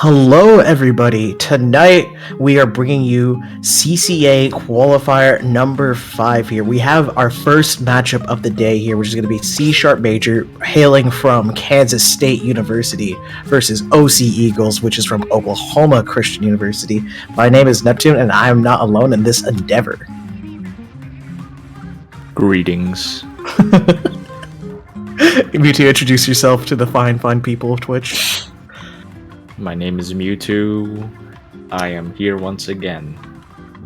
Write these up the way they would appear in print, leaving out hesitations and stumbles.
Hello, everybody. Tonight we are bringing you CCA Qualifier number 5 here. We have our first matchup of the day here, which is going to be C Sharp Major, hailing from Kansas State University, versus OC Eagles, which is from Oklahoma Christian University. My name is Neptune, and I am not alone in this endeavor. Greetings. You need to introduce yourself to the fine people of Twitch. My name is Mewtwo. I am here once again.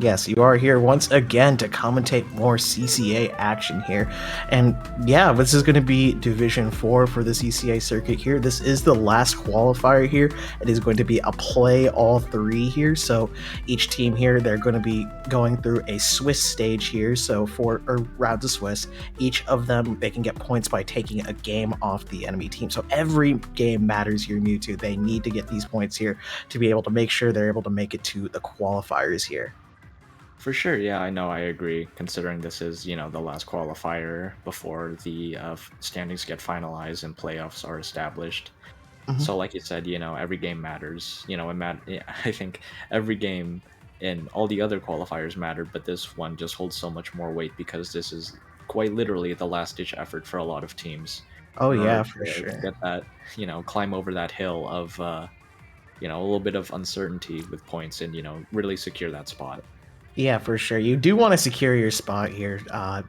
Yes, you are here once again to commentate more CCA action here. And yeah, this is going to be Division 4 for the CCA circuit here. This is the last qualifier here. It is going to be a play all three here. So each team here, they're going to be going through a Swiss stage here. So for rounds of Swiss, each of them, they can get points by taking a game off the enemy team. So every game matters here, Mewtwo. They need to get these points here to be able to make sure they're able to make it to the qualifiers here. For sure, yeah, I know, I agree, considering this is, the last qualifier before the standings get finalized and playoffs are established. Mhm. So like you said, every game matters. I think every game in all the other qualifiers mattered, but this one just holds so much more weight because this is quite literally the last-ditch effort for a lot of teams. Oh in order yeah, for to sure. get that, climb over that hill of, a little bit of uncertainty with points and, really secure that spot. Yeah, for sure. You do want to secure your spot here,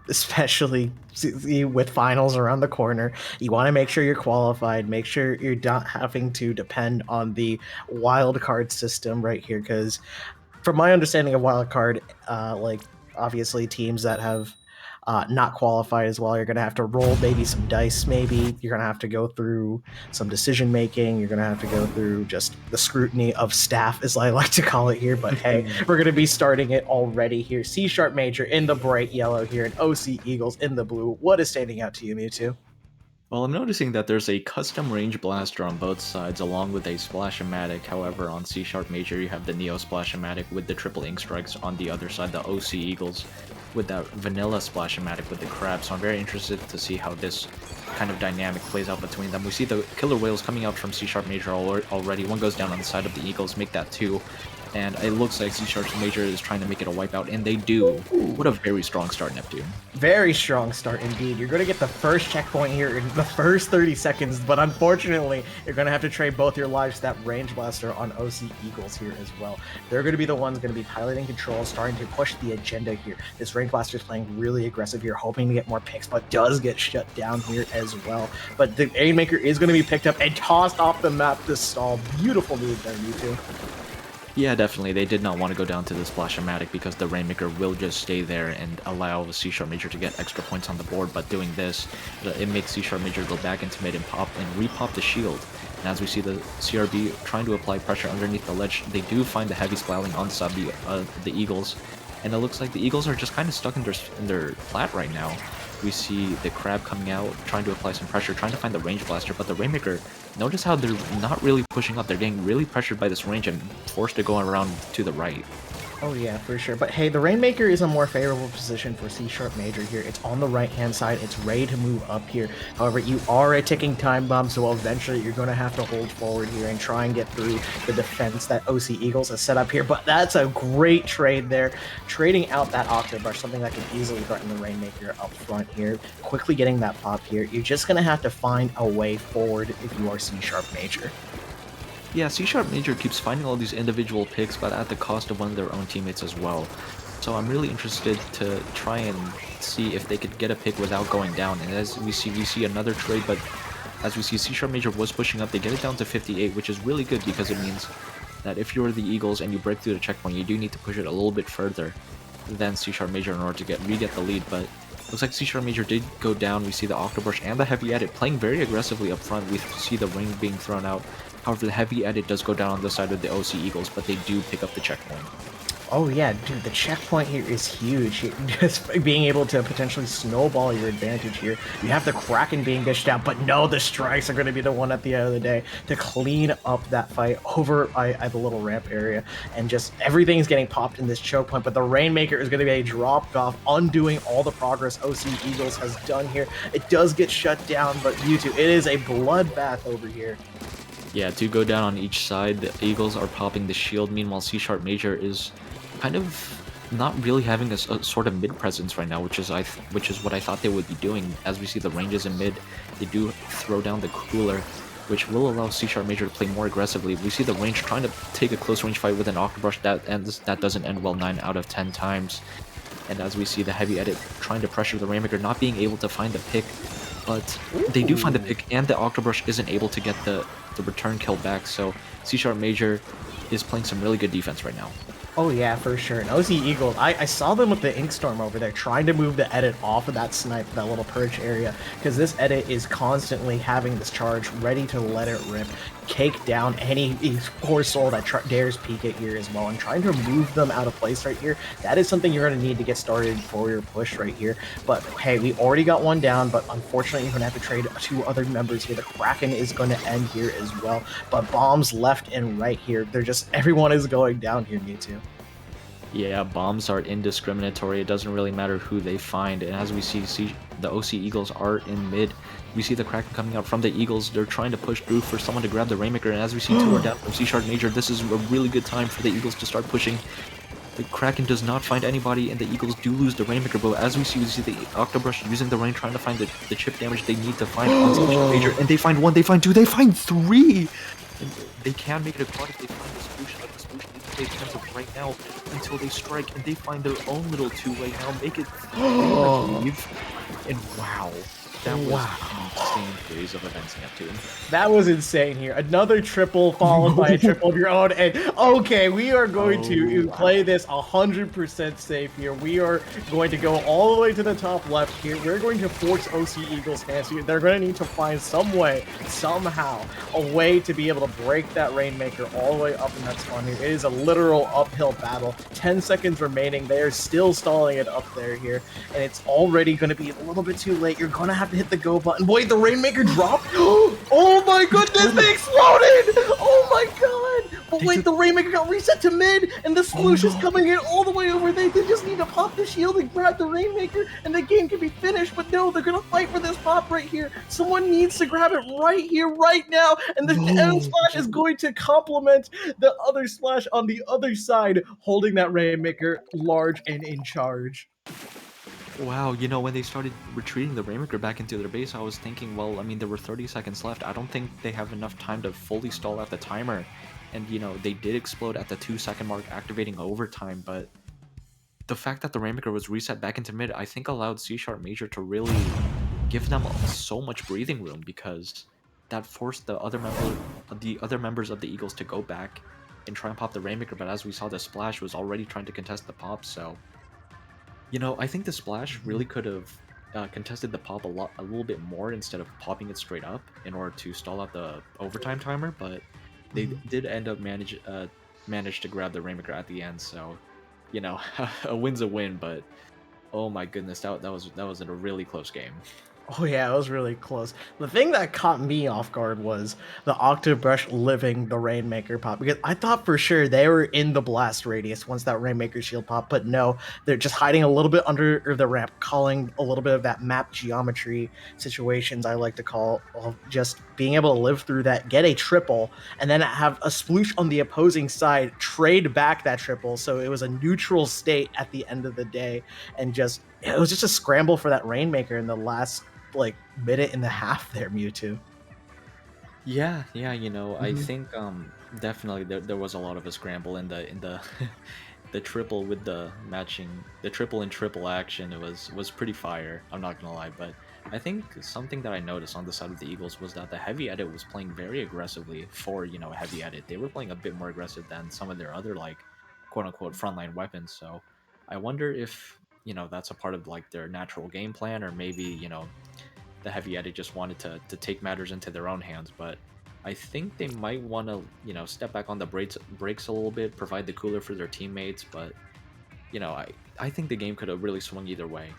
especially with finals around the corner. You want to make sure you're qualified, make sure you're not having to depend on the wild card system right here. Because from my understanding of wild card, obviously teams that have not qualified as well, you're going to have to roll maybe some dice. Maybe you're going to have to go through some decision making. You're going to have to go through just the scrutiny of staff, as I like to call it here. But hey, we're going to be starting it already here. C Sharp Major in the bright yellow here, and OC Eagles in the blue. What is standing out to you, Mewtwo? Well, I'm noticing that there's a custom range blaster on both sides along with a Splash-O-Matic. However, on C Sharp Major you have the Neo Splash-O-Matic with the triple ink strikes. On the other side, the OC Eagles with that vanilla Splash-O-Matic with the crab. So I'm very interested to see how this kind of dynamic plays out between them. We see the killer whales coming out from C Sharp Major already. One goes down on the side of the Eagles, make that 2. And it looks like C Sharp Major is trying to make it a wipeout, and they do. What a very strong start, Neptune. Very strong start indeed. You're going to get the first checkpoint here in the first 30 seconds, but unfortunately, you're going to have to trade both your lives to that range blaster on OC Eagles here as well. They're going to be the ones going to be piloting control, starting to push the agenda here. This range blaster is playing really aggressive here, hoping to get more picks, but does get shut down here as well. But the Aimmaker is going to be picked up and tossed off the map to stall. Beautiful move there, Mewtwo. Yeah, definitely. They did not want to go down to the Splash-O-Matic because the Rainmaker will just stay there and allow the C-Sharp Major to get extra points on the board, but doing this, it makes C-Sharp Major go back into mid and repop the shield. And as we see the CRB trying to apply pressure underneath the ledge, they do find the heavy splatling on the Eagles, and it looks like the Eagles are just kind of stuck in their plat right now. We see the crab coming out, trying to apply some pressure, trying to find the range blaster, but the Rainmaker, notice how they're not really pushing up. They're getting really pressured by this range and forced to go around to the right. Oh yeah, for sure. But hey, the Rainmaker is a more favorable position for C-Sharp Major here. It's on the right-hand side. It's ready to move up here. However, you are a ticking time bomb, so eventually you're going to have to hold forward here and try and get through the defense that OC Eagles has set up here. But that's a great trade there. Trading out that Octobrush, something that can easily threaten the Rainmaker up front here. Quickly getting that pop here. You're just going to have to find a way forward if you are C-Sharp Major. Yeah, C-Sharp Major keeps finding all these individual picks, but at the cost of one of their own teammates as well. So I'm really interested to try and see if they could get a pick without going down. And as we see another trade, but as we see, C-Sharp Major was pushing up. They get it down to 58, which is really good because it means that if you're the Eagles and you break through the checkpoint, you do need to push it a little bit further than C-Sharp Major in order to re-get the lead. But looks like C-Sharp Major did go down. We see the Octobrush and the Heavy Edit playing very aggressively up front. We see the ring being thrown out. However, the Heavy Edit does go down on the side of the OC Eagles, but they do pick up the checkpoint. Oh yeah, dude, the checkpoint here is huge. Just being able to potentially snowball your advantage here. You have the Kraken being dished out, but no, the strikes are going to be the one at the end of the day to clean up that fight over the little ramp area. And just everything's getting popped in this choke point, but the Rainmaker is going to be a dropped off, undoing all the progress OC Eagles has done here. It does get shut down, but Mewtwo, it is a bloodbath over here. Yeah, two go down on each side. The Eagles are popping the shield. Meanwhile, C Sharp Major is kind of not really having a sort of mid presence right now, which is what I thought they would be doing. As we see the ranges in mid, they do throw down the cooler, which will allow C Sharp Major to play more aggressively. We see the range trying to take a close range fight with an Octobrush that doesn't end well 9 out of 10 times. And as we see the heavy edit trying to pressure the Rainmaker, not being able to find the pick, but they do find the pick, and the Octobrush isn't able to get the return kill back, so C Sharp Major is playing some really good defense right now. Oh yeah, for sure. And OC Eagles, I saw them with the Inkstorm over there trying to move the edit off of that snipe, that little purge area, because this edit is constantly having this charge ready to let it rip, cake down any poor soul that dares peek it here as well, and trying to move them out of place right here. That is something you're going to need to get started for your push right here. But hey, we already got one down, but unfortunately you're going to have to trade 2 other members here. The Kraken is going to end here as well, but bombs left and right here. They're just, everyone is going down here, Mewtwo. Yeah, bombs are indiscriminatory. It doesn't really matter who they find. And as we see the OC Eagles are in mid. We see the Kraken coming out from the Eagles. They're trying to push through for someone to grab the Rainmaker. And as we see 2 are down from C Sharp Major, this is a really good time for the Eagles to start pushing. The Kraken does not find anybody, and the Eagles do lose the Rainmaker. But as we see the Octobrush using the rain, trying to find the chip damage they need to find on C Sharp Major. And they find 1, they find 2, they find 3! And they can make it a quad if they find the solution. But the solution needs to stay defensive right now until they strike, and they find their own little 2 right now, make it 3, I believe. And wow, that was an insane series of events, Neptune. That was insane here. Another triple followed by a triple of your own. And okay, we are going to play this 100% safe here. We are going to go all the way to the top left here. We're going to force OC Eagles' hands here. They're going to need to find some way, somehow, a way to be able to break that Rainmaker all the way up in that spawn here. It is a literal uphill battle. 10 seconds remaining. They are still stalling it up there here. And it's already going to be a little bit too late. You're going to have to hit the go button. Wait, the Rainmaker dropped? Oh my goodness, they exploded! Oh my god! But wait, the Rainmaker got reset to mid, and the solution's coming in all the way over there. They just need to pop the shield and grab the Rainmaker, and the game can be finished. But no, they're gonna fight for this pop right here. Someone needs to grab it right here, right now, and the end splash is going to complement the other splash on the other side, holding that Rainmaker large and in charge. Wow, you know, when they started retreating the Rainmaker back into their base, I was thinking, well, I mean, there were 30 seconds left. I don't think they have enough time to fully stall out the timer. And, you know, they did explode at the 2-second mark, activating overtime, but the fact that the Rainmaker was reset back into mid, I think allowed C Sharp Major to really give them so much breathing room, because that forced the other members of the Eagles to go back and try and pop the Rainmaker, but as we saw, the Splash was already trying to contest the pop, so... You know, I think the Splash really could have contested the pop a little bit more instead of popping it straight up in order to stall out the overtime timer, but they did end up manage to grab the Rainmaker at the end, so, you know, a win's a win, but oh my goodness, that was a really close game. Oh yeah, it was really close. The thing that caught me off guard was the Octobrush living the Rainmaker pop, because I thought for sure they were in the blast radius once that Rainmaker shield pop, but no, they're just hiding a little bit under the ramp, calling a little bit of that map geometry situations I like to call, of just being able to live through that, get a triple, and then have a sploosh on the opposing side, trade back that triple, so it was a neutral state at the end of the day, and just it was just a scramble for that Rainmaker in the last like minute and a half there, Mewtwo. Yeah, you know, I think definitely there was a lot of a scramble in the the triple with the triple and triple action. It was pretty fire, I'm not gonna lie, but I think something that I noticed on the side of the Eagles was that the heavy edit was playing very aggressively for, you know, heavy edit. They were playing a bit more aggressive than some of their other, like, quote unquote frontline weapons, so I wonder if, you know, that's a part of like their natural game plan, or maybe, you know, the heavy edit just wanted to take matters into their own hands, but I think they might want to, you know, step back on the brakes a little bit, provide the cooler for their teammates, but, you know, I think the game could have really swung either way.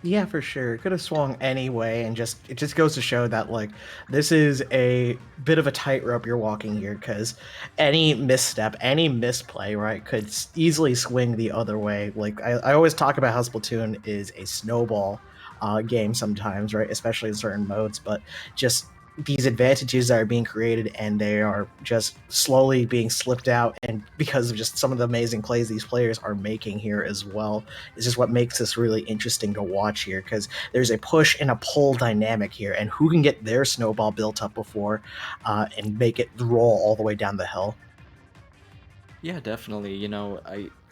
Yeah, for sure. It could have swung anyway, and it just goes to show that like this is a bit of a tightrope you're walking here, because any misstep, any misplay, right, could easily swing the other way. Like I always talk about how Splatoon is a snowball game sometimes, right, especially in certain modes, but just these advantages that are being created, and they are just slowly being slipped out, and because of just some of the amazing plays these players are making here as well, is just what makes this really interesting to watch here, because there's a push and a pull dynamic here, and who can get their snowball built up before and make it roll all the way down the hill. Yeah, definitely.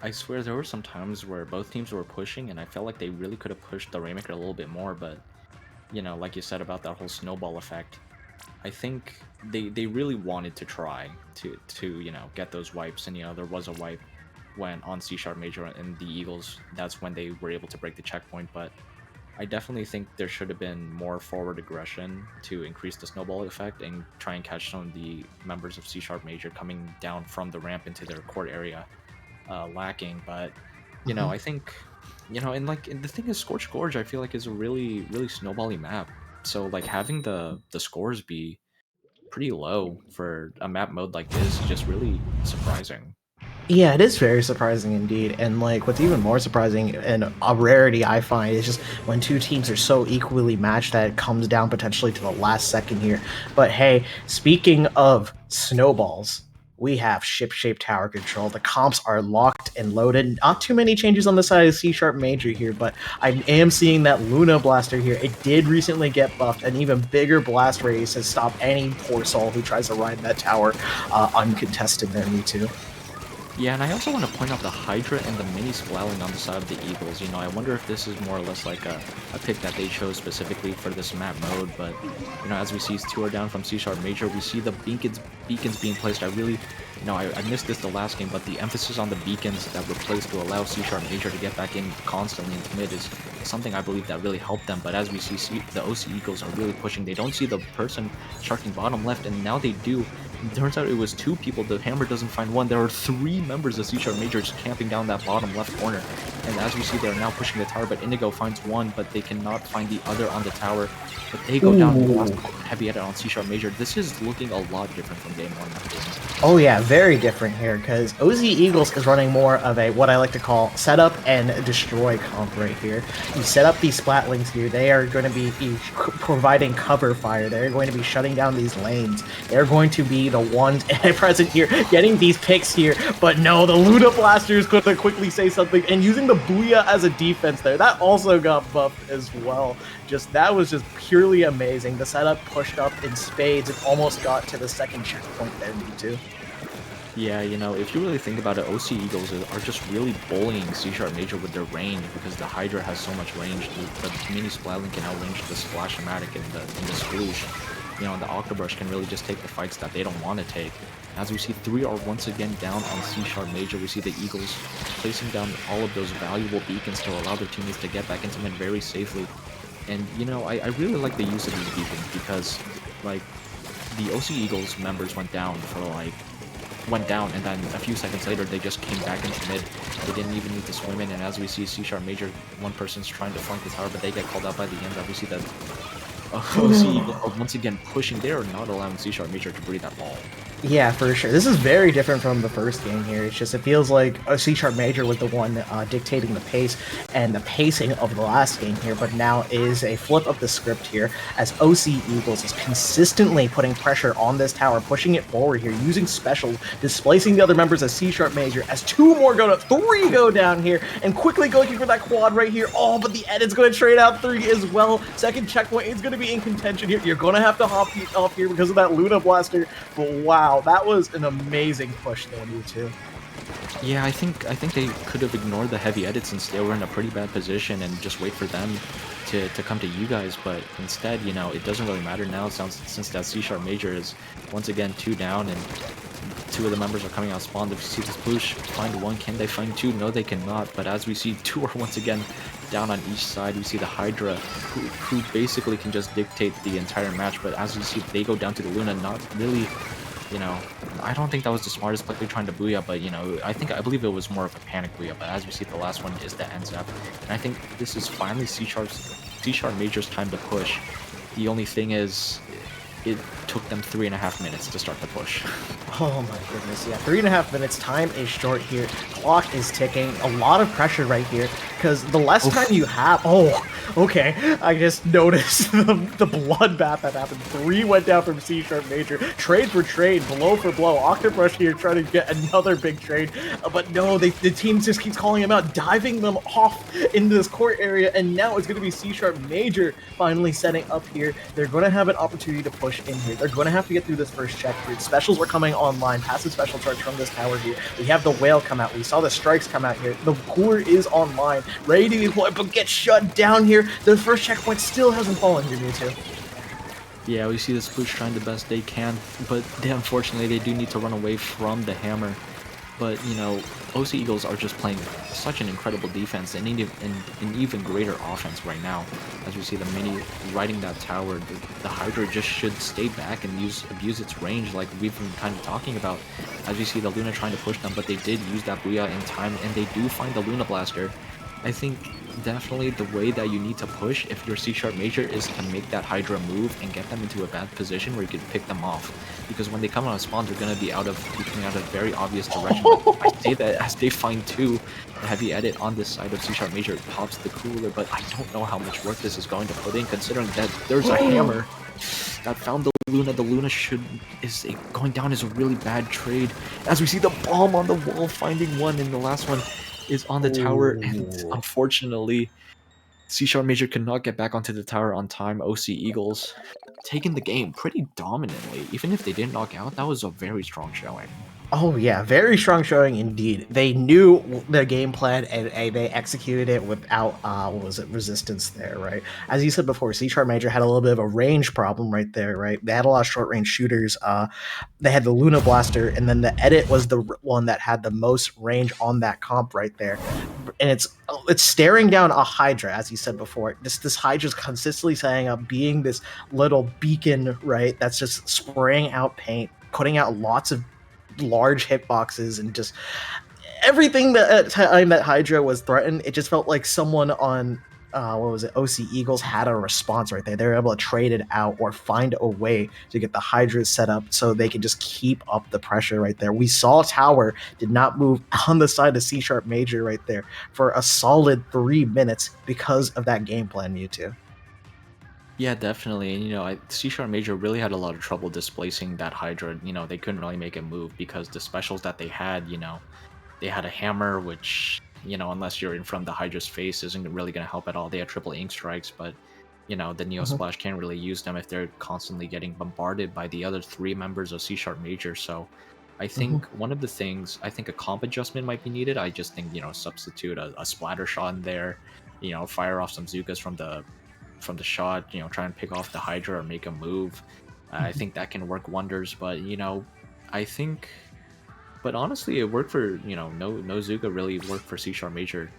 I swear there were some times where both teams were pushing, and I felt like they really could have pushed the Rainmaker a little bit more. But like you said about that whole snowball effect, I think they really wanted to try to get those wipes, and there was a wipe when on C sharp major and the Eagles. That's when they were able to break the checkpoint, but I definitely think there should have been more forward aggression to increase the snowball effect and try and catch some of the members of C Sharp Major coming down from the ramp into their court area, lacking. But Mhm. I think and the thing is, Scorch Gorge, I feel like is a really really snowbally map. So like having the scores be pretty low for a map mode like this is just really surprising. Yeah, it is very surprising indeed. And like what's even more surprising and a rarity I find is just when two teams are so equally matched that it comes down potentially to the last second here. But hey, speaking of snowballs, we have ship-shaped tower control. The comps are locked and loaded. Not too many changes on the side of C sharp major here, but I am seeing that Luna Blaster here. It did recently get buffed. An even bigger blast radius has stopped any poor soul who tries to ride that tower uncontested there, me too. Yeah, and I also want to point out the Hydra and the mini Splatling on the side of the Eagles. I wonder if this is more or less like a pick that they chose specifically for this map mode, but, as we see 2 are down from C-sharp major, we see the beacons being placed. I missed this the last game, but the emphasis on the beacons that were placed to allow C-sharp major to get back in constantly into mid is something I believe that really helped them, but as we see, the OC Eagles are really pushing. They don't see the person sharking bottom left, and now they do. It turns out it was 2 people. The hammer doesn't find one. There are 3 members of C-sharp major just camping down that bottom left corner. And as we see, they're now pushing the tower, but Indigo finds one, but they cannot find the other on the tower. But they go down in the last heavy edit on C-sharp major. This is looking a lot different from game 1. Oh yeah, very different here, because OZ Eagles is running more of a, what I like to call, setup and destroy comp right here. You set up these Splatlings here, they are going to be providing cover fire, they're going to be shutting down these lanes, they're going to be the ones present here, getting these picks here, but no, the Luna Blaster is going to quickly say something, and using the Booyah as a defense there, that also got buffed as well. That was just purely amazing. The setup pushed up in spades and almost got to the second checkpoint there, me too. Yeah, if you really think about it, OC Eagles are just really bullying C-sharp major with their range because the Hydra has so much range. The mini Splatling can outrange the Splash-O-Matic and the Sploosh. And the Octobrush can really just take the fights that they don't want to take. As we see, 3 are once again down on C-sharp major. We see the Eagles placing down all of those valuable beacons to allow their teammates to get back into mid very safely. And, I really like the use of these beacons because, like, the OC Eagles members went down, and then a few seconds later they just came back into mid. They didn't even need to swim in, and as we see C-sharp major, one person's trying to flank the tower, but they get called out by the end. We see that OC Eagles are once again pushing. They are not allowing C-sharp major to breathe at all. Yeah, for sure. This is very different from the first game here. It's just, it feels like a C-sharp major was the one dictating the pace and the pacing of the last game here, but now is a flip of the script here as OC Eagles is consistently putting pressure on this tower, pushing it forward here, using specials, displacing the other members of C-sharp major as 2 more go down, 3 go down here, and quickly going for that quad right here. Oh, but the edit's going to trade out 3 as well. Second checkpoint is going to be in contention here. You're going to have to hop off here because of that Luna Blaster, but wow. That was an amazing push there, you two. Yeah, I think they could have ignored the heavy edit since they were in a pretty bad position and just wait for them to come to you guys, but instead, it doesn't really matter now since that C-sharp major is once again 2 down and 2 of the members are coming out spawn. If you see this push, find 1, can they find 2? No, they cannot, but as we see, 2 are once again down on each side. We see the Hydra, who basically can just dictate the entire match, but as we see, they go down to the Luna, not really... I don't think that was the smartest play trying to Booyah, but, I believe it was more of a panic Booyah, but as we see, the last one is the NZAP, and I think this is finally C-sharp major's time to push. The only thing is, it took them 3.5 minutes to start the push. Oh my goodness, yeah. 3.5 minutes. Time is short here. Clock is ticking. A lot of pressure right here. Because the less time Oof. you have. Oh, okay. I just noticed the bloodbath that happened. 3 went down from C sharp major. Trade for trade, blow for blow. Octobrush here trying to get another big trade. But no, the team just keeps calling him out, diving them off into this court area. And now it's going to be C sharp major finally setting up here. They're going to have an opportunity to push in here. They're going to have to get through this first check here. Specials were coming online. Passive special charge from this tower here. We have the whale come out. We saw the strikes come out here. The cooler is online, ready to deploy, but get shut down here. The first checkpoint still hasn't fallen here, Mewtwo. Yeah, we see the Sploosh trying the best they can, but unfortunately they do need to run away from the hammer. But, you know, OC Eagles are just playing such an incredible defense and an even greater offense right now. As we see the Mini riding that tower, the Hydra just should stay back and abuse its range like we've been kind of talking about. As you see the Luna trying to push them, but they did use that Booyah in time, and they do find the Luna Blaster. I think definitely the way that you need to push if you're C-sharp major is to make that Hydra move and get them into a bad position where you can pick them off. Because when they come out of spawn, they're going to be coming out of a very obvious direction. I say that as they find 2, the heavy edit on this side of C-sharp major pops the cooler, but I don't know how much work this is going to put in, considering that there's a hammer that found the Luna. The Luna going down is a really bad trade. As we see the bomb on the wall finding 1, and the last one is on the tower, and unfortunately, C-sharp major could not get back onto the tower on time. OC Eagles taking the game pretty dominantly. Even if they didn't knock out, that was a very strong showing. Oh yeah, very strong showing indeed. They knew the game plan and they executed it without what was it, resistance there, right? As you said before, C Sharp Major had a little bit of a range problem right there, right? They had a lot of short range shooters. They had the Luna Blaster, and then the Edit was the one that had the most range on that comp right there. And it's staring down a Hydra, as you said before. This Hydra's consistently setting up, being this little beacon, right? That's just spraying out paint, putting out lots of large hitboxes, and just everything that time that Hydra was threatened, it just felt like someone on what was it, OC Eagles had a response right there. They were able to trade it out or find a way to get the Hydra set up so they could just keep up the pressure right there. We saw Tower did not move on the side of C Sharp Major right there for a solid 3 minutes because of that game plan, Mewtwo. Yeah, definitely. And, you know, C-sharp major really had a lot of trouble displacing that Hydra. You know, they couldn't really make it move because the specials that they had, you know, they had a hammer, which, you know, unless you're in front of the Hydra's face, isn't really going to help at all. They had triple ink strikes, but, you know, the Neo Splash can't really use them if they're constantly getting bombarded by the other 3 members of C-sharp major. So I think one of the things, I think a comp adjustment might be needed. I just think, you know, substitute a splatter shot in there, you know, fire off some Zukas from the shot, you know, try and pick off the Hydra or make a move. I think that can work wonders, but, you know, I think, but honestly, it worked for, you know, no Zuka really worked for C-sharp major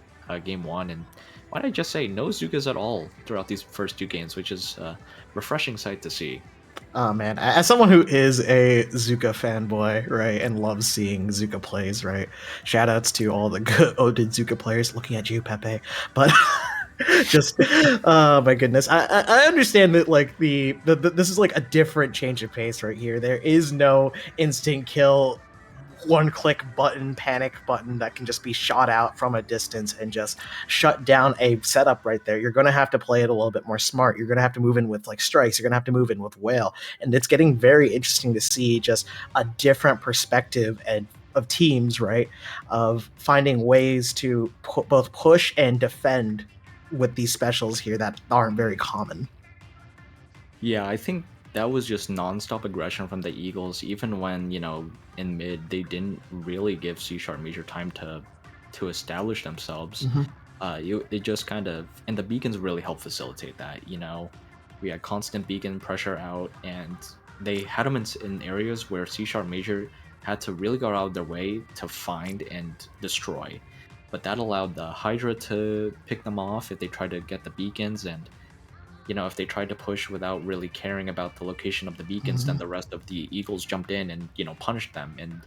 game 1, and why did I just say no Zukas at all throughout these first 2 games, which is a refreshing sight to see. Oh man, as someone who is a Zuka fanboy, right, and loves seeing Zuka plays, right? Shoutouts to all the good Odin Zuka players. Looking at you, Pepe. But just, oh my goodness, I understand that like this is like a different change of pace right here. There is no instant kill, 1-click button, panic button that can just be shot out from a distance and just shut down a setup right there. You're going to have to play it a little bit more smart. You're going to have to move in with like strikes. You're going to have to move in with whale. And it's getting very interesting to see just a different perspective and of teams, right? Of finding ways to both push and defend with these specials here that aren't very common. Yeah, I think that was just nonstop aggression from the Eagles, even when, you know, in mid they didn't really give C-sharp major time to establish themselves. It just kind of, and the beacons really helped facilitate that. You know, we had constant beacon pressure out, and they had them in areas where C-sharp major had to really go out of their way to find and destroy. But that allowed the Hydra to pick them off if they tried to get the beacons, and, you know, if they tried to push without really caring about the location of the beacons, then the rest of the Eagles jumped in and, you know, punished them. And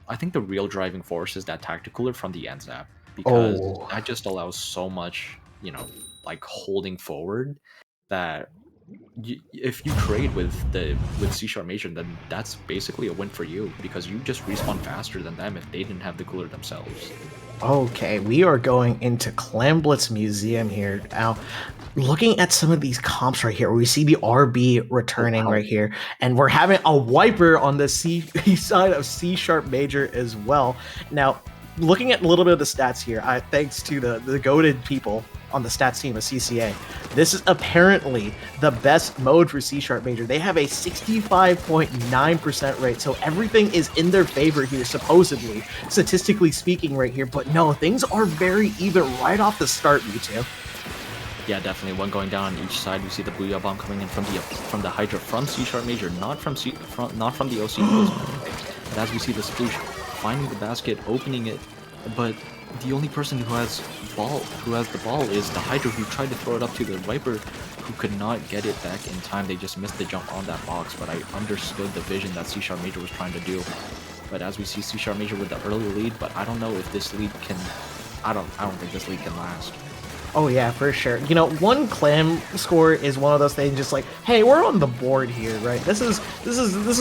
I think the real driving force is that tacticaler from the NZAP, because Oh, that just allows so much, you know, like holding forward, that If you trade with C Sharp Major, then that's basically a win for you because you just respawn faster than them if they didn't have the cooler themselves. Okay, we are going into Clamblitz Museum here. Now, looking at some of these comps right here, we see the RB Oh returning wow. right here, and we're having a wiper on the C side of C Sharp Major as well. Now, looking at a little bit of the stats here, thanks to the goated people on the stats team of CCA, this is apparently the best mode for C Sharp Major. They have a 65.9% rate, so everything is in their favor here, supposedly, statistically speaking, right here. But no, things are very even right off the start, Mewtwo. Yeah, definitely. One going down on each side. We see the Booyah Bomb coming in from the Hydra from C Sharp Major, not from the OC Eagles. But as we see the sploosh finding the basket, opening it, but the only person who has the ball is the Hydra, who tried to throw it up to the Viper, who could not get it back in time. They just missed the jump on that box, but I understood the vision that C Sharp Major was trying to do. But as we see C Sharp Major with the early lead, but I don't know if this lead can. I don't think this lead can last. Oh yeah, for sure. You know, one clam score is one of those things. Just like, hey, we're on the board here, right? This is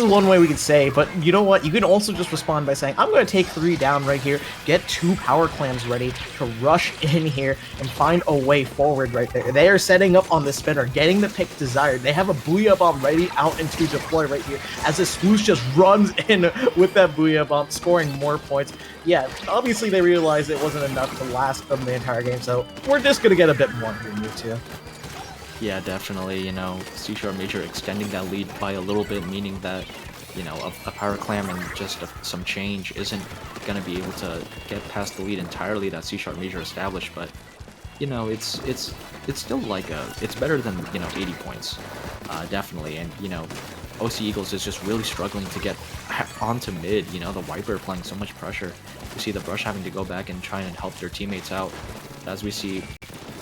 one way we could say. But you know what? You can also just respond by saying, I'm going to take 3 down right here, get 2 power clams ready to rush in here and find a way forward right there. They are setting up on the spinner, getting the pick desired. They have a Booyah Bomb ready out into deploy right here as the Swoosh just runs in with that Booyah Bomb, scoring more points. Yeah, obviously they realized it wasn't enough to last them the entire game, so we're just gonna get a bit more here, Mewtwo. Yeah, definitely. You know, C Sharp Major extending that lead by a little bit, meaning that, you know, a power clam and just some change isn't going to be able to get past the lead entirely that C Sharp Major established. But, you know, it's still like it's better than, you know, 80 points, definitely. And, you know, OC Eagles is just really struggling to get onto mid. You know, the Viper applying so much pressure. We see the Brush having to go back and try and help their teammates out. As we see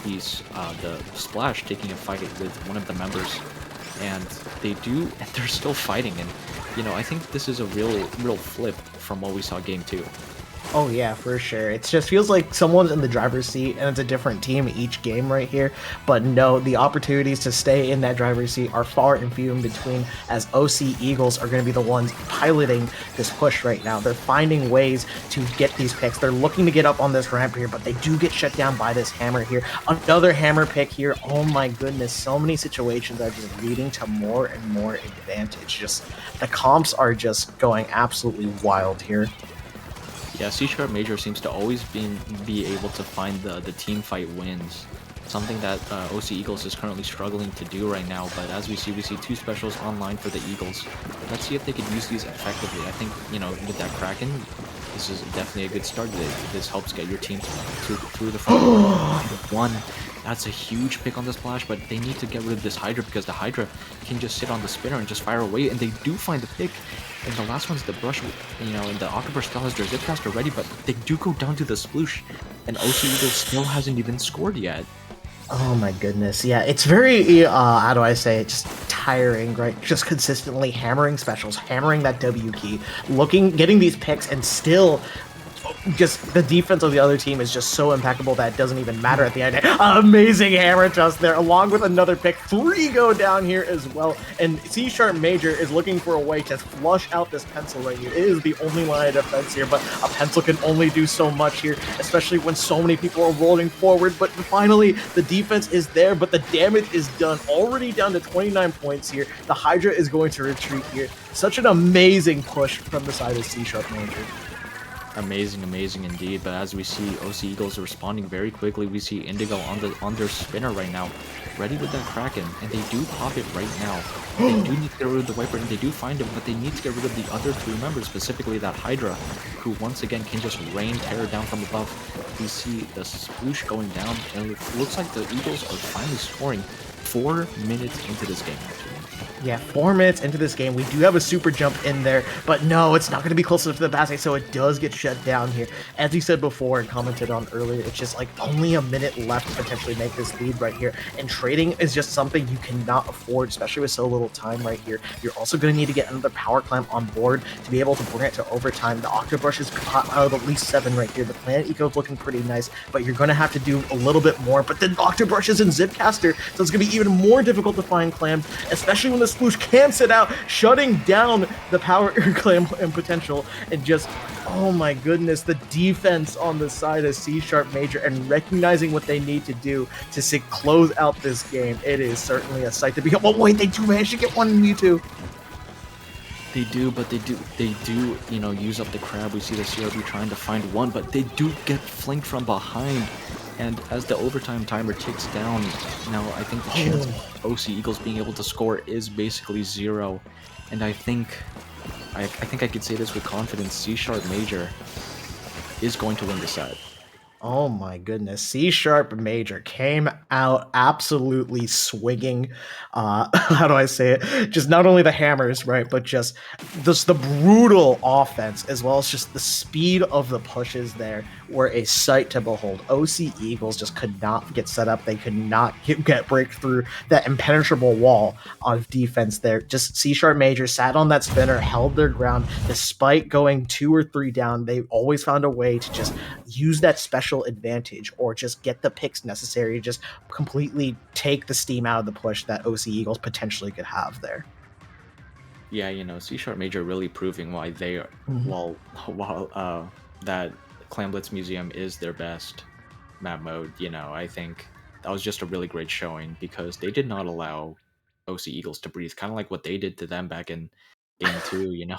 the Splash taking a fight with one of the members, and they're still fighting. And you know, I think this is a real flip from what we saw game 2. Oh yeah, for sure. It just feels like someone's in the driver's seat and it's a different team each game right here. But no, the opportunities to stay in that driver's seat are far and few in between, as OC Eagles are going to be the ones piloting this push right now. They're finding ways to get these picks. They're looking to get up on this ramp here, but they do get shut down by this hammer here. Another hammer pick here. Oh my goodness, so many situations are just leading to more and more advantage. Just the comps are just going absolutely wild here. Yeah, C Sharp Major seems to always be able to find the team fight wins. Something that OC Eagles is currently struggling to do right now. But as we see 2 specials online for the Eagles. Let's see if they can use these effectively. I think, you know, with that Kraken, this is definitely a good start. This helps get your team through the front. One, that's a huge pick on the Splash, but they need to get rid of this Hydra because the Hydra can just sit on the spinner and just fire away, and they do find the pick. And the last one's the Brush, you know, and the Octoburst still has their Zipcast already, but they do go down to the Sploosh, and OC Eagles still hasn't even scored yet. Oh my goodness. Yeah, it's very, how do I say it, just tiring, right? Just consistently hammering specials, hammering that W key, getting these picks, and still just the defense of the other team is just so impeccable that it doesn't even matter at the end. Amazing hammer just there, along with another pick. 3 go down here as well, and C Sharp Major is looking for a way to flush out this pencil right here. It is the only line of defense here, but a pencil can only do so much here, especially when so many people are rolling forward. But finally, the defense is there, but the damage is done. Already down to 29 points here. The Hydra is going to retreat here. Such an amazing push from the side of C Sharp Major. Amazing indeed. But as we see OC Eagles are responding very quickly, we see Indigo on their spinner right now, ready with that Kraken, and they do pop it right now. They do need to get rid of the Viper, and they do find him, but they need to get rid of the other 3 members, specifically that Hydra, who once again can just rain terror down from above. We see the Sploosh going down, and it looks like the Eagles are finally scoring 4 minutes into this game, actually. Yeah, 4 minutes into this game, we do have a super jump in there, but no, it's not going to be close enough to the basket, so it does get shut down here. As you said before and commented on earlier, it's just like only a minute left to potentially make this lead right here, and trading is just something you cannot afford, especially with so little time right here. You're also going to need to get another power clamp on board to be able to bring it to overtime. The Octobrush is caught out of at least 7 right here. The Planet Eco's looking pretty nice, but you're going to have to do a little bit more, but then Octobrush is in Zipcaster, so it's going to be even more difficult to find clams, especially when the Sploosh can sit out, shutting down the power clam and potential, and just, oh my goodness, the defense on the side of C# Major and recognizing what they need to do to close out this game. It is certainly a sight to behold. Oh wait, they do manage to get one in Mewtwo. They do, but they do, you know, use up the crab. We see the CRB trying to find one, but they do get flanked from behind. And as the overtime timer ticks down, now I think the chance of OC Eagles being able to score is basically 0. And I think I could say this with confidence, C# Major is going to win the set. Oh my goodness. C# Major came out absolutely swinging. How do I say it? Just not only the hammers, right, but just the brutal offense, as well as just the speed of the pushes there were a sight to behold. OC Eagles just could not get set up. They could not get break through that impenetrable wall of defense there. Just C# Major sat on that spinner, held their ground, despite going 2 or 3 down. They always found a way to just use that special advantage or just get the picks necessary to just completely take the steam out of the push that OC Eagles potentially could have there. Yeah, you know, C# Major really proving why they are, while that Clam Blitz Museum is their best map mode. You know, I think that was just a really great showing because they did not allow OC Eagles to breathe, kind of like what they did to them back in game 2. You know,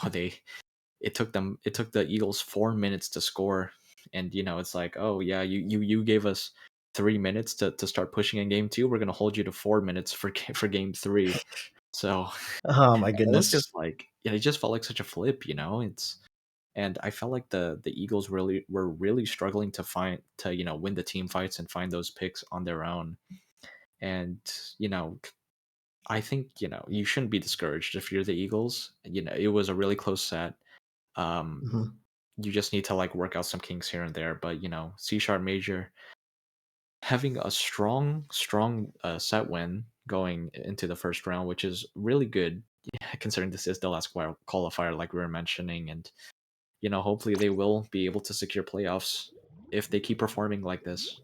it took the Eagles 4 minutes to score, and you know, it's like, oh yeah, you gave us 3 minutes to start pushing in game 2. We're gonna hold you to 4 minutes for game 3. So Oh my it was goodness. just like, yeah, it just felt like such a flip, you know. And I felt like the Eagles were really struggling to you know, win the team fights and find those picks on their own. And you know, I think, you know, you shouldn't be discouraged if you're the Eagles. You know, it was a really close set. Um, Mhm. you just need to like work out some kinks here and there. But you know, C# Major having a strong set win going into the first round, which is really good, considering this is the last qualifier, like we were mentioning. And you know, hopefully they will be able to secure playoffs if they keep performing like this.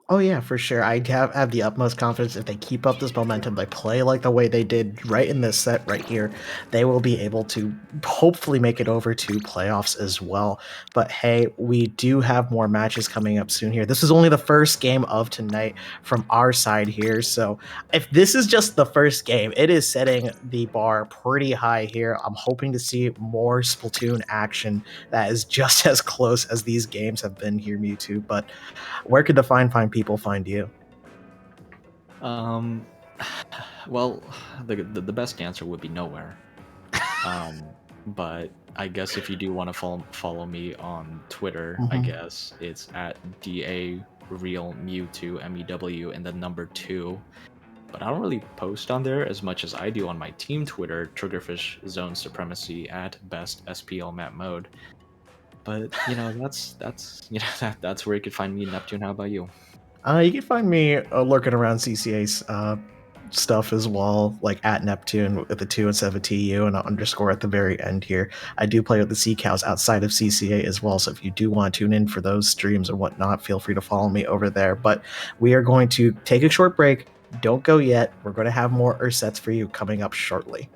Oh yeah, for sure. I have the utmost confidence if they keep up this momentum, they play like the way they did right in this set right here, they will be able to hopefully make it over to playoffs as well. But hey, we do have more matches coming up soon here. This is only the first game of tonight from our side here, so if this is just the first game, it is setting the bar pretty high here. I'm hoping to see more Splatoon action that is just as close as these games have been here, Mewtwo. But where could the fine people find you? Um, well, the best answer would be nowhere. But I guess if you do want to follow me on Twitter, I Mhm. guess it's at DA Real Mewtwo MEW and the number 2. But I don't really post on there as much as I do on my team Twitter, Triggerfish Zone Supremacy at best SPL map mode. But you know, that's you know, that's where you could find me, Neptune. How about you? You can find me lurking around CCA's stuff as well, like at Neptune with the 2 instead of a TU and an underscore at the very end here. I do play with the Sea Cows outside of CCA as well, so if you do want to tune in for those streams or whatnot, feel free to follow me over there. But we are going to take a short break. Don't go yet. We're going to have more sets for you coming up shortly.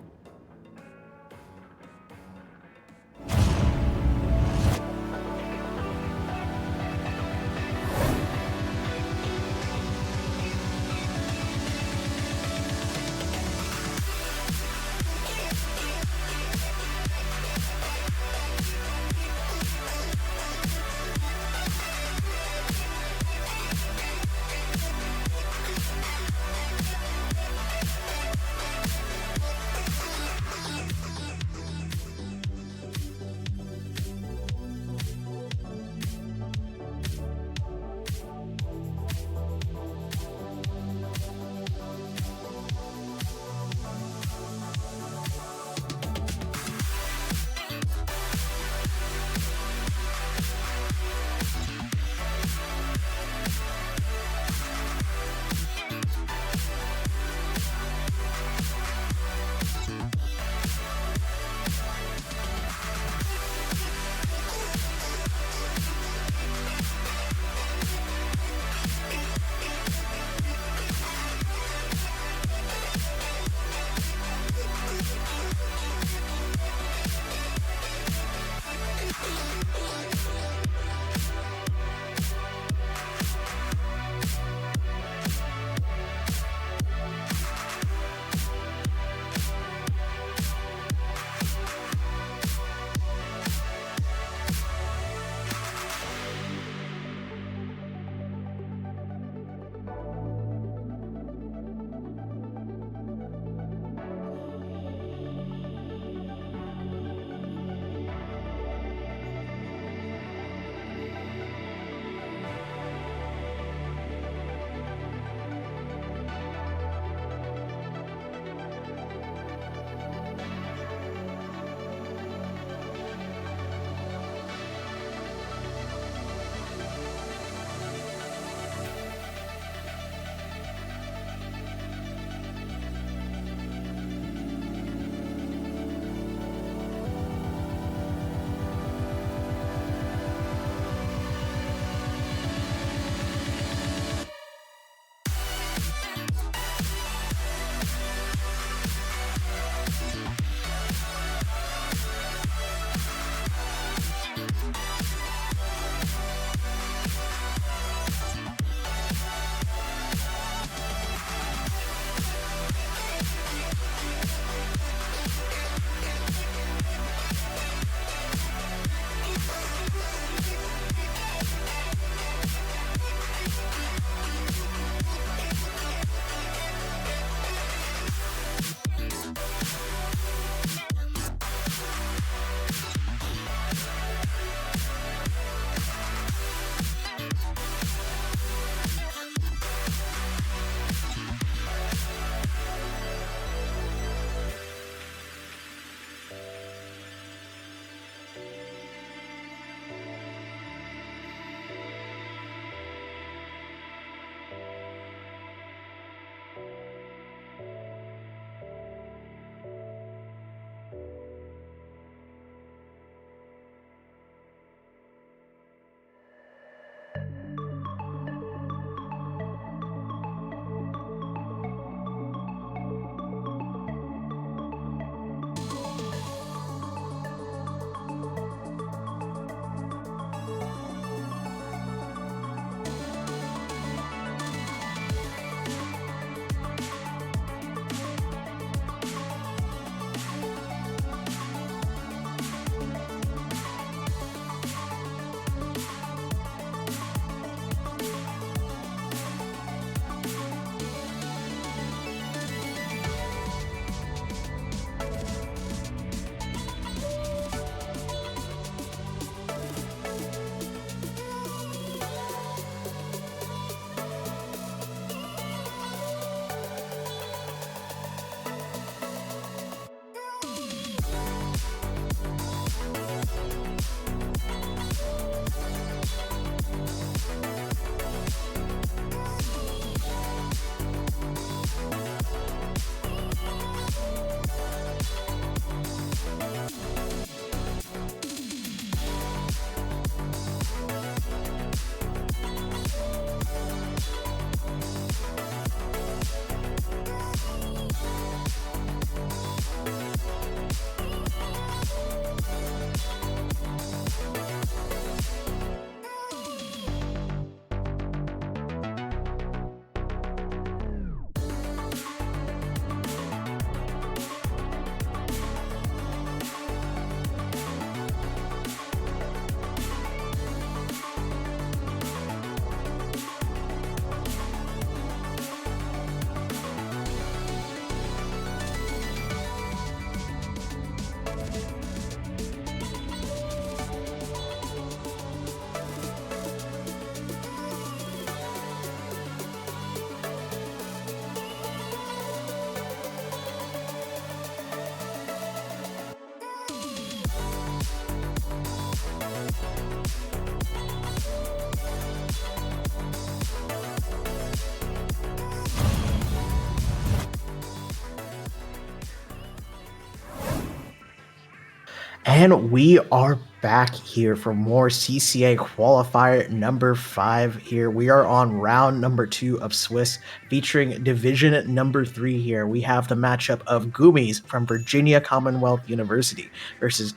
And we are back here for more CCA qualifier number 5 here. We are on round number 2 of Swiss, featuring division number 3 here. We have the matchup of Goomies from Virginia Commonwealth University versus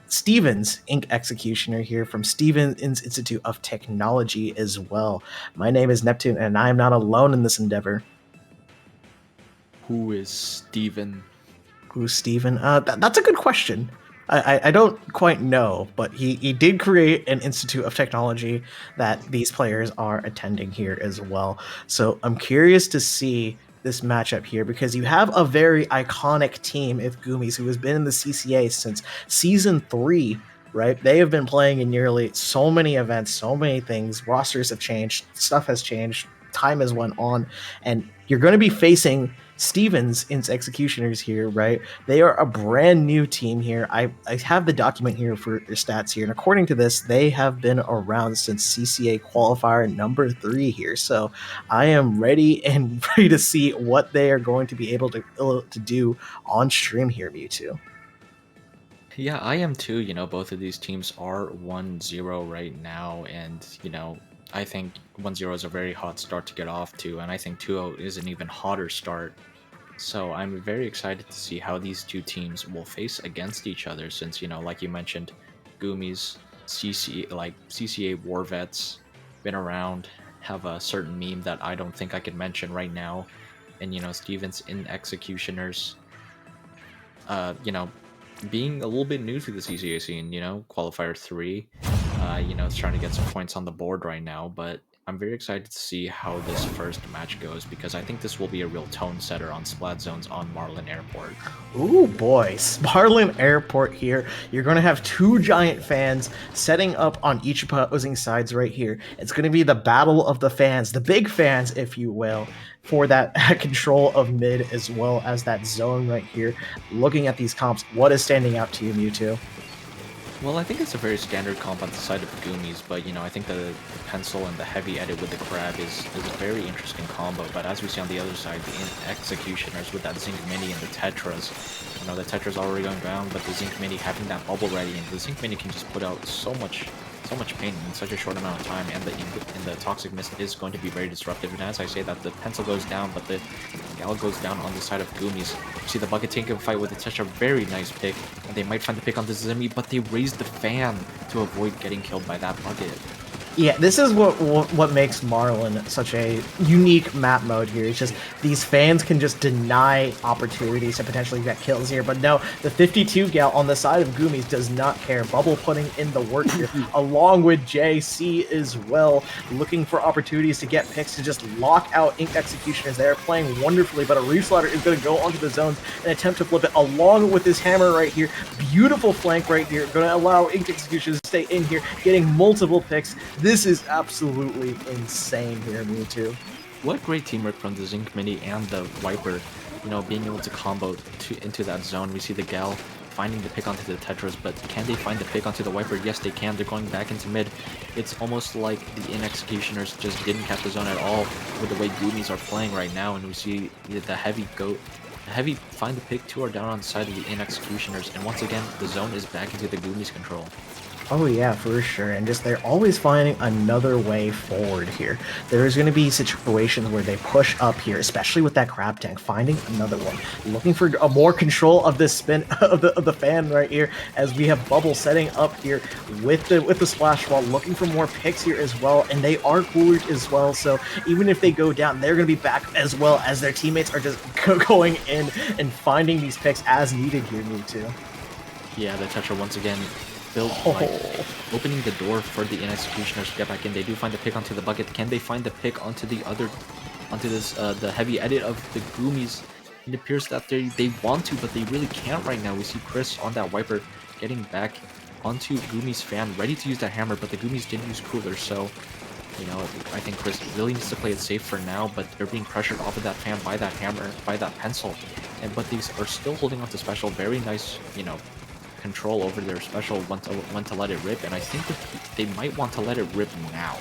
Stevens, Inxecutioner here from Stevens Institute of Technology as well. My name is Neptune, and I am not alone in this endeavor. Who is Steven? Who's Steven? That's a good question. I don't quite know, but he did create an Institute of Technology that these players are attending here as well. So I'm curious to see this matchup here because you have a very iconic team with Goomies who has been in the CCA since season 3, right? They have been playing in nearly so many events, so many things. Rosters have changed, stuff has changed, time has went on, and you're going to be facing Stevens Inxecutioners here, right? They are a brand new team here. I have the document here for their stats here, and according to this, they have been around since CCA qualifier number 3 here. So I am ready and ready to see what they are going to be able to do on stream here, Mewtwo. Yeah, I am too. Both of these teams are 1-0 right now, and I think 1-0 is a very hot start to get off to, and I think 2-0 is an even hotter start. So I'm very excited to see how these two teams will face against each other since, like you mentioned, Goomies, CCA War Vets, been around, have a certain meme that I don't think I could mention right now. And, Stevens Inxecutioners, being a little bit new to the CCA scene, Qualifier 3, it's trying to get some points on the board right now, but I'm very excited to see how this first match goes because I think this will be a real tone setter on Splat Zones on Marlin Airport. Ooh boy, Marlin Airport here. You're going to have two giant fans setting up on each opposing sides right here. It's going to be the battle of the fans, the big fans, if you will, for that control of mid as well as that zone right here. Looking at these comps, what is standing out to you, Mewtwo? Well, I think it's a very standard comp on the side of Goomies, but I think the pencil and the heavy edit with the crab is a very interesting combo. But as we see on the other side, the Executioners with that Zinc Mini and the Tetras, the Tetras already going down, but the Zinc Mini having that bubble ready, and the Zinc Mini can just put out so much pain in such a short amount of time, and the Toxic Mist is going to be very disruptive. And as I say that, the pencil goes down, but the Gal goes down on the side of Goomies. You see the Bucket Tank fight with such a very nice pick, and they might find the pick on the Zimmy, but they raise the fan to avoid getting killed by that Bucket. Yeah, this is what makes Marlin such a unique map mode here. It's just these fans can just deny opportunities to potentially get kills here. But no, the 52 gal on the side of Goomies does not care. Bubble putting in the work here, along with JC as well, looking for opportunities to get picks to just lock out Inxecutioners. They are playing wonderfully, but a Reef Slider is going to go onto the zones and attempt to flip it along with his hammer right here. Beautiful flank right here, going to allow Inxecutioners to stay in here, getting multiple picks. This is absolutely insane here, Mewtwo. What great teamwork from the Zinc Mini and the Wiper, being able to combo into that zone. We see the Gal finding the pick onto the Tetras, but can they find the pick onto the Wiper? Yes, they can. They're going back into mid. It's almost like the Inxecutioners just didn't catch the zone at all with the way Goomies are playing right now, and we see the Heavy find the pick. Two are down on the side of the Inxecutioners, and once again, the zone is back into the Goomies' control. Oh yeah, for sure. And just they're always finding another way forward here. There's going to be situations where they push up here, especially with that crab tank, finding another one, looking for a more control of this spin of the fan right here, as we have Bubble setting up here with the splash wall, looking for more picks here as well. And they are coolered as well, so even if they go down, they're going to be back as well, as their teammates are just going in and finding these picks as needed here, Mewtwo. Yeah, the Tetra once again opening the door for the Inxecutioners to get back in. They do find the pick onto the Bucket. Can they find the pick onto the heavy edit of the Goomies? It appears that they want to, but they really can't right now. We see Chris on that Wiper getting back onto Goomies' fan, ready to use that hammer, but the Goomies did use Cooler, so I think Chris really needs to play it safe for now, but they're being pressured off of that fan by that hammer, by that pencil, but these are still holding on to special. Very nice, control over their special when to let it rip, and I think that they might want to let it rip now.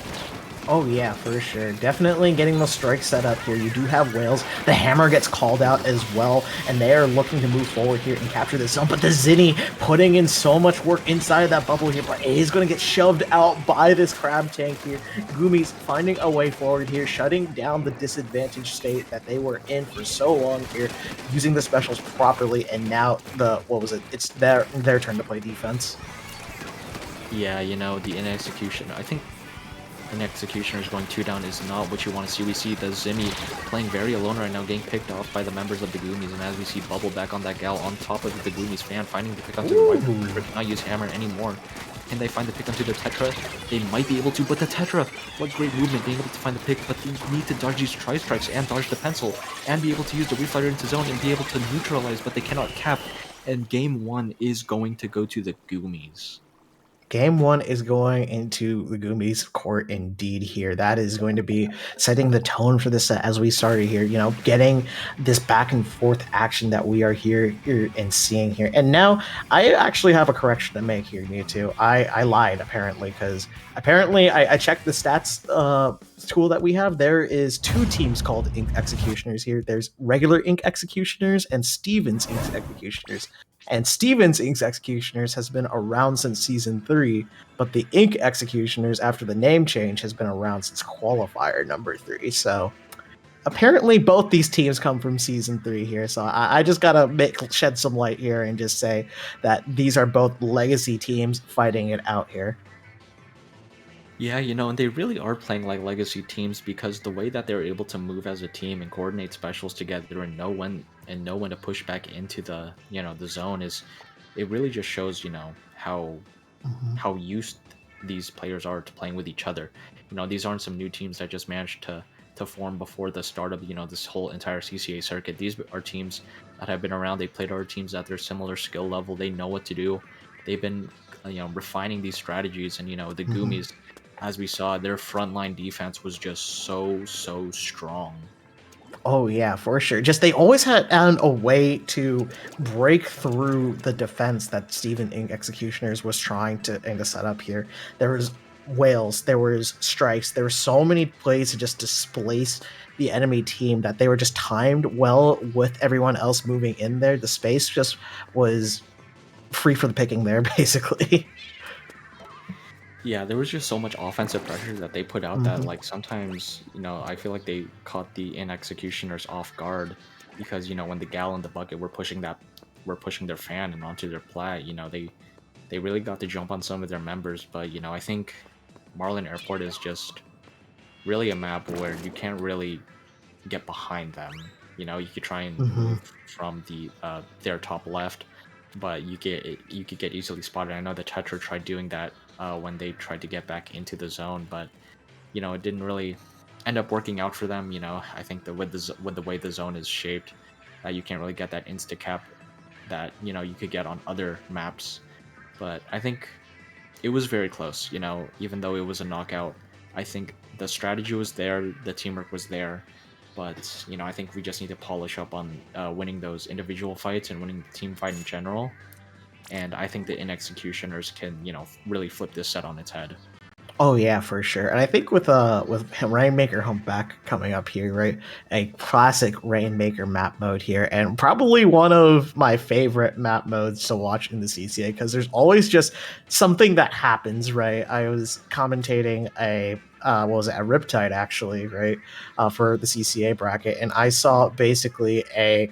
Oh yeah, for sure. Definitely getting those strikes set up here. You do have whales. The hammer gets called out as well, and they are looking to move forward here and capture this zone. But the Zinni putting in so much work inside of that bubble here, but is going to get shoved out by this crab tank here. Goomies finding a way forward here, shutting down the disadvantaged state that they were in for so long here, using the specials properly, and now the what was it? It's their turn to play defense. Yeah, the in execution. I think in Executioners going 2 down is not what you want to see. We see the Zimmy playing very alone right now, getting picked off by the members of the Goomies, and as we see Bubble back on that gal on top of the Goomies fan, finding the pick onto the Wiper. Ooh. Wiper cannot use Hammer anymore. Can they find the pick onto the Tetra? They might be able to, but the Tetra, what great movement, being able to find the pick, but they need to dodge these tri-strikes and dodge the pencil, and be able to use the Refliner into zone and be able to neutralize, but they cannot cap. And game 1 is going to go to the Goomies. Game one is going into the Goomies court indeed here. That is going to be setting the tone for this set as we started here, getting this back and forth action that we are here and seeing here. And now I actually have a correction to make here, Mewtwo. I lied apparently, because apparently I checked the stats tool that we have. There is two teams called Ink Executioners here. There's regular Ink Executioners and Stevens Ink Executioners. And Stevens Inc. Executioners has been around since season 3, but the Inc. Executioners, after the name change, has been around since Qualifier number 3. So apparently both these teams come from season 3 here. So I just gotta shed some light here and just say that these are both legacy teams fighting it out here. Yeah, and they really are playing like legacy teams because the way that they're able to move as a team and coordinate specials together and know when to push back into the zone is it really just shows, how Mhm. used these players are to playing with each other. These aren't some new teams that just managed to form before the start of, this whole entire CCA circuit. These are teams that have been around. They played other teams at their similar skill level. They know what to do. They've been, refining these strategies, and the Mhm. Goomies, as we saw, their frontline defense was just so strong. Oh yeah, for sure. Just they always had a way to break through the defense that Stephen Ing Executioners was trying to set up here. There was whales, there was strikes, there were so many plays to just displace the enemy team that they were just timed well with everyone else moving in there. The space just was free for the picking there, basically. Yeah, there was just so much offensive pressure that they put out that Hmm. like sometimes, I feel like they caught the in executioners off guard because, when the gal in the bucket were pushing their fan and onto their plat, they really got to jump on some of their members, but I think Marlin Airport is just really a map where you can't really get behind them. You could try and Hmm. move from their top left, but you could get easily spotted. I know the Tetra tried doing that when they tried to get back into the zone, but it didn't really end up working out for them. I think that with the way the zone is shaped, you can't really get that insta cap that you could get on other maps. But I think it was very close. Even though it was a knockout, I think the strategy was there, the teamwork was there, but I think we just need to polish up on winning those individual fights and winning the team fight in general. And I think the in executioners can really flip this set on its head. Oh yeah, for sure. And I think with Rainmaker Humpback coming up here, right? A classic Rainmaker map mode here, and probably one of my favorite map modes to watch in the CCA because there's always just something that happens, right? I was commentating what was it, a Riptide actually, right? For the CCA bracket, and I saw basically a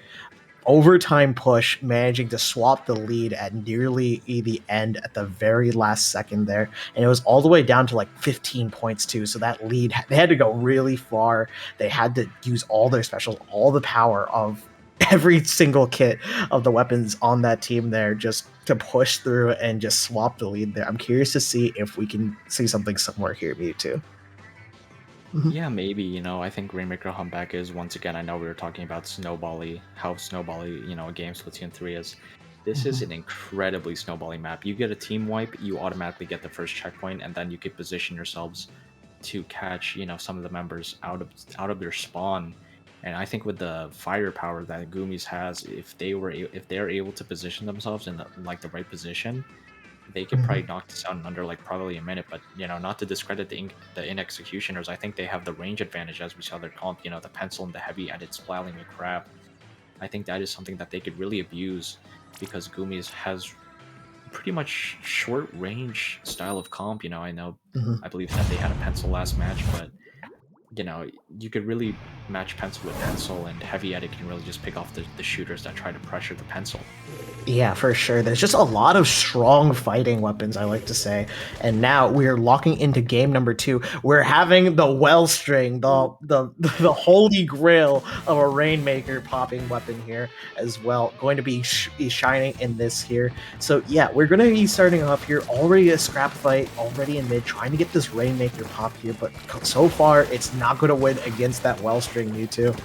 overtime push, managing to swap the lead at nearly the end at the very last second there. And it was all the way down to like 15 points, too. So that lead, they had to go really far. They had to use all their specials, all the power of every single kit of the weapons on that team there just to push through and just swap the lead there. I'm curious to see if we can see something similar here, Mewtwo. Mhm. Yeah, maybe, I think Rainmaker Humpback is, once again, I know we were talking about Snowbally, how Snowbally, a game Splatoon 3 is. This is Mhm. an incredibly snowbally map. You get a team wipe, you automatically get the first checkpoint, and then you could position yourselves to catch, some of the members out of their spawn. And I think with the firepower that Goomies has, if they're able to position themselves in the right position, they could probably knock this out in under like probably a minute. But not to discredit the Inxecutioners, I think they have the range advantage as we saw their comp. The pencil and the heavy added splatling with crab. I think that is something that they could really abuse because Goomies has pretty much short range style of comp. I believe that they had a pencil last match, but you could really match pencil with pencil, and heavy edit can really just pick off the shooters that try to pressure the pencil. Yeah, for sure. There's just a lot of strong fighting weapons, I like to say. And now we're locking into game number 2. We're having the Wellstring, the holy grail of a Rainmaker popping weapon here as well, going to be shining in this here. So yeah, we're going to be starting off here, already a scrap fight, already in mid, trying to get this Rainmaker pop here, but so far it's not going to win against that Wellstring Mewtwo.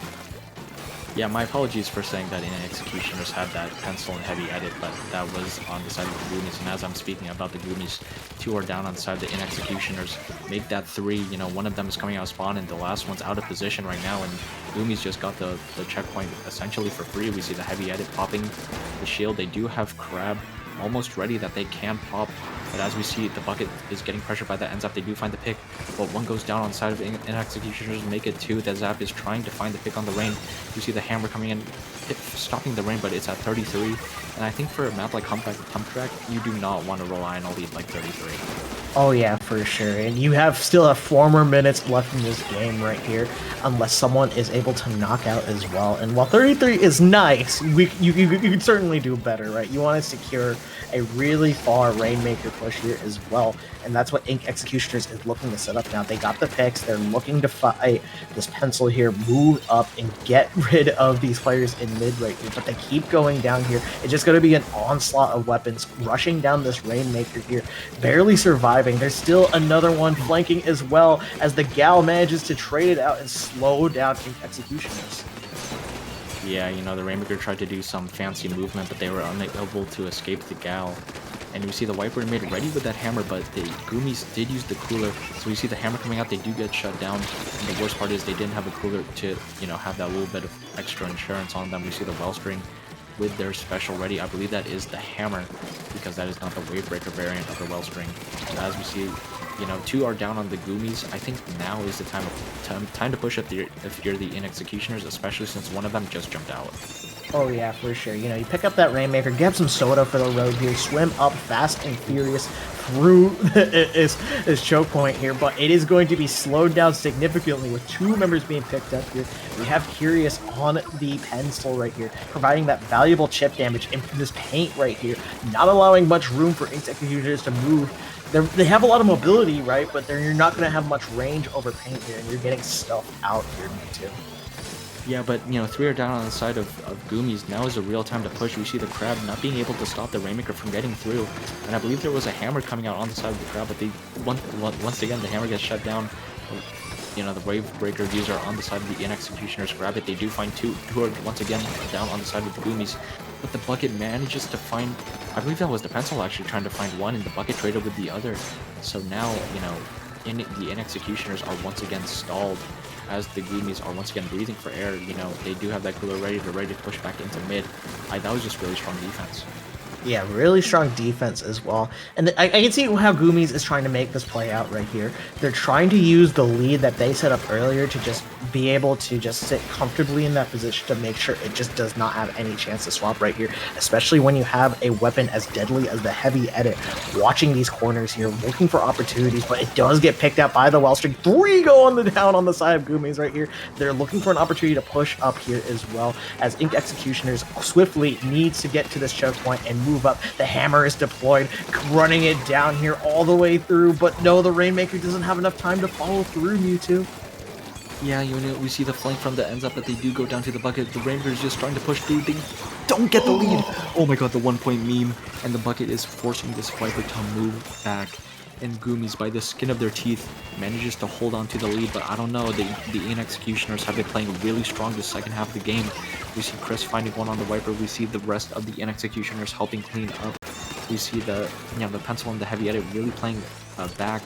Yeah, my apologies for saying that Inxecutioners had that pencil and heavy edit, but that was on the side of the Goomies. And as I'm speaking about the Goomies, 2 are down on the side of the Inxecutioners. Make that 3, one of them is coming out of spawn and the last one's out of position right now. And Goomies just got the checkpoint essentially for free. We see the heavy edit popping the shield. They do have Crab almost ready that they can pop. But as we see, the bucket is getting pressured by that end zap. They do find the pick, but 1 goes down on the side of the Inxecutioners, make it 2. The zap is trying to find the pick on the rain. You see the hammer coming in, stopping the rain, but it's at 33. And I think for a map like Hump Track, you do not want to rely on a lead like 33. Oh yeah, for sure. And you still have 4 more minutes left in this game right here, unless someone is able to knock out as well. And while 33 is nice, you could certainly do better, right? You want to secure a really far Rainmaker push here as well, and that's what Inxecutioners is looking to set up now. They got the picks, they're looking to fight this pencil here, move up and get rid of these players in mid right here, but they keep going down here. It's just going to be an onslaught of weapons rushing down this Rainmaker here, barely surviving. There's still another one flanking as well as the Gal manages to trade it out and slow down Inxecutioners. Yeah, the Rainmaker tried to do some fancy movement, but they were unable to escape the Gal. And you see the Wiper made ready with that hammer, but the Goomies did use the cooler. So you see the hammer coming out, they do get shut down. And the worst part is they didn't have a cooler to, have that little bit of extra insurance on them. We see the Wellstring with their special ready. I believe that is the hammer, because that is not the Wavebreaker variant of the Wellstring. So as we see, 2 are down on the Goomies. I think now is the time to push if you're the Inxecutioners, especially since one of them just jumped out. Oh yeah, for sure. You pick up that Rainmaker, get some soda for the road here, swim up fast and furious through this choke point here, but it is going to be slowed down significantly with 2 members being picked up here. We have Curious on the pencil right here, providing that valuable chip damage into this paint right here, not allowing much room for Inxecutioners to move. They have a lot of mobility, right, but you're not going to have much range over paint here, and you're getting stuff out here too. Yeah, but 3 are down on the side of Goomies. Now is a real time to push. We see the Crab not being able to stop the Rainmaker from getting through. And I believe there was a hammer coming out on the side of the Crab, but once again the hammer gets shut down. The Wavebreaker user on the side of the Inxecutioners grab it. They do find 2 who are once again down on the side of the Goomies. But the bucket manages to find, I believe that was the pencil actually trying to find one, and the bucket traded with the other. So now, the Inxecutioners are once again stalled, as the Goomies are once again breathing for air. They do have that cooler ready to push back into mid. That was just really strong defense. Yeah, really strong defense as well. And I can see how Goomies is trying to make this play out right here. They're trying to use the lead that they set up earlier to just be able to just sit comfortably in that position to make sure it just does not have any chance to swap right here, especially when you have a weapon as deadly as the heavy edit watching these corners here, looking for opportunities, but it does get picked out by the Wellstring. 3 go on the down on the side of Goomies right here. They're looking for an opportunity to push up here as well, as Inxecutioners swiftly needs to get to this choke point and move up. The hammer is deployed, running it down here all the way through, but no, the Rainmaker doesn't have enough time to follow through, Mewtwo. Yeah, we see the flank from the ends up, but they do go down to the bucket. The Rainmaker is just trying to push through. They don't get the lead. Oh my god, the 1-point meme. And the bucket is forcing this Viper to move back. And Goomies, by the skin of their teeth, manages to hold on to the lead, but I don't know, the Inxecutioners have been playing really strong the second half of the game. We see Chris finding one on the Viper, we see the rest of the Inxecutioners helping clean up. We see the pencil and the heavy edit really playing back.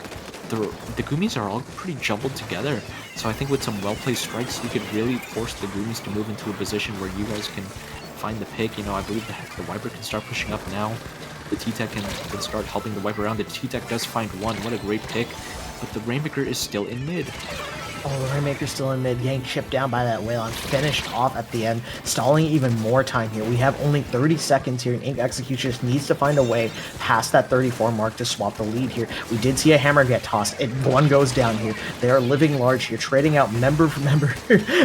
The Goomies are all pretty jumbled together, so I think with some well-placed strikes, you could really force the Goomies to move into a position where you guys can find the pick. I believe the Viper can start pushing up now. the T-Tech can start helping the wipe around. The T-Tech does find one. What a great pick. But the Rainmaker is still in mid. Oh, the Rainmaker's still in mid, getting chipped down by that whale and finished off at the end, stalling even more time here. We have only 30 seconds here, and Inxecutioners needs to find a way past that 34 mark to swap the lead here. We did see a hammer get tossed. One goes down here. They are living large here, trading out member for member,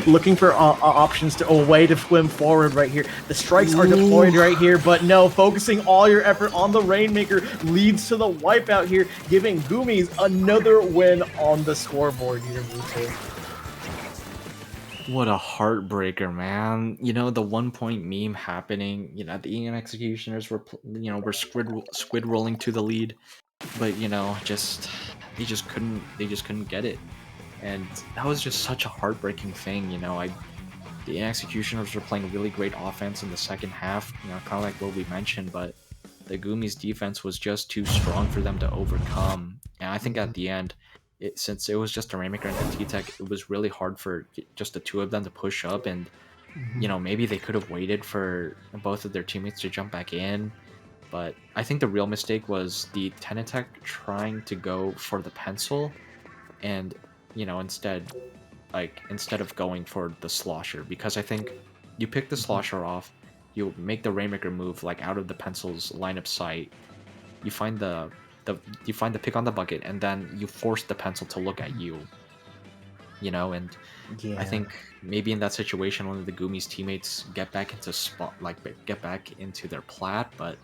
looking for options to a way to swim forward right here. The strikes are deployed right here, but no, focusing all your effort on the Rainmaker leads to the wipeout here, giving Goomies another win on the scoreboard here, Muto. What a heartbreaker, man. You know, the 1 point meme happening, you know, the Inxecutioners were, were squid rolling to the lead, but, you know, they just couldn't get it. And that was just such a heartbreaking thing, you know. The Inxecutioners were playing really great offense in the second half, you know, kind of like what we mentioned, but the Goomies defense was just too strong for them to overcome. And I think at the end, since it was just a Rainmaker and the T-Tech, it was really hard for just the two of them to push up, and you know, maybe they could have waited for both of their teammates to jump back in. But I think the real mistake was the Tenatech trying to go for the pencil, and you know, instead of going for the slosher, because I think you pick the slosher off, you make the Rainmaker move like out of the pencil's line of sight, you find the pick on the bucket, and then you force the pencil to look at you. You know, and Yeah. I think maybe in that situation, one of the Goomies teammates get back into their plat, but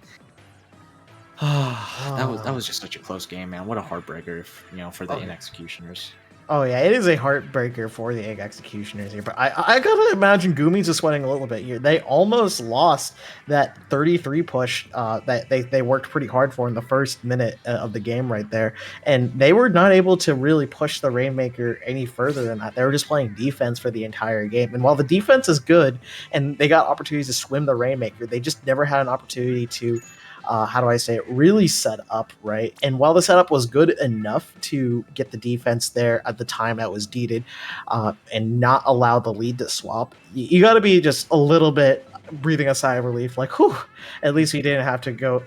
that was just such a close game, man. What a heartbreaker, for the Inxecutioners. Oh yeah, it is a heartbreaker for the Executioners here, but I gotta imagine Goomies is sweating a little bit here. They almost lost that 33 push that they worked pretty hard for in the first minute of the game right there, and they were not able to really push the Rainmaker any further than that. They were just playing defense for the entire game, and while the defense is good and they got opportunities to swim the Rainmaker, they just never had an opportunity to how do I say it, really set up, right? And while the setup was good enough to get the defense there at the time that was needed and not allow the lead to swap, you got to be just a little bit breathing a sigh of relief, like, whew, at least we didn't have to go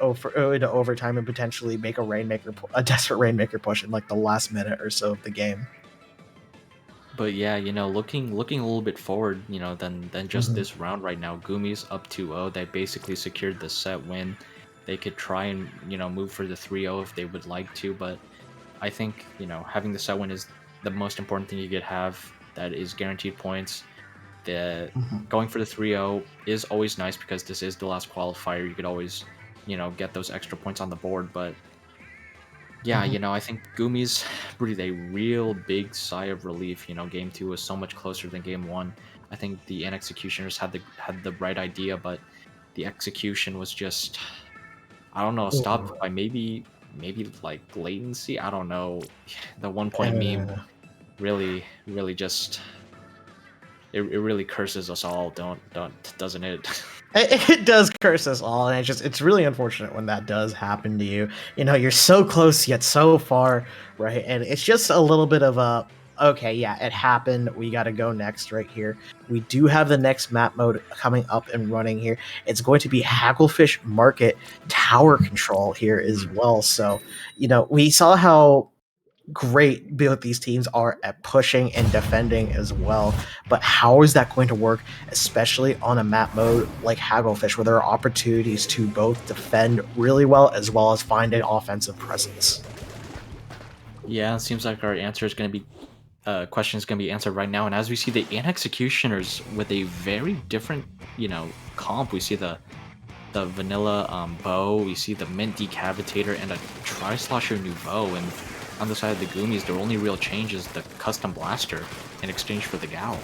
into overtime and potentially make a desperate Rainmaker push in like the last minute or so of the game. But yeah, you know, looking a little bit forward, you know, than just this round right now, Goomies up 2-0. They basically secured the set win. They could try and, you know, move for the 3-0 if they would like to, but I think, you know, having the set win is the most important thing you could have. That is guaranteed points. Going for the 3-0 is always nice because this is the last qualifier. You could always, you know, get those extra points on the board, but yeah, you know, I think Goomies breathed a real big sigh of relief. You know, game 2 was so much closer than game 1. I think the Inxecutioners had the right idea, but the execution was just, I don't know, stopped by maybe like latency. I don't know. The 1 point meme really just it really curses us all, doesn't it? It does curse us all, and it's really unfortunate when that does happen to you. You know, you're so close yet so far, right? And it's just a little bit of a, okay, yeah, it happened. We got to go next right here. We do have the next map mode coming up and running here. It's going to be Hagglefish Market Tower Control here as well. So, you know, we saw how great both these teams are at pushing and defending as well, but how is that going to work, especially on a map mode like Hagglefish, where there are opportunities to both defend really well as find an offensive presence? Yeah, it seems like our answer is going to be question is going to be answered right now. And as we see the Inxecutioners with a very different, you know, comp, we see the vanilla bow, we see the mint decavitator, and a tri-slosher nouveau. And on the side of the Goomies, their only real change is the custom blaster in exchange for the Gal.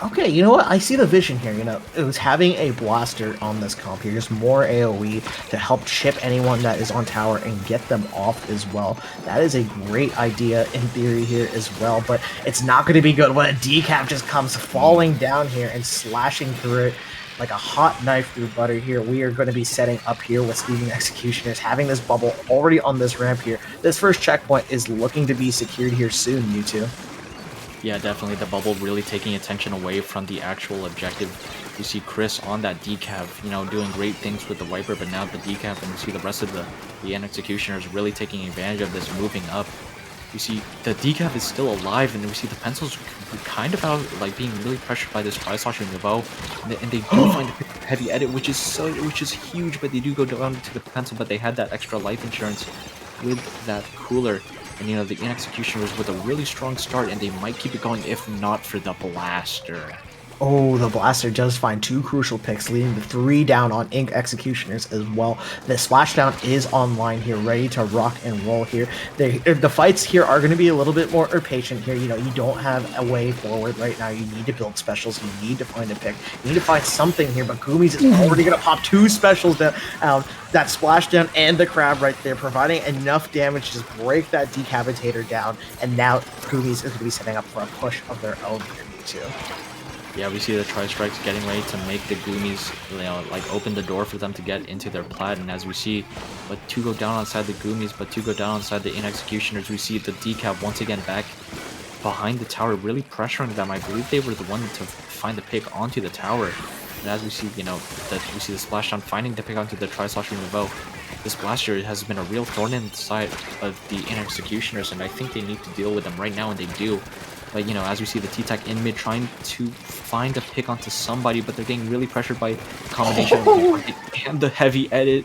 Okay, you know what? I see the vision here. You know, it was having a blaster on this comp here, just more AoE to help chip anyone that is on tower and get them off as well. That is a great idea in theory here as well, but it's not going to be good when a decap just comes falling down here and slashing through it like a hot knife through butter here. We are going to be setting up here with Speeding Executioners, having this bubble already on this ramp here. This first checkpoint is looking to be secured here soon, you two. Yeah, definitely the bubble really taking attention away from the actual objective. You see Chris on that decav, doing great things with the wiper, but now the decav, and you see the rest of the Inxecutioners really taking advantage of this, moving up. You see the decav is still alive, and we see the pencils kind of out, like being really pressured by this tri-sloshing Nouveau, and they do find the heavy edit, which is huge, but they do go down to the pencil, but they had that extra life insurance with that cooler. And the Inxecutioners with a really strong start, and they might keep it going if not for the blaster. Oh, the blaster does find 2 crucial picks, leading to 3 down on Inxecutioners as well. The splashdown is online here, ready to rock and roll here. The fights here are going to be a little bit more patient here. You don't have a way forward right now. You need to build specials. You need to find a pick. You need to find something here, but Goomies is already going to pop 2 specials down. That splashdown and the crab right there, providing enough damage to just break that decapitator down. And now Goomies is going to be setting up for a push of their own here, too. Yeah, we see the tri-strikes getting ready to make the Goomies, like open the door for them to get into their plat. And as we see, but 2 go down inside the Goomies, but 2 go down inside the Inxecutioners. We see the decav once again back behind the tower, really pressuring them. I believe they were the one to find the pick onto the tower. And as we see, that we see the splashdown finding the pick onto the tri-sloshing Nouveau. This blaster has been a real thorn in the side of the Inxecutioners, and I think they need to deal with them right now, and they do. But, as we see the T-Tech in mid trying to find a pick onto somebody, but they're getting really pressured by the combination of the and the heavy edit,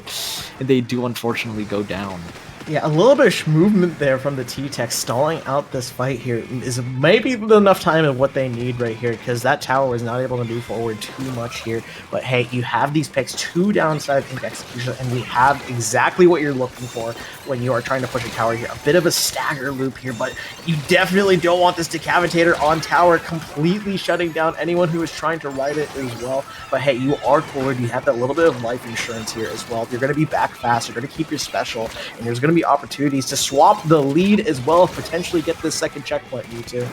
and they do unfortunately go down. Yeah, a little bit of movement there from the T-Tech, stalling out this fight here is maybe enough time of what they need right here, because that tower was not able to move forward too much here. But hey, you have these picks, 2 downside Inxecution, and we have exactly what you're looking for when you are trying to push a tower here. A bit of a stagger loop here, but you definitely don't want this decapitator on tower completely shutting down anyone who is trying to ride it as well. But hey, you are forward, you have that little bit of life insurance here as well. You're going to be back fast, you're going to keep your special, and there's going to be opportunities to swap the lead as well, potentially get this second checkpoint, you two.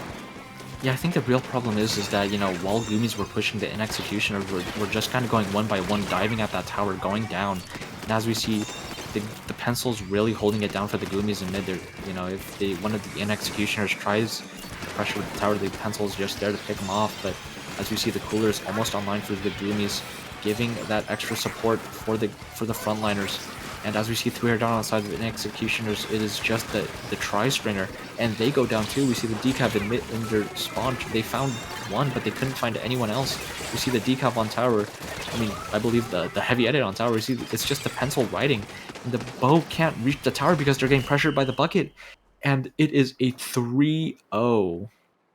Yeah, I think the real problem is that, while Goomies were pushing the Inxecutioner, we're just kind of going one by one, diving at that tower, going down. And as we see, the pencil's really holding it down for the Goomies in mid. If one of the Inxecutioners tries to pressure the tower, the pencil's just there to pick them off. But as we see, the cooler is almost online for the Goomies, giving that extra support for the frontliners. And as we see 3 are down on the side of the Inxecutioners, it is just the Tri-Stringer, and they go down too. We see the decav in their spawn. They found one, but they couldn't find anyone else. We see the decav on tower. I believe the heavy edit on tower. We see it's just the pencil riding, and the bow can't reach the tower because they're getting pressured by the bucket. And it is a 3-0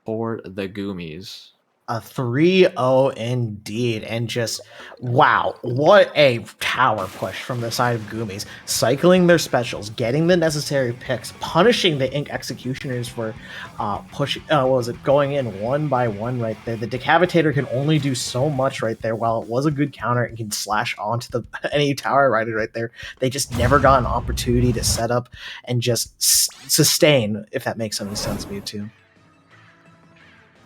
for the Goomies. A 3-0 indeed, and just wow, what a tower push from the side of Goomies, cycling their specials, getting the necessary picks, punishing the Inxecutioners for going in one by one right there. The decapitator can only do so much right there. While it was a good counter, it can slash onto the any tower rider right there. They just never got an opportunity to set up and just sustain, if that makes any sense to you too.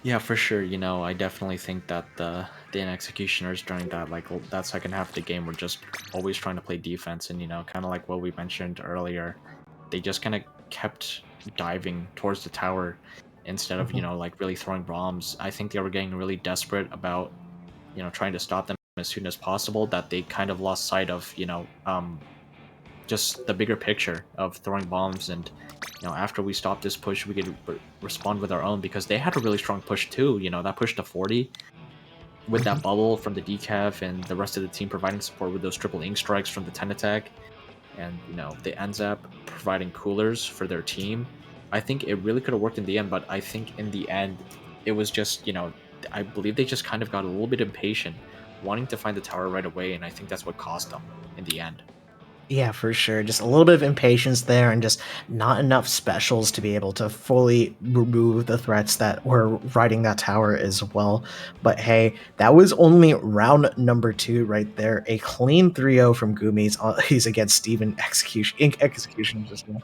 Yeah, for sure. I definitely think that the Inxecutioners during that second half of the game were just always trying to play defense, and kind of like what we mentioned earlier, they just kind of kept diving towards the tower instead of like really throwing bombs. I think they were getting really desperate about trying to stop them as soon as possible, that they kind of lost sight of just the bigger picture of throwing bombs. And after we stopped this push, we could respond with our own, because they had a really strong push too. That push to 40 with that bubble from the decav, and the rest of the team providing support with those triple ink strikes from the 10 attack, and the NZAP providing coolers for their team. I think it really could have worked in the end, but I think in the end it was just I believe they just kind of got a little bit impatient, wanting to find the tower right away, and I think that's what cost them in the end. Yeah, for sure. Just a little bit of impatience there, and just not enough specials to be able to fully remove the threats that were riding that tower as well. But hey, that was only round number 2 right there. A clean 3-0 from Goomies. He's against Steven Execution just now.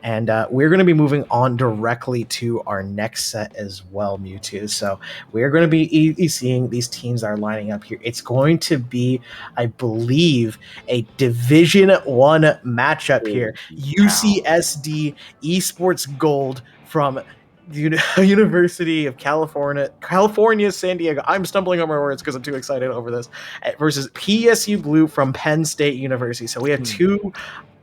And we're going to be moving on directly to our next set as well, Mewtwo. So we're going to be seeing these teams that are lining up here. It's going to be, I believe, a Division 1 matchup here. UCSD Esports Gold from University of California, San Diego. I'm stumbling over my words because I'm too excited over this. Versus PSU Blue from Penn State University. So we have Hmm.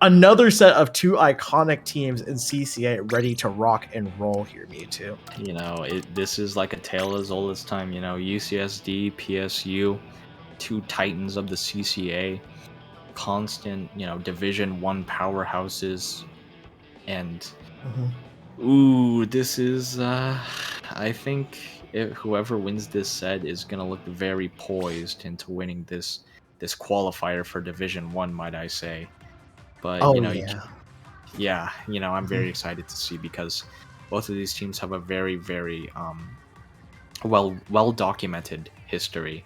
another set of two iconic teams in CCA ready to rock and roll here, Mewtwo. This is like a tale as old as time. UCSD, PSU, two titans of the CCA, constant, Division One powerhouses, and Mhm. ooh, this is. I think whoever wins this set is gonna look very poised into winning this qualifier for Division One, might I say? But Oh yeah. yeah, I'm Mhm. very excited to see because both of these teams have a very, very well documented history.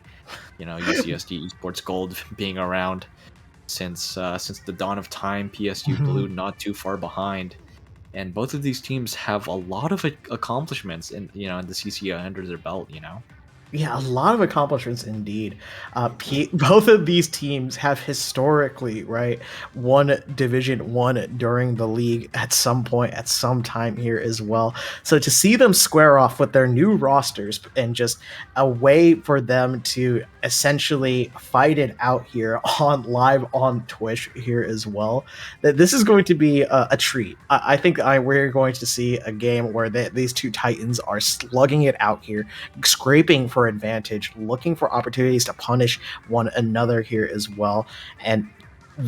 UCSD Esports Gold being around since the dawn of time. PSU Blue Mhm. not too far behind, and both of these teams have a lot of accomplishments in the CCA under their belt. Yeah, a lot of accomplishments indeed. Both of these teams have historically, right, won Division One during the league at some point, at some time here as well. So to see them square off with their new rosters and just a way for them to essentially fight it out here on live on Twitch here as well, that this is going to be a treat. I think we're going to see a game where these two titans are slugging it out here, scraping for advantage, looking for opportunities to punish one another here as well. And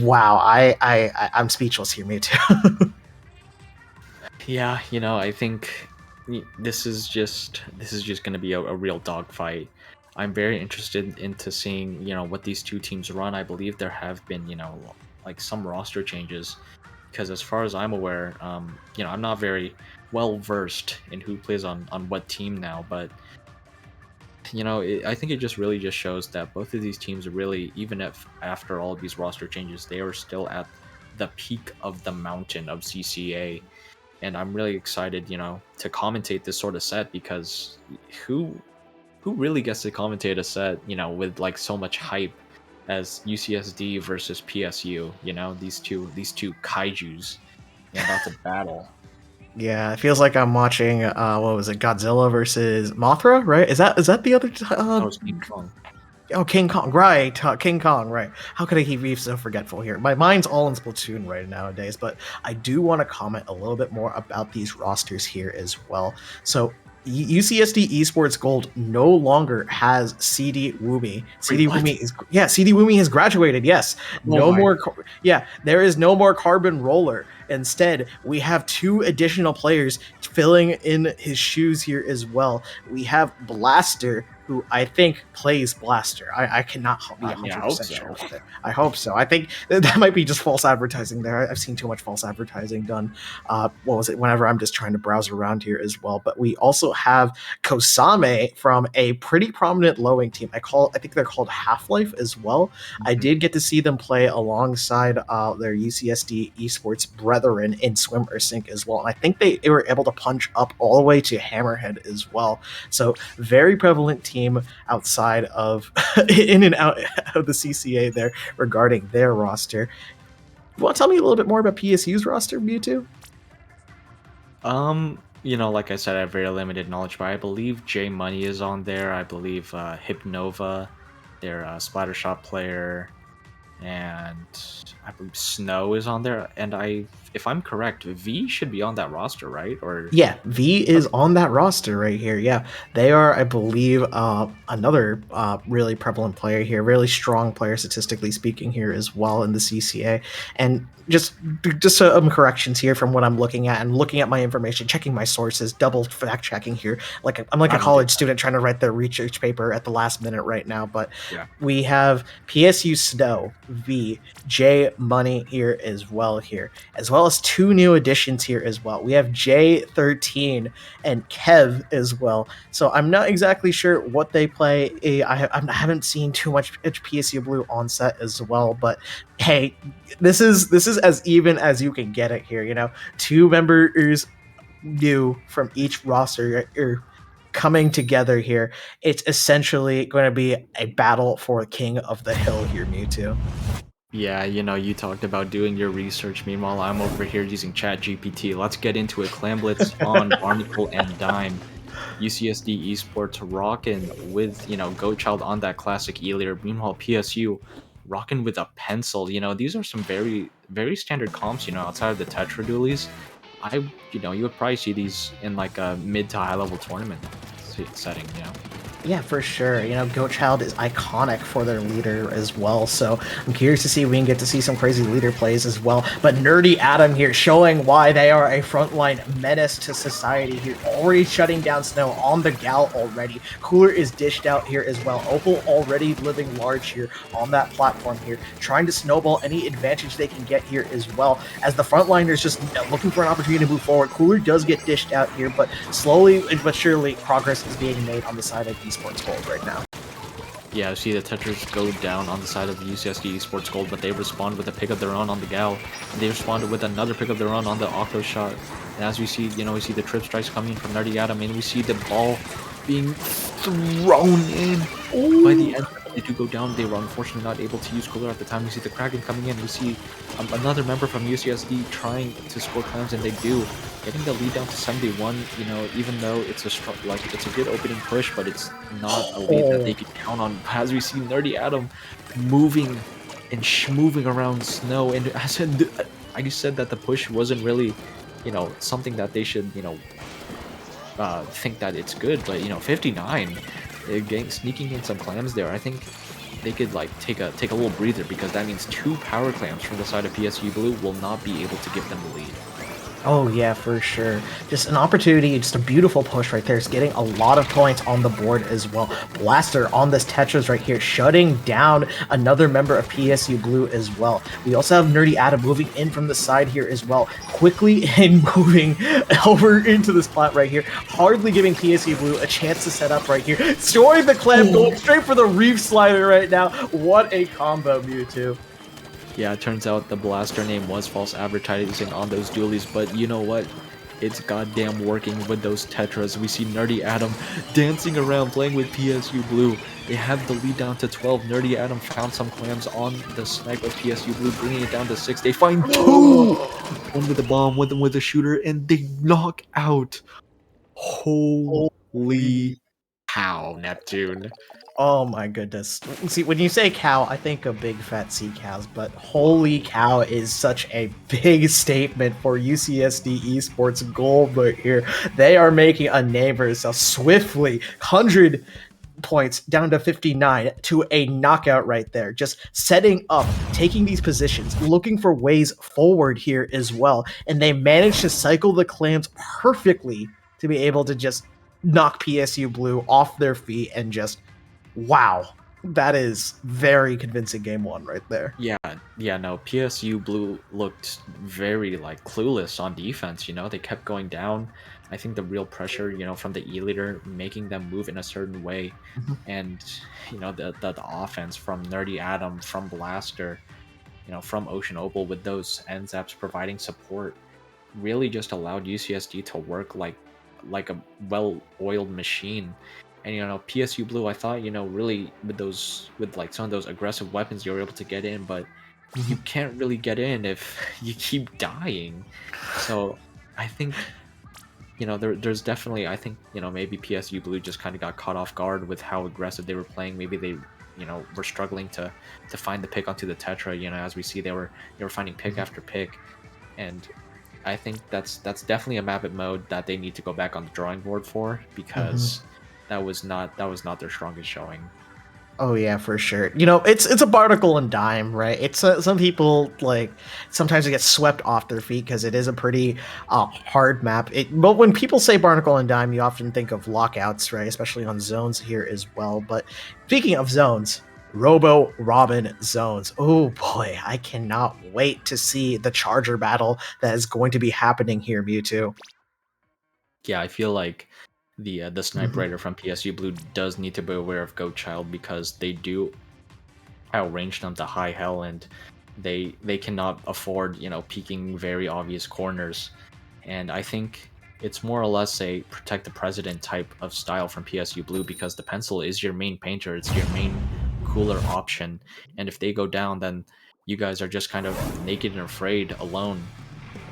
wow, I'm speechless here, me too. Yeah, I think this is just going to be a real dogfight. I'm very interested into seeing what these two teams run. I believe there have been like some roster changes because as far as I'm aware, I'm not very well versed in who plays on what team now, but I think it just really just shows that both of these teams are really, even if after all of these roster changes, they are still at the peak of the mountain of CCA. And I'm really excited, to commentate this sort of set because who who really gets to commentate a set, with like so much hype as UCSD versus PSU, these two kaijus, about to battle. Yeah, it feels like I'm watching what was it, Godzilla versus Mothra, right? Is that the other That was King Kong. oh, King Kong, right? King Kong, right? How could I be so forgetful here? My mind's all in Splatoon right nowadays, but I do want to comment a little bit more about these rosters here as well. So UCSD Esports Gold no longer has CD Woomy. Wait, CD what? Woomy is CD Woomy has graduated. Yes, Oh no my. more. Yeah, there is no more Carbon Roller. Instead, we have two additional players filling in his shoes here as well. We have Blaster, who I think plays Blaster. I cannot be I mean, I hope 100% sure so. about that. I hope so. I think that might be just false advertising there. I've seen too much false advertising done. What was it? Whenever I'm just trying to browse around here as well. But we also have Kosame from a pretty prominent lowing team. I think they're called Half Life as well. I Mhm. did get to see them play alongside their UCSD esports brethren in Swim or Sink as well. And I think they were able to punch up all the way to Hammerhead as well. So very prevalent team outside of in and out of the CCA there regarding their roster. You want to tell me a little bit more about PSU's roster, Mewtwo? Like I said, I have very limited knowledge, but I believe J Money is on there. I believe Hypnova, their Splattershot player, and I believe Snow is on there. And if I'm correct, V should be on that roster, right? Or Yeah, V is okay, on that roster right here. Yeah, they are, I believe, another really prevalent player here, really strong player statistically speaking here as well in the CCA. And just some corrections here from what I'm looking at and looking at my information, checking my sources, double fact checking here. Like I'm like a I don't do college that. student trying to write the research paper at the last minute right now. But Yeah. we have PSU Snow, V, J Money here as well as well as two new additions here as well. We have J13 and Kev as well. So I'm not exactly sure what they play. I haven't seen too much PSU Blue on set as well, but hey, this is as even as you can get it here. Two members new from each roster are coming together here. It's essentially going to be a battle for King of the Hill here, Mewtwo. Yeah, you talked about doing your research. Meanwhile, I'm over here using Chat GPT. Let's get into it. Clamblitz on Barnacle and Dime. UCSD Esports rocking with, Gochild on that classic E-leader. Meanwhile, PSU rocking with a pencil. These are some very, very standard comps, outside of the Tetra dualies. You would probably see these in like a mid to high level tournament setting. Yeah, for sure. Goat Child is iconic for their leader as well. So I'm curious to see if we can get to see some crazy leader plays as well. But Nerdy Adam here showing why they are a frontline menace to society here. Already shutting down Snow on the Gal already. Cooler is dished out here as well. Opal already living large here on that platform here. Trying to snowball any advantage they can get here as well. As the frontliners just looking for an opportunity to move forward. Cooler does get dished out here, but slowly but surely progress is being made on the side of Esports Gold right now. Yeah, I see the Tetras go down on the side of the UCSD Esports Gold, but they respond with a pick of their own on the Gal. And they responded with another pick of their own on the Octo shot. And as we see, we see the trip strikes coming from Nerdy Adam, and we see the ball being thrown in. By the end, they do go down. They were unfortunately not able to use Cooler at the time. We see the Kraken coming in. We see another member from UCSD trying to score clams, and they do. Getting the lead down to 71, even though it's it's a good opening push, but it's not a lead that they can count on. As we see Nerdy Adam moving and moving around Snow, and I said that the push wasn't really, something that they should, think that it's good, but 59, sneaking in some clams there. I think they could like take a little breather, because that means 2 power clams from the side of PSU Blue will not be able to give them the lead. Oh, yeah, for sure. Just an opportunity, just a beautiful push right there. It's getting a lot of points on the board as well. Blaster on this Tetris right here, shutting down another member of PSU Blue as well. We also have Nerdy Adam moving in from the side here as well, quickly and moving over into this spot right here, hardly giving PSU Blue a chance to set up right here. Storing the clamp, going straight for the Reef Slider right now. What a combo, Mewtwo. Yeah, it turns out the blaster name was false advertising on those dualies, but you know what? It's goddamn working with those Tetras. We see Nerdy Adam dancing around, playing with PSU Blue. They have the lead down to 12. Nerdy Adam found some clams on the snipe of PSU Blue, bringing it down to 6. They find 2! One with the bomb, one with the shooter, and they knock out. Holy cow, Neptune. Oh my goodness. See, when you say cow, I think of big fat sea cows, but holy cow is such a big statement for UCSD Esports Gold right here. They are making a name for themselves swiftly. 100 points down to 59 to a knockout right there. Just setting up, taking these positions, looking for ways forward here as well. And they managed to cycle the clams perfectly to be able to just knock PSU Blue off their feet and just wow, that is very convincing game one right there. Yeah, no, PSU Blue looked very like clueless on defense, they kept going down. I think the real pressure, from the E-leader making them move in a certain way, and the offense from Nerdy Adam, from Blaster, from Ocean Opal, with those NZAPs providing support, really just allowed UCSD to work like a well-oiled machine. And PSU Blue, I thought, really with like some of those aggressive weapons, you were able to get in, but you can't really get in if you keep dying. So I think, there's definitely, I think, maybe PSU Blue just kind of got caught off guard with how aggressive they were playing. Maybe they, were struggling to find the pick onto the Tetra. As we see, they were finding pick after pick, and I think that's definitely a map mode that they need to go back on the drawing board for, because that was not their strongest showing. Oh yeah, for sure. It's a barnacle and dime, right? It's some people like sometimes they get swept off their feet because it is a pretty hard map. But when people say barnacle and dime, you often think of lockouts, right? Especially on zones here as well. But speaking of zones, Robo Robin zones. Oh boy, I cannot wait to see the Charger battle that is going to be happening here, Mewtwo. Yeah, I feel like the snipe rider from PSU Blue does need to be aware of Goat Child, because they do outrange them to high hell, and they cannot afford peeking very obvious corners. And I think it's more or less a protect the president type of style from PSU Blue, because the pencil is your main painter, it's your main cooler option, and if they go down, then you guys are just kind of naked and afraid, alone.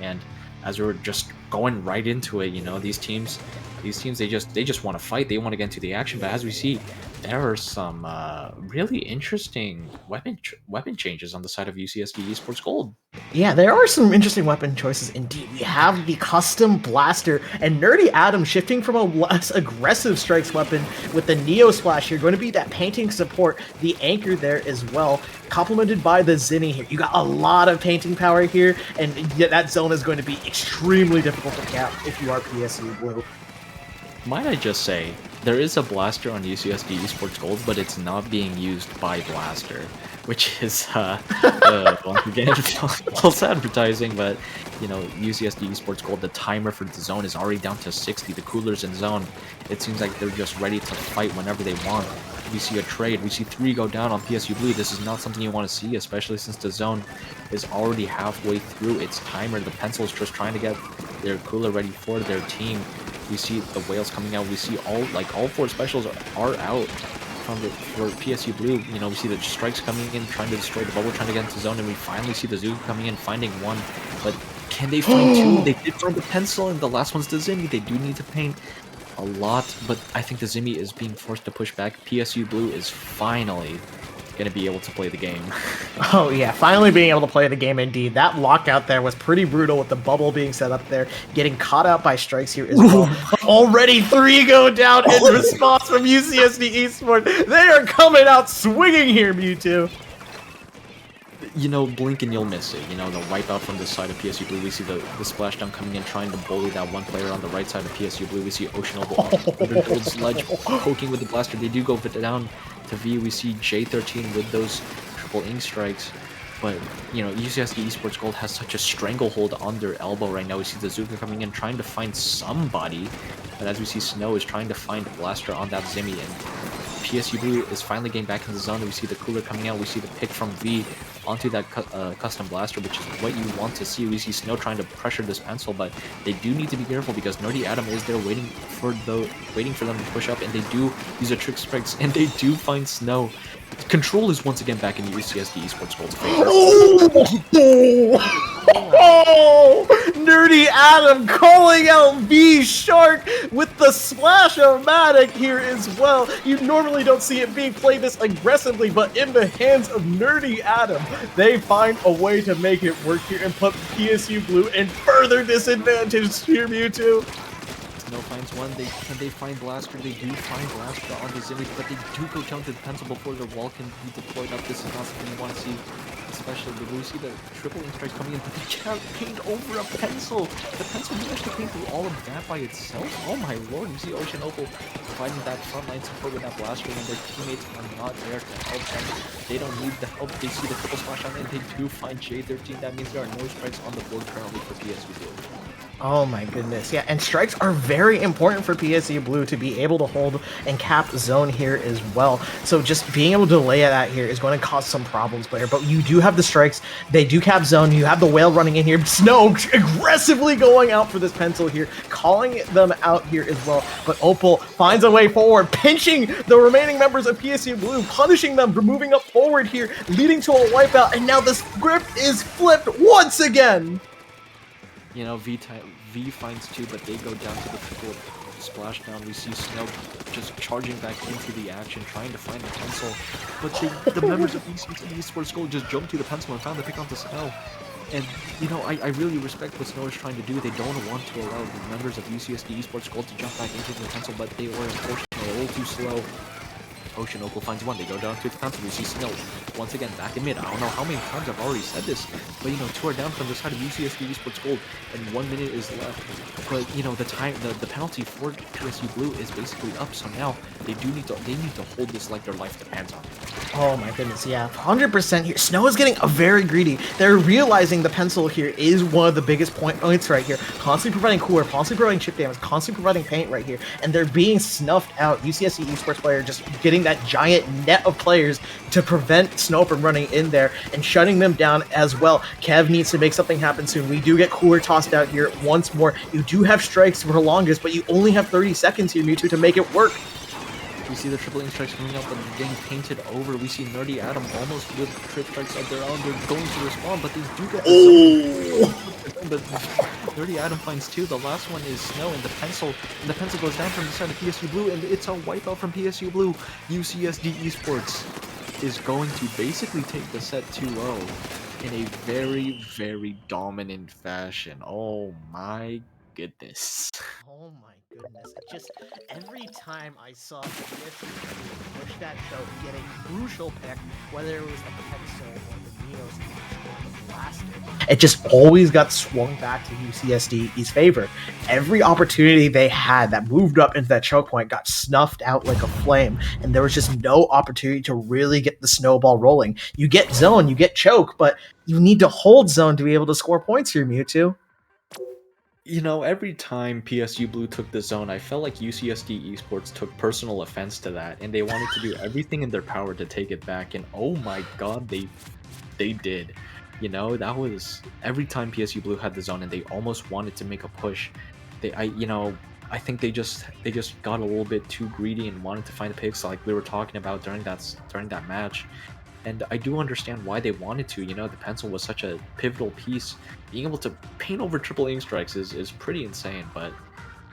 And as we're just going right into it, these teams they just want to fight. They want to get into the action. But as we see, there are some really interesting weapon changes on the side of UCSD Esports Gold. Yeah, there are some interesting weapon choices indeed. We have the custom blaster and Nerdy Adam shifting from a less aggressive strikes weapon with the Neo Splash here, going to be that painting support, the anchor there as well, complemented by the Zinni here. You got a lot of painting power here, and that zone is going to be extremely difficult to cap if you are PSU Blue. Might I just say, there is a blaster on UCSD Esports Gold, but it's not being used by Blaster, which is, once again, false advertising, but, UCSD Esports Gold, the timer for the zone is already down to 60, the coolers in zone. It seems like they're just ready to fight whenever they want. We see a trade, we see 3 go down on PSU Blue. This is not something you want to see, especially since the zone is already halfway through its timer. The pencil is just trying to get their cooler ready for their team. We see the whales coming out. We see all 4 specials are out for PSU Blue. We see the strikes coming in, trying to destroy the bubble, trying to get into zone, and we finally see the Zoo coming in, finding 1. But can they find 2? They did find the pencil, and the last one's the Zimmy. They do need to paint a lot, but I think the Zimmy is being forced to push back. PSU Blue is finally going to be able to play the game. Oh yeah, finally being able to play the game indeed. That lockout there was pretty brutal with the bubble being set up there, getting caught out by strikes here as well. Already 3 go down in response from UCSD Esports. They are coming out swinging here, Mewtwo. Blink and you'll miss it. The wipeout from the side of PSU Blue. We see the splashdown coming in, trying to bully that one player on the right side of PSU Blue. We see Ocean Oval under Gold Sledge poking with the blaster. They do go down to V. We see J13 with those triple ink strikes. But, UCSD Esports Gold has such a stranglehold on their elbow right now. We see the Zuka coming in, trying to find somebody. But as we see, Snow is trying to find a blaster on that Zimmy. And PSU Blue is finally getting back in the zone. We see the cooler coming out. We see the pick from V onto that custom blaster, which is what you want to see. We see Snow trying to pressure this pencil, but they do need to be careful because Nerdy Adam is there waiting for them to push up, and they do use a trick strikes, and they do find Snow. Control is once again back in Ucsd Esports Gold's favor. Oh, Nerdy Adam calling out V Shark with the Splash-O-Matic here as well. You normally don't see it being played this aggressively, but in the hands of Nerdy Adam, they find a way to make it work here and put PSU Blue in further disadvantage here, Mewtwo. Snow finds 1. Can they find Blaster? They do find Blaster on the Zimmy, but they do go down to the pencil before their wall can be deployed up. This is not something you want to see, especially when we see the triple ink strikes coming in, but they can't paint over a pencil. The pencil managed to paint through all of that by itself. Oh my lord, we see Ocean Opal providing that frontline support with that Blaster when their teammates are not there to help them. They don't need the help. They see the triple splash on it, and they do find J13. That means there are no strikes on the board currently for PSU Blue. Oh my goodness, yeah, and strikes are very important for PSU Blue to be able to hold and cap zone here as well. So just being able to delay that here is going to cause some problems later, but you do have the strikes, they do cap zone, you have the whale running in here, Snow aggressively going out for this pencil here, calling them out here as well, but Opal finds a way forward, pinching the remaining members of PSU Blue, punishing them for moving up forward here, leading to a wipeout, and now the script is flipped once again! V finds 2, but they go down to the triple splashdown. We see Snow just charging back into the action, trying to find the pencil. But the members of UCSD Esports Gold just jumped to the pencil and found the pick onto Snow. And, I really respect what Snow is trying to do. They don't want to allow the members of UCSD Esports Gold to jump back into the pencil, but they were unfortunately a little too slow. Ocean Opal finds 1. They go down to the pencil. We see Snow once again back in mid. I don't know how many times I've already said this, but 2 are down from the side of UCSD Esports Gold, and 1 minute is left. But the penalty for PSU Blue is basically up. So now they need to hold this like their life depends on it. Oh my goodness, yeah, 100% here. Snow is getting very greedy. They're realizing the pencil here is one of the biggest points right here. Constantly providing cooler, constantly providing chip damage, constantly providing paint right here, and they're being snuffed out. UCSD Esports player just getting that giant net of players to prevent Snow from running in there and shutting them down as well. Kev needs to make something happen soon. We do get cooler tossed out here once more. You do have strikes for longest, but you only have 30 seconds here, Mewtwo, to make it work. We see the triple aim strikes coming up, but getting painted over. We see Nerdy Adam almost with trip strikes of their own. They're going to respond, but they do get the zone. But Nerdy Adam finds two. The last one is Snow, and the pencil goes down from the side of PSU Blue, and it's a wipeout from PSU Blue. UCSD Esports is going to basically take the set 2-0 in a very, very dominant fashion. Oh my goodness. Oh my goodness. It just, every time I saw PSU push that choke, get a crucial pick, whether it was the pencil or the Neos or the Blaster, it just always got swung back to UCSD's favor. Every opportunity they had that moved up into that choke point got snuffed out like a flame, and there was just no opportunity to really get the snowball rolling. You get zone, you get choke, but you need to hold zone to be able to score points here, Mewtwo. You know, every time PSU Blue took the zone, I felt like UCSD Esports took personal offense to that, and they wanted to do everything in their power to take it back, and oh my god, they did. You know, that was every time PSU Blue had the zone and they almost wanted to make a push. I think they just got a little bit too greedy and wanted to find the picks like we were talking about during that match. And I do understand why they wanted to. You know, the pencil was such a pivotal piece. Being able to paint over triple aim strikes is pretty insane. But,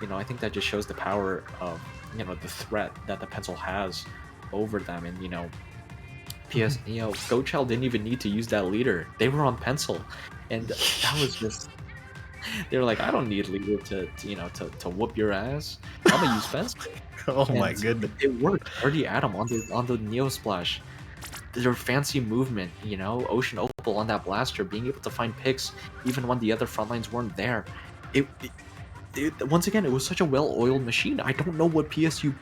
you know, I think that just shows the power of, you know, the threat that the pencil has over them. And, you know, GoChild didn't even need to use that leader. They were on pencil. And that was just... They were like, I don't need leader to whoop your ass. I'm going to use pencil. Oh my goodness. It worked. Already Adam on the Neo Splash. Their fancy movement, you know, Ocean Opal on that blaster, being able to find picks even when the other front lines weren't there. Once again, it was such a well-oiled machine. I don't know what PSU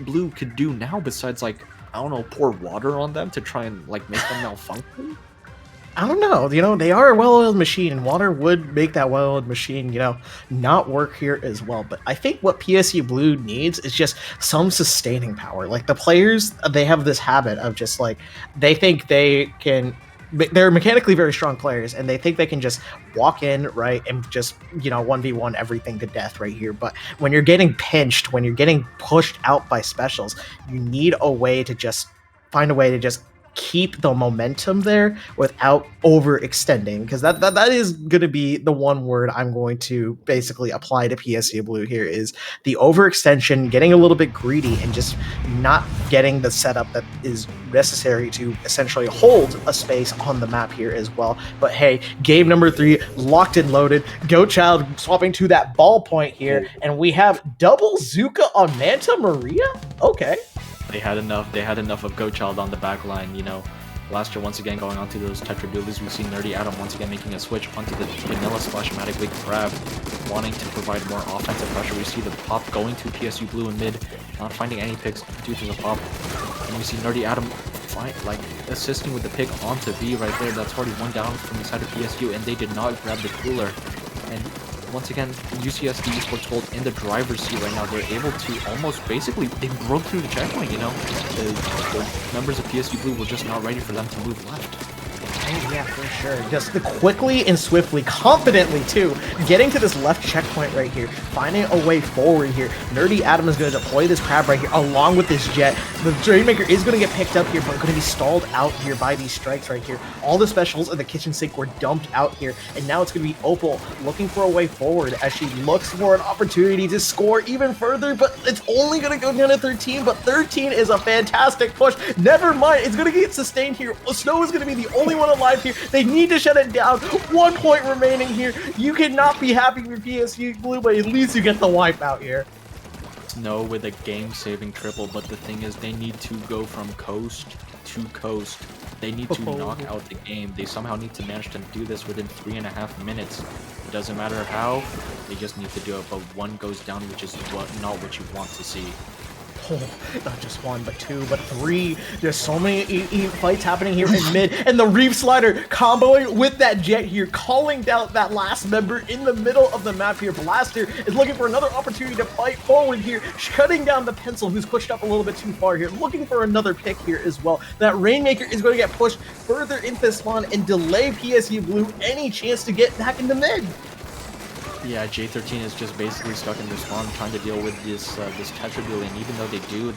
Blue could do now besides, like, I don't know, pour water on them to try and, like, make them malfunction? I don't know. You know, they are a well-oiled machine, and water would make that well-oiled machine, you know, not work here as well. But I think what PSU Blue needs is just some sustaining power. Like, the players, they have this habit of just, like, they think they can... They're mechanically very strong players, and they think they can just walk in, right, and just, you know, 1v1 everything to death right here. But when you're getting pinched, when you're getting pushed out by specials, you need a way to just... find a way to just keep the momentum there without overextending, because that is going to be the one word I'm going to basically apply to PSU Blue here, is the overextension, getting a little bit greedy, and just not getting the setup that is necessary to essentially hold a space on the map here as well. But hey, game number 3 locked and loaded. GoChild swapping to that ball point here, and we have double Zuka on Manta Maria. Okay. They had enough of GoChild on the back line, you know. Blaster once again going onto those Tetra Dualies. We see Nerdy Adam once again making a switch onto the Vanilla Splash-O-Matic with Crab, wanting to provide more offensive pressure. We see the pop going to PSU Blue in mid, not finding any picks due to the pop. And we see Nerdy Adam assisting with the pick onto V right there. That's already one down from the side of PSU, and they did not grab the cooler. And once again, UCSD Esports hold in the driver's seat right now. They're able to almost basically, they broke through the checkpoint, you know? The members of PSU Blue were just not ready for them to move left. Oh yeah, for sure. Just quickly and swiftly, confidently too, getting to this left checkpoint right here, finding a way forward here. Nerdy Adam is going to deploy this crab right here along with this jet. The Rainmaker is going to get picked up here, but going to be stalled out here by these strikes right here. All the specials in the kitchen sink were dumped out here, and now it's going to be Opal looking for a way forward as she looks for an opportunity to score even further, but it's only going to go down to 13, but 13 is a fantastic push. Never mind, it's going to get sustained here. Snow is going to be the only one alive here. They need to shut it down. 1 point remaining here. You cannot be happy with PSU Blue, but at least you get the wipe out here. Snow with a game-saving triple, but the thing is they need to go from coast to coast. They need to knock out the game. They somehow need to manage to do this within 3.5 minutes. It doesn't matter how, they just need to do it, but 1 goes down, which is not what you want to see. Not just 1, but 2, but 3. There's so many fights happening here in mid, and the Reef Slider comboing with that jet here, calling down that last member in the middle of the map here. Blaster is looking for another opportunity to fight forward here, cutting down the pencil, who's pushed up a little bit too far here, looking for another pick here as well. That Rainmaker is going to get pushed further into spawn and delay PSU Blue any chance to get back into mid. Yeah, J13 is just basically stuck in their spawn trying to deal with this Tetra Duel, and even though they do,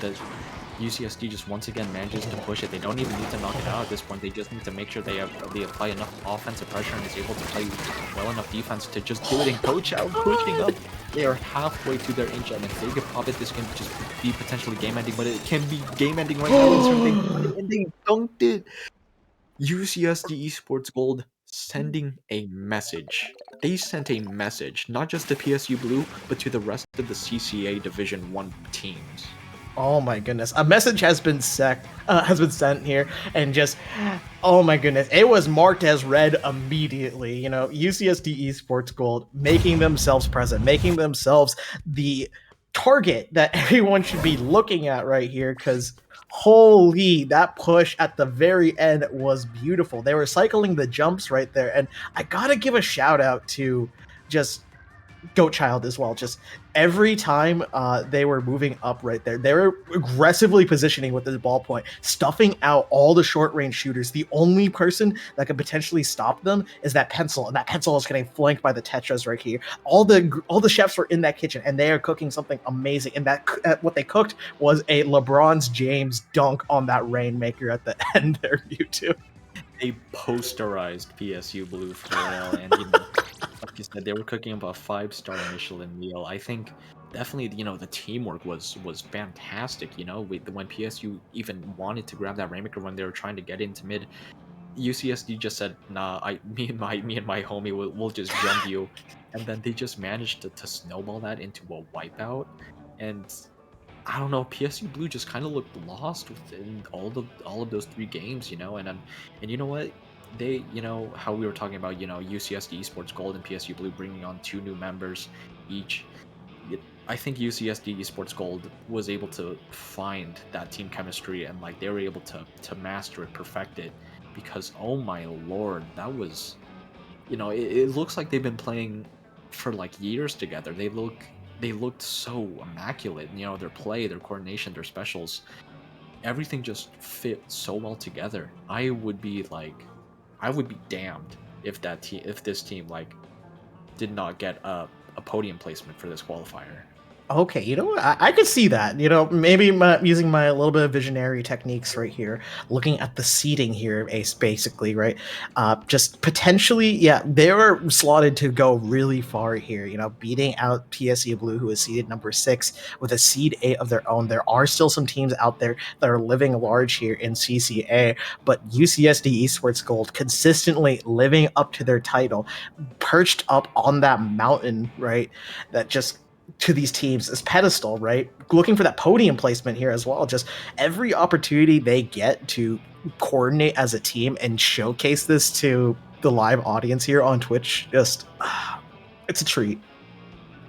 UCSD just once again manages to push it. They don't even need to knock it out at this point. They just need to make sure they apply enough offensive pressure and is able to play well enough defense to just do it. And Coach out pushing up. They are halfway to their inch, and if they could pop it, this can just be potentially game-ending. But it can be game-ending right now. And they dunked it. UCSD Esports Gold sending a message. They sent a message, not just to PSU Blue, but to the rest of the CCA Division 1 teams. Oh my goodness! A message has been sent here, and just, oh my goodness, it was marked as read immediately. You know, UCSD Esports Gold making themselves present, making themselves the target that everyone should be looking at right here. Because holy, that push at the very end was beautiful. They were cycling the jumps right there, and I gotta give a shout out to just Goat Child as well. Just every time they were moving up right there, they were aggressively positioning with the ballpoint, stuffing out all the short range shooters. The only person that could potentially stop them is that pencil, and that pencil is getting flanked by the Tetras right here. All the chefs were in that kitchen, and they are cooking something amazing. And that what they cooked was a LeBron's James dunk on that Rainmaker at the end there, Mewtwo. They posterized PSU Blue for real, and like you said, they were cooking up a 5-star Michelin meal. I think definitely, the teamwork was fantastic. When PSU even wanted to grab that Rainmaker when they were trying to get into mid, UCSD just said, "Nah, me and my homie will just jump you," and then they just managed to snowball that into a wipeout. And I don't know, PSU Blue just kind of looked lost within all of those 3 games, and you know what? They, how we were talking about, UCSD Esports Gold and PSU Blue bringing on 2 new members each. I think UCSD Esports Gold was able to find that team chemistry, and like they were able to master it, perfect it, because oh my lord, that was, it looks like they've been playing for like years together. They looked so immaculate. Their play, their coordination, their specials, everything just fit so well together. I would be damned if this team like did not get a podium placement for this qualifier. Okay, you know what? I could see that. Maybe using my little bit of visionary techniques right here, looking at the seating here, Ace, basically, right? Just potentially, yeah, they were slotted to go really far here. Beating out PSU Blue, who is seeded number 6 with a seed 8 of their own. There are still some teams out there that are living large here in CCA, but UCSD Esports Gold consistently living up to their title, perched up on that mountain, right? That just to these teams as pedestal, right? Looking for that podium placement here as well. Just every opportunity they get to coordinate as a team and showcase this to the live audience here on Twitch, just it's a treat.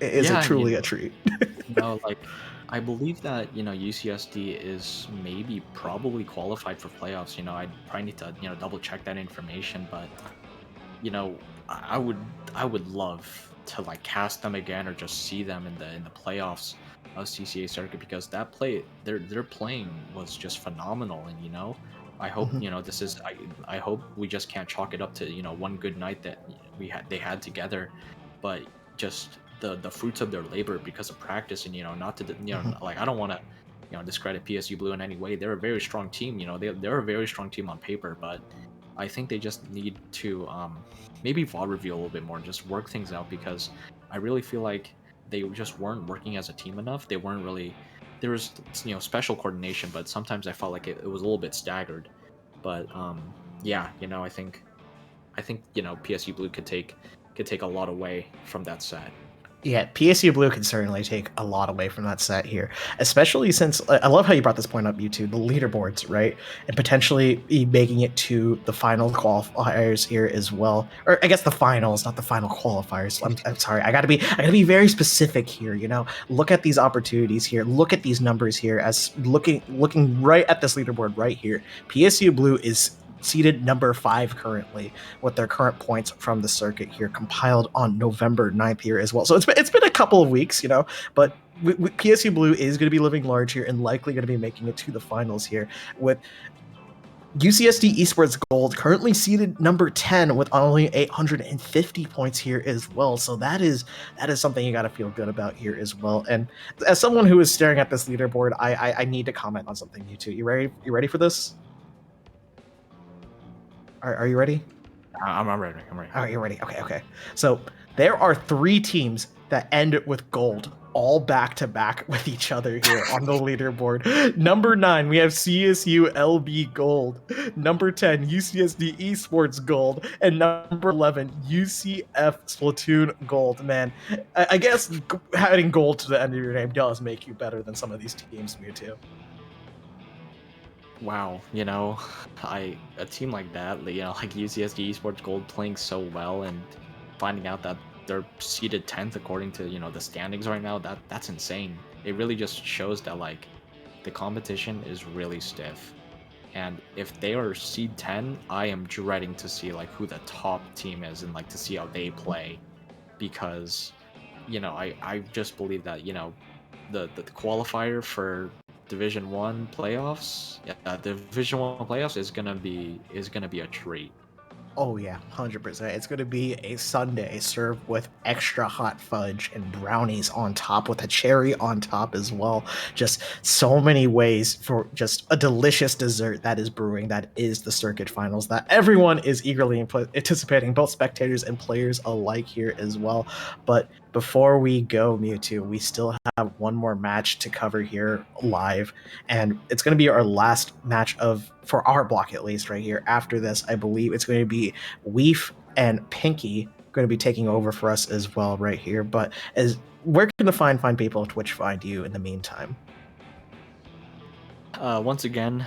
It is truly a treat. Like I believe that UCSD is probably qualified for playoffs. I probably need to double check that information, but I would love to like cast them again or just see them in the playoffs of CCA Circuit, because that play their playing was just phenomenal. And I hope this is I hope we just can't chalk it up to one good night that they had together, but just the fruits of their labor because of practice. And not to like I don't want to discredit PSU Blue in any way. They're a very strong team. They're a very strong team on paper, but I think they just need to maybe VOD review a little bit more and just work things out, because I really feel like they just weren't working as a team enough. They weren't really, there was special coordination, but sometimes I felt like it was a little bit staggered. But yeah, I think PSU Blue could take a lot away from that set. Yeah, PSU Blue can certainly take a lot away from that set here, especially since I love how you brought this point up, YouTube, the leaderboards, right? And potentially making it to the final qualifiers here as well, or I guess the finals, not the final qualifiers. I'm sorry, I gotta be very specific here. Look at these opportunities here, look at these numbers here, as looking right at this leaderboard right here. PSU Blue is seated number 5 currently with their current points from the circuit here, compiled on November 9th here as well. So it's been a couple of weeks, but PSU Blue is going to be living large here and likely going to be making it to the finals here with UCSD Esports Gold currently seated number 10 with only 850 points here as well. So that is something you got to feel good about here as well. And as someone who is staring at this leaderboard, I need to comment on something. You two, you ready? You ready for this? Are you ready? I'm ready. I'm ready. Oh, you're ready. Okay. So there are 3 teams that end with gold, all back to back with each other here on the leaderboard. Number 9, we have CSU LB gold. Number 10, UCSD Esports gold, and number 11, UCF Splatoon gold. Man, I guess having gold to the end of your name does make you better than some of these teams, Mewtwo. Wow, a team like that, like UCSD Esports Gold playing so well and finding out that they're seeded 10th according to, the standings right now, that's insane. It really just shows that like the competition is really stiff. And if they are seed 10, I am dreading to see like who the top team is and like to see how they play because I just believe that, the qualifier for Division 1 playoffs, yeah, Division 1 playoffs is gonna be a treat. Oh yeah, 100%. It's going to be a sundae served with extra hot fudge and brownies on top with a cherry on top as well. Just so many ways for just a delicious dessert that is brewing, that is the circuit finals that everyone is eagerly anticipating, both spectators and players alike here as well. But before we go, Mewtwo, we still have one more match to cover here live, and it's going to be our last match of for our block at least right here. After this, I believe it's going to be Weef and Pinky going to be taking over for us as well right here. But as where can the find people of Twitch find you in the meantime? Once again,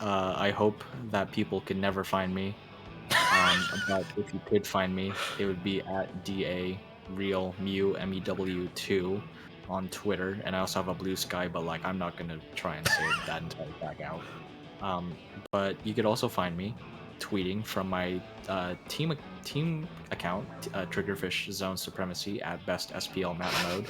I hope that people can never find me. But if you could find me, it would be at DA Real Mew MEW2 on Twitter, and I also have a Blue Sky, but like I'm not gonna try and say that entire back out. But you could also find me tweeting from my team account, Triggerfish Zone Supremacy at best SPL map mode.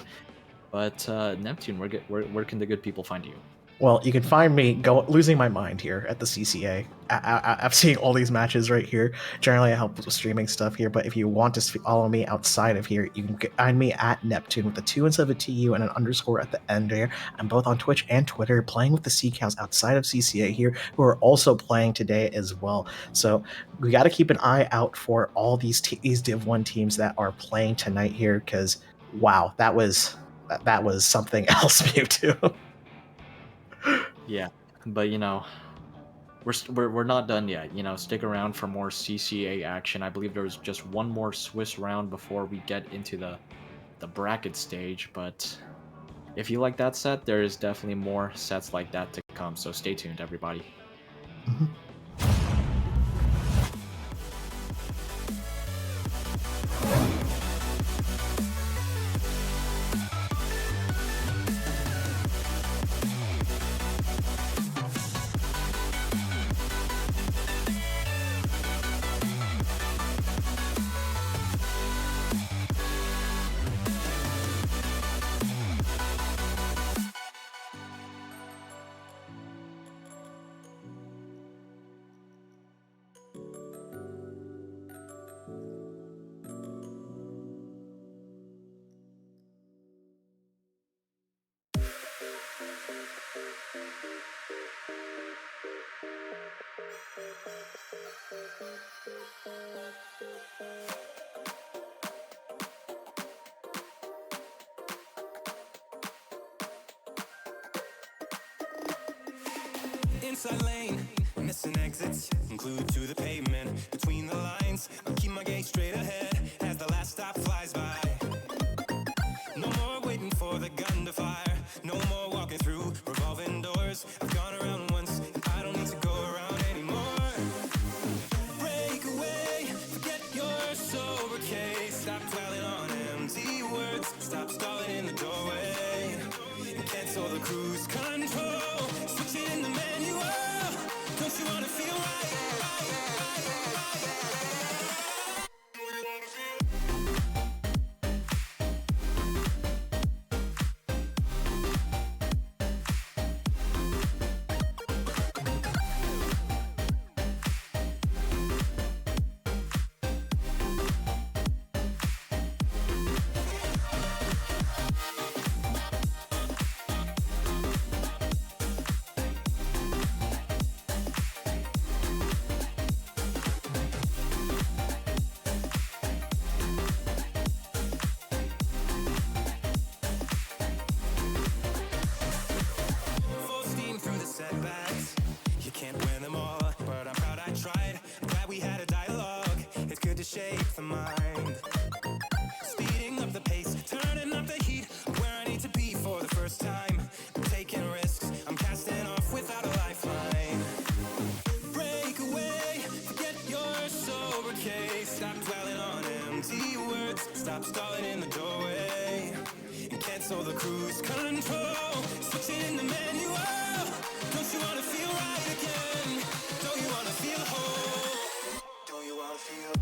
But Neptune, where can the good people find you? Well, you can find me losing my mind here at the CCA. I'm seeing all these matches right here. Generally, I help with streaming stuff here, but if you want to follow me outside of here, you can find me at Neptune with a 2 instead of a TU and an underscore at the end there. I'm both on Twitch and Twitter playing with the C-Cows outside of CCA here, who are also playing today as well. So we got to keep an eye out for all these Div 1 teams that are playing tonight here, because wow, that was something else, Mewtwo. Yeah, but we're not done yet. Stick around for more CCA action. I believe there's just one more Swiss round before we get into the bracket stage, but if you like that set, there is definitely more sets like that to come, so stay tuned, everybody. Mm-hmm. Inside lane, missing exits, glued to the pavement. Between the lines, I'll keep my gaze straight ahead as the last stop flies by. No more waiting for the gun to fire. No more walking through revolving doors. I've gone around once, and I don't need to go around anymore. Break away, forget your sober case. Stop dwelling on empty words. Stop stalling in the doorway. And cancel the cruise control. Switch it in the manual. Don't you wanna feel right? the first time. I'm taking risks, I'm casting off without a lifeline. Break away, forget your sober case. Stop dwelling on empty words, stop stalling in the doorway, and cancel the cruise control. Switching in the manual. Don't you wanna feel right again? Don't you wanna feel whole? Don't you wanna feel?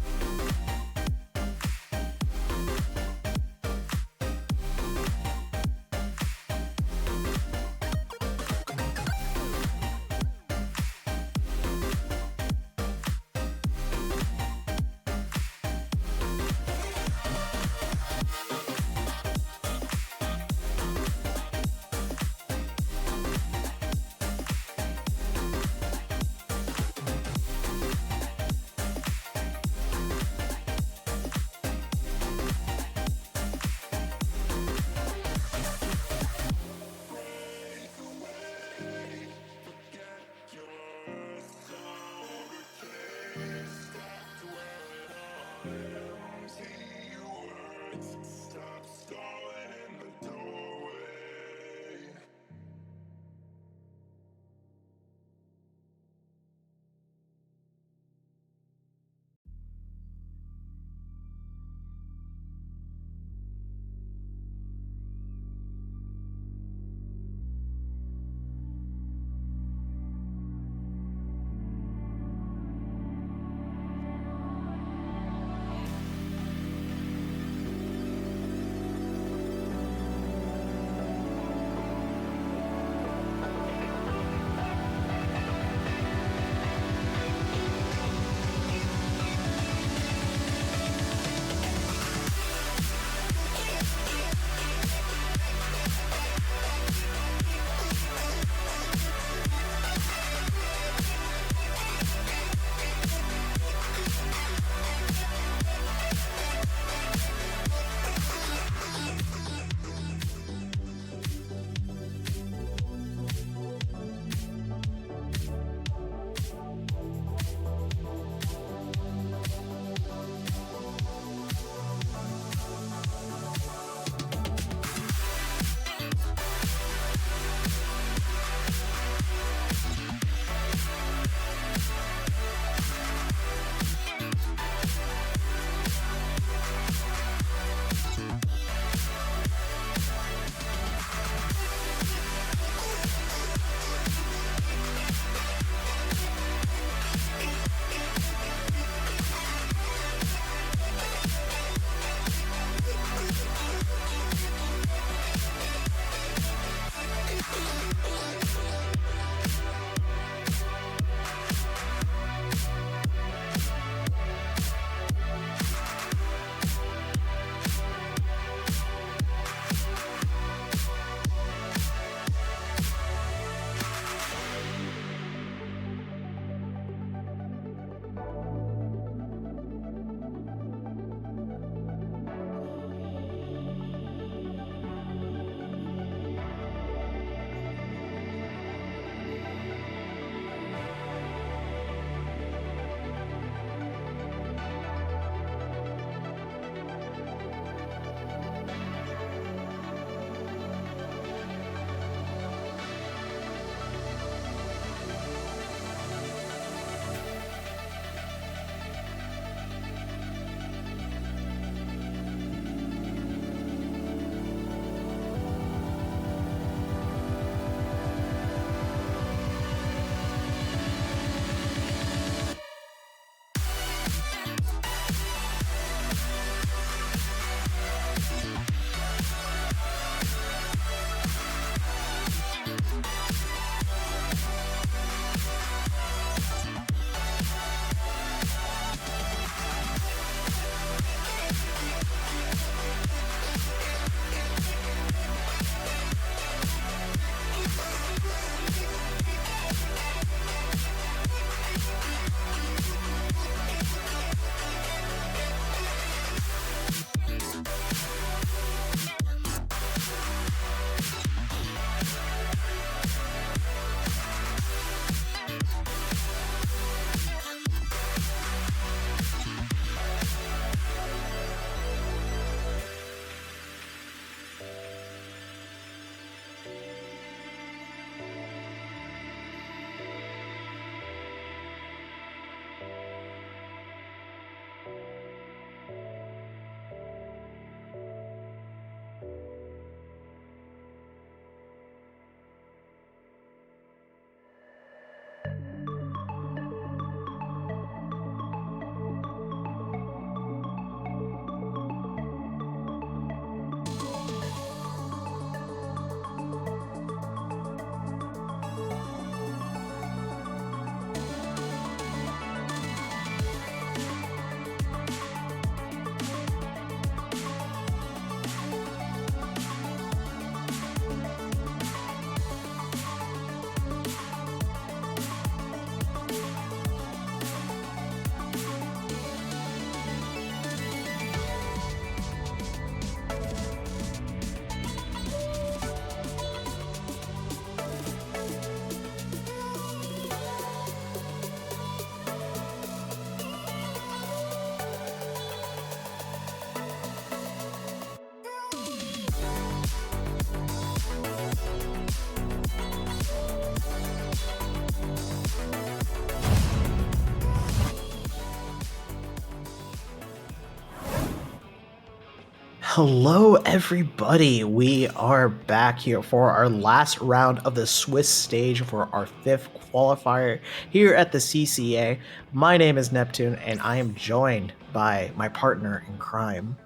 Hello, everybody. We are back here for our last round of the Swiss stage for our 5th qualifier here at the CCA. My name is Neptune, and I am joined by my partner in crime.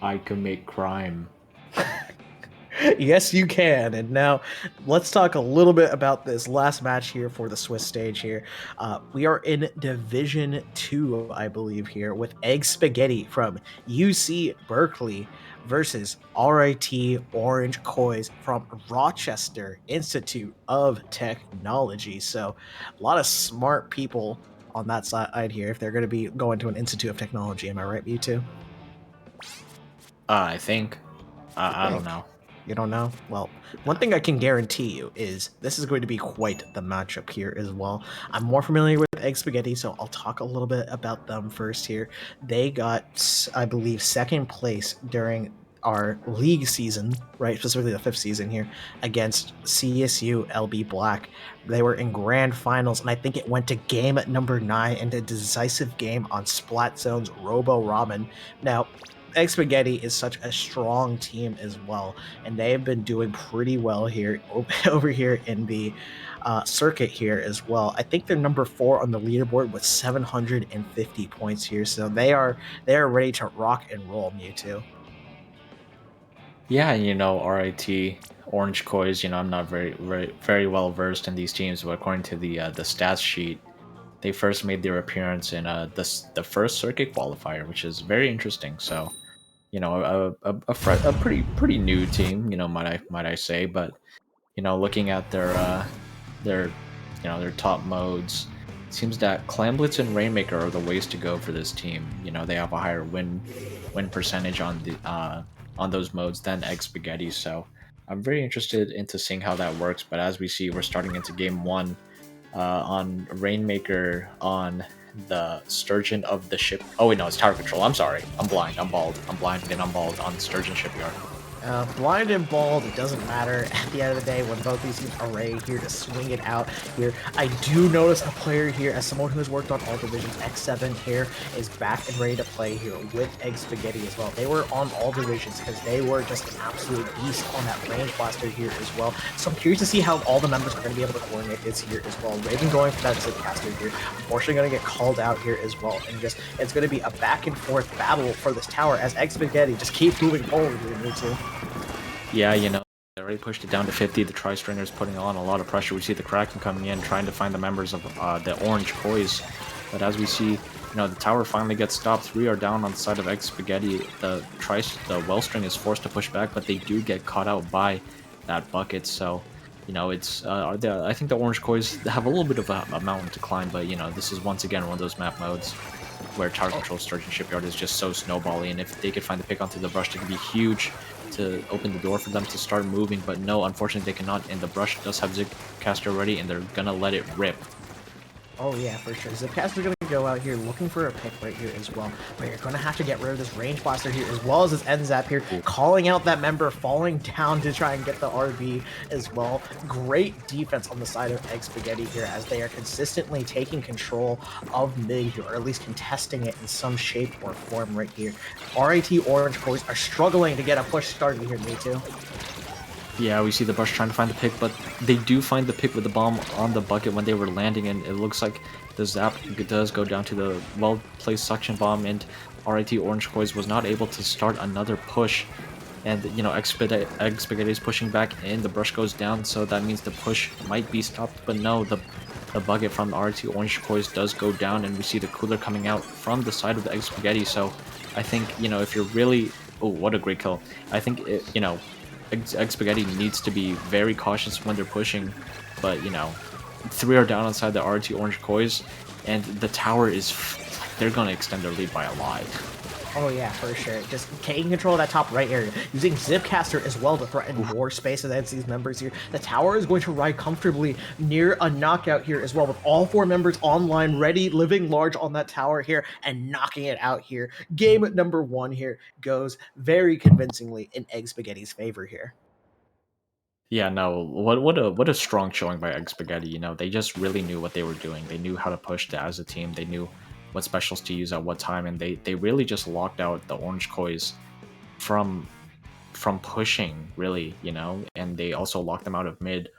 I commit crime. Yes, you can. And now let's talk a little bit about this last match here for the Swiss stage here. We are in Division 2, I believe, here with Egg Spaghetti from UC Berkeley versus RIT Orange Kois from Rochester Institute of Technology. So a lot of smart people on that side here if they're going to be going to an Institute of Technology. Am I right, Mewtwo? I think. I don't Think. know. You don't know? Well, one thing I can guarantee you is this is going to be quite the matchup here as well. I'm more familiar with Egg Spaghetti, so I'll talk a little bit about them first here. They got, I believe, second place during our league season, right? Specifically the 5th season here against CSU LB Black. They were in grand finals, and I think it went to game number 9 and a decisive game on Splatzone's Robo Ramen. Now, Egg Spaghetti is such a strong team as well, and they have been doing pretty well here over here in the circuit here as well. I think they're number 4 on the leaderboard with 750 points here, so they are ready to rock and roll. Mewtwo. Yeah, RIT, Orange Kois. I'm not very well versed in these teams, but according to the stats sheet, they first made their appearance in the first circuit qualifier, which is very interesting. So, a pretty new team, might I say, but looking at their their top modes, it seems that Clamblitz and Rainmaker are the ways to go for this team. They have a higher win percentage on those modes than Egg Spaghetti, so I'm very interested into seeing how that works. But as we see, we're starting into game 1 on Rainmaker on the Sturgeon of the ship. Oh wait, no, it's Tower Control. I'm sorry. I'm blind. I'm bald. I'm blind and I'm bald on Sturgeon Shipyard. Blind and bald, it doesn't matter at the end of the day when both these teams are ready here to swing it out here. I do notice a player here, as someone who has worked on all divisions, X7 here is back and ready to play here with Egg Spaghetti as well. They were on all divisions because they were just an absolute beast on that range blaster here as well. So I'm curious to see how all the members are going to be able to coordinate this here as well. Raven going for that Zipcaster here, unfortunately going to get called out here as well. And just, it's going to be a back and forth battle for this tower as Egg Spaghetti just keep moving forward here, Mewtwo. Yeah, they already pushed it down to 50. The Tri-Stringers putting on a lot of pressure. We see the Kraken coming in, trying to find the members of the Orange Kois. But as we see, the tower finally gets stopped. 3 are down on the side of Egg Spaghetti. The Wellstring is forced to push back, but they do get caught out by that bucket. So, it's I think the Orange Kois have a little bit of a mountain to climb, but this is once again one of those map modes where Tower Control Sturgeon Shipyard is just so snowbally, and if they could find the pick onto the brush, it could be huge to open the door for them to start moving. But no, unfortunately they cannot, and the brush does have Zipcaster ready, and they're gonna let it rip. Oh yeah, for sure. Zipcaster's going to go out here looking for a pick right here as well. But you're going to have to get rid of this range blaster here as well as this end zap here. Calling out that member, falling down to try and get the RB as well. Great defense on the side of Egg Spaghetti here as they are consistently taking control of mid here, or at least contesting it in some shape or form right here. RIT Orange Kois are struggling to get a push started here, Mewtwo. Yeah, we see the brush trying to find the pick, but they do find the pick with the bomb on the bucket when they were landing, and it looks like the zap does go down to the well-placed suction bomb, and RIT Orange Kois was not able to start another push. And, Egg Spaghetti is pushing back, and the brush goes down, so that means the push might be stopped, but no, the bucket from the RIT Orange Kois does go down, and we see the cooler coming out from the side of the Egg Spaghetti, so I think, if you're really... Oh, what a great kill. I think, Egg Spaghetti needs to be very cautious when they're pushing, but 3 are down inside the RT Orange Kois, and the tower is they're gonna extend their lead by a lot. Oh yeah, for sure. Just taking control of that top right area, using Zipcaster as well to threaten more space against these members here. The tower is going to ride comfortably near a knockout here as well, with all 4 members online, ready, living large on that tower here, and knocking it out here. Game number 1 here goes very convincingly in Egg Spaghetti's favor here. Yeah, no, what a strong showing by Egg Spaghetti. They just really knew what they were doing. They knew how to push as a team. They knew what specials to use at what time, and they really just locked out the Orange Kois from pushing really, and they also locked them out of mid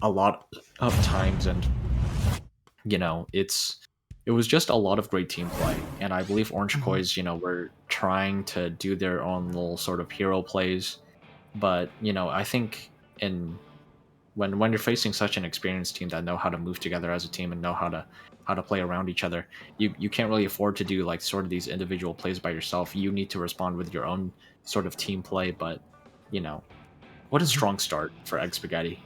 a lot of times, and it was just a lot of great team play. And I believe Orange Mhm. Koi's, were trying to do their own little sort of hero plays, but I think in when you're facing such an experienced team that know how to move together as a team and know how to play around each other, you can't really afford to do like sort of these individual plays by yourself. You need to respond with your own sort of team play. But you know what a strong start for Egg Spaghetti.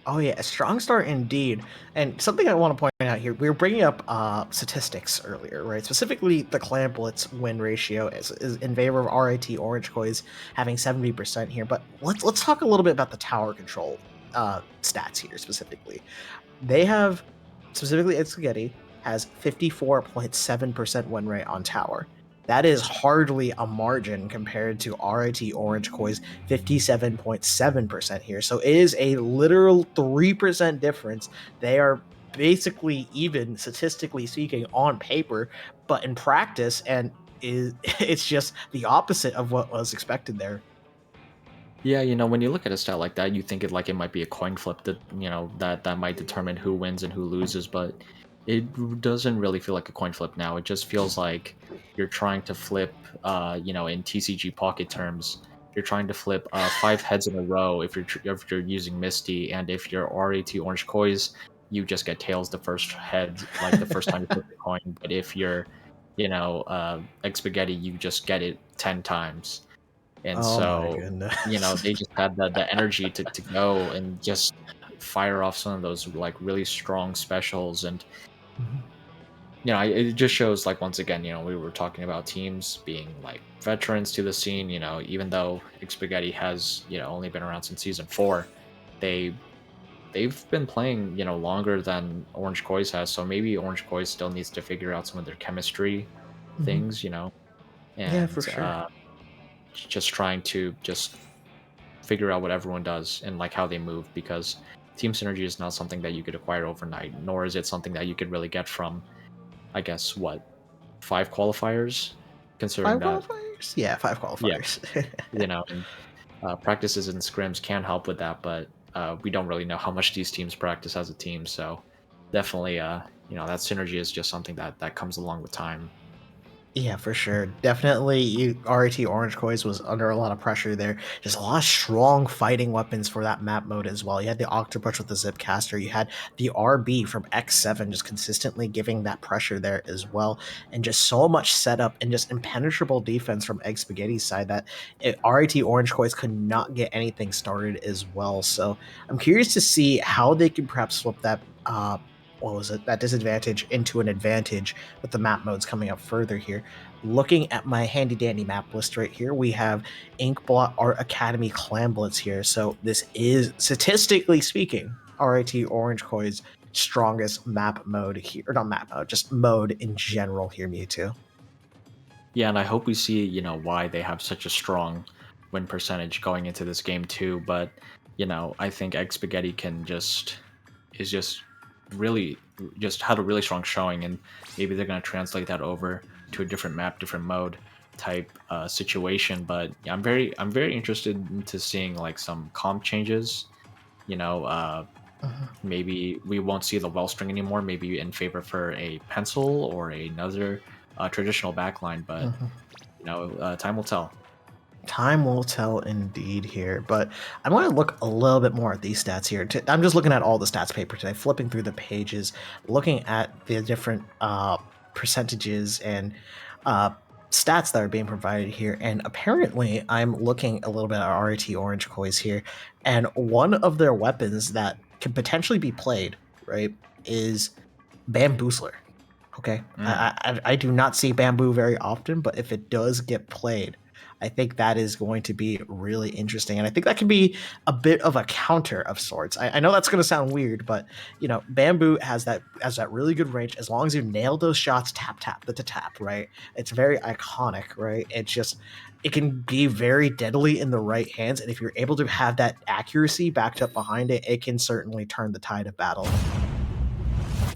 Oh yeah, a strong start indeed. And something I want to point out here, we were bringing up statistics earlier, right? Specifically, the Clan Blitz win ratio is in favor of RIT Orange Coins having 70% here. But let's talk a little bit about the tower control stats here specifically. They have, specifically Inxecutioners, has 54.7% win rate on tower. That is hardly a margin compared to RIT Orange Koi's 57.7% here. So it is a literal 3% difference. They are basically even, statistically speaking, on paper, but in practice, and it's just the opposite of what was expected there. Yeah, when you look at a stat like that, you think it might be a coin flip that that might determine who wins and who loses, but it doesn't really feel like a coin flip now. It just feels like you're trying to flip, in TCG pocket terms, you're trying to flip 5 heads in a row if you're using Misty, and if you're RAT Orange Kois, you just get tails the first head, like the first time you flip the coin. But if you're, Egg Spaghetti, you just get it 10 times. And Oh my so, goodness. they just had the energy to go and just fire off some of those like really strong specials. And it just shows, like, once again, we were talking about teams being like veterans to the scene. Even though Spaghetti has only been around since season 4, they they've been playing longer than Orange Kois has. So maybe Orange Kois still needs to figure out some of their chemistry Mhm. things, Yeah, for and sure. just trying to just figure out what everyone does and like how they move, because team synergy is not something that you could acquire overnight, nor is it something that you could really get from, I guess, what, 5 qualifiers, considering Five that. qualifiers? Yeah, five Yeah, qualifiers. and practices and scrims can help with that, but we don't really know how much these teams practice as a team. So definitely, that synergy is just something that comes along with time. Yeah, for sure. Definitely, RAT Orange Coins was under a lot of pressure there. Just a lot of strong fighting weapons for that map mode as well. You had the Octobrush with the Zipcaster. You had the RB from X7 just consistently giving that pressure there as well. And just so much setup and just impenetrable defense from Egg Spaghetti's side that RAT Orange Coins could not get anything started as well. So I'm curious to see how they can perhaps flip that what was it, that disadvantage into an advantage with the map modes coming up further here. Looking at my handy dandy map list right here, we have Inkblot Art Academy Clan Blitz here. So this is, statistically speaking, RIT Orange Coin's strongest map mode here, or not map mode, just mode in general here, Mewtwo. Yeah, and I hope we see, why they have such a strong win percentage going into this game too. But, I think Egg Spaghetti is just really just had a really strong showing, and maybe they're gonna translate that over to a different map, different mode type situation. But yeah, I'm very interested into seeing like some comp changes. You know, uh Mhm, Maybe we won't see the wellstring anymore, maybe in favor for a pencil or another traditional backline. But mhm. time will tell. Time will tell indeed here, but I want to look a little bit more at these stats here. I'm just looking at all the stats paper today, flipping through the pages, looking at the different percentages and uh, stats that are being provided here. And apparently, I'm looking a little bit at RT Orange Coins here, and one of their weapons that can potentially be played, right, is Bamboozler. Okay. Mm. I do not see bamboo very often, but if it does get played, I think that is going to be really interesting. And I think that can be a bit of a counter of sorts. I know that's going to sound weird, but bamboo has that really good range as long as you nail those shots, tap the tap, right? It's very iconic, right? It can be very deadly in the right hands, and if you're able to have that accuracy backed up behind it, it can certainly turn the tide of battle.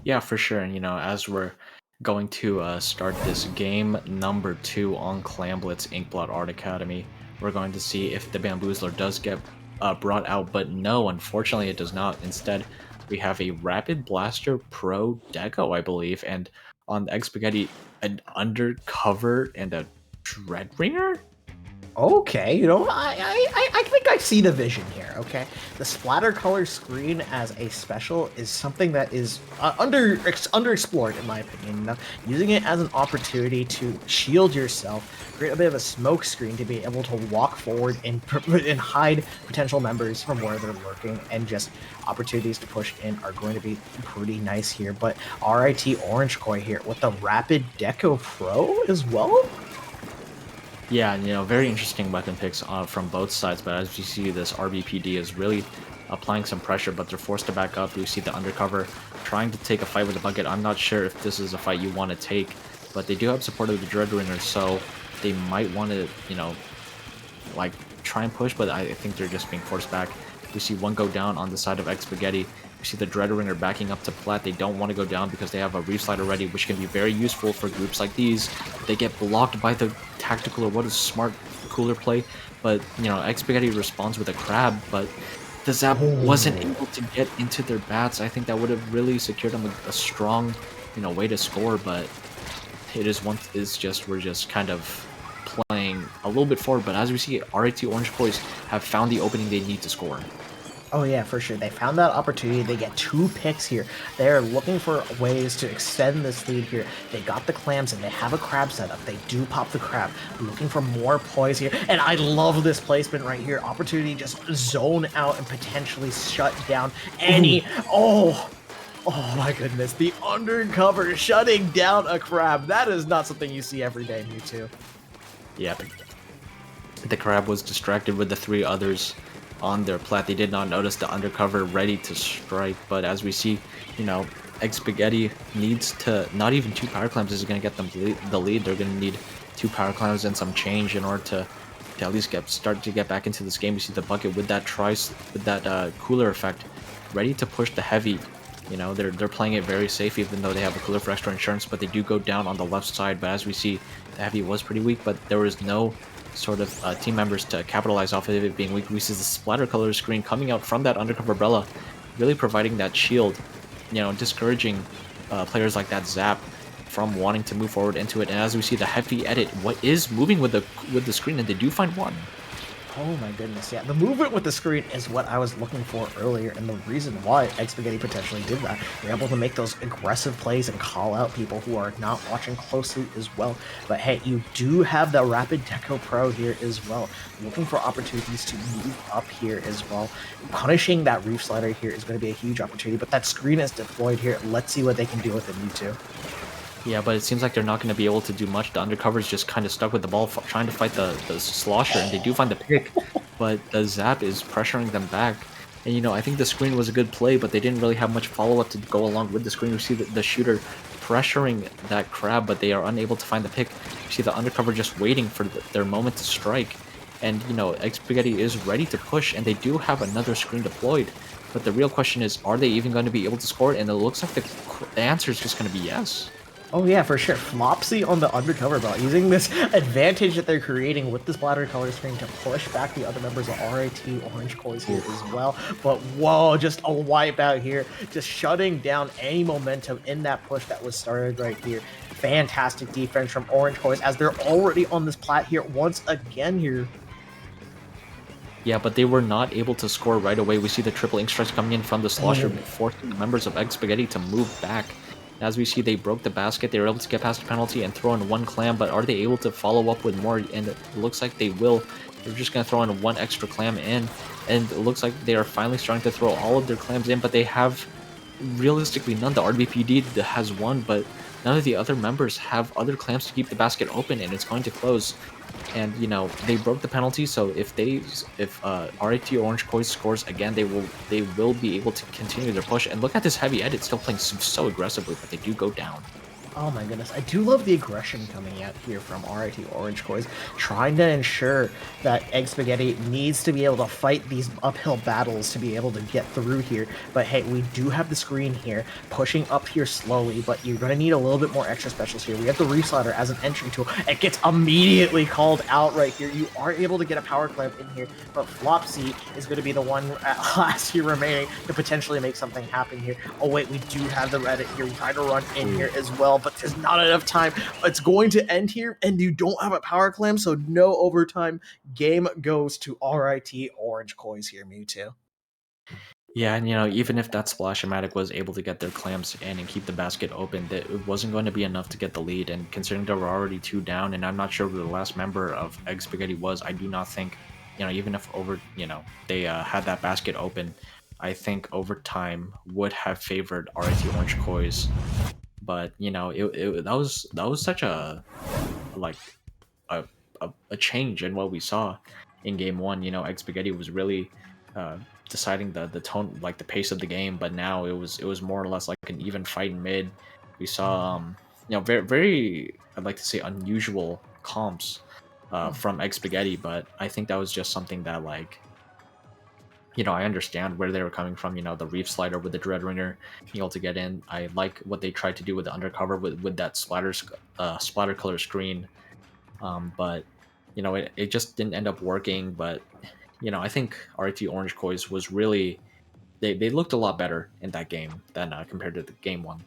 Yeah, for sure. And as we're going to start this game number 2 on Clamblitz Inkblot Art Academy, we're going to see if the Bamboozler does get brought out, but no, unfortunately it does not. Instead, we have a Rapid Blaster Pro Deco, I believe, and on Egg Spaghetti, an Undercover and a Dreadringer? Okay, I think I see the vision here. Okay, the splatter color screen as a special is something that is underexplored in my opinion. You know? Using it as an opportunity to shield yourself, create a bit of a smoke screen to be able to walk forward and hide potential members from where they're lurking, and just opportunities to push in are going to be pretty nice here. But RIT Orange Koi here with the Rapid Deco Pro as well. Yeah, very interesting weapon picks from both sides, but as you see, this RBPD is really applying some pressure, but they're forced to back up. You see the Undercover trying to take a fight with the Bucket. I'm not sure if this is a fight you want to take, but they do have support of the Dreadringer, so they might want to, like, try and push, but I think they're just being forced back. We see one go down on the side of Egg Spaghetti. We see the Dreadringer backing up to Plat. They don't want to go down because they have a Reef Slider ready, which can be very useful for groups like these. They get blocked by the tactical, or what is smart cooler play, but Egg Spaghetti responds with a Crab, but the Zap wasn't able to get into their bats. I think that would have really secured them a strong way to score, but we're just kind of playing a little bit forward. But as we see, RIT Orange Boys have found the opening they need to score. Oh yeah, for sure. They found that opportunity. They get 2 picks here. They're looking for ways to extend this lead here. They got the clams and they have a crab setup. They do pop the crab. Looking for more poise here. And I love this placement right here. Opportunity just zone out and potentially shut down any... Oh my goodness. The Undercover shutting down a crab. That is not something you see every day in Mewtwo. Yeah. The Crab was distracted with the 3 others on their Plat. They did not notice the Undercover ready to strike, but as we see, Egg Spaghetti needs to, not even 2 Power Clams is going to get them the lead. They're going to need 2 Power Clams and some change in order to at least start to get back into this game. We see the Bucket with that cooler effect, ready to push the Heavy. They're playing it very safe, even though they have a cooler for extra insurance, but they do go down on the left side. But as we see, the Heavy was pretty weak, but there was no sort of team members to capitalize off of it being weak. We see the splatter color screen coming out from that Undercover umbrella, really providing that shield, discouraging players like that Zap from wanting to move forward into it. And as we see the Heavy edit, what is moving with the screen, and they do find one. Oh my goodness, yeah. The movement with the screen is what I was looking for earlier, and the reason why Egg Spaghetti potentially did that. They're able to make those aggressive plays and call out people who are not watching closely as well. But hey, you do have the Rapid Deco Pro here as well. Looking for opportunities to move up here as well. Punishing that Reef Slider here is going to be a huge opportunity, but that screen is deployed here. Let's see what they can do with it, Mewtwo. Yeah, but it seems like they're not going to be able to do much. The Undercover's just kind of stuck with the ball, trying to fight the Slosher, and they do find the pick, but the Zap is pressuring them back. And, I think the screen was a good play, but they didn't really have much follow-up to go along with the screen. We see the Shooter pressuring that Crab, but they are unable to find the pick. We see the Undercover just waiting for their moment to strike. And, Egg Spaghetti is ready to push, and they do have another screen deployed. But the real question is, are they even going to be able to score it? And it looks like the answer is just going to be yes. Oh yeah, for sure. Flopsy on the Undercover belt, using this advantage that they're creating with this splatter color screen to push back the other members of RIT Orange Koi's here as well. But whoa, just a wipeout here, just shutting down any momentum in that push that was started right here. Fantastic defense from Orange Koi's as they're already on this plat here once again here. Yeah, but they were not able to score right away. We see the triple ink strikes coming in from the Slosher, forcing the members of Egg Spaghetti to move back. As we see, they broke the basket. They were able to get past the penalty and throw in 1 clam, but are they able to follow up with more? And it looks like they will. They're just going to throw in 1 extra clam in, and it looks like they are finally starting to throw all of their clams in, but they have realistically none. The RBPD has 1, but none of the other members have other clams to keep the basket open, and it's going to close. And they broke the penalty, so if RIT Orange Koi scores again, they will be able to continue their push. And look at this Heavy edit, still playing so aggressively, but they do go down. Oh my goodness, I do love the aggression coming out here from RIT Orange Coys, trying to ensure that Egg Spaghetti needs to be able to fight these uphill battles to be able to get through here. But hey, we do have the screen here, pushing up here slowly, but you're going to need a little bit more extra specials here. We have the Reef Slider as an entry tool. It gets immediately called out right here. You are able to get a power clamp in here, but Flopsy is going to be the one at last here remaining to potentially make something happen here. Oh wait, we do have the Reddit here. We try to run in here as well, but there's not enough time. It's going to end here, and you don't have a power clamp, so no overtime. Game goes to RIT Orange Coys here, Mewtwo. Yeah, and even if that Splash-O-Matic was able to get their clamps in and keep the basket open, that it wasn't going to be enough to get the lead. And considering they were already 2 down, and I'm not sure who the last member of Egg Spaghetti was, I do not think, even if they had that basket open, I think overtime would have favored RIT Orange Coys. But that was such like a, a change in what we saw in game one. Egg Spaghetti was really deciding the tone, like the pace of the game, but now it was more or less like an even fight in mid. We saw very very, I'd like to say, unusual comps from Egg Spaghetti, but I think that was just something that, like, I understand where they were coming from. The Reef Slider with the Dread Ringer being able to get in. I like what they tried to do with the undercover with that splatter color screen. But it just didn't end up working. But I think RT Orange Coys was really, they looked a lot better in that game than compared to the game one.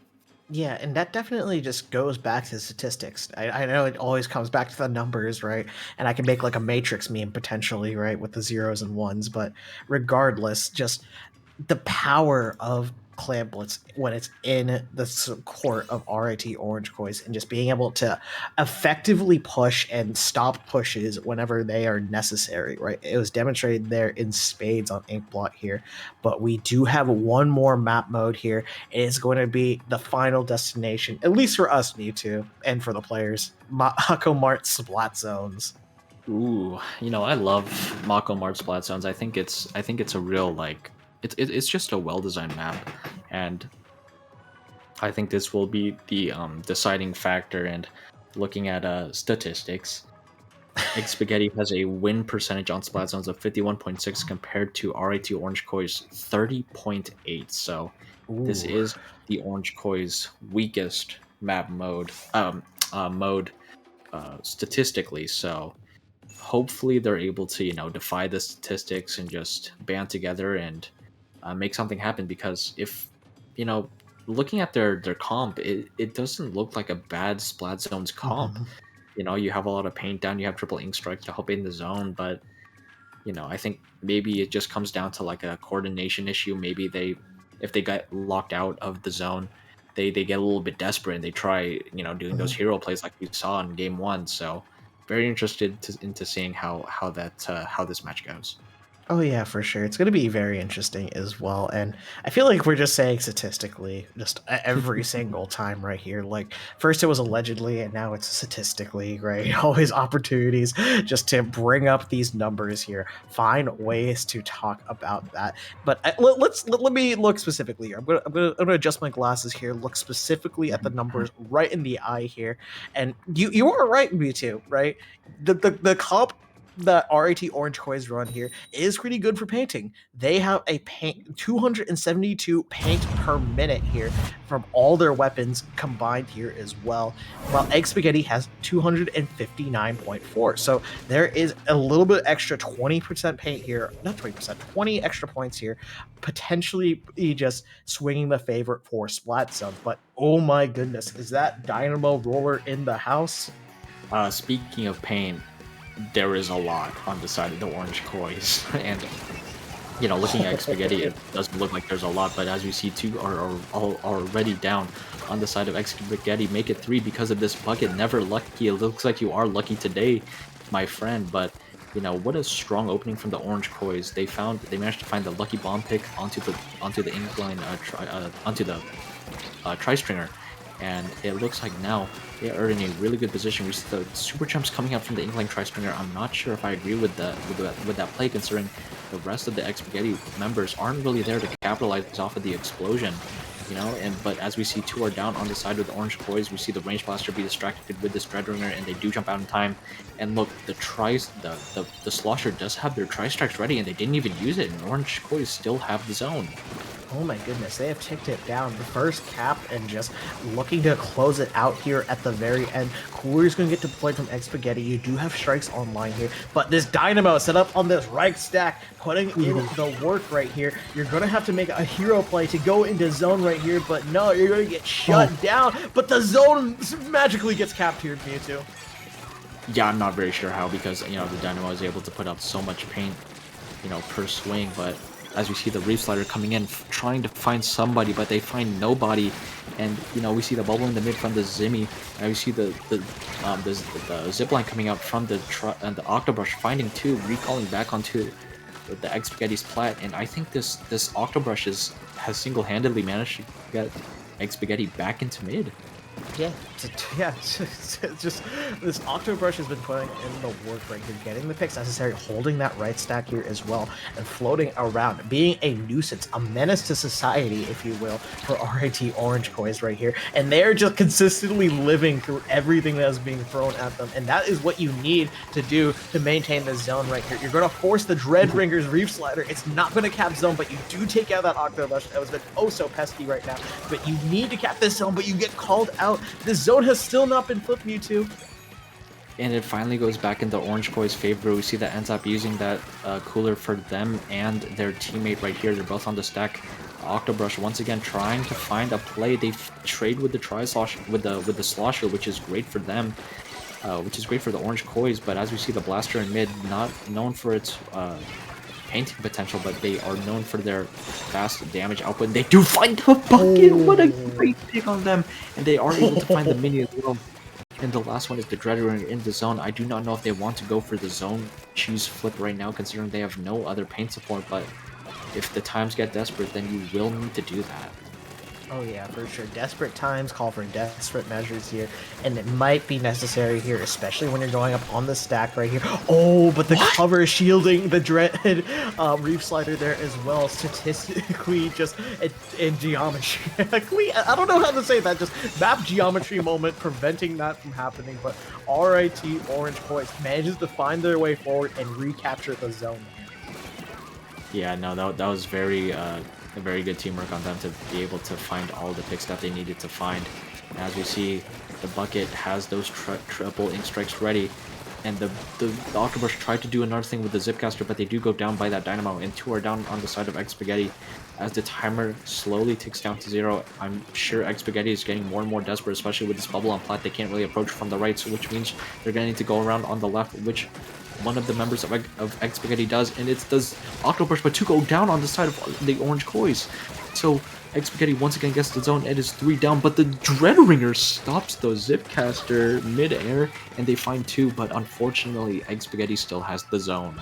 Yeah, and that definitely just goes back to statistics. I know it always comes back to the numbers, right? And I can make like a matrix meme potentially, right, with the zeros and ones, but regardless, just the power of Clamblitz when it's in the court of RIT Orange Coys and just being able to effectively push and stop pushes whenever they are necessary, right? It was demonstrated there in spades on Inkblot here, but we do have one more map mode here. It is going to be the final destination, at least for us, Mewtwo, and for the players, Mako Mart Splat Zones. Ooh, I love Mako Mart Splat Zones. I think it's a real, like, it's just a well-designed map, and I think this will be the deciding factor. And looking at statistics, Egg Spaghetti has a win percentage on Splat Zones of 51.6 compared to RIT Orange Koi's 30.8. So this Ooh. is the Orange Koi's weakest map mode statistically. So hopefully they're able to defy the statistics and just band together and make something happen. Because if looking at their comp, it doesn't look like a bad Splat Zones comp. Mhm. You have a lot of paint down, you have triple ink strike to help in the zone, but I think maybe it just comes down to like a coordination issue. Maybe if they get locked out of the zone, they get a little bit desperate and they try doing those hero plays like we saw in game one. So very interested into seeing how this match goes. Oh yeah, for sure. It's going to be very interesting as well. And I feel like we're just saying statistically just every single time right here. Like first it was allegedly and now it's statistically, right? Always opportunities just to bring up these numbers here, find ways to talk about that. But let me look specifically here. I'm gonna adjust my glasses here, look specifically at the numbers right in the eye here. And you are right, Mewtwo, right? The comp that RAT Orange Coins run here is pretty good for painting. They have a paint 272 paint per minute here from all their weapons combined here as well, while Egg Spaghetti has 259.4. So there is a little bit extra 20% paint here, not 20%, 20 extra points here, potentially just swinging the favorite for Splat Zones. But oh my goodness, is that Dynamo Roller in the house? Speaking of paint, there is a lot on the side of the Orange Kois, and looking at Spaghetti, it doesn't look like there's a lot, but as we see, two are already down on the side of X Spaghetti. Make it 3 because of this bucket. Never lucky. It looks like you are lucky today, my friend. But what a strong opening from the Orange Kois. They managed to find the lucky bomb pick onto the incline onto the tri-stringer. And it looks like now they are in a really good position. We see the super jumps coming out from the Inkling Tri-Stringer. I'm not sure if I agree with that play, considering the rest of the X Spaghetti members aren't really there to capitalize off of the explosion. But as we see, 2 are down on the side of the Orange Boys. We see the Range Blaster be distracted with this Dreadringer, and they do jump out in time. And look, the Slosher does have their Tri-Strikes ready, and they didn't even use it, and Orange Boys still have the zone. Oh my goodness, they have ticked it down. The first cap and just looking to close it out here at the very end. Cooler's going to get deployed from Xspaghetti. You do have strikes online here, but this Dynamo set up on this right stack, putting in the work right here. You're going to have to make a hero play to go into zone right here, but no, you're going to get shut down. But the zone magically gets capped here, Mewtwo. Yeah, I'm not very sure how, because, the Dynamo is able to put out so much paint, per swing, but as we see the Reef Slider coming in, trying to find somebody, but they find nobody. And, we see the bubble in the mid from the Zimmy, and we see the zipline coming out from the Octobrush, finding 2, recalling back onto the Xspaghetti's plat. And I think this Octobrush has single-handedly managed to get Xspaghetti back into mid. Yeah, just this Octobrush has been putting in the work right here, getting the picks necessary, holding that right stack here as well, and floating around, being a nuisance, a menace to society, if you will, for RIT Orange Boys right here. And they're just consistently living through everything that is being thrown at them, and that is what you need to do to maintain the zone right here. You're going to force the Dreadringer's Reef Slider. It's not going to cap zone, but you do take out that Octobrush that was been oh so pesky right now. But you need to cap this zone, but you get called out. This zone has still not been flipped, Mewtwo. And it finally goes back into Orange Boy's favor. We see that ends up using that cooler for them and their teammate right here. They're both on the stack. Octobrush once again trying to find a play. They trade with the Tri-Slosh with the Slosher, which is great for them, which is great for the Orange Kois. But as we see the Blaster in mid, not known for its painting potential, but they are known for their fast damage output. They do find the bucket. What a great pick on them, and they are able to find the mini as well. And the last one is the Dreadringer in the zone. I do not know if they want to go for the zone choose flip right now, considering they have no other paint support, but if the times get desperate, then you will need to do that. Oh yeah, for sure. Desperate times call for desperate measures here, and it might be necessary here, especially when you're going up on the stack right here. Oh, but the cover is shielding the Dread Reef Slider there as well. Statistically, just in geometry, I don't know how to say that. Just map geometry moment, preventing that from happening. But RIT Orange Boys manages to find their way forward and recapture the zone. Yeah, no, that was very good teamwork on them to be able to find all the picks that they needed to find. And as we see, the Bucket has those triple ink strikes ready, and the Octobrush tried to do another thing with the Zipcaster, but they do go down by that Dynamo, and 2 are down on the side of Xspaghetti. As the timer slowly ticks down to 0, I'm sure Xspaghetti is getting more and more desperate, especially with this bubble on plat. They can't really approach from the right, so which means they're going to need to go around on the left, which one of the members of Xspaghetti does, and it's does Octobrush, but 2 go down on the side of the Orange Kois. So Xspaghetti once again gets the zone. It is 3 down, but the Dreadringer stops the Zipcaster mid-air, and they find 2, but unfortunately Xspaghetti still has the zone.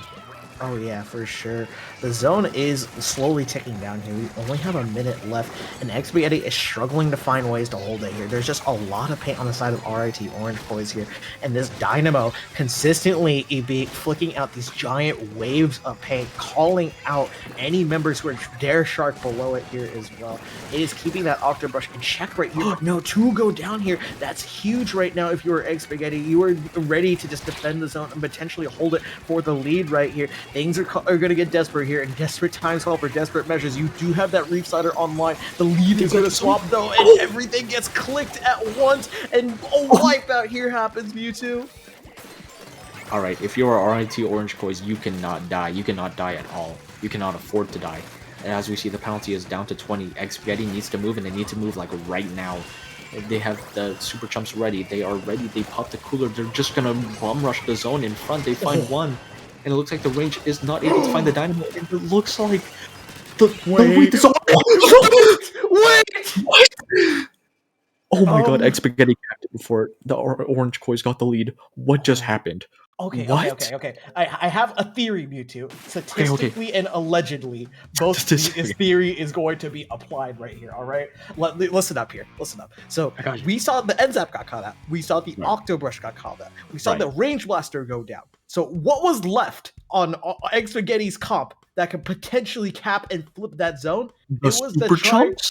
Oh yeah, for sure. The zone is slowly ticking down here. We only have a minute left, and Xspaghetti is struggling to find ways to hold it here. There's just a lot of paint on the side of RIT Orange Boys here, and this Dynamo consistently be flicking out these giant waves of paint, calling out any members who are dare shark below it here as well. It is keeping that Octobrush in check right here. No, 2 go down here. That's huge right now if you are Xspaghetti. You are ready to just defend the zone and potentially hold it for the lead right here. Things are going to get desperate here, and desperate times call for desperate measures. You do have that Reef Slider online. The lead is going to swap, though, and everything gets clicked at once, and a wipeout here happens, Mewtwo. Alright, if you are RIT Orange Kois, you cannot die. You cannot die at all. You cannot afford to die. And as we see, the penalty is down to 20. Xspaghetti needs to move, and they need to move, like, right now. They have the Super Chumps ready. They are ready. They pop the cooler. They're just going to bum rush the zone in front. They find 1. And it looks like the range is not able to find the Dynamo. And it looks like wait, this wait! What? Oh my god, Xspaghetti capped it before the Orange Kois got the lead. What just happened? Okay. I have a theory, Mewtwo. Statistically and allegedly, both this theory is going to be applied right here, alright? Listen up here. Listen up. So, we saw the NZAP got caught out. We saw the Octobrush got caught out. We saw the Range Blaster go down. So, what was left on Xspaghetti's comp that could potentially cap and flip that zone? The Super Chumps?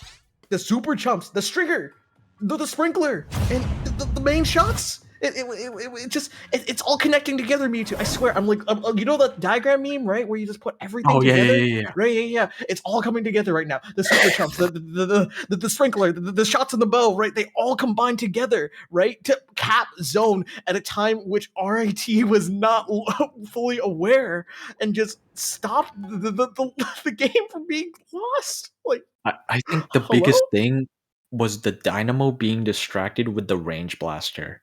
the super chumps, the stringer, the sprinkler, and the main shots. It's all connecting together, Mewtwo. I swear, I'm like, you know that diagram meme, right, where you just put everything Oh yeah, yeah, together, yeah, yeah. right? Yeah. It's all coming together right now. The super chumps, the sprinkler, the shots in the bow, right? They all combine together, right, to cap zone at a time which RIT was not fully aware, and just stop the game from being lost. Like, I think the hello? biggest thing was the Dynamo being distracted with the range blaster.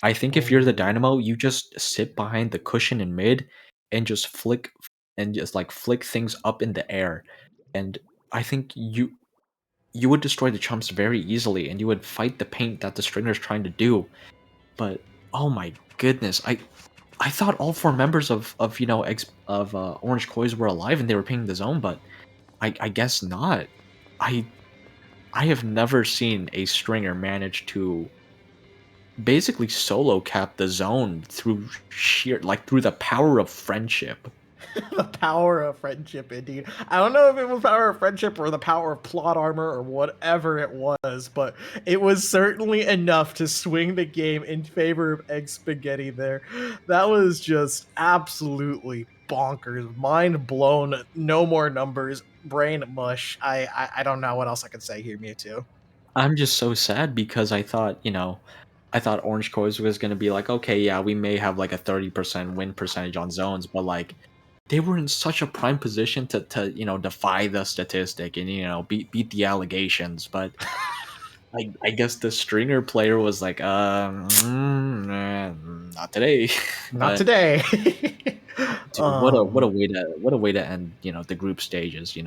I think if you're the Oh. Dynamo, you just sit behind the cushion in mid and just flick things up in the air. And I think you would destroy the chumps very easily and you would fight the paint that the stringer's trying to do. But oh my goodness, I thought all four members of Orange Koi's were alive and they were pinging the zone, but I guess not. I I have never seen a stringer manage to basically solo cap the zone through through the power of friendship. The power of friendship, indeed. I don't know if it was power of friendship or the power of plot armor or whatever it was, but it was certainly enough to swing the game in favor of Egg Spaghetti there. That was just absolutely bonkers, mind blown. No more numbers, brain mush. I don't know what else I can say here, Mewtwo. I'm just so sad because I thought Orange Coys was going to be like, okay, yeah, we may have like a 30% win percentage on zones, but like they were in such a prime position to defy the statistic and beat the allegations, but I guess the stringer player was like, not today. Not But today. dude, um, what a way to end the group stages.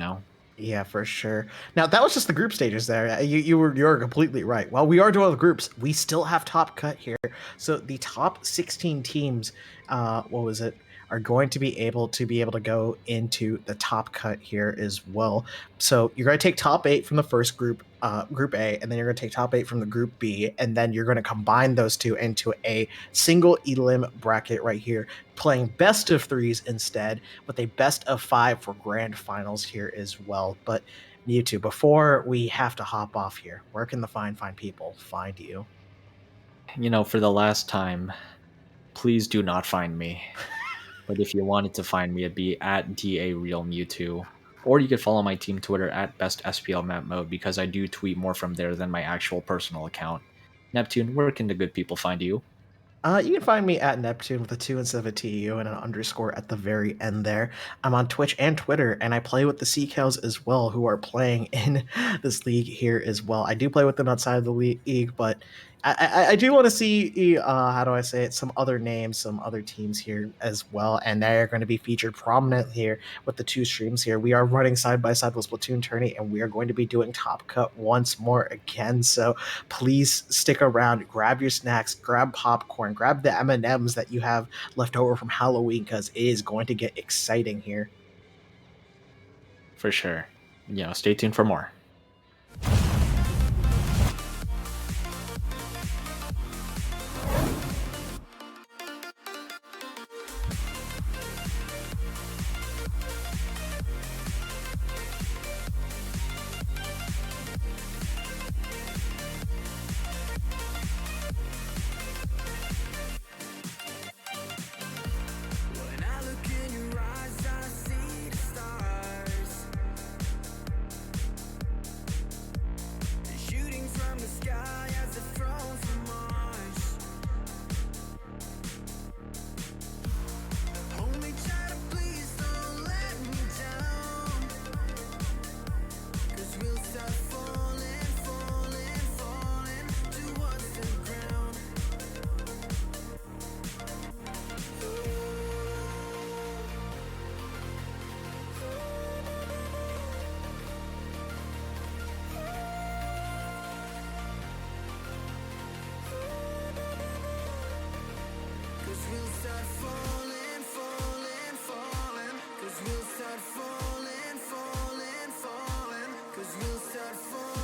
Yeah, for sure. Now that was just the group stages there. You're completely right. While we are doing the groups, we still have top cut here. So the top 16 teams, what was it, are going to be able to go into the top cut here as well. So you're going to take top 8 from the first group, group A, and then you're going to take top 8 from the group B, and then you're going to combine those two into a single elim bracket right here, playing best of threes instead, with a best of 5 for grand finals here as well. But Mewtwo, before we have to hop off here, where can the fine people find you? For the last time, please do not find me. But if you wanted to find me, it'd be at DARealMewtwo. Or you could follow my team Twitter at BestSPLMapMode because I do tweet more from there than my actual personal account. Neptune, where can the good people find you? You can find me at Neptune with a 2 instead of a TU and an underscore at the very end there. I'm on Twitch and Twitter, and I play with the Sea Cows as well, who are playing in this league here as well. I do play with them outside of the league, but I do want to see, how do I say it, some other names, some other teams here as well, and they are going to be featured prominent here with the two streams here. We are running side by side with Splatoon Tourney, and we are going to be doing Top Cut once more again, so please stick around, grab your snacks, grab popcorn, grab the M&Ms that you have left over from Halloween, because it is going to get exciting here. For sure. Stay tuned for more. When I look in your eyes, I see the stars shooting from the sky as if thrown from Mars. Hold me tight, please don't let me down, 'cause we'll start falling, falling, falling towards the ground. Cause we'll start falling, falling, falling. Cause we'll start falling, falling, falling. Cause we'll start falling.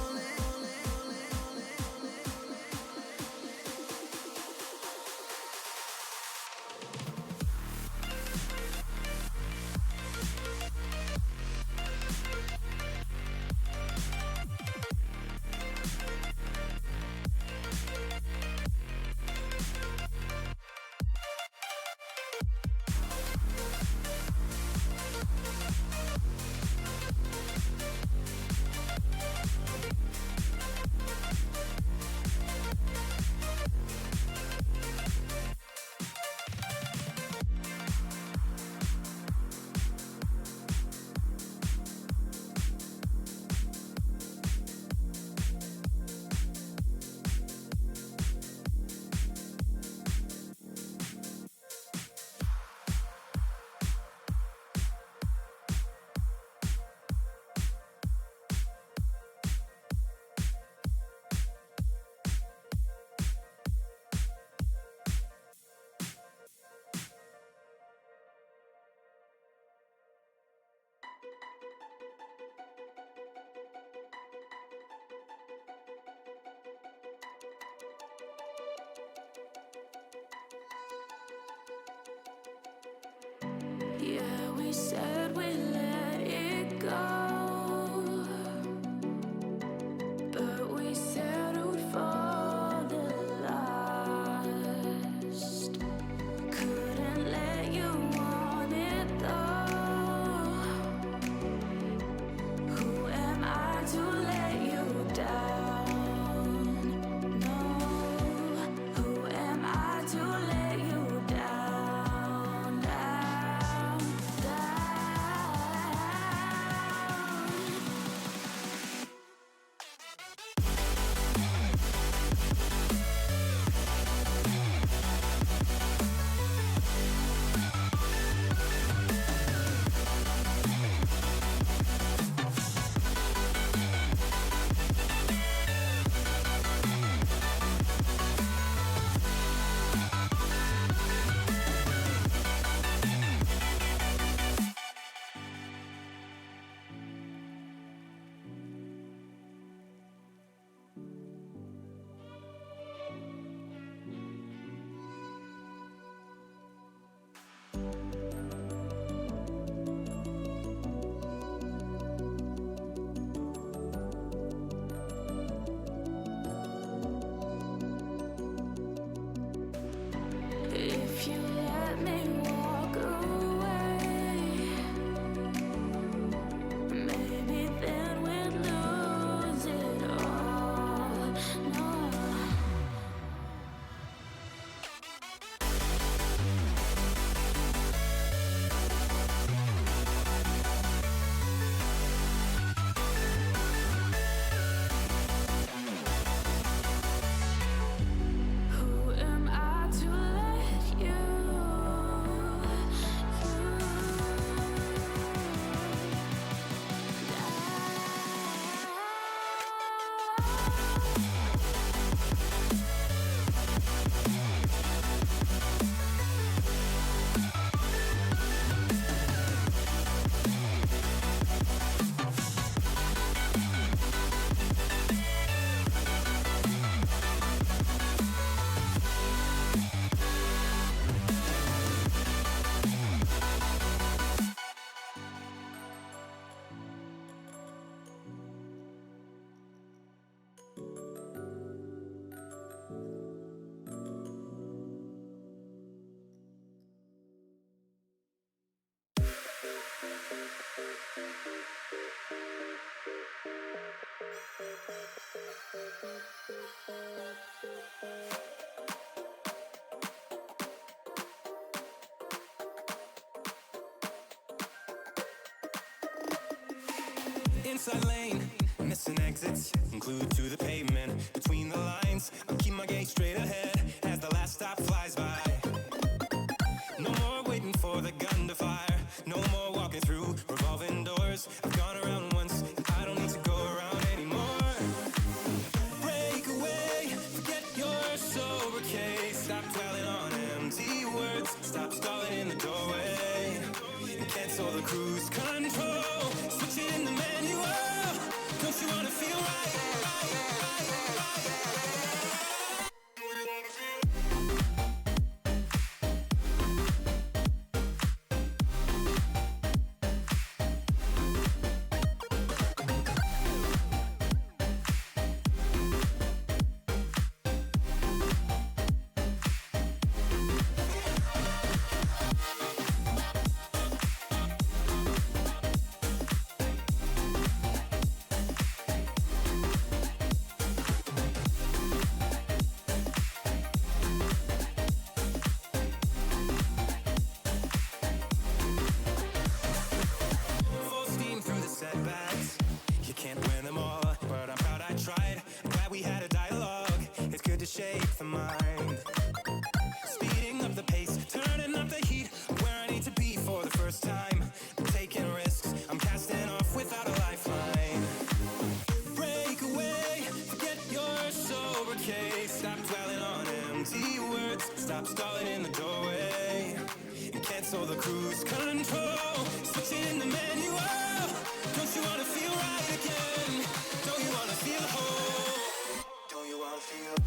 inside lane, missing exits, glued to the pavement. Between the lines, I'll keep my gaze straight ahead as the last stop flies by. No more waiting for the gun to fire. No more walking through revolving doors. I've gone around once, I don't need to go around anymore. Break away, forget your sober case. Stop dwelling on empty words. Stop stalling in the doorway. And cancel the cruise control. Switch it in the manual. Don't you wanna feel right? Full steam through the setbacks. You can't win them all, but I'm proud I tried. I'm glad we had a dialogue. It's good to shape the mind. Speeding up the pace, turning up the heat. Where I need to be for the first time. I'm taking risks, I'm casting off without a lifeline. Break away, forget your sober case. Stop dwelling on empty words. Stop stalling in the doorway. And cancel the cruise control. Switch it in the manual. Don't you wanna feel right again? Don't you wanna feel whole? Don't you wanna feel?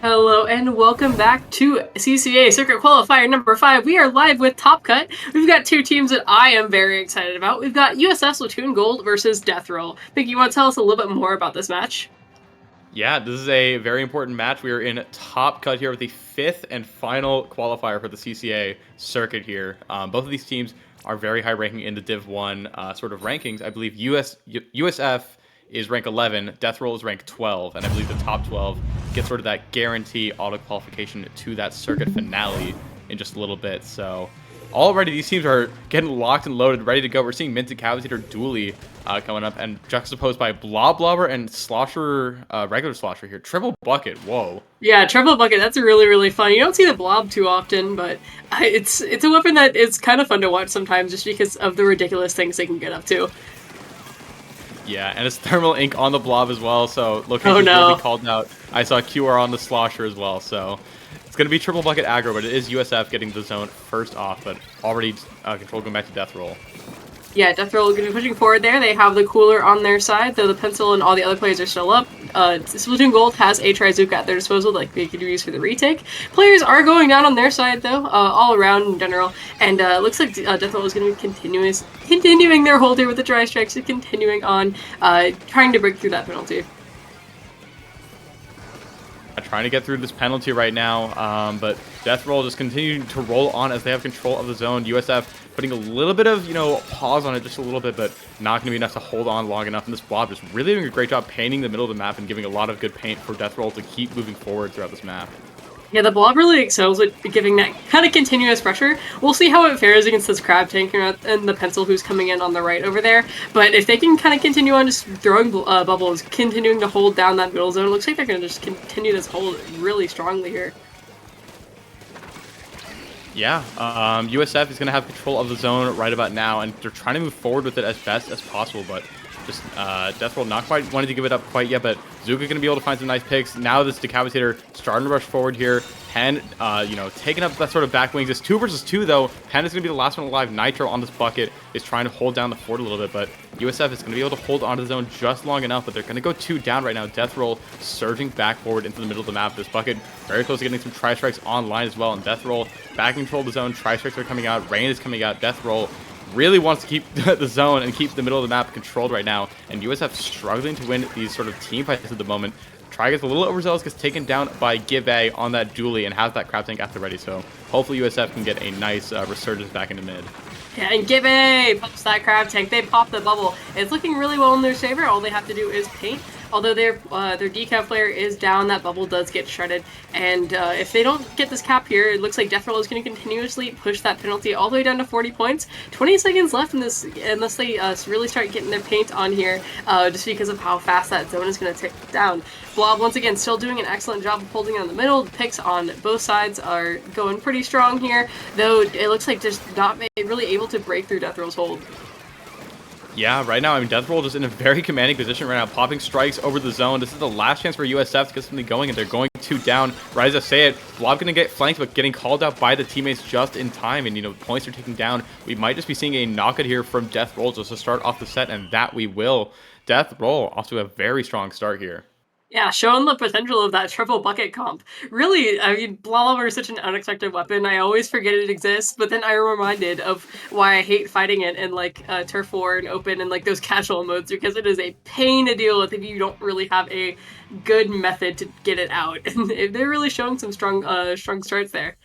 Hello and welcome back to CCA Circuit Qualifier number 5. We are live with Top Cut. We've got two teams that I am very excited about. We've got USF Splatoon Gold versus Death Roll. Vic, you want to tell us a little bit more about this match? Yeah, this is a very important match. We are in Top Cut here with the 5th and final qualifier for the CCA circuit here. Both of these teams are very high ranking in the Div 1 sort of rankings. I believe USF is rank 11, Death Roll is rank 12, and I believe the top 12 gets sort of that guarantee auto qualification to that circuit finale in just a little bit. So already these teams are getting locked and loaded, ready to go. We're seeing Minted Cavitator dually coming up, and juxtaposed by Blob Blobber and Slosher, regular Slosher here. Triple Bucket, whoa. Yeah, Triple Bucket, that's really, really fun. You don't see the Blob too often, but it's a weapon that is kind of fun to watch sometimes just because of the ridiculous things they can get up to. Yeah, and it's Thermal Ink on the Blob as well, so location will be called out. I saw QR on the Slosher as well, so it's going to be Triple Bucket aggro, but it is USF getting the zone first off, but already control going back to Death Roll. Yeah, Death Roll going to be pushing forward there. They have the cooler on their side, though the pencil and all the other players are still up. Splatoon Gold has a Trizuka at their disposal, like they could use for the retake. Players are going down on their side, though, all around in general. And looks like Death Roll is going to be continuing their hold here with the Dry Strikes and continuing on, trying to break through that penalty. Trying to get through this penalty right now, but Death Roll just continuing to roll on as they have control of the zone. USF putting a little bit of, pause on it just a little bit, but not going to be enough to hold on long enough. And this Blob is really doing a great job painting the middle of the map and giving a lot of good paint for Death Roll to keep moving forward throughout this map. Yeah, the Blob really excels at giving that kind of continuous pressure. We'll see how it fares against this Crab tank and the Pencil who's coming in on the right over there. But if they can kind of continue on just throwing bubbles, continuing to hold down that middle zone, it looks like they're going to just continue this hold really strongly here. Yeah, USF is going to have control of the zone right about now, and they're trying to move forward with it as best as possible, but just Death Roll not quite wanting to give it up quite yet, but Zuka going to be able to find some nice picks. Now this Decapitator starting to rush forward here. Pen, taking up that sort of back wings. It's 2 versus 2, though. Pen is going to be the last one alive. Nitro on this bucket is trying to hold down the fort a little bit, but USF is going to be able to hold onto the zone just long enough, but they're going to go 2 down right now. Death Roll surging back forward into the middle of the map. This bucket very close to getting some Tri-Strikes online as well, and Death Roll back in control of the zone. Tri-Strikes are coming out. Rain is coming out. Death Roll really wants to keep the zone and keep the middle of the map controlled right now, and USF struggling to win these sort of team fights at the moment. Try gets a little overzealous, gets taken down by Give-A on that dually and has that Crab Tank at the ready, so hopefully USF can get a nice resurgence back into mid. Yeah, and Give-A pops that Crab Tank. They pop the bubble. It's looking really well in their favor. All they have to do is paint. Although their decaf player is down, that bubble does get shredded. And if they don't get this cap here, it looks like Death Roll is going to continuously push that penalty all the way down to 40 points. 20 seconds left in this, unless they really start getting their paint on here, just because of how fast that zone is going to tick down. Blob, once again, still doing an excellent job of holding on the middle. The picks on both sides are going pretty strong here, though it looks like just not really able to break through Death Roll's hold. Yeah, right now, Death Roll just in a very commanding position right now, popping strikes over the zone. This is the last chance for USF to get something going, and they're going 2 down. Right as I say it, Blob going to get flanked, but getting called out by the teammates just in time, and, points are taken down. We might just be seeing a knockout here from Death Roll just to start off the set, and that we will. Death Roll off to a very strong start here. Yeah, showing the potential of that triple bucket comp. Really, Blob is such an unexpected weapon. I always forget it exists, but then I'm reminded of why I hate fighting it in Turf War and Open and those casual modes, because it is a pain to deal with if you don't really have a good method to get it out. And they're really showing some strong starts there.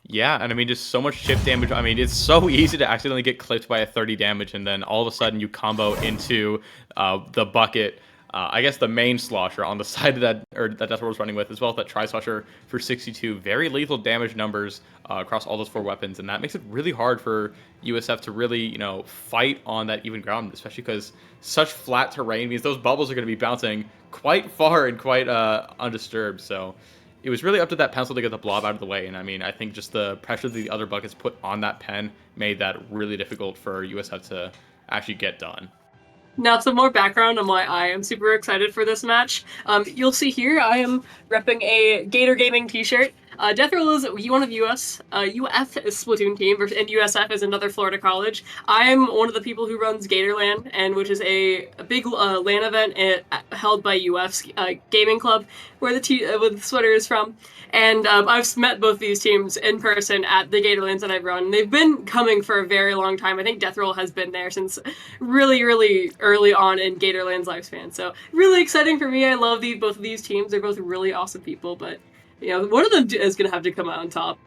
Yeah, and just so much chip damage. It's so easy to accidentally get clipped by a 30 damage, and then all of a sudden you combo into the bucket. I guess the main slosher on the side of that Death Roll was running with, as well as that Tri-Slosher for 62. Very lethal damage numbers across all those 4 weapons, and that makes it really hard for USF to really, fight on that even ground, especially because such flat terrain means those bubbles are going to be bouncing quite far and quite undisturbed. So it was really up to that Pencil to get the Blob out of the way, and I think just the pressure that the other buckets put on that pen made that really difficult for USF to actually get done. Now, some more background on why I am super excited for this match. You'll see here I am repping a Gator Gaming t-shirt. Death Roll is one of UF is Splatoon team, and USF is another Florida college. I am one of the people who runs Gatorland, and which is a big LAN event held by UF's gaming club, where the sweater is from. And I've met both these teams in person at the Gatorlands that I've run. They've been coming for a very long time. I think Death Roll has been there since really, really early on in Gatorland's lifespan. So really exciting for me. I love both of these teams. They're both really awesome people, but one of them is going to have to come out on top.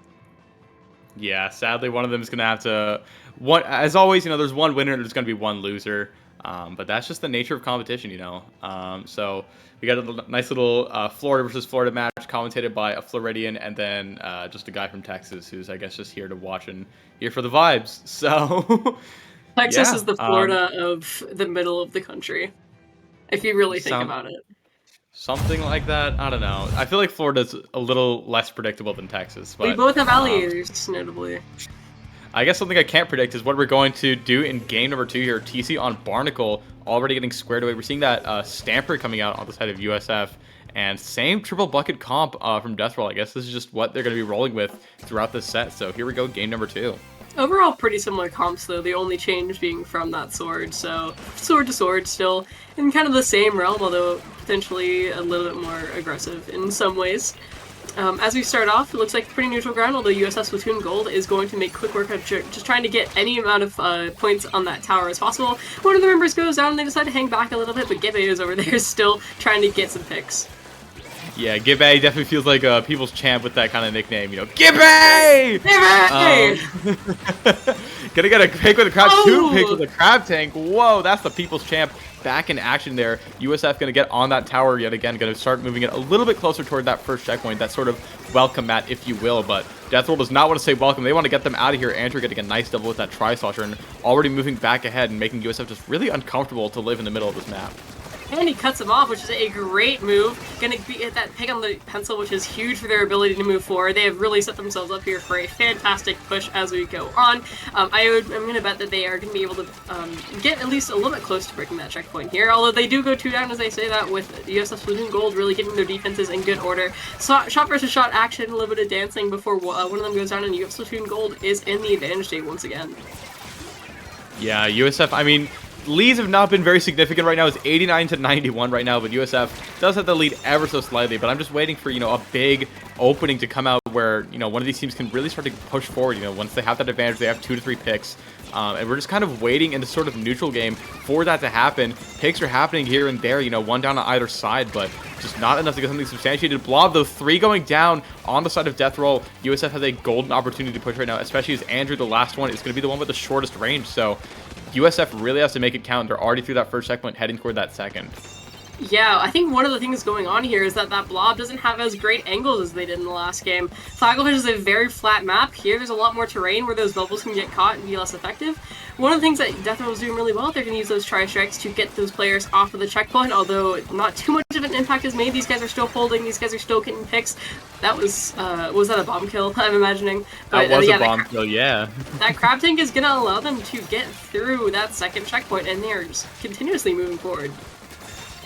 Yeah, sadly, one of them is going to have to. As always, there's one winner and there's going to be one loser. But that's just the nature of competition, So we got a nice little Florida versus Florida match commentated by a Floridian and then just a guy from Texas who's, I guess, just here to watch and here for the vibes. So Texas is the Florida of the middle of the country, if you really think about it. Something like that. I don't know. I feel like Florida's a little less predictable than Texas. But, we both have alligators, notably. I guess something I can't predict is what we're going to do in game number 2 here. TC on Barnacle already getting squared away. We're seeing that Stamper coming out on the side of USF. And same triple bucket comp from Death Roll. I guess this is just what they're going to be rolling with throughout this set. So here we go, game number 2. Overall, pretty similar comps, though. The only change being from that sword. So sword to sword still in kind of the same realm, although potentially a little bit more aggressive in some ways. As we start off, it looks like pretty neutral ground, although USS Splatoon Gold is going to make quick work of just trying to get any amount of points on that tower as possible. One of the members goes down and they decide to hang back a little bit, but Give-A is over there still trying to get some picks. Yeah, Gibbe definitely feels like a people's champ with that kind of nickname, you know. Gibbe! Gonna get a pick with a crab, 2 picks with a crab tank. Whoa, that's the people's champ back in action there. USF gonna get on that tower yet again, gonna start moving it a little bit closer toward that first checkpoint, that sort of welcome mat, if you will. But Deathroll does not want to say welcome. They want to get them out of here. Andrew getting a nice double with that Tri-Slosher and already moving back ahead and making USF just really uncomfortable to live in the middle of this map. And he cuts him off, which is a great move. Gonna hit that pick on the pencil, which is huge for their ability to move forward. They have really set themselves up here for a fantastic push as we go on. I'm gonna bet that they are gonna be able to get at least a little bit close to breaking that checkpoint here. Although they do go 2 down as they say that, with USF Splatoon Gold really getting their defenses in good order. Shot versus shot action, a little bit of dancing before one of them goes down, and USF Splatoon Gold is in the advantage state once again. Yeah, USF, I mean, leads have not been very significant right now. It's 89 to 91 right now, but USF does have the lead ever so slightly. But I'm just waiting for, you know, a big opening to come out where, you know, one of these teams can really start to push forward. You know, once they have that advantage, they have 2 to 3 picks. And we're just kind of waiting in this sort of neutral game for that to happen. Picks are happening here and there, you know, 1 down on either side, but just not enough to get something substantiated. Blob, though, 3 going down on the side of Deathroll. USF has a golden opportunity to push right now, especially as Andrew, the last one, is going to be the one with the shortest range. So USF really has to make it count. They're already through that first checkpoint, heading toward that second. Yeah, I think one of the things going on here is that blob doesn't have as great angles as they did in the last game. Flagelfish is a very flat map. Here there's a lot more terrain where those bubbles can get caught and be less effective. One of the things that Deathroll is doing really well, they're going to use those tri-strikes to get those players off of the checkpoint, although not too much of an impact is made. These guys are still holding, these guys are still getting picks. That was that a bomb kill, I'm imagining? But, that was a bomb kill, yeah. That crab tank is going to allow them to get through that second checkpoint, and they are just continuously moving forward.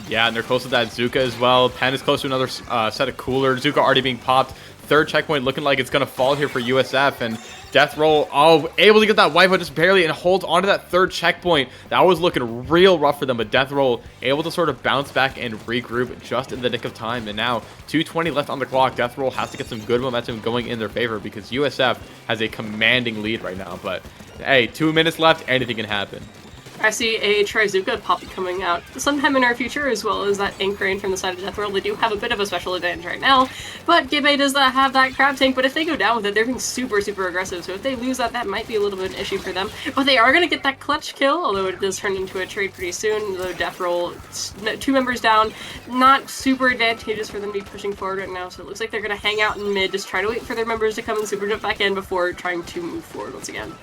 Yeah, and they're close to that Zuka as well. Pen is close to another set of cooler. Zuka already being popped. Third checkpoint looking like it's going to fall here for USF. And Deathroll, able to get that wipe out just barely and holds onto that third checkpoint. That was looking real rough for them, but Deathroll able to sort of bounce back and regroup just in the nick of time. And now 2:20 left on the clock. Deathroll has to get some good momentum going in their favor because USF has a commanding lead right now. But hey, 2 minutes left, anything can happen. I see a Trizuka pop coming out sometime in our future, as well as that Ink Rain from the side of Deathworld. They do have a bit of a special advantage right now, but Gibbe does not have that crab tank, but if they go down with it, they're being super, super aggressive, so if they lose that, that might be a little bit of an issue for them. But they are going to get that clutch kill, although it does turn into a trade pretty soon, though Deathroll, 2 members down, not super advantageous for them to be pushing forward right now, so it looks like they're going to hang out in mid, just try to wait for their members to come and super jump back in before trying to move forward once again.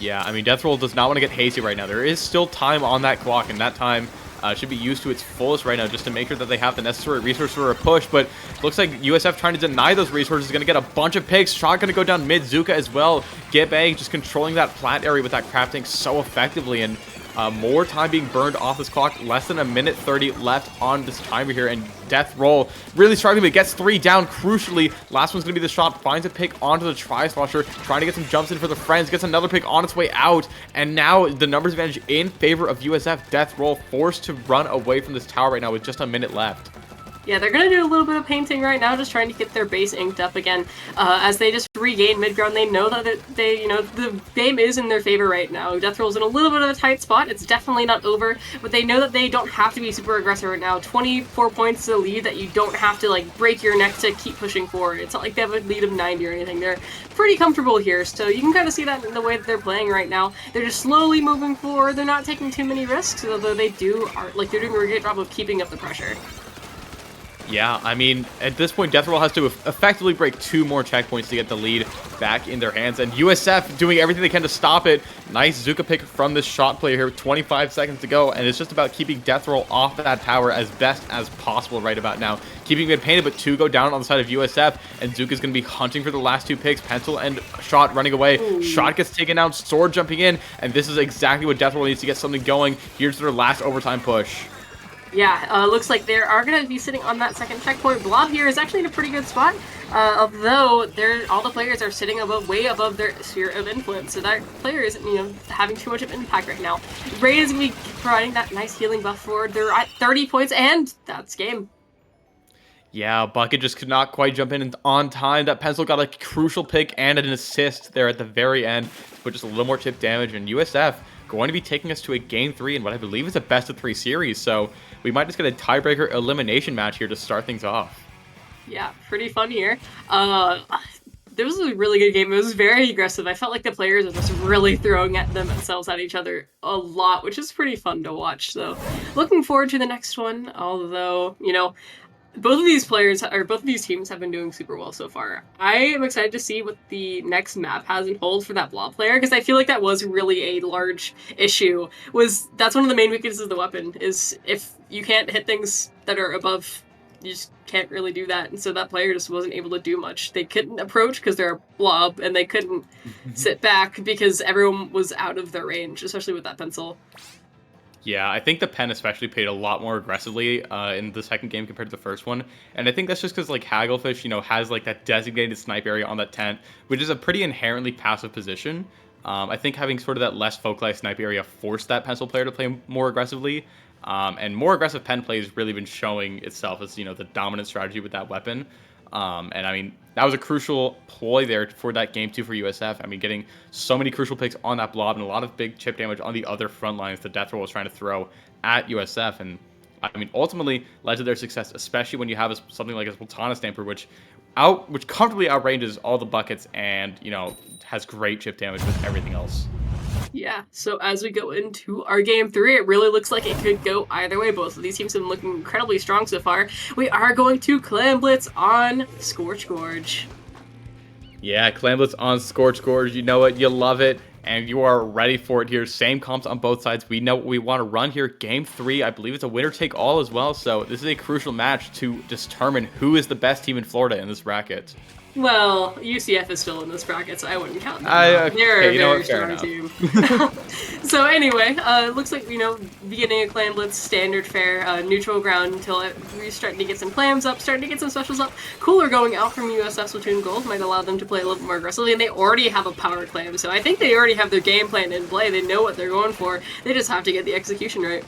Yeah, I mean, Deathroll does not want to get hasty right now. There is still time on that clock, and that time should be used to its fullest right now just to make sure that they have the necessary resources for a push. But looks like USF trying to deny those resources is going to get a bunch of picks. Shot going to go down mid. Zuka as well. Gibbe just controlling that plat area with that crab tank so effectively. And more time being burned off this clock. Less than 1:30 left on this timer here. And Deathroll really struggling, but gets 3 down crucially. Last one's going to be the shot. Finds a pick onto the Tri-Slosher. Trying to get some jumps in for the friends. Gets another pick on its way out. And now the numbers advantage in favor of USF. Deathroll forced to run away from this tower right now with just a minute left. Yeah, they're going to do a little bit of painting right now, just trying to get their base inked up again. As they just regain mid-ground, they know that the game is in their favor right now. Deathroll's in a little bit of a tight spot. It's definitely not over, but they know that they don't have to be super aggressive right now. 24 points is a lead that you don't have to, like, break your neck to keep pushing forward. It's not like they have a lead of 90 or anything. They're pretty comfortable here, so you can kind of see that in the way that they're playing right now. They're just slowly moving forward. They're not taking too many risks, although they're doing a great job of keeping up the pressure. Yeah, I mean, at this point, Deathroll has to effectively break 2 more checkpoints to get the lead back in their hands. And USF doing everything they can to stop it. Nice Zuka pick from this shot player here. 25 seconds to go. And it's just about keeping Deathroll off that tower as best as possible right about now. Keeping it painted, but 2 go down on the side of USF. And Zuka's going to be hunting for the last 2 picks. Pencil and Shot running away. Ooh. Shot gets taken out. Sword jumping in. And this is exactly what Deathroll needs to get something going. Here's their last overtime push. Yeah, looks like they are going to be sitting on that second checkpoint. Blob here is actually in a pretty good spot, although all the players are sitting way above their sphere of influence, so that player isn't, having too much of an impact right now. Raid is going to be providing that nice healing buff forward. They're at 30 points, and that's game. Yeah, Bucket just could not quite jump in on time. That Pencil got a crucial pick and an assist there at the very end, but just a little more chip damage, and USF going to be taking us to a Game 3 in what I believe is a best-of-3 series, so we might just get a tiebreaker elimination match here to start things off. Yeah, pretty fun here. This was a really good game. It was very aggressive. I felt like the players were just really throwing at themselves at each other a lot, which is pretty fun to watch. So, looking forward to the next one. Although, both of these players or both of these teams have been doing super well so far. I am excited to see what the next map has in hold for that blob player, because I feel like that was really a large issue. That's one of the main weaknesses of the weapon, is if you can't hit things that are above, you just can't really do that. And so that player just wasn't able to do much. They couldn't approach because they're a blob, and they couldn't sit back because everyone was out of their range, especially with that pencil. Yeah, I think the pen especially played a lot more aggressively in the second game compared to the first one. And I think that's just because, like, Hagglefish, has, like, that designated snipe area on that tent, which is a pretty inherently passive position. I think having sort of that less focalized snipe area forced that pencil player to play more aggressively. And more aggressive pen play has really been showing itself as, the dominant strategy with that weapon. And I mean, that was a crucial ploy there for that game too for USF. I mean, getting so many crucial picks on that blob and a lot of big chip damage on the other front lines the Death Roll was trying to throw at USF. And I mean, ultimately led to their success, especially when you have something like a Splatoon Stamper, which comfortably outranges all the buckets and, has great chip damage with everything else. Yeah, so as we go into our game 3, it really looks like it could go either way. Both of these teams have been looking incredibly strong so far. We are going to Clan Blitz on Scorch Gorge. Yeah, Clan Blitz on Scorch Gorge. You know what? You love it, and you are ready for it here. Same comps on both sides. We know what we want to run here. Game 3, I believe it's a winner-take-all as well, so this is a crucial match to determine who is the best team in Florida in this bracket. Well, UCF is still in this bracket, so I wouldn't count them. They're a very strong team. So anyway, looks like, beginning of Clan Blitz, standard fare, neutral ground until we're starting to get some clams up, starting to get some specials up. Cooler going out from USF Splatoon Gold might allow them to play a little bit more aggressively, and they already have a power clam, so I think they already have their game plan in play. They know what they're going for. They just have to get the execution right.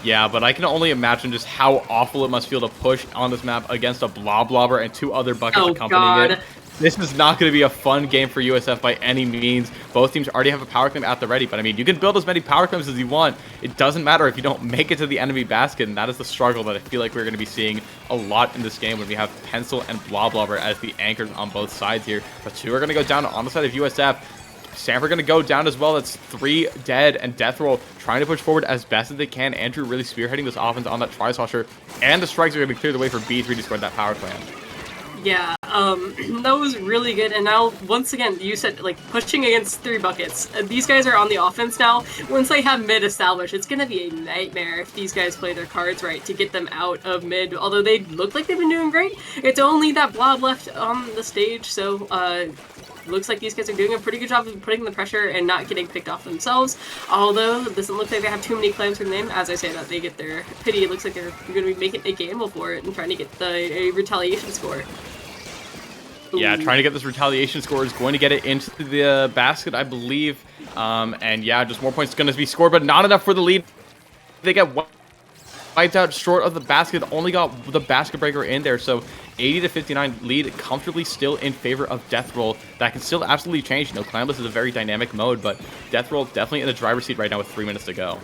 Yeah, but I can only imagine just how awful it must feel to push on this map against a Blobber and 2 other buckets accompanying it. This is not going to be a fun game for USF by any means. Both teams already have a power claim at the ready, but I mean, you can build as many power claims as you want. It doesn't matter if you don't make it to the enemy basket, and that is the struggle that I feel like we're going to be seeing a lot in this game when we have Pencil and Blobber as the anchors on both sides here. But 2 are going to go down on the side of USF. Stanford going to go down as well. That's 3 dead, and Death Roll trying to push forward as best as they can. Andrew really spearheading this offense on that Tri-Slosher, and the strikes are going to clear the way for B3 to score that power clan. Yeah, that was really good. And now, once again, you said, like, pushing against 3 buckets. These guys are on the offense now. Once they have mid established, it's going to be a nightmare if these guys play their cards right to get them out of mid. Although they look like they've been doing great, it's only that blob left on the stage, so, looks like these guys are doing a pretty good job of putting the pressure and not getting picked off themselves. Although, it doesn't look like they have too many claims for the name. As I say that, they get their pity. It looks like they're going to be making a gamble for it and trying to get a retaliation score. Yeah, trying to get this retaliation score is going to get it into the basket, I believe. And yeah, just more points going to be scored, but not enough for the lead. They get wiped out short of the basket. Only got the basket breaker in there, so 80 to 59 lead comfortably still in favor of Death Roll. That can still absolutely change. Clan Blitz is a very dynamic mode, but Death Roll definitely in the driver's seat right now with 3 minutes to go.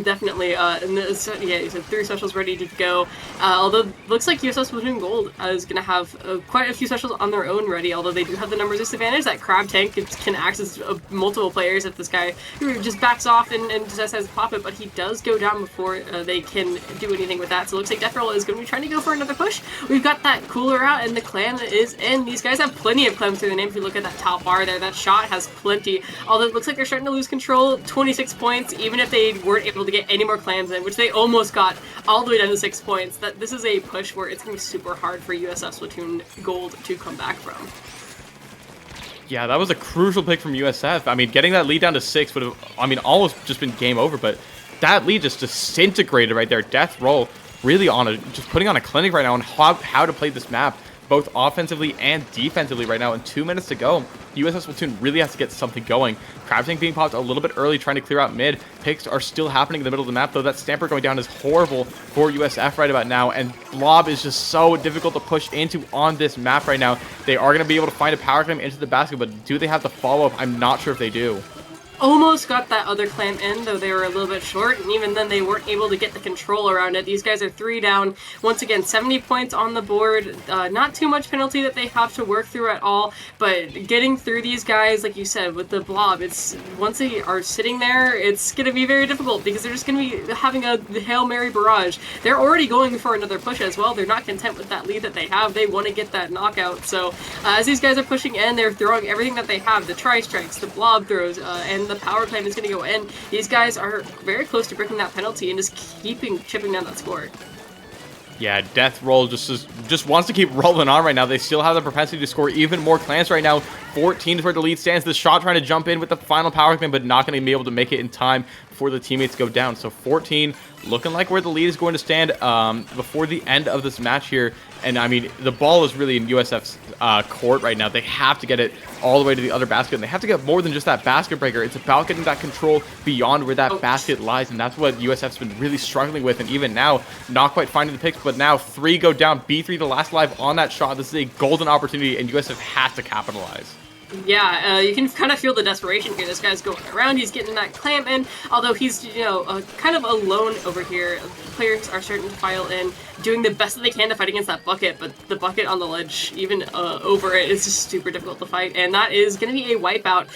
Definitely, and yeah, you said 3 specials ready to go. Although looks like USF Splatoon Gold is going to have quite a few specials on their own ready. Although they do have the numbers disadvantage, that Crab Tank can access multiple players if this guy just backs off and just has pop it. But he does go down before they can do anything with that. So it looks like Death Roll is going to be trying to go for another push. We've got that cooler out, and the clan is in. These guys have plenty of clams through the name. If you look at that top bar there, that shot has plenty. Although it looks like they're starting to lose control. 26 points, even if they weren't able to get any more clams in, which they almost got all the way down to 6 points. That this is a push where it's going to be super hard for USF Splatoon Gold to come back from. Yeah, that was a crucial pick from USF. I mean, getting that lead down to 6 would have, almost just been game over, but that lead just disintegrated right there. Death Roll really just putting on a clinic right now on how to play this map, both offensively and defensively right now. In 2 minutes to go, USS Splatoon really has to get something going. Crab Tank being popped a little bit early, trying to clear out mid. Picks are still happening in the middle of the map, though. That Stamper going down is horrible for USF right about now, and Blob is just so difficult to push into on this map right now. They are going to be able to find a power claim into the basket, but do they have the follow-up? I'm not sure if they do. almost got that other clan in, though they were a little bit short, and even then they weren't able to get the control around it. These guys are 3 down. Once again, 70 points on the board. Not too much penalty that they have to work through at all, but getting through these guys, like you said, with the blob, it's once they are sitting there, it's going to be very difficult because they're just going to be having a Hail Mary barrage. They're already going for another push as well. They're not content with that lead that they have. They want to get that knockout. So as these guys are pushing in, they're throwing everything that they have, the tri-strikes, the blob throws, and the power plant is going to go in. These guys are very close to breaking that penalty and just chipping down that score. Yeah, Death Roll just wants to keep rolling on right now. They still have the propensity to score even more clans right now. 14 is where the lead stands. The shot trying to jump in with the final power plant, but not going to be able to make it in time before the teammates go down. So 14 looking like where the lead is going to stand before the end of this match here. And I mean, the ball is really in USF's court right now. They have to get it all the way to the other basket. And they have to get more than just that basket breaker. It's about getting that control beyond where that basket lies. And that's what USF's been really struggling with. And even now, not quite finding the picks. But now 3 go down. B3 the last live on that shot. This is a golden opportunity, and USF has to capitalize. Yeah, you can kind of feel the desperation here. This guy's going around, he's getting that clamp in, although he's, kind of alone over here. Players are starting to file in, doing the best that they can to fight against that bucket, but the bucket on the ledge, even over it, is just super difficult to fight, and that is going to be a wipeout.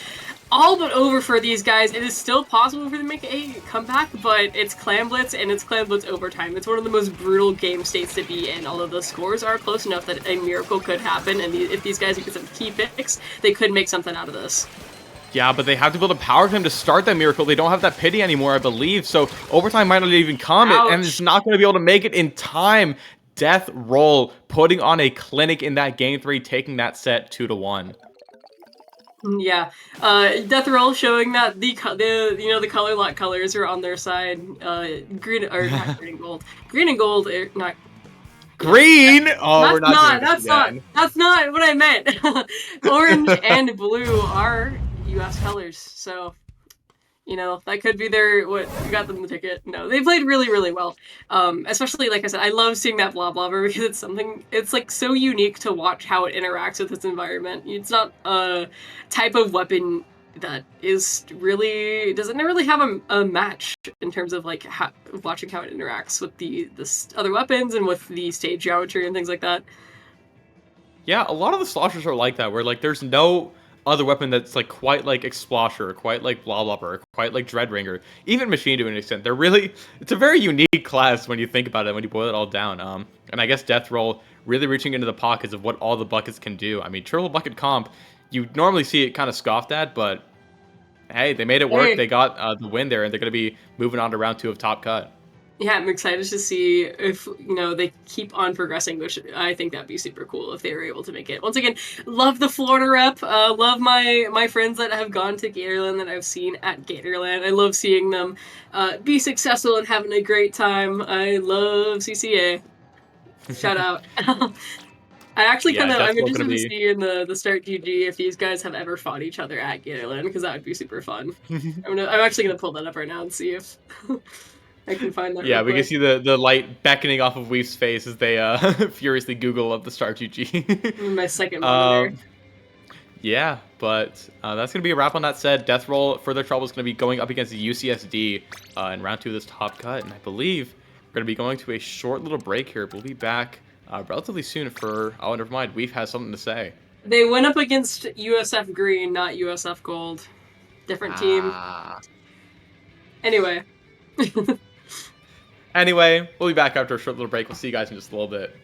All but over for these guys. It is still possible for them to make a comeback, but it's Clan Blitz and it's Clan Blitz overtime. It's one of the most brutal game states to be in, although the scores are close enough that a miracle could happen, and if these guys get some key picks, they could make something out of this. Yeah, but they have to build a power clam to start that miracle. They don't have that pity anymore, I believe, so overtime might not even come, and it's not going to be able to make it in time. Death Roll putting on a clinic in that game 3, taking that set 2-1. Yeah, Death Roll showing that the color lock colors are on their side. Green or not green and gold. Green and gold are not. Green. Oh, we're not. That's not what I meant. Orange and blue are U.S. colors, so that could be what got them the ticket. No, they played really, really well. Especially, like I said, I love seeing that blob blobber because it's like so unique to watch how it interacts with its environment. It's not a type of weapon that doesn't really have a match in terms of like watching how it interacts with the other weapons and with the stage geometry and things like that. Yeah, a lot of the sloshers are like that, where like there's no other weapon that's like quite like Explosher, or quite like Bloblopper, or quite like Dreadringer, even Machine to an extent. It's a very unique class when you think about it, when you boil it all down. And I guess Death Roll really reaching into the pockets of what all the buckets can do. I mean, triple bucket comp, you normally see it kind of scoffed at, but hey, they made it work. They got the win there, and they're going to be moving on to round 2 of Top Cut. Yeah, I'm excited to see if, they keep on progressing, which I think that'd be super cool if they were able to make it. Once again, love the Florida rep. Love my friends that have gone to Gatorland that I've seen at Gatorland. I love seeing them be successful and having a great time. I love CCA. Shout out. I'm interested to see in the Start GG if these guys have ever fought each other at Gatorland, because that would be super fun. I'm actually going to pull that up right now and see if... I can find that. Yeah, we can see the light beckoning off of Weef's face as they furiously Google up the Star GG. My second monitor. Yeah, but that's going to be a wrap on that said. Death Roll, Further Trouble is going to be going up against the UCSD in round 2 of this Top Cut. And I believe we're going to be going to a short little break here. We'll be back relatively soon for... Oh, never mind. Weef has something to say. They went up against USF Green, not USF Gold. Different team. Anyway. Anyway, we'll be back after a short little break. We'll see you guys in just a little bit.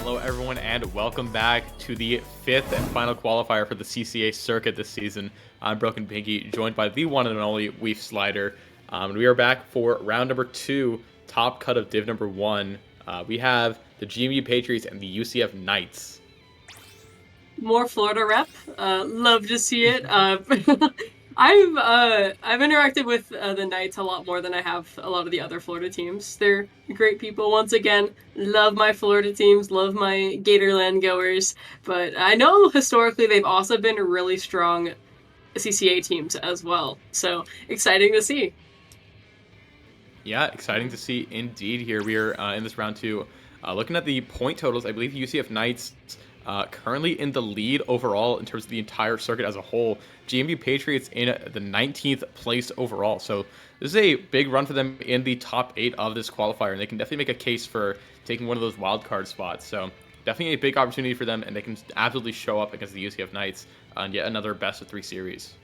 Hello, everyone, and welcome back to the 5th and final qualifier for the CCA Circuit this season. I'm Broken Pinky, joined by the one and only Weef Slider. We are back for round number 2, top cut of Div number 1. We have the GMU Patriots and the UCF Knights. More Florida rep. Love to see it. I've interacted with the Knights a lot more than I have a lot of the other Florida teams. They're great people. Once again, love my Florida teams, love my Gatorland goers. But I know historically they've also been really strong CCA teams as well. So exciting to see. Yeah, exciting to see indeed here. We are in this round 2. Looking at the point totals, I believe UCF Knights currently in the lead overall in terms of the entire circuit as a whole. GMU Patriots in the 19th place overall. So this is a big run for them in the top 8 of this qualifier, and they can definitely make a case for taking one of those wildcard spots. So definitely a big opportunity for them, and they can absolutely show up against the UCF Knights on yet another best of 3 series.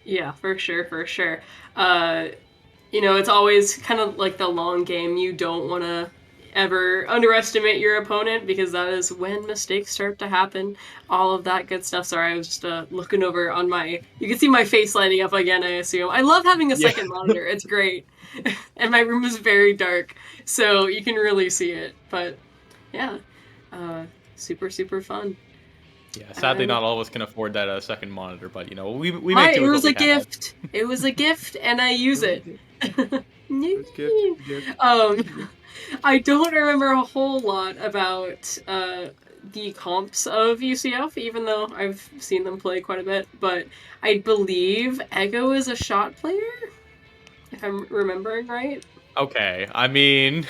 Yeah, for sure, for sure. You know, it's always kind of like the long game. You don't want to ever underestimate your opponent because that is when mistakes start to happen. All of that good stuff. Sorry, I was just looking over on my... You can see my face lighting up again, I assume. I love having a second monitor. It's great. And my room is very dark, so you can really see it. But, yeah. Super, super fun. Yeah, sadly, not all of us can afford that second monitor, but, you know, we make do it with was what a we have. gift. It was a gift, and I use it. I don't remember a whole lot about the comps of UCF, even though I've seen them play quite a bit, but I believe Ego is a shot player, if I'm remembering right. Okay, I mean,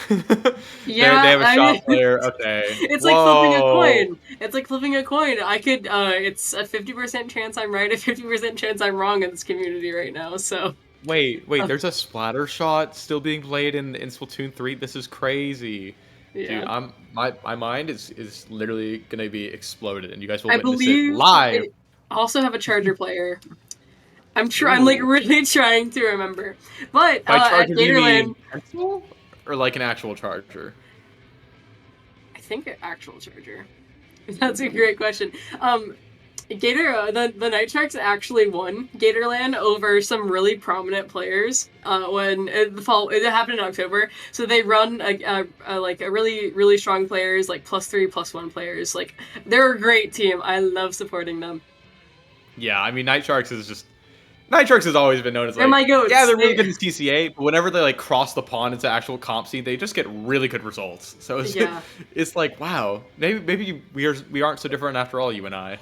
Yeah, they have a shot player. Okay, it's like flipping a coin. It's like flipping a coin. I could. It's a 50% chance I'm right, a 50% chance I'm wrong in this community right now. So. Wait, there's a splatter shot still being played in Splatoon 3. This is crazy. Yeah. Dude, my mind is literally gonna be exploded, and you guys will I witness believe it live. I also have a charger player. I'm like really trying to remember. But By at charger, do you mean Gatorland, pencil or like an actual charger? I think an actual charger. That's a great question. The Night Sharks actually won Gatorland over some really prominent players when it happened in October. So they run a really, really strong players, like +3, +1 players. Like, they're a great team. I love supporting them. Yeah, I mean, Night Sharks has always been known as, like, They're my goats. Yeah, they're really good in CCA, but whenever they like cross the pond into actual comp scene, they just get really good results. So it's like, wow, maybe we aren't so different after all, you and I.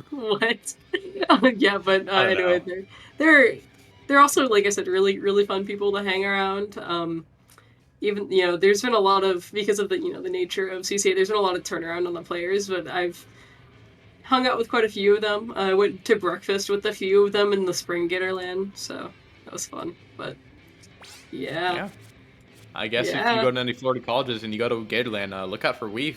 What? Yeah, but anyway, they're also, like I said, really, really fun people to hang around. Even, you know, there's been a lot of, because of the, you know, the nature of CCA, there's been a lot of turnaround on the players, but I've hung out with quite a few of them. I went to breakfast with a few of them in the spring Gatorland, so that was fun. But yeah. I guess if you go to any Florida colleges and you go to Gatorland, look out for Weef.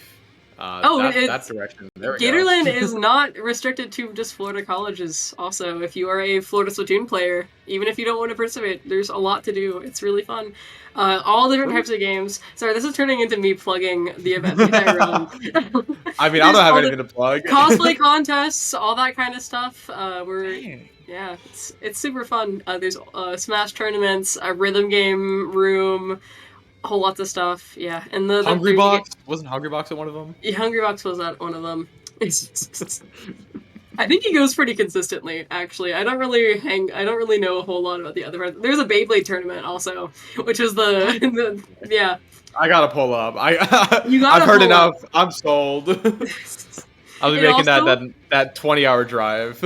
That direction. There we Gatorland go. is not restricted to just Florida colleges. Also, if you are a Florida Splatoon player, even if you don't want to participate, there's a lot to do. It's really fun. All different types of games. Sorry, this is turning into me plugging the event that I run. I mean, I don't have anything to plug. Cosplay contests, all that kind of stuff. Yeah, it's super fun. There's Smash tournaments, a rhythm game room, whole lots of stuff. Yeah, and the Hungry Box wasn't Hungry Box at one of them. Yeah, Hungry Box was at one of them. I think he goes pretty consistently, actually. I don't really know a whole lot about the other part. There's a Beyblade tournament also, which is yeah. I gotta pull up. I've heard enough. I'm sold. I'll be making that 20-hour drive.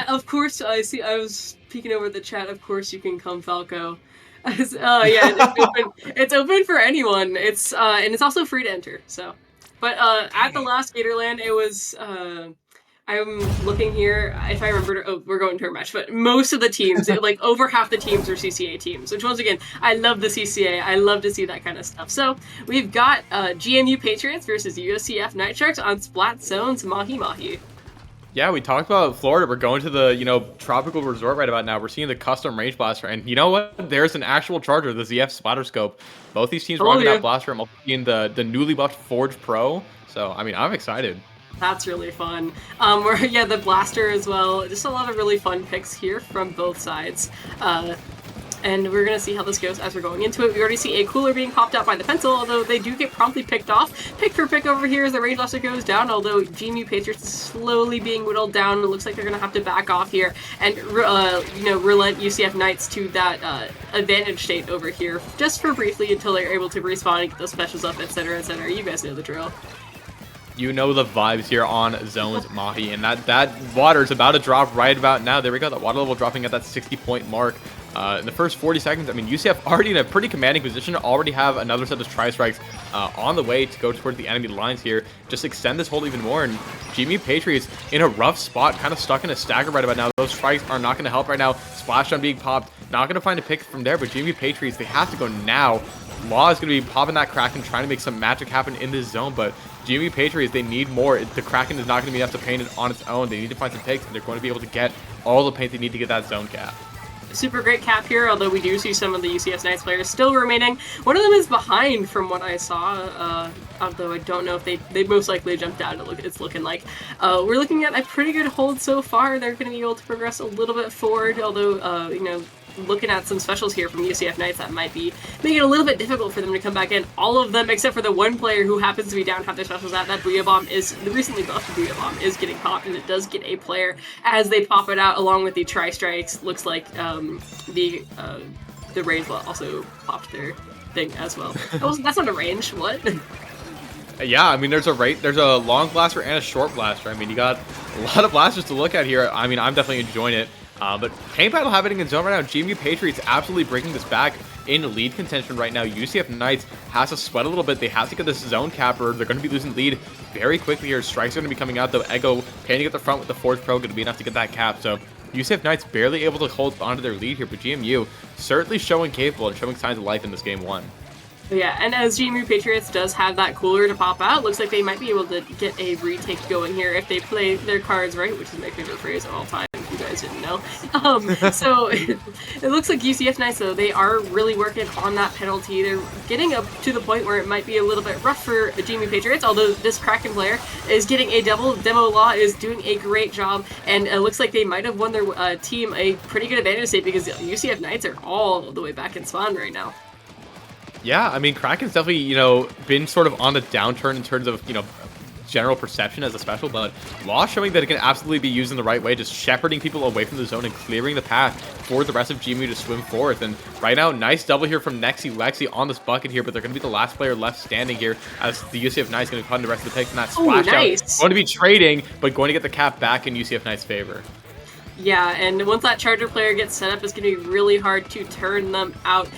Of course, I was peeking over the chat. Of course, you can come, Falco. Yeah, it's open for anyone. It's and it's also free to enter. So, but at the last Gatorland, it was. I'm looking here. If I remember, we're going to a match, but most of the teams, like over half the teams, are CCA teams. Which once again, I love the CCA. I love to see that kind of stuff. So we've got GMU Patriots versus UCF Night Sharks on Splat Zone's Mahi Mahi. Yeah, we talked about Florida. We're going to the, tropical resort right about now. We're seeing the custom range blaster. And you know what? There's an actual charger, the ZF Splatter Scope. Both these teams rocking that blaster. I'm also seeing the newly buffed Forge Pro. So, I mean, I'm excited. That's really fun. Yeah, the blaster as well. Just a lot of really fun picks here from both sides. And we're going to see how this goes as we're going into it. We already see a cooler being popped out by the pencil, although they do get promptly picked off. Pick for pick over here as the range blaster goes down, although GMU Patriots is slowly being whittled down. It looks like they're going to have to back off here and, relent UCF Knights to that advantage state over here just for briefly until they're able to respawn and get those specials up, etc., etc. You guys know the drill. You know the vibes here on Zones, Mahi, and that water is about to drop right about now. There we go, that water level dropping at that 60-point mark. In the first 40 seconds, I mean, UCF already in a pretty commanding position, already have another set of tri-strikes on the way to go towards the enemy lines here. Just extend this hold even more, and GMU Patriots in a rough spot, kind of stuck in a stagger right about now. Those strikes are not going to help right now. Splashdown being popped, not going to find a pick from there, but GMU Patriots, they have to go now. Law is going to be popping that Kraken, trying to make some magic happen in this zone, but GMU Patriots, they need more. The Kraken is not going to be enough to paint it on its own. They need to find some picks, and they're going to be able to get all the paint they need to get that zone cap. Super great cap here, although we do see some of the UCS Knights players still remaining. One of them is behind from what I saw, although I don't know if they most likely jumped out, it's looking like. We're looking at a pretty good hold so far. They're going to be able to progress a little bit forward, although, looking at some specials here from UCF Knights that might be making it a little bit difficult for them to come back in. All of them, except for the one player who happens to be down, have their specials out. That Booyah Bomb is, the recently buffed Booyah Bomb is getting popped, and it does get a player as they pop it out along with the tri-strikes. Looks like the range also popped their thing as well. That's not a range, what? Yeah, I mean, there's a long blaster and a short blaster. I mean, you got a lot of blasters to look at here. I mean, I'm definitely enjoying it. But paint battle happening in zone right now. GMU Patriots absolutely breaking this back in lead contention right now. UCF Knights has to sweat a little bit. They have to get this zone capper. They're going to be losing lead very quickly here. Strikes are going to be coming out though. Ego painting at the front with the Forge Pro going to be enough to get that cap. So UCF Knights barely able to hold onto their lead here, but GMU certainly showing capable and showing signs of life in this game one. Yeah, and as GMU Patriots does have that cooler to pop out, looks like they might be able to get a retake going here if they play their cards right, which is my favorite phrase of all time, if you guys didn't know. So it looks like UCF Knights, though, they are really working on that penalty. They're getting up to the point where it might be a little bit rough for GMU Patriots, although this Kraken player is getting a double. Demo Law is doing a great job, and it looks like they might have won their team a pretty good advantage state because UCF Knights are all the way back in spawn right now. Yeah, I mean, Kraken's definitely, been sort of on the downturn in terms of, general perception as a special, but Law showing that it can absolutely be used in the right way, just shepherding people away from the zone and clearing the path for the rest of GMU to swim forth. And right now, nice double here from Nexi Lexi on this bucket here, but they're going to be the last player left standing here as the UCF Knights going to cut the rest of the picks, and that splash out going to be trading, but going to get the cap back in UCF Knights' favor. Yeah, and once that Charger player gets set up, it's going to be really hard to turn them out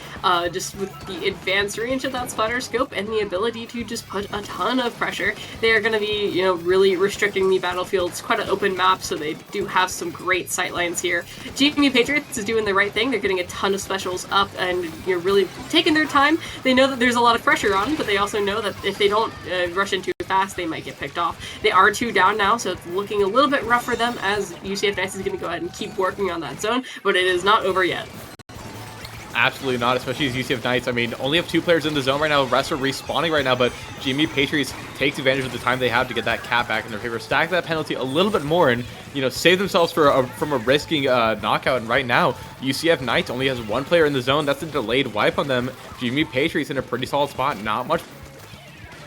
just with the advanced range of that Splatter Scope and the ability to just put a ton of pressure. They are going to be, really restricting the battlefield. It's quite an open map, so they do have some great sightlines here. GMU Patriots is doing the right thing. They're getting a ton of specials up and really taking their time. They know that there's a lot of pressure on, but they also know that if they don't rush in too fast, they might get picked off. They are 2 down now, so it's looking a little bit rough for them as UCF Knights is going to go ahead and keep working on that zone, but it is not over yet. Absolutely not, especially as UCF Knights. I mean, only have 2 players in the zone right now. The rest are respawning right now, but GMU Patriots takes advantage of the time they have to get that cap back in their favor, stack that penalty a little bit more, and save themselves from a risking knockout. And right now, UCF Knights only has 1 player in the zone. That's a delayed wipe on them. GMU Patriots in a pretty solid spot. Not much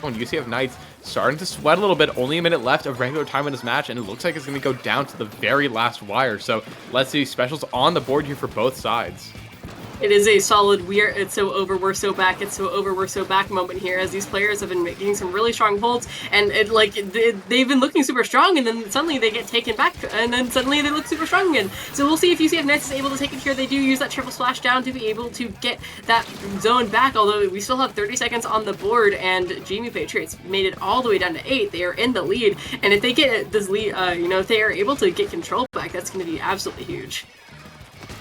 on UCF Knights. Starting to sweat a little bit, only a minute left of regular time in this match, and it looks like it's going to go down to the very last wire. So let's see specials on the board here for both sides. It is a solid it's so over, we're so back, it's so over, we're so back moment here as these players have been making some really strong holds, and they've been looking super strong, and then suddenly they get taken back, and then suddenly they look super strong again. So we'll see if UCF Knights is able to take it here. They do use that triple splash down to be able to get that zone back, although we still have 30 seconds on the board, and GMU Patriots made it all the way down to 8. They are in the lead, and if they get this lead, if they are able to get control back, that's going to be absolutely huge.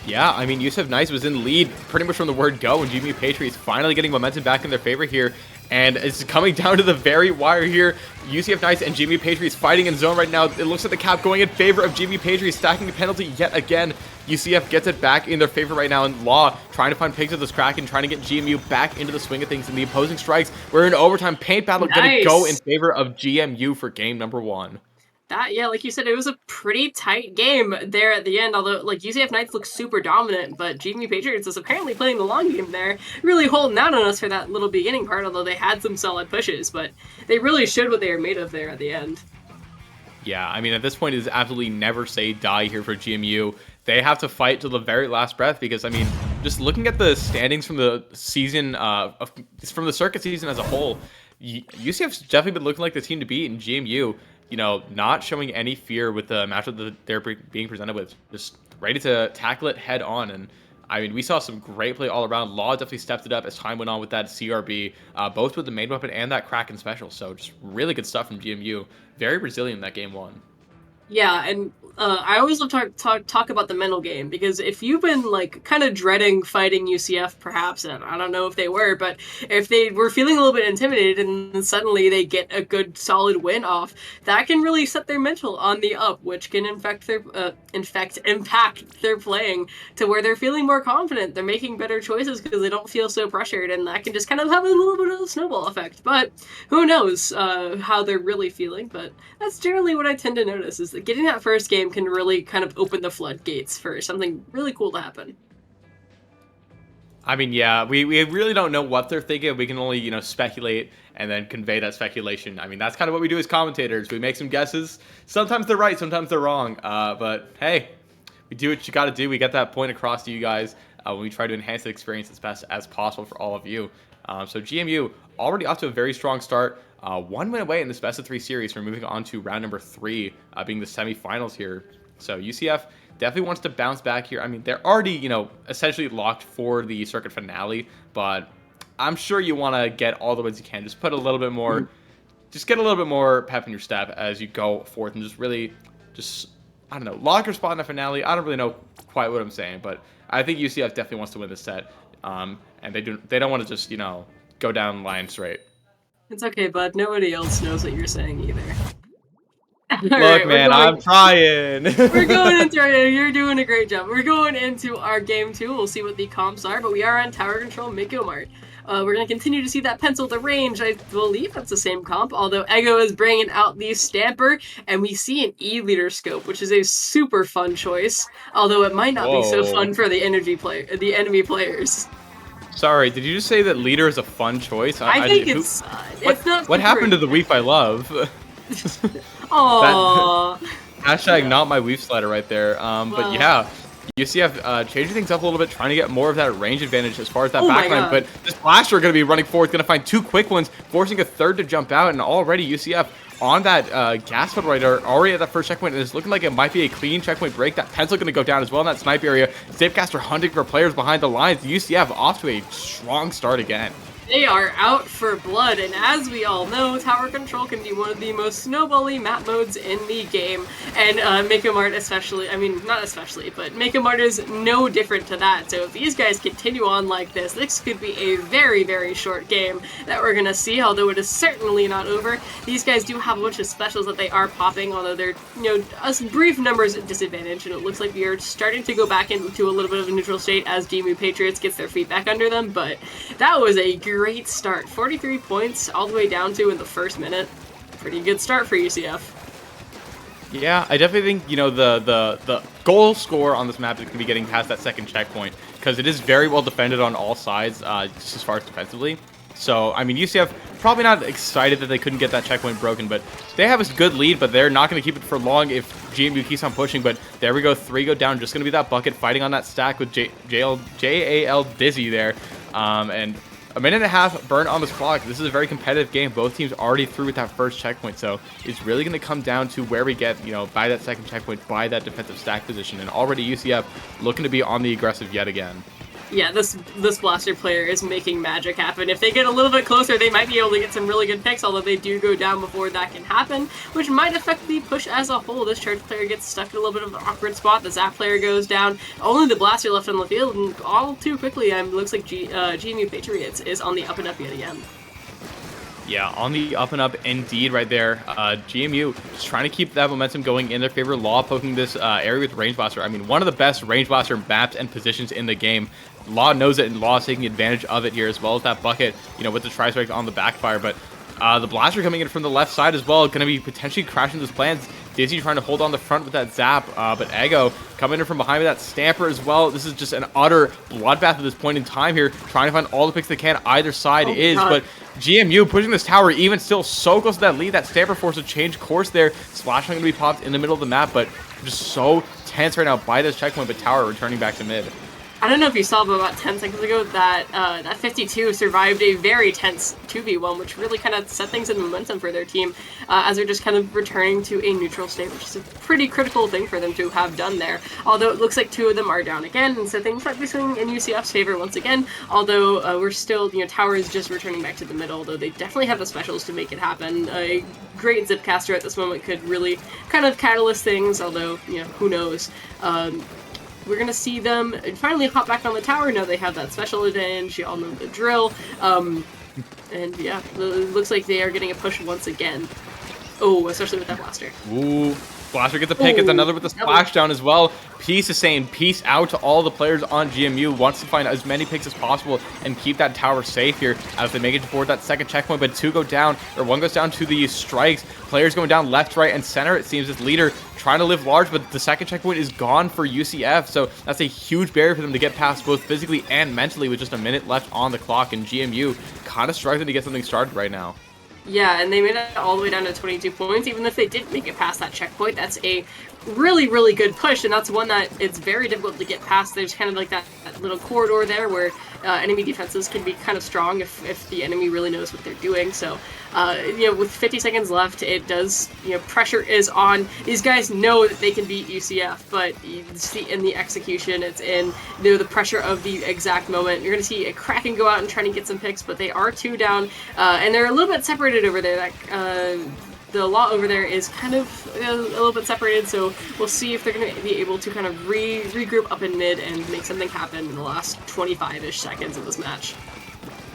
Yeah, I mean, UCF Knights was in lead pretty much from the word go, and GMU Patriots finally getting momentum back in their favor here And it's coming down to the very wire here. UCF Knights and GMU Patriots fighting in zone right now. It looks like the cap going in favor of GMU Patriots, stacking the penalty yet again. UCF gets it back in their favor right now, and Law trying to find pigs with this Kraken, trying to get GMU back into the swing of things in the opposing strikes. We're in overtime. Paint battle going to go in favor of GMU for game number 1. Yeah, like you said, it was a pretty tight game there at the end, although, like, UCF Knights look super dominant, but GMU Patriots is apparently playing the long game there, really holding out on us for that little beginning part, although they had some solid pushes, but they really showed what they were made of there at the end. Yeah, I mean, at this point, it is absolutely never say die here for GMU. They have to fight to the very last breath because, I mean, just looking at the standings from the season, from the circuit season as a whole, UCF's definitely been looking like the team to beat, and GMU, you know, not showing any fear with the matchup that they're being presented with, just ready to tackle it head on. And I mean, we saw some great play all around. Law definitely stepped it up as time went on with that CRB, both with the main weapon and that Kraken special. So just really good stuff from GMU. Very resilient in that game 1. Yeah, and I always love to talk about the mental game, because if you've been, like, kind of dreading fighting UCF, perhaps, and I don't know if they were, but if they were feeling a little bit intimidated and then suddenly they get a good, solid win off, that can really set their mental on the up, which can impact their playing to where they're feeling more confident, they're making better choices because they don't feel so pressured, and that can just kind of have a little bit of a snowball effect. But who knows how they're really feeling, but that's generally what I tend to notice, is that getting that first game can really kind of open the floodgates for something really cool to happen. I mean, yeah, we really don't know what they're thinking. We can only, you know, speculate and then convey that speculation. I mean, that's kind of what we do as commentators. We make some guesses. Sometimes they're right, sometimes they're wrong. But hey, we do what you got to do. We get that point across to you guys when we try to enhance the experience as best as possible for all of you. So GMU already off to a very strong start. 1 win away in this best of 3 series. We're moving on to round number 3, being the semifinals here. So UCF definitely wants to bounce back here. I mean, they're already, you know, essentially locked for the circuit finale, but I'm sure you want to get all the wins you can. Just put a little bit more, just get a little bit more pep in your step as you go forth, and just really, I don't know, lock your spot in the finale. I don't really know quite what I'm saying, but I think UCF definitely wants to win this set, and they don't want to just, you know, go down line straight. It's okay, bud. Nobody else knows what you're saying either. Look, right, man, I'm trying. We're going into you're doing a great job. We're going into our game 2. We'll see what the comps are, but we are on Tower Control Mako Mart. We're going to continue to see that pencil to range. I believe that's the same comp, although Ego is bringing out the Stamper, and we see an E-Leader scope, which is a super fun choice, although it might not be so fun for the enemy players. Sorry, did you just say that leader is a fun choice? I think it's not. What happened to the Weef I love? Aww. Hashtag not my Weef slider right there. But yeah, UCF changing things up a little bit, trying to get more of that range advantage as far as that backline. But this blaster going to be running forward, going to find 2 quick ones, forcing a third to jump out, and already UCF on that gas pedal right there, already at that first checkpoint, and it's looking like it might be a clean checkpoint break. That pencil going to go down as well in that snipe area. Zapecaster hunting for players behind the lines. UCF off to a strong start again. They are out for blood, and as we all know, Tower Control can be one of the most snowbally map modes in the game, and Mako Mart especially, I mean, not especially, but Mako Mart is no different to that. So if these guys continue on like this could be a very, very short game that we're going to see, although it is certainly not over. These guys do have a bunch of specials that they are popping, although they're, you know, a brief numbers disadvantage, and it looks like we are starting to go back into a little bit of a neutral state as GMU Patriots gets their feet back under them, but that was a great start. 43 points all the way down to in the first minute. Pretty good start for UCF. Yeah, I definitely think, you know, the goal score on this map is going to be getting past that second checkpoint, because it is very well defended on all sides, just as far as defensively. So, I mean, UCF probably not excited that they couldn't get that checkpoint broken, but they have a good lead, but they're not going to keep it for long if GMU keeps on pushing. But there we go, 3 go down, just going to be that bucket fighting on that stack with JAL Dizzy there, and a minute and a half burn on this clock. This is a very competitive game. Both teams already through with that first checkpoint, so it's really going to come down to where we get, you know, by that second checkpoint, by that defensive stack position, and already UCF looking to be on the aggressive yet again. Yeah, this blaster player is making magic happen. If they get a little bit closer, they might be able to get some really good picks, although they do go down before that can happen, which might affect the push as a whole. This charge player gets stuck in a little bit of an awkward spot. The Zap player goes down. Only the blaster left on the field, and all too quickly, looks like GMU Patriots is on the up and up yet again. Yeah, on the up and up indeed right there. GMU just trying to keep that momentum going in their favor. Law poking this area with Range Blaster. I mean, one of the best Range Blaster maps and positions in the game. Law knows it, and Law is taking advantage of it here, as well as that bucket, you know, with the Tri-Strike on the backfire. But the Blaster coming in from the left side as well, going to be potentially crashing those plans. Dizzy trying to hold on the front with that zap, but Ego coming in from behind with that Stamper as well. This is just an utter bloodbath at this point in time here, trying to find all the picks they can. Either side but GMU pushing this tower even still so close to that lead. That Stamper forced a change course there. Splash going to be popped in the middle of the map, but just so tense right now by this checkpoint, but tower returning back to mid. I don't know if you saw, but about 10 seconds ago, that 52 survived a very tense 2v1, which really kind of set things in momentum for their team as they're just kind of returning to a neutral state, which is a pretty critical thing for them to have done there. Although it looks like 2 of them are down again, and so things might be swinging in UCF's favor once again. Although we're still, Tower is just returning back to the middle, though they definitely have the specials to make it happen. A great Zipcaster at this moment could really kind of catalyst things, although, who knows. We're going to see them finally hop back on the tower. Now they have that special advantage. You all know the drill. And yeah, it looks like they are getting a push once again. Oh, especially with that Blaster. Ooh, Blaster gets a pick. It's another with the splashdown as well. Peace is saying peace out to all the players on GMU. Wants to find as many picks as possible and keep that tower safe here as they make it toward that second checkpoint. But 2 go down, or 1 goes down to the strikes. Players going down left, right, and center. It seems as leader trying to live large, but the second checkpoint is gone for UCF. So that's a huge barrier for them to get past both physically and mentally with just a minute left on the clock. And GMU kind of struggling to get something started right now. Yeah, and they made it all the way down to 22 points. Even if they didn't make it past that checkpoint, that's a really, really good push, and that's one that it's very difficult to get past. There's kind of like that little corridor there where enemy defenses can be kind of strong if the enemy really knows what they're doing. So, with 50 seconds left, it does, pressure is on. These guys know that they can beat UCF, but it's in the execution, it's in the pressure of the exact moment. You're going to see a Kraken go out and try to get some picks, but they are 2 down, and they're a little bit separated over there. The Law over there is kind of a little bit separated, so we'll see if they're going to be able to kind of regroup up in mid and make something happen in the last 25-ish seconds of this match.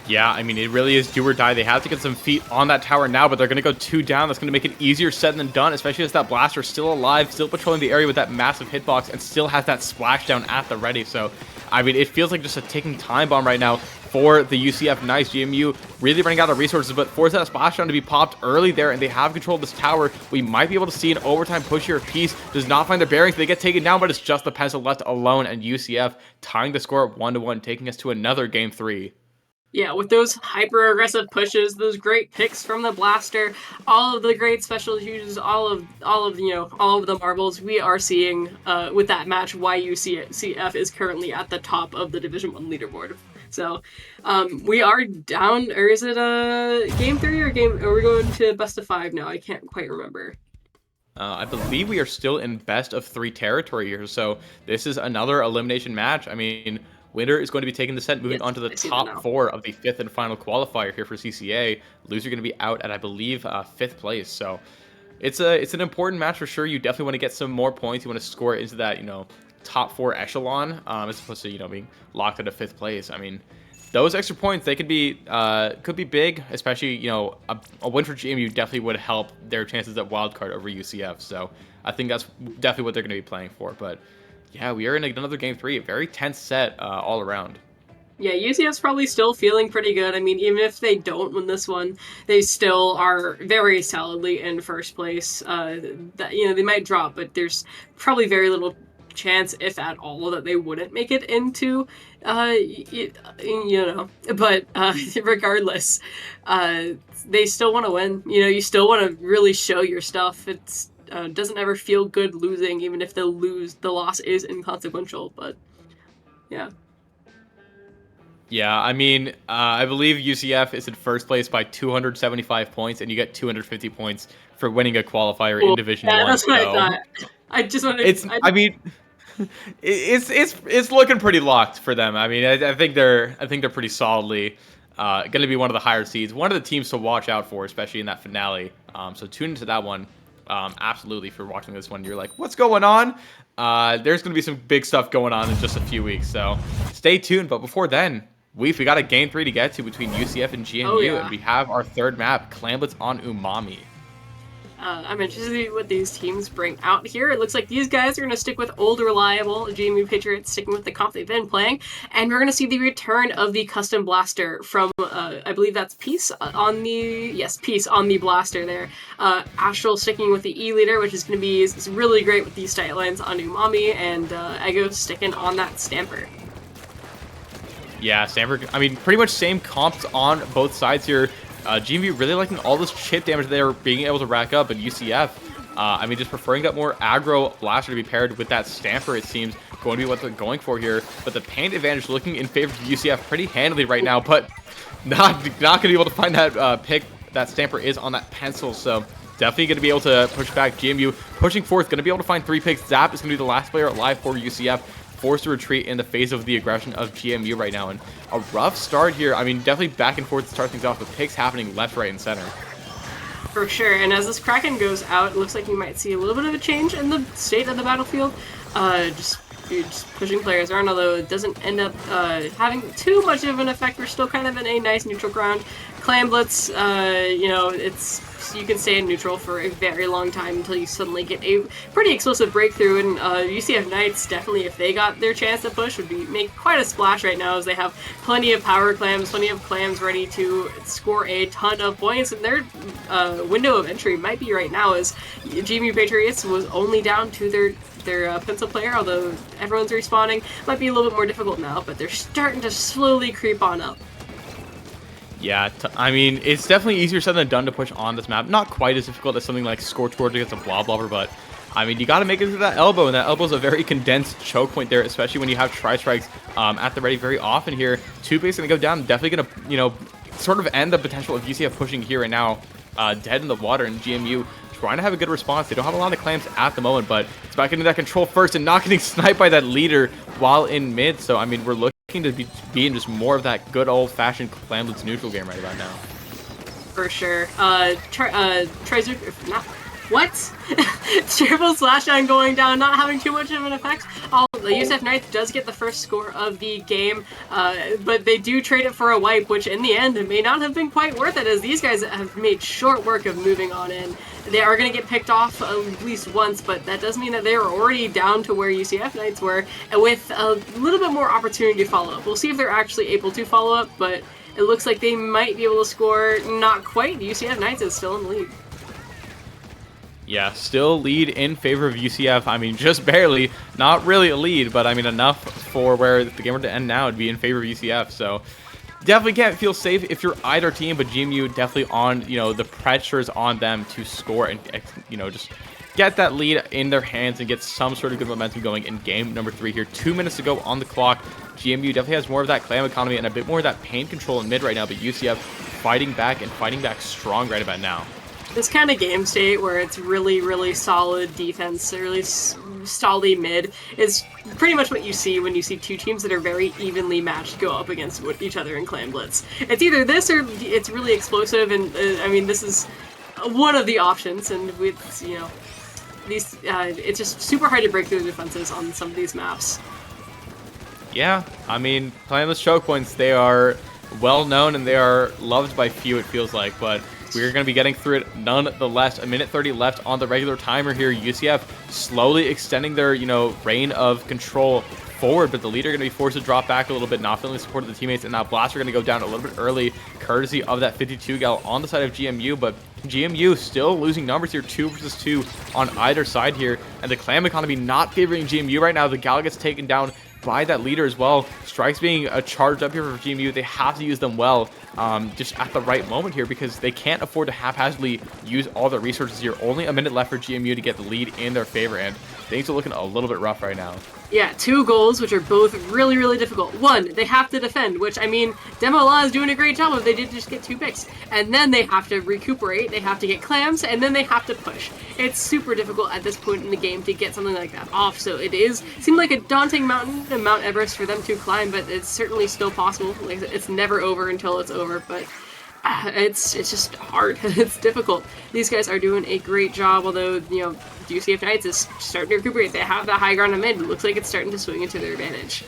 Yeah, I mean, it really is do or die. They have to get some feet on that tower now, but they're going to go 2 down. That's going to make it easier said than done, especially as that Blaster still alive, still patrolling the area with that massive hitbox, and still has that splashdown at the ready. So, I mean, it feels like just a ticking time bomb right now for the UCF Nice. GMU really running out of resources, but force that splashdown to be popped early there, and they have control of this tower. We might be able to see an overtime push here. Peace does not find their bearings. They get taken down, but it's just the pencil left alone, and UCF tying the score at 1-1, taking us to another Game 3. Yeah, with those hyper-aggressive pushes, those great picks from the Blaster, all of the great special uses, all of the marbles, we are seeing with that match why UCF is currently at the top of the Division 1 leaderboard. So, we are down, or is it Game 3 or are we going to best of 5 now? I can't quite remember. I believe we are still in best of 3 territory here, so this is another elimination match. I mean, winner is going to be taking the set, moving on to the top 4 of the 5th and final qualifier here for CCA. Loser going to be out at, I believe, 5th place. So it's an important match for sure. You definitely want to get some more points. You want to score into that, top 4 echelon, as opposed to, being locked at a 5th place. I mean, those extra points, they could be big, especially, a win for GMU definitely would help their chances at wildcard over UCF. So I think that's definitely what they're going to be playing for. But yeah, we are in another Game 3. A very tense set all around. Yeah, UCF's probably still feeling pretty good. I mean, even if they don't win this one, they still are very solidly in first place. They might drop, but there's probably very little chance, if at all, that they wouldn't make it into, But regardless, they still want to win. You still want to really show your stuff. It's doesn't ever feel good losing, even if the loss is inconsequential. But yeah. Yeah, I mean, I believe UCF is in first place by 275 points, and you get 250 points for winning a qualifier in Division 1. That's what I thought. I just wanted. It's looking pretty locked for them. I mean, I think they're pretty solidly going to be one of the higher seeds, one of the teams to watch out for, especially in that finale. So tune into that one. Absolutely, for watching this one, you're like, what's going on? There's going to be some big stuff going on in just a few weeks, so stay tuned. But before then, we got a game 3 to get to between UCF and GMU, Oh, yeah. and we have our third map, Clamblitz on Umami. I'm interested to see what these teams bring out here. It looks like these guys are going to stick with old, reliable GMU Patriots, sticking with the comp they've been playing. And we're going to see the return of the custom blaster from, I believe that's Peace on the blaster there. Astral sticking with the E-leader, which is going to be really great with these sight lines on Umami, and Ego sticking on that Stamper. Yeah, Stamper, I mean, pretty much same comps on both sides here. GMV really liking all this chip damage they're being able to rack up, and UCF, I mean, just preferring that more aggro blaster to be paired with that Stamper, it seems, going to be what they're going for here. But the paint advantage looking in favor of UCF pretty handily right now, but not going to be able to find that pick. That Stamper is on that pencil, so definitely going to be able to push back. GMU pushing forth, going to be able to find 3 picks. Zap is going to be the last player alive for UCF. Forced to retreat in the face of the aggression of GMU right now. And a rough start here. I mean, definitely back and forth to start things off with picks happening left, right, and center. For sure, and as this Kraken goes out, it looks like you might see a little bit of a change in the state of the battlefield. Just pushing players around, although it doesn't end up having too much of an effect. We're still kind of in a nice neutral ground. Clamblitz, you know, you can stay in neutral for a very long time until you suddenly get a pretty explosive breakthrough, and UCF Knights definitely, if they got their chance to push, would make quite a splash right now, as they have plenty of power clams, plenty of clams ready to score a ton of points, and their window of entry might be right now, as GMU Patriots was only down to their pencil player, although everyone's respawning. Might be a little bit more difficult now, but they're starting to slowly creep on up. Yeah, I mean, it's definitely easier said than done to push on this map. Not quite as difficult as something like Scorchboard against a Blob Lover, but I mean, you got to make it to that elbow, and that elbow is a very condensed choke point there, especially when you have Tri-Strikes at the ready very often here. 2 picks going to go down, definitely going to, you know, sort of end the potential of UCF pushing here and now, dead in the water, and GMU trying to have a good response. They don't have a lot of clams at the moment, but it's about getting that control first and not getting sniped by that leader while in mid. So, I mean, we're looking to be in just more of that good old-fashioned Clamblitz neutral game right about now. For sure. What? Triple Slashdown going down, not having too much of an effect. The UCF Knights does get the first score of the game, but they do trade it for a wipe, which in the end may not have been quite worth it, as these guys have made short work of moving on in. They are going to get picked off at least once, but that does mean that they are already down to where UCF Knights were, with a little bit more opportunity to follow up. We'll see if they're actually able to follow up, but it looks like they might be able to score. Not quite. UCF Knights is still in the lead. Yeah, still lead in favor of UCF. I mean, just barely. Not really a lead, but I mean, enough for where the game were to end now would be in favor of UCF. So definitely can't feel safe if you're either team, but GMU definitely on, you know, the pressures on them to score and, you know, just get that lead in their hands and get some sort of good momentum going in game number 3 here. 2 minutes to go on the clock. GMU definitely has more of that clam economy and a bit more of that pain control in mid right now, but UCF fighting back and fighting back strong right about now. This kind of game state where it's really, really solid defense, really stally mid, is pretty much what you see when you see 2 teams that are very evenly matched go up against each other in Clan Blitz. It's either this or it's really explosive, and I mean, this is one of the options, and with, you know, these, it's just super hard to break through the defenses on some of these maps. Yeah, I mean, planless choke points, they are well known and they are loved by few, it feels like, but we're going to be getting through it nonetheless. 1:30 left on the regular timer here. UCF slowly extending their, you know, reign of control forward, but the leader going to be forced to drop back a little bit, not feeling the support of the teammates, and that blaster going to go down a little bit early, courtesy of that 52 gal on the side of GMU, but GMU still losing numbers here, 2 versus 2 on either side here, and the clam economy not favoring GMU right now. The gal gets taken down by that leader as well. Strikes being charged up here for GMU. They have to use them well, just at the right moment here, because they can't afford to haphazardly use all their resources here. Only a minute left for GMU to get the lead in their favor, and things are looking a little bit rough right now. Yeah, 2 goals, which are both really, really difficult. 1, they have to defend, which, I mean, Demo Law is doing a great job of. They did just get 2 picks. And then they have to recuperate, they have to get clams, and then they have to push. It's super difficult at this point in the game to get something like that off, so it seemed like a daunting mountain, a Mount Everest for them to climb, but it's certainly still possible. Like, it's never over until it's over, but it's just hard. It's difficult. These guys are doing a great job, although, you know, UCF Knights is starting to recuperate. They have that high ground in mid. It looks like it's starting to swing into their advantage.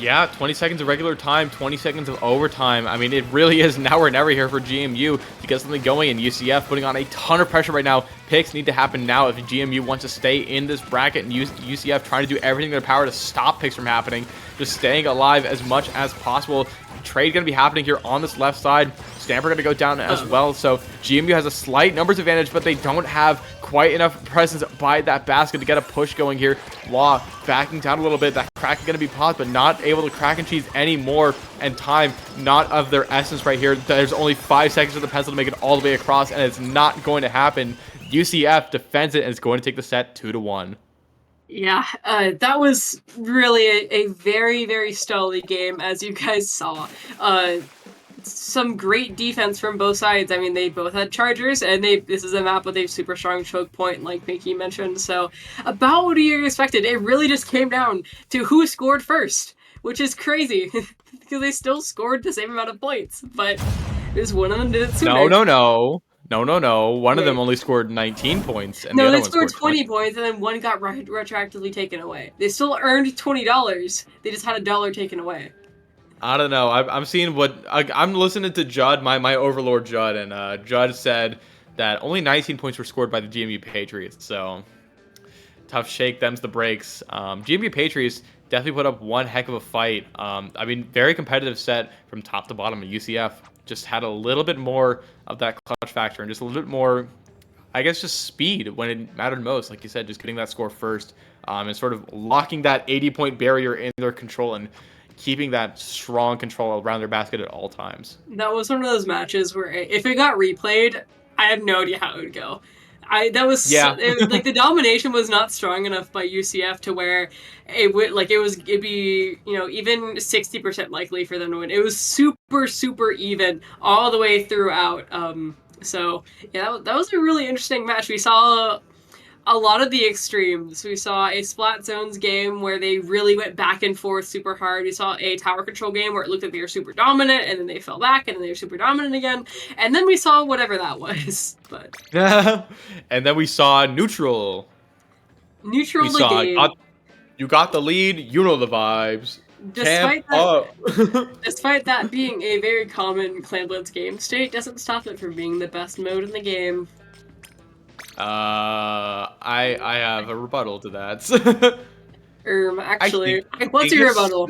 Yeah, 20 seconds of regular time, 20 seconds of overtime. I mean, it really is now or never here for GMU to get something going, and UCF putting on a ton of pressure right now. Picks need to happen now if GMU wants to stay in this bracket, and UCF trying to do everything in their power to stop picks from happening, just staying alive as much as possible. Trade going to be happening here on this left side. Stamper going to go down as well, so GMU has a slight numbers advantage, but they don't have quite enough presence by that basket to get a push going here. Law backing down a little bit. That crack is going to be popped, but not able to crack and cheese anymore, and time not of their essence right here. There's only 5 seconds for the pencil to make it all the way across, and it's not going to happen. UCF defends it and is going to take the set 2-1. Yeah, that was really a very, very stally game, as you guys saw. Some great defense from both sides. I mean, they both had chargers, and this is a map with a super strong choke point, like Mickey mentioned. So, about what you expected. It really just came down to who scored first, which is crazy because they still scored the same amount of points, but there's one of them did it sooner. No. One of them only scored 19 points, and no, the other they one scored scored 20 points, and then one got retroactively taken away. They still earned $20. They just had $1 taken away. I don't know. I'm seeing what I'm listening to Judd, my overlord Judd, and Judd said that only 19 points were scored by the GMU Patriots. So tough shake. Them's the breaks. GMU Patriots definitely put up one heck of a fight. I mean, very competitive set from top to bottom. And UCF just had a little bit more of that clutch factor and just a little bit more, I guess, just speed when it mattered most. Like you said, just getting that score first and sort of locking that 80-point barrier in their control and keeping that strong control around their basket at all times. That was one of those matches where if it got replayed, I have no idea how it would go. Like the domination was not strong enough by UCF to where it'd be even 60% likely for them to win. It was super even all the way throughout. So yeah, that was a really interesting match. We saw a lot of the extremes. We saw a Splat Zones game where they really went back and forth super hard. We saw a tower control game where it looked like they were super dominant, and then they fell back, and then they were super dominant again. And then we saw whatever that was. But and then we saw neutral. Neutral the game. You got the lead. You know the vibes. Despite that being a very common Clan Blitz game state, doesn't stop it from being the best mode in the game. I have a rebuttal to that. Actually, what's your rebuttal?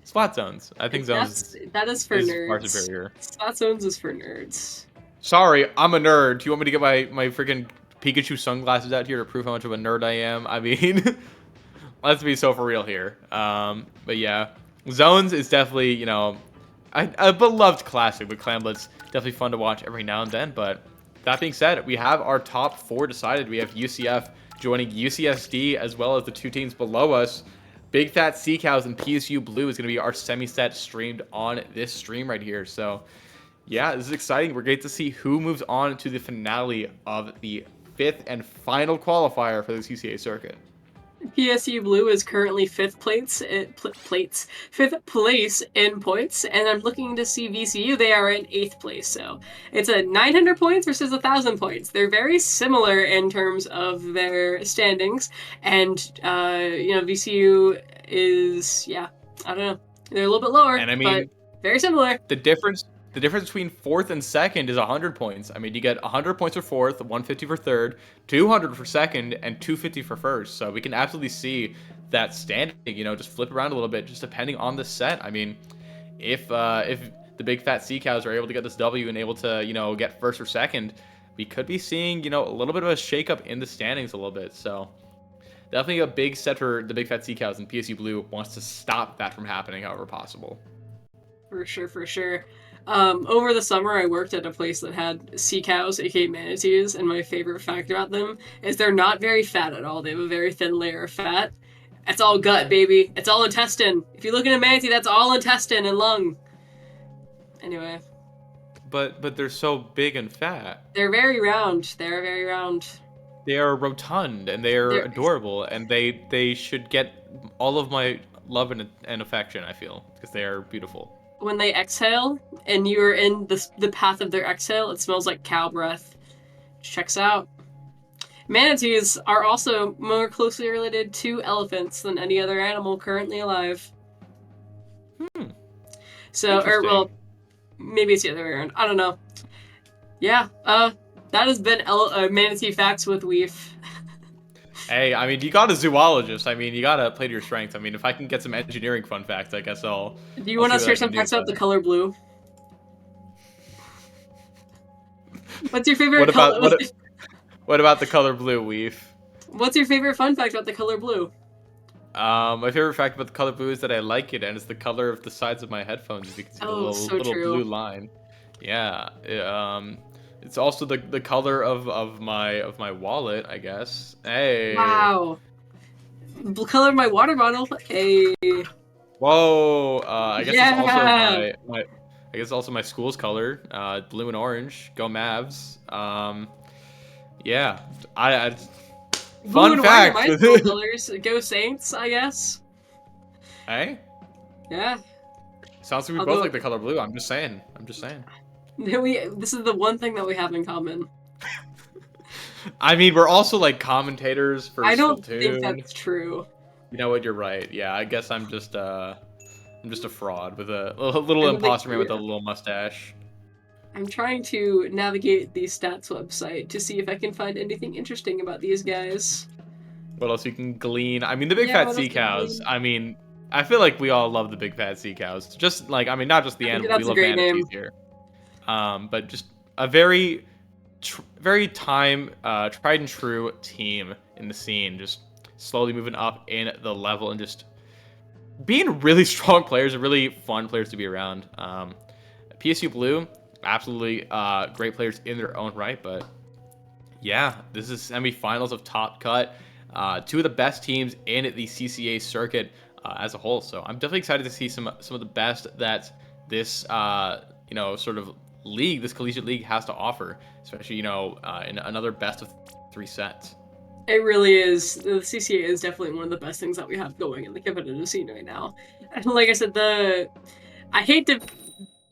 Splat zones. I think zones. That is for nerds. Far superior. Splat zones is for nerds. Sorry, I'm a nerd. Do you want me to get my freaking Pikachu sunglasses out here to prove how much of a nerd I am? I mean, let's be so for real here. But yeah, zones is definitely a beloved classic with Clan Blitz. Definitely fun to watch every now and then, but. That being said, we have our top 4 decided. We have UCF joining UCSD as well as the 2 teams below us. Big Fat Sea Cows and PSU Blue is going to be our semi-set streamed on this stream right here. So, yeah, this is exciting. We're great to see who moves on to the finale of the 5th and final qualifier for the CCA Circuit. PSU Blue is currently 5th place in points, and I'm looking to see VCU. They are in 8th place, so it's a 900 points versus 1,000 points. They're very similar in terms of their standings, and VCU is I don't know, they're a little bit lower, and I mean, but very similar. The difference between 4th and 2nd is 100 points. I mean, you get 100 points for 4th, 150 for 3rd, 200 for 2nd, and 250 for 1st. So we can absolutely see that standing, just flip around a little bit, just depending on the set. I mean, if the Big Fat Sea Cows are able to get this W and able to, get 1st or 2nd, we could be seeing, a little bit of a shakeup in the standings a little bit. So definitely a big set for the Big Fat Sea Cows, and PSU Blue wants to stop that from happening however possible. For sure. Over the summer, I worked at a place that had sea cows, aka manatees, and my favorite fact about them is they're not very fat at all. They have a very thin layer of fat. It's all gut, baby. It's all intestine. If you look at a manatee, that's all intestine and lung. Anyway. But they're so big and fat. They're very round. They are rotund, and they're adorable, and they should get all of my love and affection, I feel, because they are beautiful. When they exhale and you're in the path of their exhale, it smells like cow breath. Checks out. Manatees are also more closely related to elephants than any other animal currently alive. So, or well, maybe it's the other way around. I don't know. Yeah. That has been Manatee Facts with Weef. Hey, I mean, you got a zoologist. I mean, you gotta play to your strengths. I mean, if I can get some engineering fun facts, I guess I'll. Do you I'll want see us to what I hear some can do, facts about the but- color blue? What's your favorite What about color? what about the color blue, Weef? What's your favorite fun fact about the color blue? My favorite fact about the color blue is that I like it, and it's the color of the sides of my headphones. As you can see, the Oh, so little true. blue line. Yeah. It's also the color of my wallet, I guess. Hey. Wow. Blue color of my water bottle. Hey. Whoa. I guess it's also Yeah. my I guess also my school's color. Blue and orange. Go Mavs. Yeah. I Blue fun and fact. white are my school colors. Go Saints, I guess. Hey. Yeah. Sounds like we Although- both like the color blue. I'm just saying. This is the one thing that we have in common. I mean, we're also like commentators for I don't Splatoon. think that's true. You know what? You're right. Yeah, I guess I'm just a fraud with a little I don't imposter think- man with a little mustache. I'm trying to navigate the stats website to see if I can find anything interesting about these guys. What else you can glean? I mean, the big Yeah, fat what sea else can I cows. glean? I mean, I feel like we all love the big fat sea cows. Just like, I mean, not just the I think animal. We that's a love great manatees name. here. But just a very, very tried and true team in the scene. Just slowly moving up in the level and just being really strong players and really fun players to be around. PSU Blue, absolutely great players in their own right, but yeah, this is semifinals of Top Cut. Two of the best teams in the CCA circuit as a whole. So I'm definitely excited to see some of the best that this sort of league, this collegiate league, has to offer, especially in another best of 3 sets. It really is. The CCA is definitely one of the best things that we have going in the competitive scene right now. And like I said, I hate to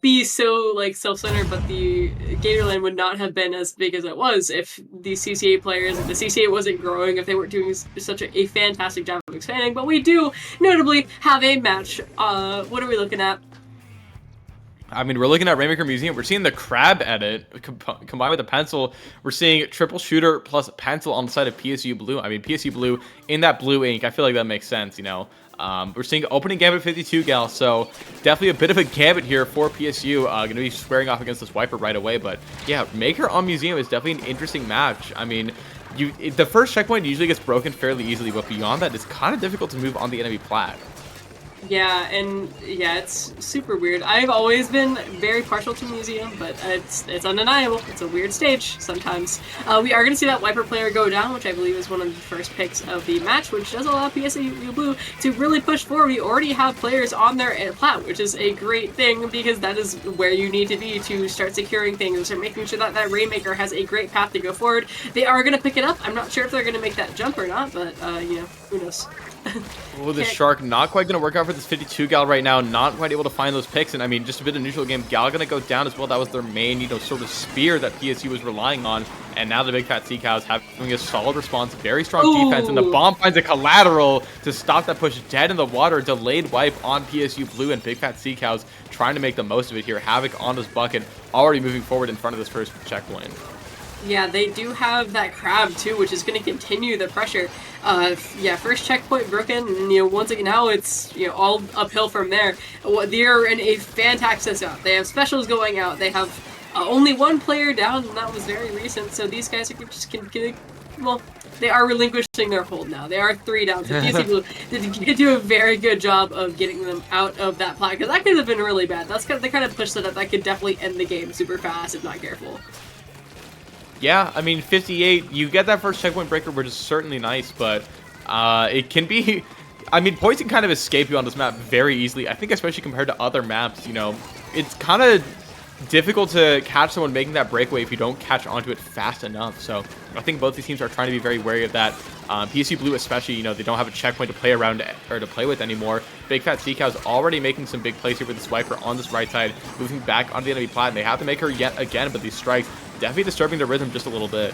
be so like self-centered, but the Gatorland would not have been as big as it was if the CCA players, if the CCA wasn't growing, if they weren't doing such a fantastic job of expanding. But we do notably have a match. What are we looking at? I mean, we're looking at Rainmaker Museum. We're seeing the crab edit combined with the pencil. We're seeing triple shooter plus pencil on the side of PSU Blue. I mean, PSU Blue in that blue ink. I feel like that makes sense, you know. We're seeing opening gambit 52 gal, so definitely a bit of a gambit here for PSU. Going to be squaring off against this wiper right away, but yeah, Maker on Museum is definitely an interesting match. I mean, the first checkpoint usually gets broken fairly easily, but beyond that, it's kind of difficult to move on the enemy plat. Yeah, and yeah, it's super weird. I've always been very partial to Museum, but it's undeniable. It's a weird stage sometimes. We are going to see that Wiper player go down, which I believe is one of the first picks of the match, which does allow PSU Blue to really push forward. We already have players on their plat, which is a great thing because that is where you need to be to start securing things and start making sure that that Rainmaker has a great path to go forward. They are going to pick it up. I'm not sure if they're going to make that jump or not, but who knows. Oh, the Shark not quite going to work out for this 52 gal right now. Not quite able to find those picks. And I mean, just a bit of neutral game. Gal going to go down as well. That was their main, sort of spear that PSU was relying on. And now the Big Fat Sea Cows having a solid response. Very strong defense. And the bomb finds a collateral to stop that push dead in the water. Delayed wipe on PSU Blue, and Big Fat Sea Cows trying to make the most of it here. Havoc on this bucket. Already moving forward in front of this first checkpoint. Yeah, they do have that crab too, which is going to continue the pressure. First checkpoint broken, and once again now it's all uphill from there. They're in a fantastic setup. They have specials going out. They have only one player down, and that was very recent. So these guys are just they are relinquishing their hold now. They are 3 down. So PSU did do a very good job of getting them out of that plat, because that could have been really bad. That's the kind of push setup that could definitely end the game super fast if not careful. Yeah, I mean, 58, you get that first checkpoint breaker, which is certainly nice, but it can be... I mean, points can kind of escape you on this map very easily. I think especially compared to other maps, it's kind of difficult to catch someone making that breakaway if you don't catch onto it fast enough. So I think both these teams are trying to be very wary of that. PSU Blue especially, they don't have a checkpoint to play around or to play with anymore. Big Fat Sea Cow's already making some big plays here with this Wiper on this right side, moving back onto the enemy plat, and they have to make her yet again, but these strikes definitely disturbing the rhythm just a little bit.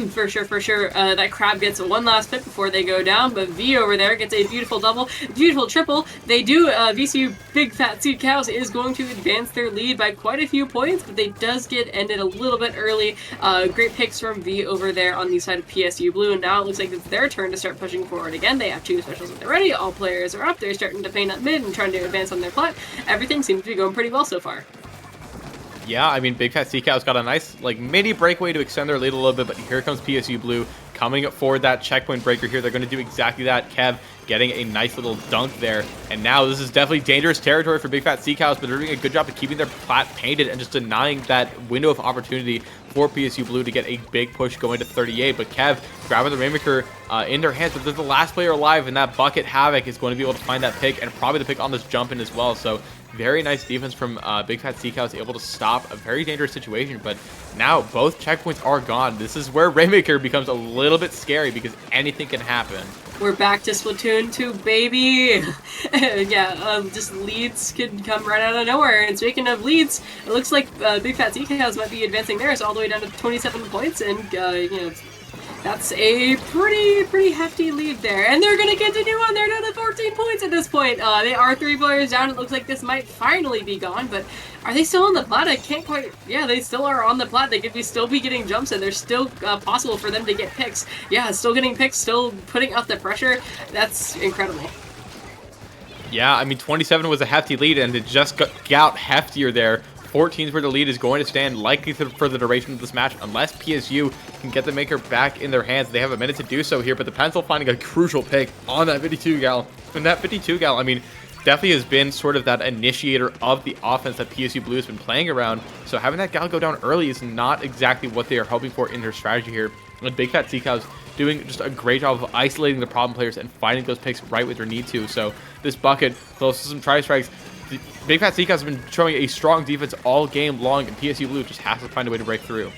For sure, for sure. That Crab gets one last pick before they go down, but V over there gets a beautiful double, beautiful triple. They do, VCU Big Fat Seed Cows is going to advance their lead by quite a few points, but they does get ended a little bit early. Great picks from V over there on the side of PSU Blue, and now it looks like it's their turn to start pushing forward again. They have 2 specials when they're ready. All players are up. They're starting to paint up mid and trying to advance on their plat. Everything seems to be going pretty well so far. Yeah, I mean, Big Fat Sea Cow's got a nice, like, mini breakaway to extend their lead a little bit, but here comes PSU Blue coming for that checkpoint breaker here. They're going to do exactly that. Kev getting a nice little dunk there, and now this is definitely dangerous territory for Big Fat Sea Cows, but they're doing a good job of keeping their plat painted and just denying that window of opportunity for PSU Blue to get a big push going to 38, but Kev grabbing the Rainmaker in their hands, but they're the last player alive, and that Bucket Havoc is going to be able to find that pick, and probably the pick on this jump in as well, so very nice defense from Big Fat Sea Cows, able to stop a very dangerous situation, but now both checkpoints are gone. This is where Rainmaker becomes a little bit scary because anything can happen. We're back to Splatoon 2, baby! Yeah, just leads could come right out of nowhere. And speaking of leads, it looks like Big Fat Sea Cows might be advancing theirs all the way down to 27 points, and you know, that's a pretty hefty lead there. And they're gonna continue on. They're down to 14 points at this point. They are 3 players down. It looks like this might finally be gone, but are they still on the plat? I can't quite... Yeah, they still are on the plat. They could still be getting jumps, and there's still possible for them to get picks. Yeah, still getting picks, still putting out the pressure. That's incredible. Yeah, I mean, 27 was a hefty lead, and it just got heftier there. 14 is where the lead is going to stand, likely for the duration of this match, unless PSU can get the Maker back in their hands. They have a minute to do so here, but the Pencil finding a crucial pick on that 52 gal. And that 52 gal, I mean, definitely has been sort of that initiator of the offense that PSU Blue has been playing around. So having that gal go down early is not exactly what they are hoping for in their strategy here. And Big Fat Sea Cows doing just a great job of isolating the problem players and finding those picks right where they need to. So this Bucket, close to some tri-strikes. Big Fat Sea Cows have been showing a strong defense all game long, and PSU Blue just has to find a way to break through.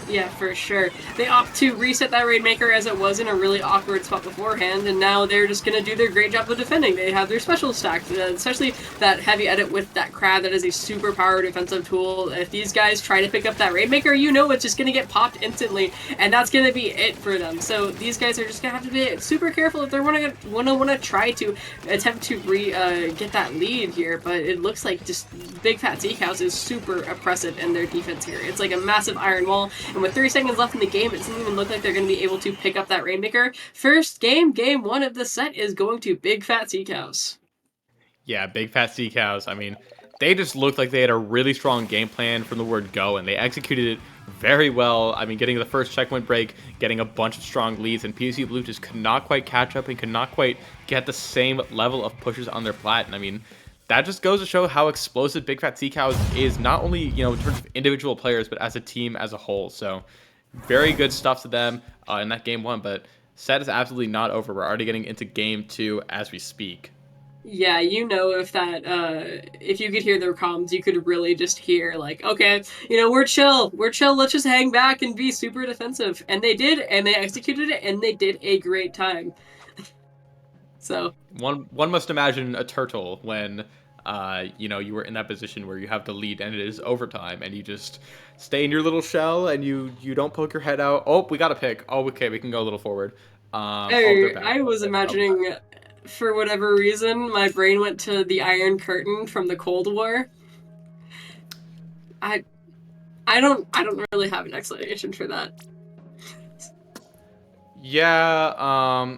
Yeah, for sure. They opt to reset that Rainmaker as it was in a really awkward spot beforehand, and now they're just going to do their great job of defending. They have their special stacked, especially that heavy edit with that Crab. That is a super power defensive tool. If these guys try to pick up that Rainmaker, you know it's just going to get popped instantly, and that's going to be it for them. So these guys are just going to have to be super careful if they want to try to attempt to get that lead here, but it looks like just Big Fat Sea Cows is super oppressive in their defense here. It's like a massive iron wall. And with 30 seconds left in the game, it doesn't even look like they're going to be able to pick up that Rainmaker. First game 1 of the set is going to Big Fat Sea Cows. Yeah, Big Fat Sea Cows. I mean, they just looked like they had a really strong game plan from the word go, and they executed it very well. I mean, getting the first checkpoint break, getting a bunch of strong leads, and PSU Blue just could not quite catch up and could not quite get the same level of pushes on their plat. And I mean, that just goes to show how explosive Big Fat Sea Cows is, not only, you know, in terms of individual players, but as a team as a whole. So very good stuff to them in that game 1, but set is absolutely not over. We're already getting into game 2 as we speak. Yeah, you know, if you could hear their comms, you could really just hear, like, okay, you know, we're chill, let's just hang back and be super defensive. And they did, and they executed it, and they did a great time. So one must imagine a turtle when you know, you were in that position where you have the lead and it is overtime, and you just stay in your little shell and you don't poke your head out. Oh, we got a pick. Oh, okay, we can go a little forward. I was imagining, for whatever reason, my brain went to the Iron Curtain from the Cold War. I don't really have an explanation for that. Yeah,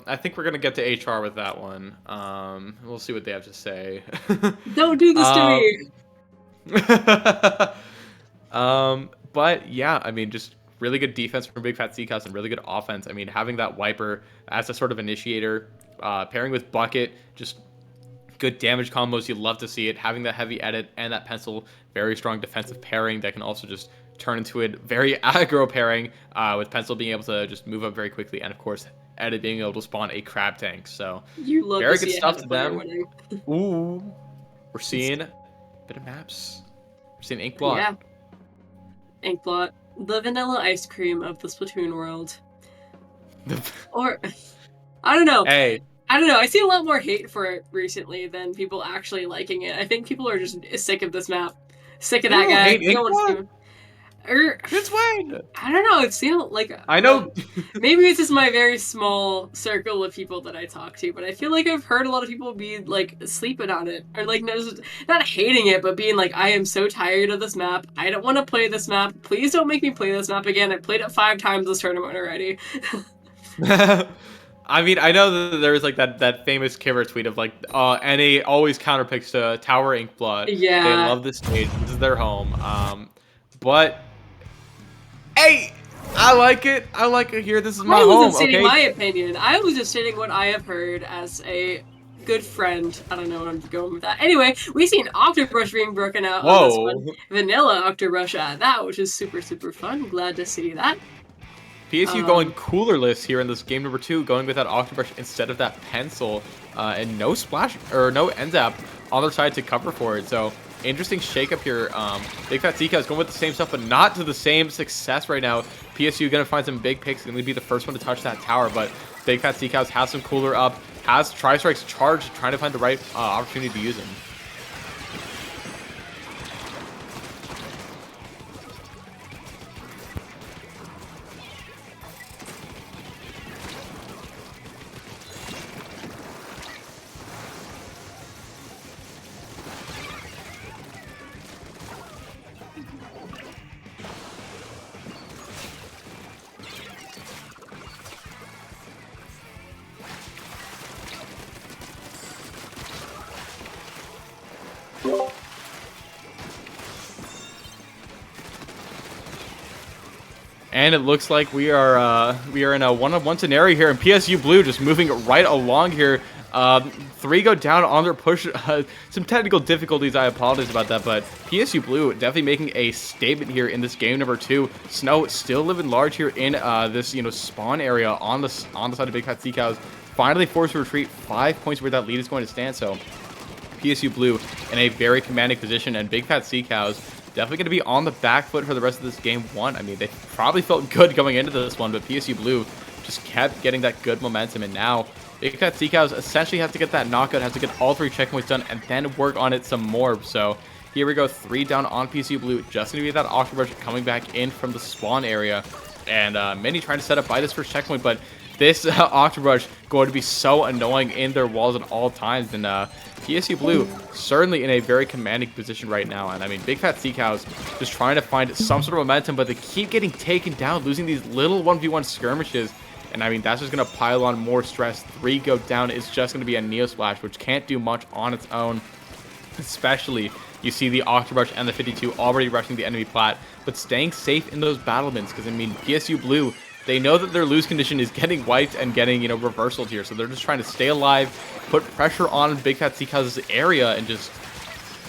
I think we're gonna get to HR with that one. We'll see what they have to say. Don't do this to me. But yeah, I mean, just really good defense from Big Fat Sea Cows and really good offense. I mean, having that Wiper as a sort of initiator, pairing with Bucket, just good damage combos. You love to see it. Having that heavy edit and that Pencil, very strong defensive pairing that can also just turn into a very aggro pairing, with Pencil being able to just move up very quickly, and of course Edit being able to spawn a Crab Tank. So very good stuff to them. Ooh, we're seeing a bit of maps. We're seeing Inkblot. Yeah, Inkblot, the vanilla ice cream of the Splatoon world. Or I don't know. Hey, I don't know. I see a lot more hate for it recently than people actually liking it. I think people are just sick of this map, sick of that guy. It's Wayne. I don't know. It seemed like I know. maybe it's just my very small circle of people that I talk to, but I feel like I've heard a lot of people be like sleeping on it, or like not hating it, but being like, I am so tired of this map. I don't want to play this map. Please don't make me play this map again. I played it 5 times this tournament already. I mean, I know that there was like that famous Kiver tweet of like, NA always counterpicks to Tower Inkblood. They Yeah. love this stage. This is their home. But hey, I like it. I like it here. This is my I home. wasn't stating Okay. my opinion. I was just stating what I have heard as a good friend. I don't know what I'm going with that. Anyway, we've seen Octobrush being broken out on this one. Vanilla Octobrush at that, which is super, super fun. Glad to see that. PSU going coolerless here in this game number 2, going with that Octobrush instead of that pencil, and no splash or no end zap on their side to cover for it. So interesting shakeup here. Big Fat Zika is going with the same stuff, but not to the same success right now. PSU going to find some big picks, going to be the first one to touch that tower, but Big Fat Zika has some cooler up, has Tri-Strikes charged, trying to find the right opportunity to use him. And it looks like we are in a one-on-one scenario here, and PSU Blue just moving right along here. 3 go down on their push. Some technical difficulties, I apologize about that, but PSU Blue definitely making a statement here in this game number 2. Snow still living large here in this spawn area on the side of Big Fat Sea Cows. Finally forced to retreat 5 points where that lead is going to stand. So PSU Blue in a very commanding position, and Big Fat Sea Cows definitely going to be on the back foot for the rest of this game 1. I mean, they probably felt good going into this one, but PSU Blue just kept getting that good momentum, and now Big Fat Sea Cows essentially have to get that knockout, has to get all 3 checkpoints done, and then work on it some more. So here we go, 3 down on PSU Blue. Just going to be that Octobrush coming back in from the spawn area, and Mini trying to set up by this first checkpoint, but this Octobrush going to be so annoying in their walls at all times, and PSU Blue certainly in a very commanding position right now. And I mean, Big Fat Sea Cows just trying to find some sort of momentum, but they keep getting taken down, losing these little 1v1 skirmishes. And I mean, that's just going to pile on more stress. 3 go down is just going to be a Neo Splash, which can't do much on its own. Especially, you see the Octobrush and the 52 already rushing the enemy plat, but staying safe in those battlements, because I mean, PSU Blue, they know that their lose condition is getting wiped and getting, reversaled here. So they're just trying to stay alive, put pressure on Big Fat Sea Cows' area, and just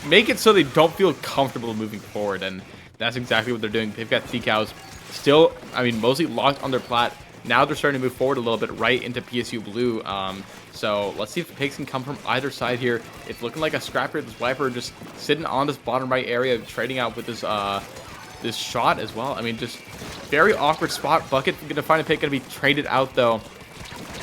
make it so they don't feel comfortable moving forward. And that's exactly what they're doing. Big Fat Sea Cows still, I mean, mostly locked on their plat. Now they're starting to move forward a little bit right into PSU Blue. So let's see if the picks can come from either side here. It's looking like a scrapper. This Viper just sitting on this bottom right area, trading out with this this shot as well. I mean, just very awkward spot. Bucket gonna find a pick, gonna be traded out though.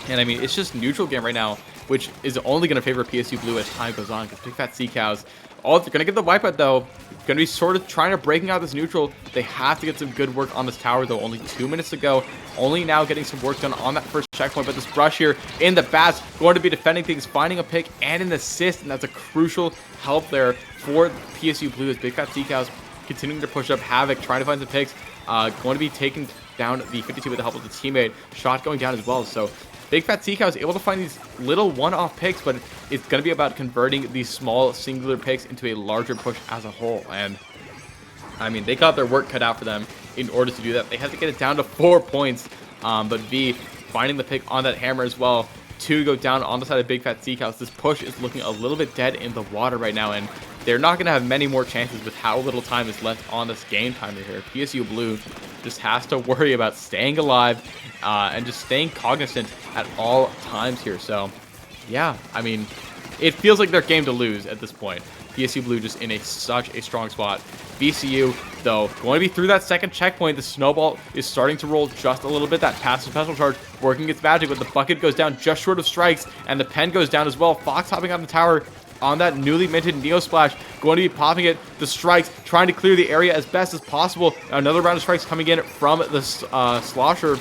And I mean, it's just neutral game right now, which is only gonna favor PSU Blue as time goes on, because Big Fat Sea Cows, oh, they're gonna get the wipeout though. Gonna be sort of trying to breaking out this neutral. They have to get some good work on this tower though. Only 2 minutes to go. Only now getting some work done on that first checkpoint. But this brush here in the bats going to be defending things, finding a pick and an assist, and that's a crucial help there for PSU Blue as Big Fat Sea Cows continuing to push up Havoc, trying to find some picks. Going to be taking down the 52 with the help of the teammate. Shot going down as well. So Big Fat Sea Cow is able to find these little one-off picks, but it's going to be about converting these small singular picks into a larger push as a whole. And I mean, they got their work cut out for them in order to do that. They have to get it down to 4 points, but V finding the pick on that hammer as well. 2 go down on the side of Big Fat Sea Cows. This push is looking a little bit dead in the water right now, and they're not going to have many more chances with how little time is left on this game timer here. PSU Blue just has to worry about staying alive and just staying cognizant at all times here. So, yeah, I mean, it feels like their game to lose at this point. PSU Blue just in such a strong spot. VCU, though, going to be through that second checkpoint. The snowball is starting to roll just a little bit. That passive special charge working its magic, but the bucket goes down just short of strikes, and the pen goes down as well. Fox hopping on the tower, on that newly minted Neo Splash. Going to be popping it. The strikes, trying to clear the area as best as possible. Another round of strikes coming in from the Slosher.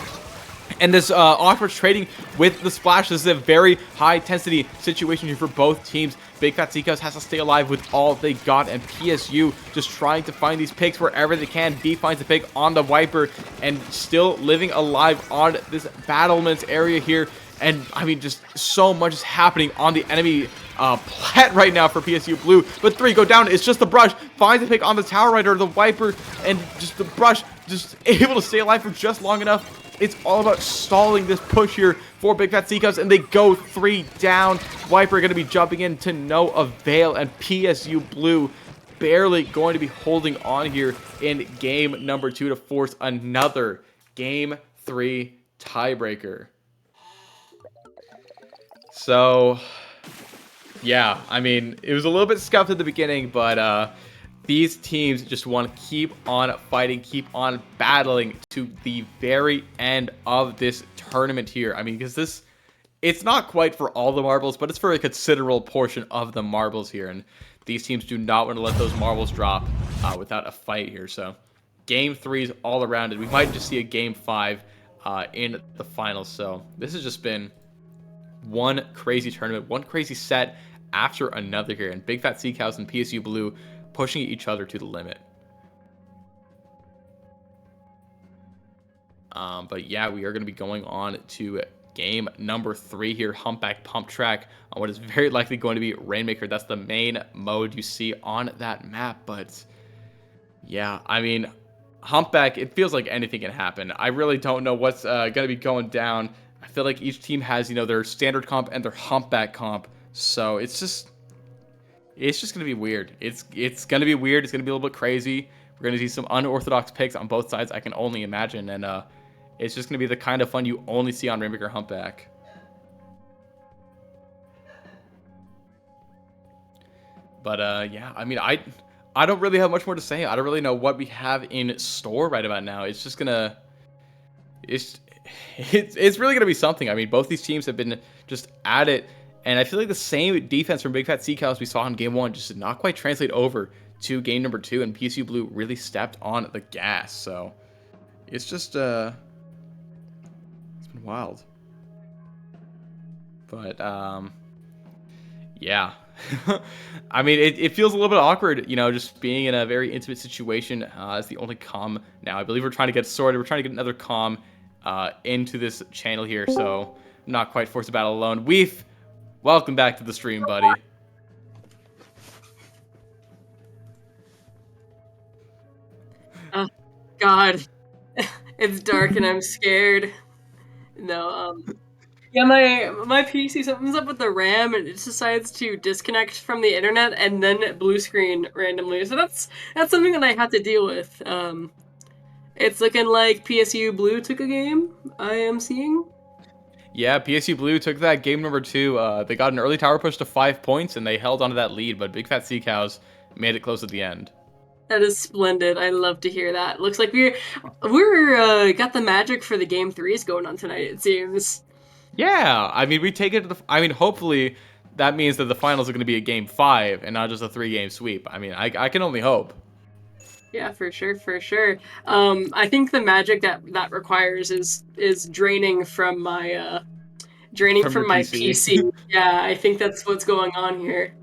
And this awkward trading with the Splash. This is a very high intensity situation here for both teams. Big Fat Seacoast has to stay alive with all they got, and PSU just trying to find these picks wherever they can. B finds a pick on the Viper and still living alive on this battlements area here. And I mean, just so much is happening on the enemy plat right now for PSU Blue. But 3 go down. It's just the Brush. Finds a pick on the Tower Rider, the Viper, and just the Brush just able to stay alive for just long enough. It's all about stalling this push here for Big Fat Seacoast, and they go 3 down. Viper going to be jumping in to no avail, and PSU Blue barely going to be holding on here in game number 2 to force another game 3 tiebreaker. So, yeah, I mean, it was a little bit scuffed at the beginning, but these teams just want to keep on fighting, keep on battling to the very end of this tournament here. I mean, because it's not quite for all the marbles, but it's for a considerable portion of the marbles here. And these teams do not want to let those marbles drop without a fight here. So game 3 is all around it. We might just see a game 5 in the finals. So this has just been one crazy tournament, one crazy set after another here. And Big Fat Sea Cows and PSU Blue pushing each other to the limit. But yeah, we are going to be going on to game number 3 here, Humpback Pump Track, on what is very likely going to be Rainmaker. That's the main mode you see on that map. But yeah, I mean, Humpback, it feels like anything can happen. I really don't know what's going to be going down. I feel like each team has, you know, their standard comp and their Humpback comp. So it's just going to be weird. It's going to be weird. It's going to be a little bit crazy. We're going to see some unorthodox picks on both sides, I can only imagine. And it's just going to be the kind of fun you only see on Rainmaker Humpback. But yeah, I mean, I don't really have much more to say. I don't really know what we have in store right about now. It's just going to... It's really going to be something. I mean, both these teams have been just at it. And I feel like the same defense from Big Fat Sea Cows we saw in game 1 just did not quite translate over to game number 2. And PSU Blue really stepped on the gas. So it's just... it's been wild. But, yeah. I mean, it feels a little bit awkward, you know, just being in a very intimate situation as the only comm now. I believe we're trying to get sorted. We're trying to get another comm into this channel here, so I'm not quite forced to battle alone. Weef, welcome back to the stream, buddy. Oh, God. It's dark and I'm scared. No, yeah, my PC, something's up with the RAM, and it just decides to disconnect from the internet and then blue screen randomly. So that's something that I had to deal with. It's looking like PSU Blue took a game, I am seeing. Yeah, PSU Blue took that game number 2. They got an early tower push to 5 points, and they held onto that lead, but Big Fat Sea Cows made it close at the end. That is splendid. I love to hear that. Looks like we're got the magic for the game 3s going on tonight, it seems. Yeah, I mean, we take it to the... I mean, hopefully that means that the finals are going to be a game 5 and not just a 3-game sweep. I mean, I can only hope. Yeah, for sure, for sure. I think the magic that requires is draining from my PC. Yeah, I think that's what's going on here.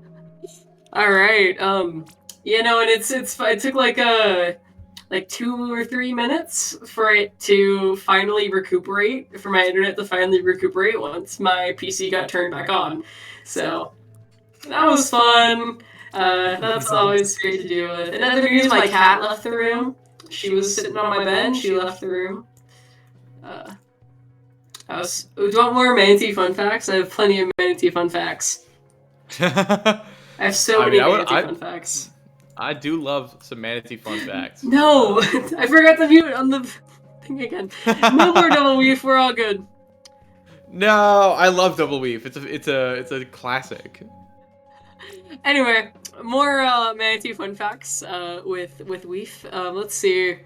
All right. You know, and it took like 2 or 3 minutes for it to finally recuperate, for my internet to finally recuperate once my PC got turned back on. So that was fun. That's always great to deal with. In other news, my cat left the room. She was sitting on my bed. She left the room. Do you want more Manatee fun facts? I have plenty of Manatee fun facts. I have so many Manatee fun facts. I do love some Manatee fun facts. No! I forgot to mute on the thing again. No more double weave. We're all good. No, I love double weave. It's a classic. Anyway, more Manatee fun facts with Weef. Let's see.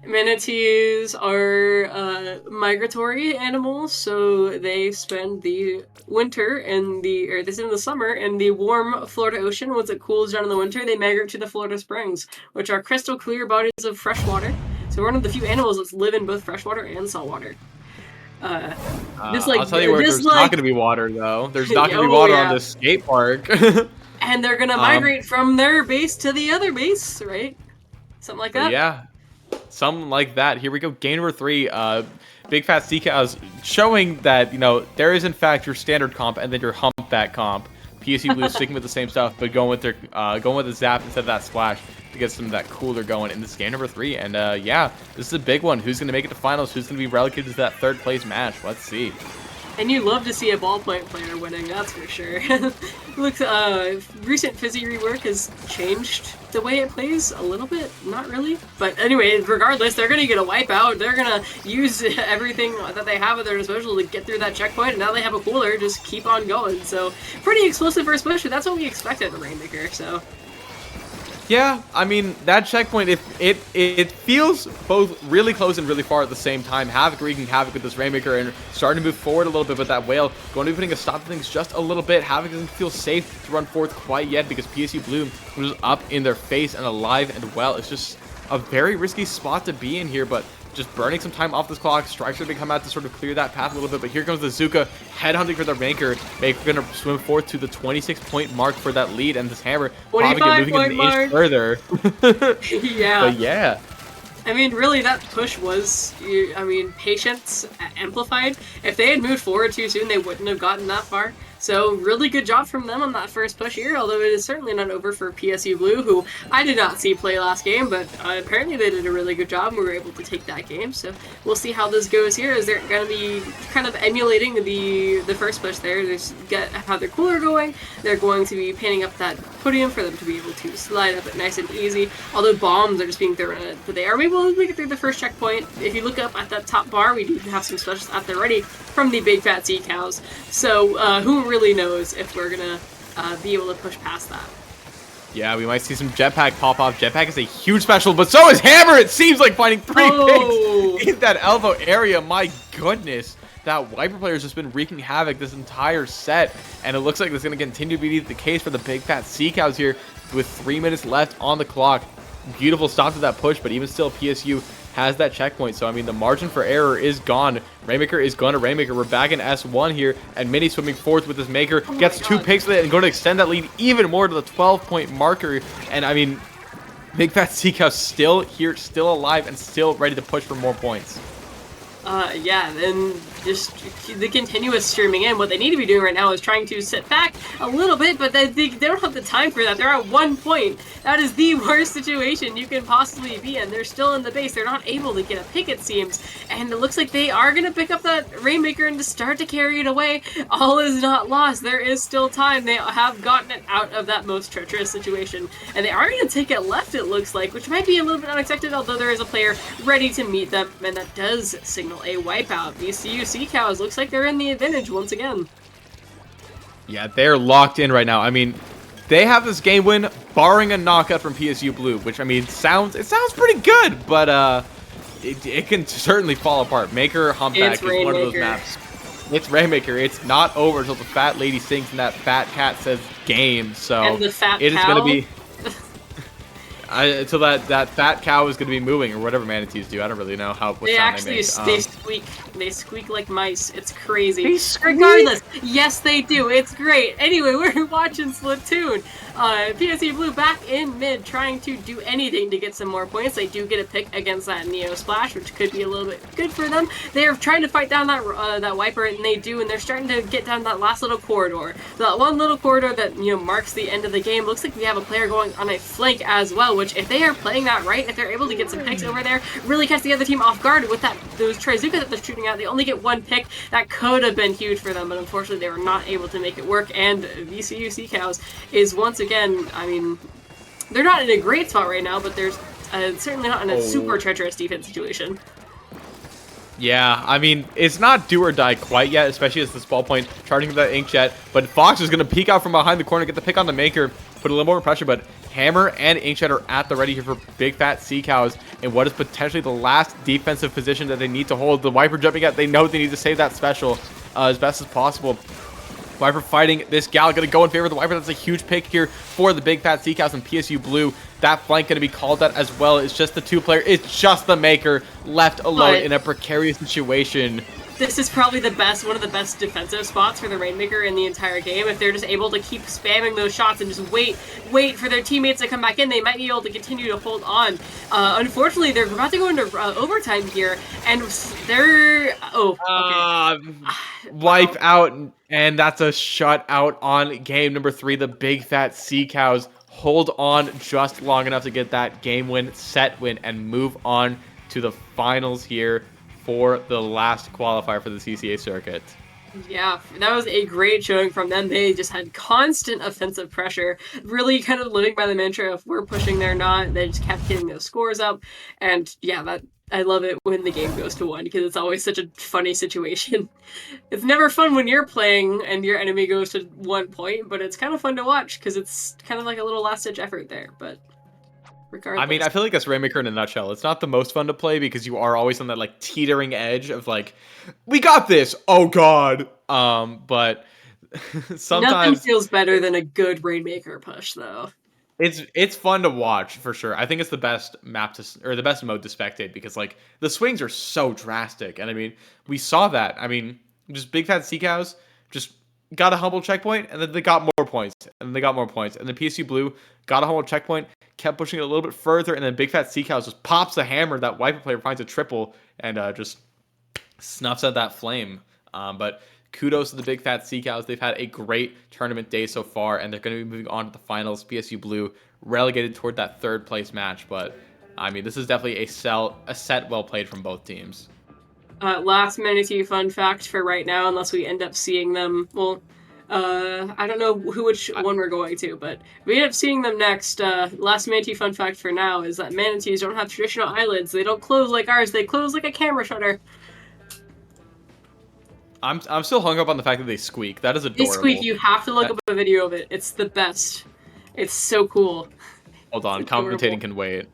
Manatees are migratory animals, so they spend the winter in the summer in the warm Florida Ocean. Once it cools down in the winter, they migrate to the Florida Springs, which are crystal clear bodies of fresh water. So we're one of the few animals that live in both freshwater and saltwater. I'll tell you where there's not going to be water, though. There's not going to be water on this skate park. And they're going to migrate from their base to the other base, right? Something like that? Yeah. Something like that. Here we go. Game number 3. Big Fat Sea Cows showing that, there is in fact your standard comp and then your humpback comp. PSU Blue sticking with the same stuff, but going with the zap instead of that splash to get some of that cooler going in this game number 3. And yeah, this is a big one. Who's going to make it to finals? Who's going to be relegated to that 3rd place match? Let's see. And you love to see a ballpoint player winning, that's for sure. Looks, recent Fizzy rework has changed the way it plays a little bit, not really. But anyway, regardless, they're gonna get a wipeout. They're gonna use everything that they have at their disposal to get through that checkpoint, and now they have a cooler, just keep on going. So, pretty explosive first push, but that's what we expected of Rainmaker, so. Yeah, I mean, that checkpoint, it feels both really close and really far at the same time. Havoc wreaking havoc with this Rainmaker and starting to move forward a little bit, but that Whale going to be putting a stop to things just a little bit. Havoc doesn't feel safe to run forth quite yet because PSU Blue was up in their face and alive and well. It's just a very risky spot to be in here, but just burning some time off this clock. Strikes are going to come out to sort of clear that path a little bit, but here comes the Zuka headhunting for the Maker. Maker going to swim forth to the 26-point mark for that lead, and this Hammer probably moving it an inch further. Yeah. But yeah. I mean, really, that push was, patience amplified. If they had moved forward too soon, they wouldn't have gotten that far. So, really good job from them on that first push here, although it is certainly not over for PSU Blue, who I did not see play last game, but apparently they did a really good job and we were able to take that game. So, we'll see how this goes here, as they're going to be kind of emulating the first push there. They have their cooler going, they're going to be painting up that podium for them to be able to slide up it nice and easy, although bombs are just being thrown at it, but they are able to make it through the first checkpoint. If you look up at that top bar, we do have some specials out there ready from the Big Fat Sea Cows, so who really knows if we're gonna be able to push past that. Yeah, we might see some Jetpack pop off. Jetpack is a huge special, but so is Hammer. It seems like finding 3 picks in that elbow area. My goodness. That Wiper player has just been wreaking havoc this entire set, and it looks like this is going to continue to be the case for the Big Fat Sea Cows here with 3 minutes left on the clock. Beautiful stop to that push, but even still, PSU has that checkpoint. So, I mean, the margin for error is gone. Rainmaker is going to Rainmaker. We're back in S1 here, and Mini swimming fourth with his Maker. Gets 2 picks with it and going to extend that lead even more to the 12-point marker. And, I mean, Big Fat Sea Cows still here, still alive, and still ready to push for more points. Yeah, and just the continuous streaming in. What they need to be doing right now is trying to sit back a little bit, but they don't have the time for that. They're at 1 point. That is the worst situation you can possibly be in. They're still in the base. They're not able to get a pick, it seems. And it looks like they are going to pick up that Rainmaker and to start to carry it away. All is not lost. There is still time. They have gotten it out of that most treacherous situation. And they are going to take it left, it looks like, which might be a little bit unexpected, although there is a player ready to meet them, and that does signal a wipeout. VCU Sea Cows looks like they're in the advantage once again. Yeah, they're locked in right now. I mean, they have this game win, barring a knockout from PSU Blue, which, I mean, sounds pretty good, but it can certainly fall apart. Maker Humpback is one of those maps. It's Rainmaker. It's not over until the fat lady sings and that fat cat says game. So and the fat it is cow? going to be until that fat cow is going to be moving, or whatever manatees do. I don't really know what they sound actually they make. they squeak like mice. It's crazy. Regardless, yes they do. It's great. Anyway, we're watching Splatoon. PSU Blue back in mid, trying to do anything to get some more points. They do get a pick against that Neo Splash, which could be a little bit good for them. They are trying to fight down that Wiper, and they do, and they're starting to get down that last little corridor. That one little corridor that marks the end of the game. Looks like we have a player going on a flank as well, which if they are playing that right, if they're able to get some picks over there, really catch the other team off guard with those Trizuka that they're shooting out. They only get 1 pick. That could have been huge for them, but unfortunately they were not able to make it work. And VCU Sea Cows is once again, I mean, they're not in a great spot right now, but there's certainly not in a super treacherous defense situation. Yeah, I mean, it's not do or die quite yet, especially as this ballpoint charging for that Inkjet. But Fox is going to peek out from behind the corner, get the pick on the Maker, put a little more pressure, but Hammer and Inkjet are at the ready here for Big Fat Sea Cows in what is potentially the last defensive position that they need to hold. The Viper jumping out. They know they need to save that special as best as possible. Viper fighting this gal, going to go in favor of the Viper. That's a huge pick here for the Big Fat Sea Cows and PSU Blue. That flank going to be called out as well. It's just the 2-player. It's just the Maker left alone in a precarious situation. This is probably one of the best defensive spots for the Rainmaker in the entire game. If they're just able to keep spamming those shots and just wait for their teammates to come back in, they might be able to continue to hold on. Unfortunately, they're about to go into overtime here, and they're... Oh, okay. Wipe out, and that's a shutout on game number 3. The Big Fat Sea Cows hold on just long enough to get that game win, set win, and move on to the finals here for the last qualifier for the CCA circuit. Yeah, that was a great showing from them. They just had constant offensive pressure, really kind of living by the mantra of we're pushing, they're not. They just kept getting those scores up. And yeah, I love it when the game goes to 1 because it's always such a funny situation. It's never fun when you're playing and your enemy goes to 1 point, but it's kind of fun to watch because it's kind of like a little last-ditch effort there. But regardless. I mean, I feel like that's Rainmaker in a nutshell. It's not the most fun to play because you are always on that like teetering edge of like, we got this. Oh God. But sometimes nothing feels better than a good Rainmaker push, though. It's fun to watch for sure. I think it's the best map or the best mode to spectate because like the swings are so drastic, and I mean we saw that. I mean, just Big Fat Sea Cows just got a humble checkpoint, and then they got more points, and then they got more points, and then PSU Blue got a humble checkpoint, kept pushing it a little bit further, and then Big Fat Sea Cows just pops the hammer. That Viper player finds a triple and just snuffs out that flame. But kudos to the Big Fat Sea Cows. They've had a great tournament day so far, and they're going to be moving on to the finals. PSU Blue relegated toward that 3rd place match, but I mean, this is definitely a set well played from both teams. Last Manatee fun fact for right now, unless we end up seeing them. Well, I don't know which one we're going to, but if we end up seeing them next. Last Manatee fun fact for now is that manatees don't have traditional eyelids. They don't close like ours. They close like a camera shutter. I'm still hung up on the fact that they squeak. That is adorable. They squeak. You have to look up a video of it. It's the best. It's so cool. Hold on, commentating can wait.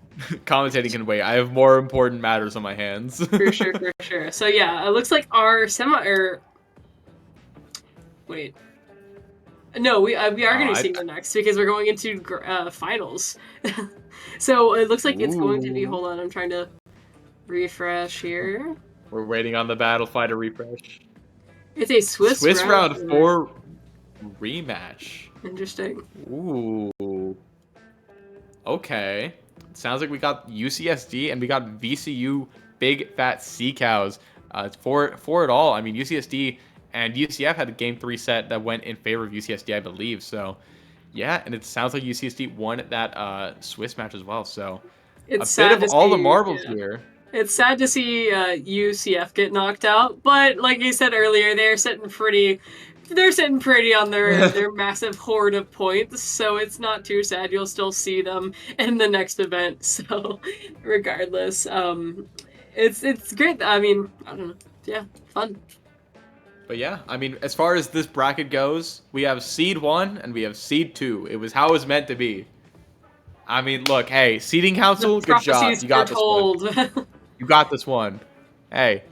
Commentating can wait. I have more important matters on my hands. For sure. So yeah, it looks like our wait. No, we are going to see them next because we're going into finals. So it looks like it's going to be. Hold on, I'm trying to refresh here. We're waiting on the Battle Fighter refresh. It's a Swiss round 4 rematch. Interesting. Ooh. Okay. Sounds like we got UCSD and we got VCU Big Fat Sea Cows. It's for it all. I mean, UCSD and UCF had a game 3 set that went in favor of UCSD, I believe. So, yeah, and it sounds like UCSD won that Swiss match as well. So, it's a bit of all the marbles here. It's sad to see UCF get knocked out, but like you said earlier, they're sitting pretty on their massive hoard of points, so it's not too sad. You'll still see them in the next event. So, regardless, it's great. I mean, I don't know. Yeah, fun. But yeah, I mean, as far as this bracket goes, we have Seed 1 and we have Seed 2. It was how it was meant to be. I mean, look, hey, Seeding Council, good job. You got this one. You got this one. Hey,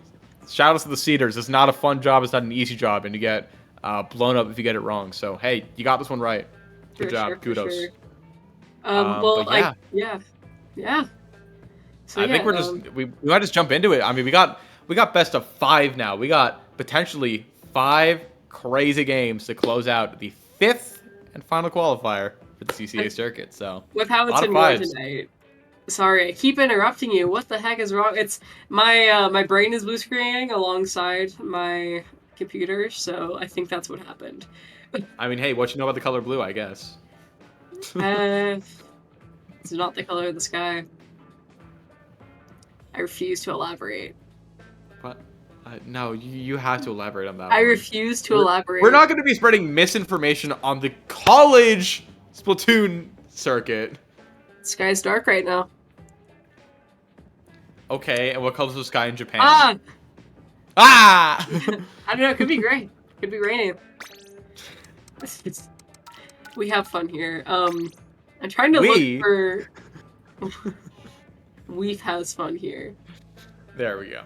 shout out to the Seeders. It's not a fun job. It's not an easy job, and you get blown up if you get it wrong. So, hey, you got this one right. Good job. Kudos. Sure. Well, yeah. So, I think we're we might just jump into it. I mean, we got best of 5 now. We got potentially 5 crazy games to close out the 5th and final qualifier for the CCA circuit. So with how it's been going tonight. Sorry, I keep interrupting you. What the heck is wrong? It's my brain is blue screening alongside my computer, so I think that's what happened. I mean, hey, what you know about the color blue, I guess. It's not the color of the sky. I refuse to elaborate. But no, you have to elaborate on that. I refuse to elaborate. We're not going to be spreading misinformation on the college Splatoon circuit. The sky's dark right now. Okay, and what color is the sky in Japan? Ah! I don't know, it could be gray. Could be raining. We have fun here. I'm trying to look We. for. Weef has fun here. There we go.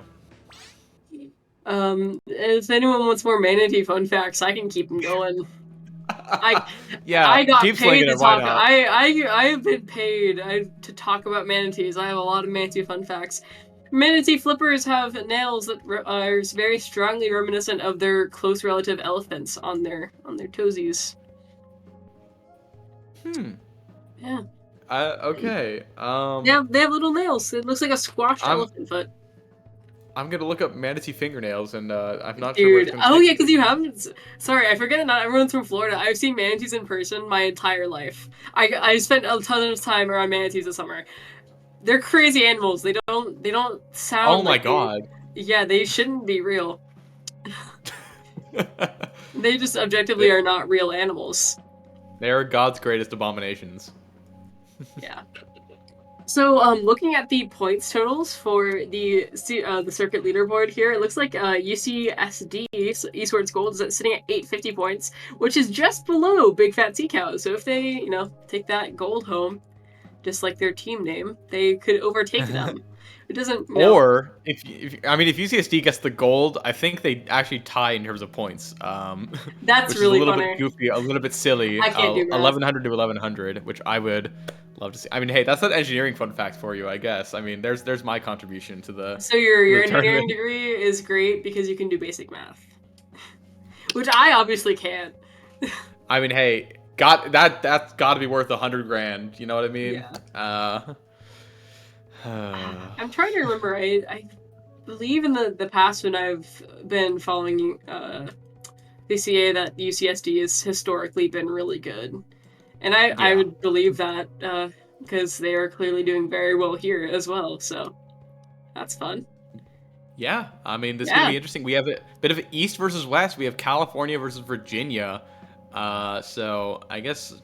If anyone wants more Manatee fun facts, I can keep them going. I Yeah, got keep paid slinging to it. Why talk. not? I have been paid to talk about manatees. I have a lot of manatee fun facts. Manatee flippers have nails that are very strongly reminiscent of their close relative elephants on their toesies. Yeah, Okay. they have little nails. It looks like a squashed I'm elephant foot. I'm gonna look up manatee fingernails, and I'm not sure where it's Dude, gonna oh take yeah, me. because you haven't. Sorry, I forget. Not everyone's from Florida. I've seen manatees in person my entire life. I spent a ton of time around manatees this summer. They're crazy animals. They don't Oh sound my like they. god. Yeah, they shouldn't be real. They just objectively they, are not real animals. they are God's greatest abominations. Yeah. So, looking at the points totals for the circuit leaderboard here, it looks like UCSD Esports Gold is sitting at 850 points, which is just below Big Fat Sea Cows. So if they, take that gold home, just like their team name, they could overtake them. It doesn't, Or if UCSD gets the gold, I think they actually tie in terms of points, that's which is a really little bit funny. goofy, a little bit silly. I can't do math. 1100 to 1100, which I would love to see. I mean, hey, that's an engineering fun fact for you, I guess. I mean, there's my contribution to the So your engineering tournament. degree is great because you can do basic math, which I obviously can't. I mean, hey, that's got to be worth 100 grand. You know what I mean? Yeah. I'm trying to remember. I believe in the past when I've been following CCA that UCSD has historically been really good, and I Yeah. would believe that because they are clearly doing very well here as well. So that's fun. Yeah, I mean, this is gonna Yeah. be interesting. We have a bit of East versus West. We have California versus Virginia. So I guess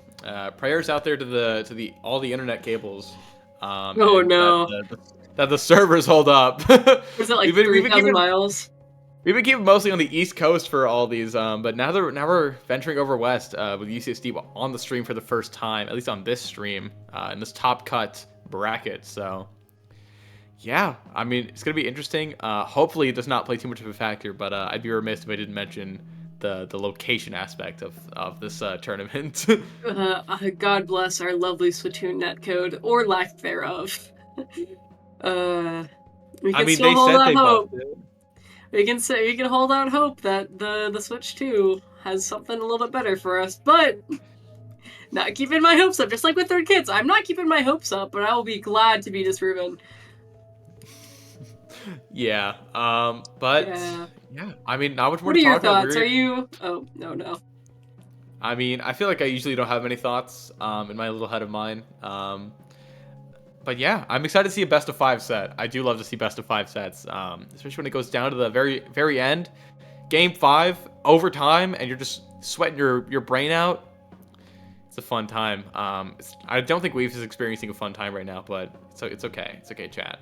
prayers out there to the all the internet cables. Oh And no. that the servers hold up. Was it like We've been 3,000 keeping miles? mostly on the East Coast for all these. But now we're venturing over west with UCSD on the stream for the first time, at least on this stream in this top cut bracket. So. Yeah, I mean, it's going to be interesting. Hopefully, it does not play too much of a factor, but I'd be remiss if I didn't mention the location aspect of this tournament. God bless our lovely Splatoon netcode, or lack thereof. We I can mean, still they hold said out they hope. buffed it. We can hold out hope that the Switch 2 has something a little bit better for us, but not keeping my hopes up. Just like with Third Kids, I'm not keeping my hopes up, but I will be glad to be disproven. Yeah, but Yeah. yeah, I mean, not much more What to are your talk about. thoughts? Are you? Oh no. I mean, I feel like I usually don't have many thoughts in my little head of mine. But yeah, I'm excited to see a best of 5 set. I do love to see best of 5 sets, especially when it goes down to the very end, game 5, overtime, and you're just sweating your brain out. It's a fun time. I don't think Weaves is experiencing a fun time right now, but it's okay. It's okay, chat.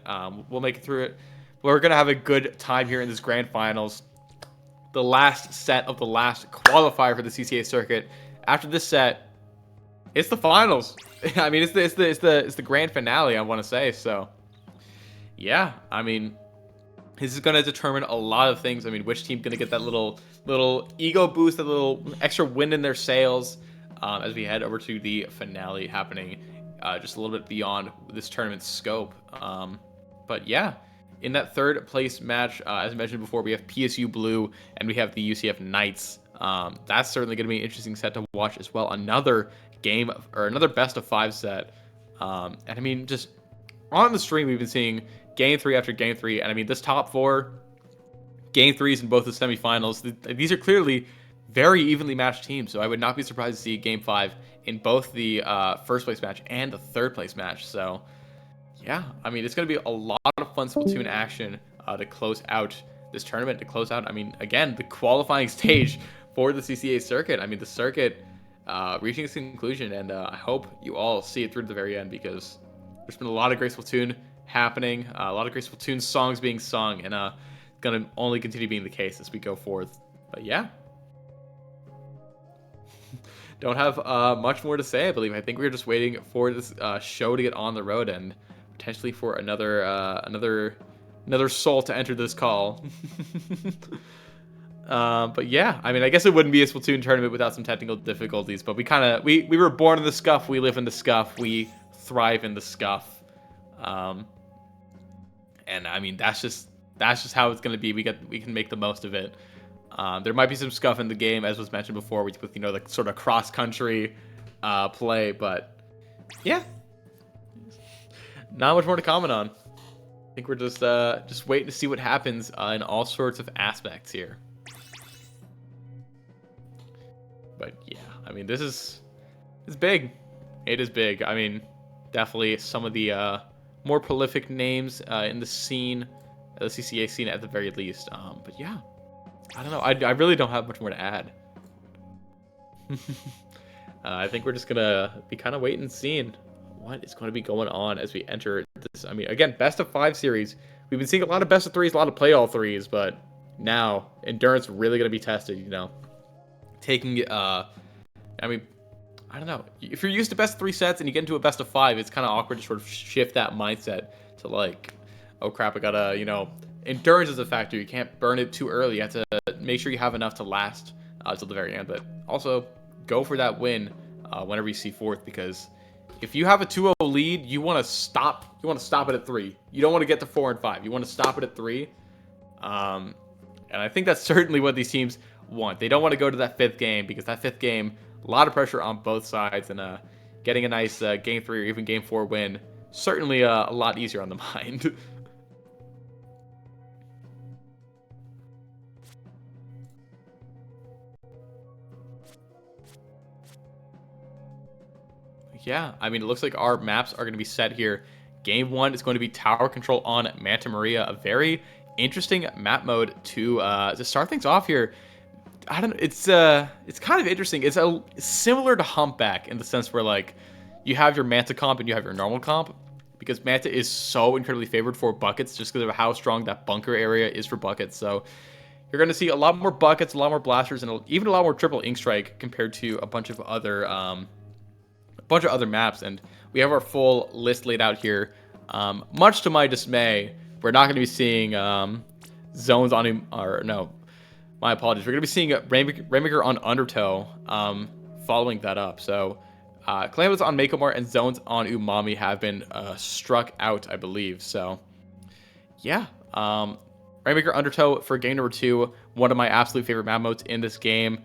We'll make it through it. We're gonna have a good time here in this grand finals. The last set of the last qualifier for the CCA circuit. After this set, it's the finals. I mean, it's the grand finale, I want to say. So, yeah, I mean, this is going to determine a lot of things. I mean, which team going to get that little ego boost, that little extra wind in their sails as we head over to the finale happening just a little bit beyond this tournament's scope. But yeah, in that third place match, as I mentioned before, we have PSU Blue and we have the UCF Knights. That's certainly going to be an interesting set to watch as well. Another game or another best of 5 set. And I mean, just on the stream, we've been seeing game 3 after game 3. And I mean, this top 4 game 3s in both the semifinals, these are clearly very evenly matched teams. So I would not be surprised to see game 5 in both the first place match and the third place match. So yeah, I mean, it's going to be a lot of fun Splatoon action to close out this tournament, to close out, I mean, again, the qualifying stage for the CCA circuit. I mean, the circuit reaching its conclusion, and I hope you all see it through to the very end, because there's been a lot of great Splatoon happening, a lot of great Splatoon songs being sung, and it's going to only continue being the case as we go forth. But yeah. don't have much more to say, I believe. I think we're just waiting for this show to get on the road and potentially for another soul to enter this call. But yeah, I mean, I guess it wouldn't be a Splatoon tournament without some technical difficulties, but we were born in the scuff, we live in the scuff, we thrive in the scuff. And I mean, that's just how it's going to be. We can make the most of it. There might be some scuff in the game, as was mentioned before, with the sort of cross-country play, but yeah, not much more to comment on. I think we're just waiting to see what happens in all sorts of aspects here. But yeah, I mean, it's big. It is big. I mean, definitely some of the more prolific names in the scene, the CCA scene at the very least. But yeah, I don't know. I really don't have much more to add. I think we're just gonna be kind of waiting and seeing what is going to be going on as we enter this. I mean, again, best of 5 series. We've been seeing a lot of best of 3s, a lot of play all 3s, but now endurance really going to be tested. Taking I mean, I don't know. If you're used to best of 3 sets and you get into a best of 5, it's kind of awkward to sort of shift that mindset to like, oh crap, I gotta, endurance is a factor. You can't burn it too early. You have to make sure you have enough to last till the very end. But also go for that win whenever you see 4th, because if you have a 2-0 lead, you want to stop. You want to stop it at 3. You don't want to get to 4 and 5. You want to stop it at 3. And I think that's certainly what these teams want. They don't want to go to that 5th game, because that 5th game, a lot of pressure on both sides, and getting a nice game 3 or even game 4 win, certainly a lot easier on the mind. Yeah, I mean, it looks like our maps are going to be set here. Game 1 is going to be Tower Control on Manta Maria, a very interesting map mode to start things off here. I don't know, it's kind of interesting. It's similar to Humpback in the sense where, like, you have your Manta comp and you have your normal comp, because Manta is so incredibly favored for buckets just because of how strong that bunker area is for buckets. So you're going to see a lot more buckets, a lot more blasters, and even a lot more triple ink strike compared to a bunch of other maps. And we have our full list laid out here. Much to my dismay, we're not going to be seeing zones on him, or no, my apologies. We're going to be seeing Rainmaker on Undertow following that up. So Calamities on Makomar and zones on Umami have been struck out, I believe. So yeah, Rainmaker Undertow for game number 2, one of my absolute favorite map modes in this game.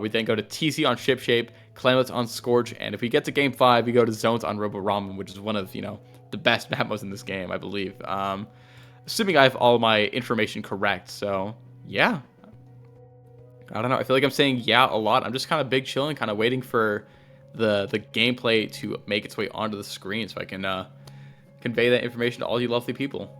We then go to TC on Ship Shape, Clamlets on Scourge, and if we get to game 5, we go to Zones on Robo Ramen, which is one of, the best map modes in this game, I believe. Assuming I have all of my information correct. So yeah, I don't know. I feel like I'm saying yeah a lot. I'm just kind of big chilling, kind of waiting for the gameplay to make its way onto the screen so I can convey that information to all you lovely people.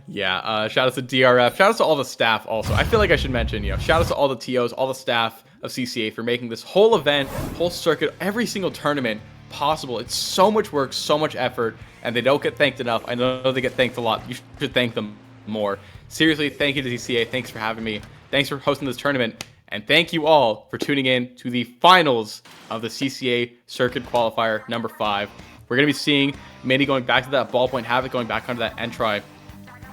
Yeah, shout out to DRF, shout out to all the staff also. I feel like I should mention, shout out to all the TOs, all the staff of CCA for making this whole event, whole circuit, every single tournament possible. It's so much work, so much effort, and they don't get thanked enough. I know they get thanked a lot. You should thank them more. Seriously, thank you to CCA. Thanks for having me. Thanks for hosting this tournament. And thank you all for tuning in to the finals of the CCA Circuit Qualifier number 5. We're going to be seeing Mandy going back to that ballpoint, Havoc going back onto that Entry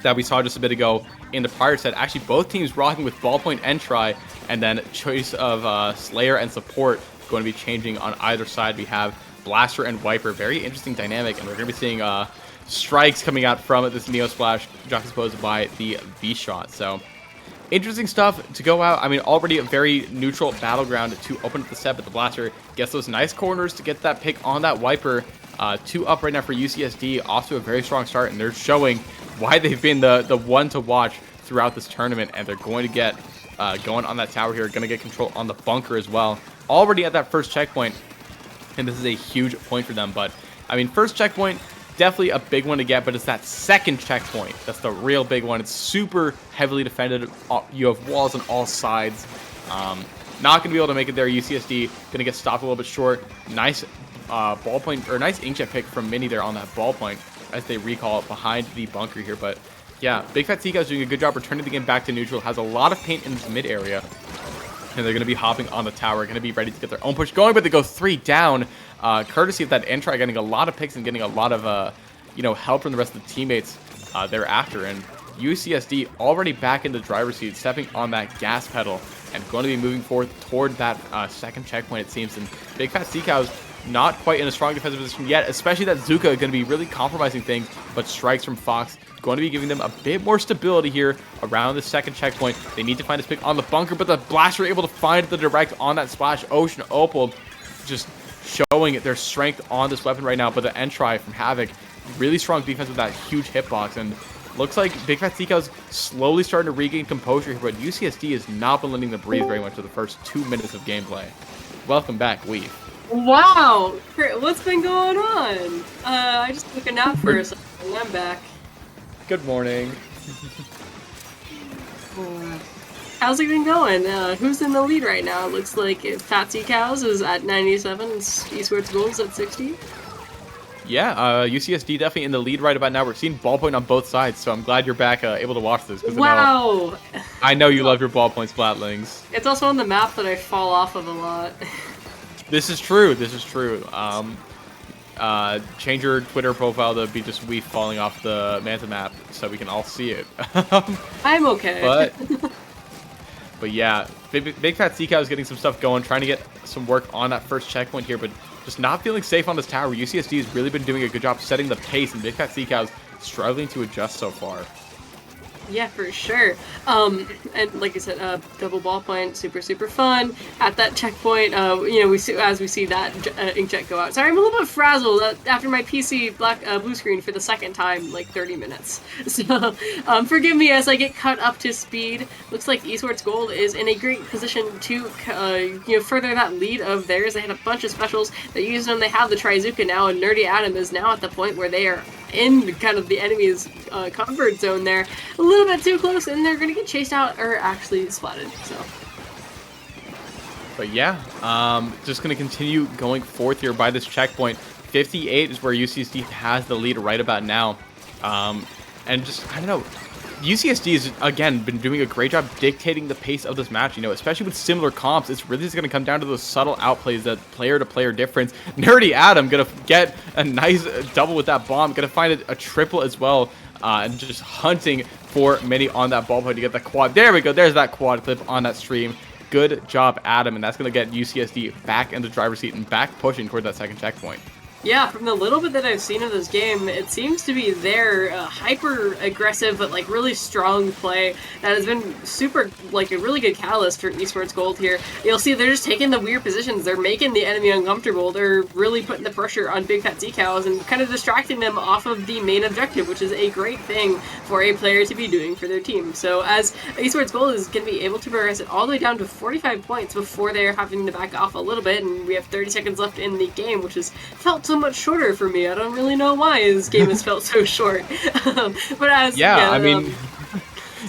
that we saw just a bit ago in the prior set. Actually, both teams rocking with ballpoint Entry, and then choice of Slayer and support going to be changing on either side. We have Blaster and Viper, very interesting dynamic, and we're going to be seeing strikes coming out from this Neo Splash juxtaposed by the V-Shot. So interesting stuff to go out. I mean, already a very neutral battleground to open up the set, but the Blaster gets those nice corners to get that pick on that Viper. 2 up right now for UCSD, off to a very strong start, and they're showing why they've been the one to watch throughout this tournament, and they're going to get going on that tower here, going to get control on the bunker as well. Already at that first checkpoint, and this is a huge point for them. But, I mean, first checkpoint, definitely a big one to get, but it's that second checkpoint that's the real big one. It's super heavily defended. You have walls on all sides. Not going to be able to make it there. UCSD going to get stopped a little bit short. Nice ballpoint, or nice inkjet pick from Mini there on that ballpoint. as they recall behind the bunker here. But yeah, Big Fat Seacow is doing a good job returning the game back to neutral. Has a lot of paint in this mid area. And they're going to be hopping on the tower, going to be ready to get their own push going, but they go 3 down, courtesy of that Entry getting a lot of picks and getting a lot of, help from the rest of the teammates thereafter. And UCSD already back in the driver's seat, stepping on that gas pedal and going to be moving forward toward that second checkpoint, it seems. And Big Fat Seacow's not quite in a strong defensive position yet, especially that Zuka going to be really compromising things, but strikes from Fox going to be giving them a bit more stability here around the second checkpoint. They need to find a pick on the bunker, but the Blaster able to find the direct on that splash. Ocean Opal just showing their strength on this weapon right now, but the Entry from Havoc, really strong defense with that huge hitbox, and looks like Big Fat Seacow's slowly starting to regain composure here, but UCSD has not been letting them breathe very much for the first 2 minutes of gameplay. Welcome back, Weave. Wow! What's been going on? I just took a nap for a second, and I'm back. Good morning. How's it been going? Who's in the lead right now? It looks like Fat Cows is at 97 and Esports Gold's at 60. Yeah, UCSD definitely in the lead right about now. We're seeing ballpoint on both sides, so I'm glad you're back able to watch this. Wow! I know you love your ballpoint Splatlings. It's also on the map that I fall off of a lot. This is true. This is true. Change your Twitter profile to be just Weef falling off the Manta map so we can all see it. I'm okay. But yeah, Big Fat Seacow is getting some stuff going, trying to get some work on that first checkpoint here, but just not feeling safe on this tower. UCSD has really been doing a good job setting the pace, and Big Fat Seacow is struggling to adjust so far. Yeah, for sure. And like I said, double ballpoint, super fun. At that checkpoint, we see that inkjet go out. Sorry, I'm a little bit frazzled after my PC blue screen for the second time, like 30 minutes. So forgive me as I get cut up to speed. Looks like Esports Gold is in a great position to further that lead of theirs. They had a bunch of specials that used them. They have the Trizuka now, and Nerdy Adam is now at the point where they are in kind of the enemy's comfort zone there. A little bit too close, and they're going to get chased out or actually splatted. So. But yeah, just going to continue going forth here by this checkpoint. 58 is where UCSD has the lead right about now. And just, I don't know, UCSD has, again, been doing a great job dictating the pace of this match, especially with similar comps. It's really just going to come down to those subtle outplays, that player-to-player difference. Nerdy Adam going to get a nice double with that bomb, going to find a triple as well, and just hunting for Mini on that ballpoint to get that quad. There we go. There's that quad clip on that stream. Good job, Adam, and that's going to get UCSD back in the driver's seat and back pushing toward that second checkpoint. Yeah, from the little bit that I've seen of this game, it seems to be their hyper-aggressive but really strong play that has been super, a really good catalyst for Esports Gold here. You'll see they're just taking the weird positions. They're making the enemy uncomfortable. They're really putting the pressure on Big Fat Seacows and kind of distracting them off of the main objective, which is a great thing for a player to be doing for their team. So as Esports Gold is going to be able to progress it all the way down to 45 points before they're having to back off a little bit, and we have 30 seconds left in the game, which has felt so much shorter for me. I don't really know why this game has felt so short. But as I mean,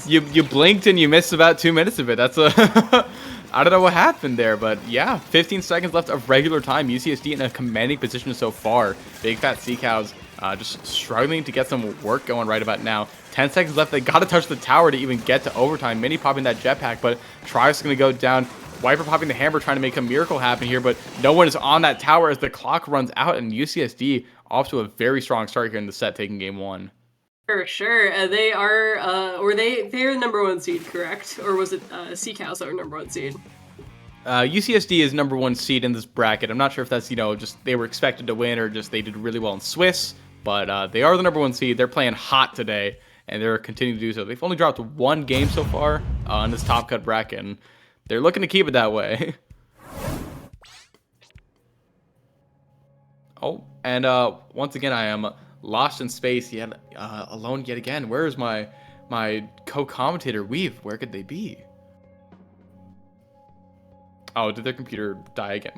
you blinked and you missed about 2 minutes of it. That's I don't know what happened there, but yeah, 15 seconds left of regular time. UCSD in a commanding position so far. Big Fat Seacows just struggling to get some work going right about now. 10 seconds left. They got to touch the tower to even get to overtime. Mini popping that jetpack, but Trius going to go down. Wiper popping the hammer, trying to make a miracle happen here, but no one is on that tower as the clock runs out, and UCSD off to a very strong start here in the set, taking game 1. For sure. They are, they're the number 1 seed, correct? Or was it Seacows that were number 1 seed? UCSD is number 1 seed in this bracket. I'm not sure if that's, just they were expected to win or just they did really well in Swiss, but they are the number 1 seed. They're playing hot today, and they're continuing to do so. They've only dropped 1 game so far in this top cut bracket, and they're looking to keep it that way. Oh, and once again, I am lost in space yet, alone yet again. Where is my co-commentator, Weave? Where could they be? Oh, did their computer die again?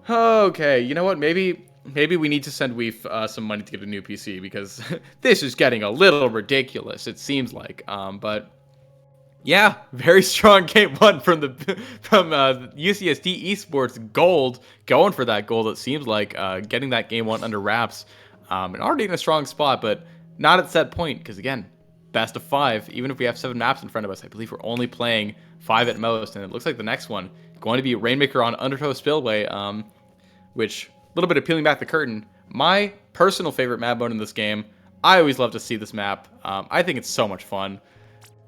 Okay, you know what? Maybe we need to send Weave some money to get a new PC, because this is getting a little ridiculous, it seems like. But yeah, very strong game 1 from UCSD Esports Gold, going for that gold. It seems like getting that game 1 under wraps. and already in a strong spot, but not at set point because, again, best of 5. Even if we have 7 maps in front of us, I believe we're only playing 5 at most, and it looks like the next one going to be Rainmaker on Undertow Spillway, which, a little bit of peeling back the curtain, my personal favorite map mode in this game. I always love to see this map. I think it's so much fun.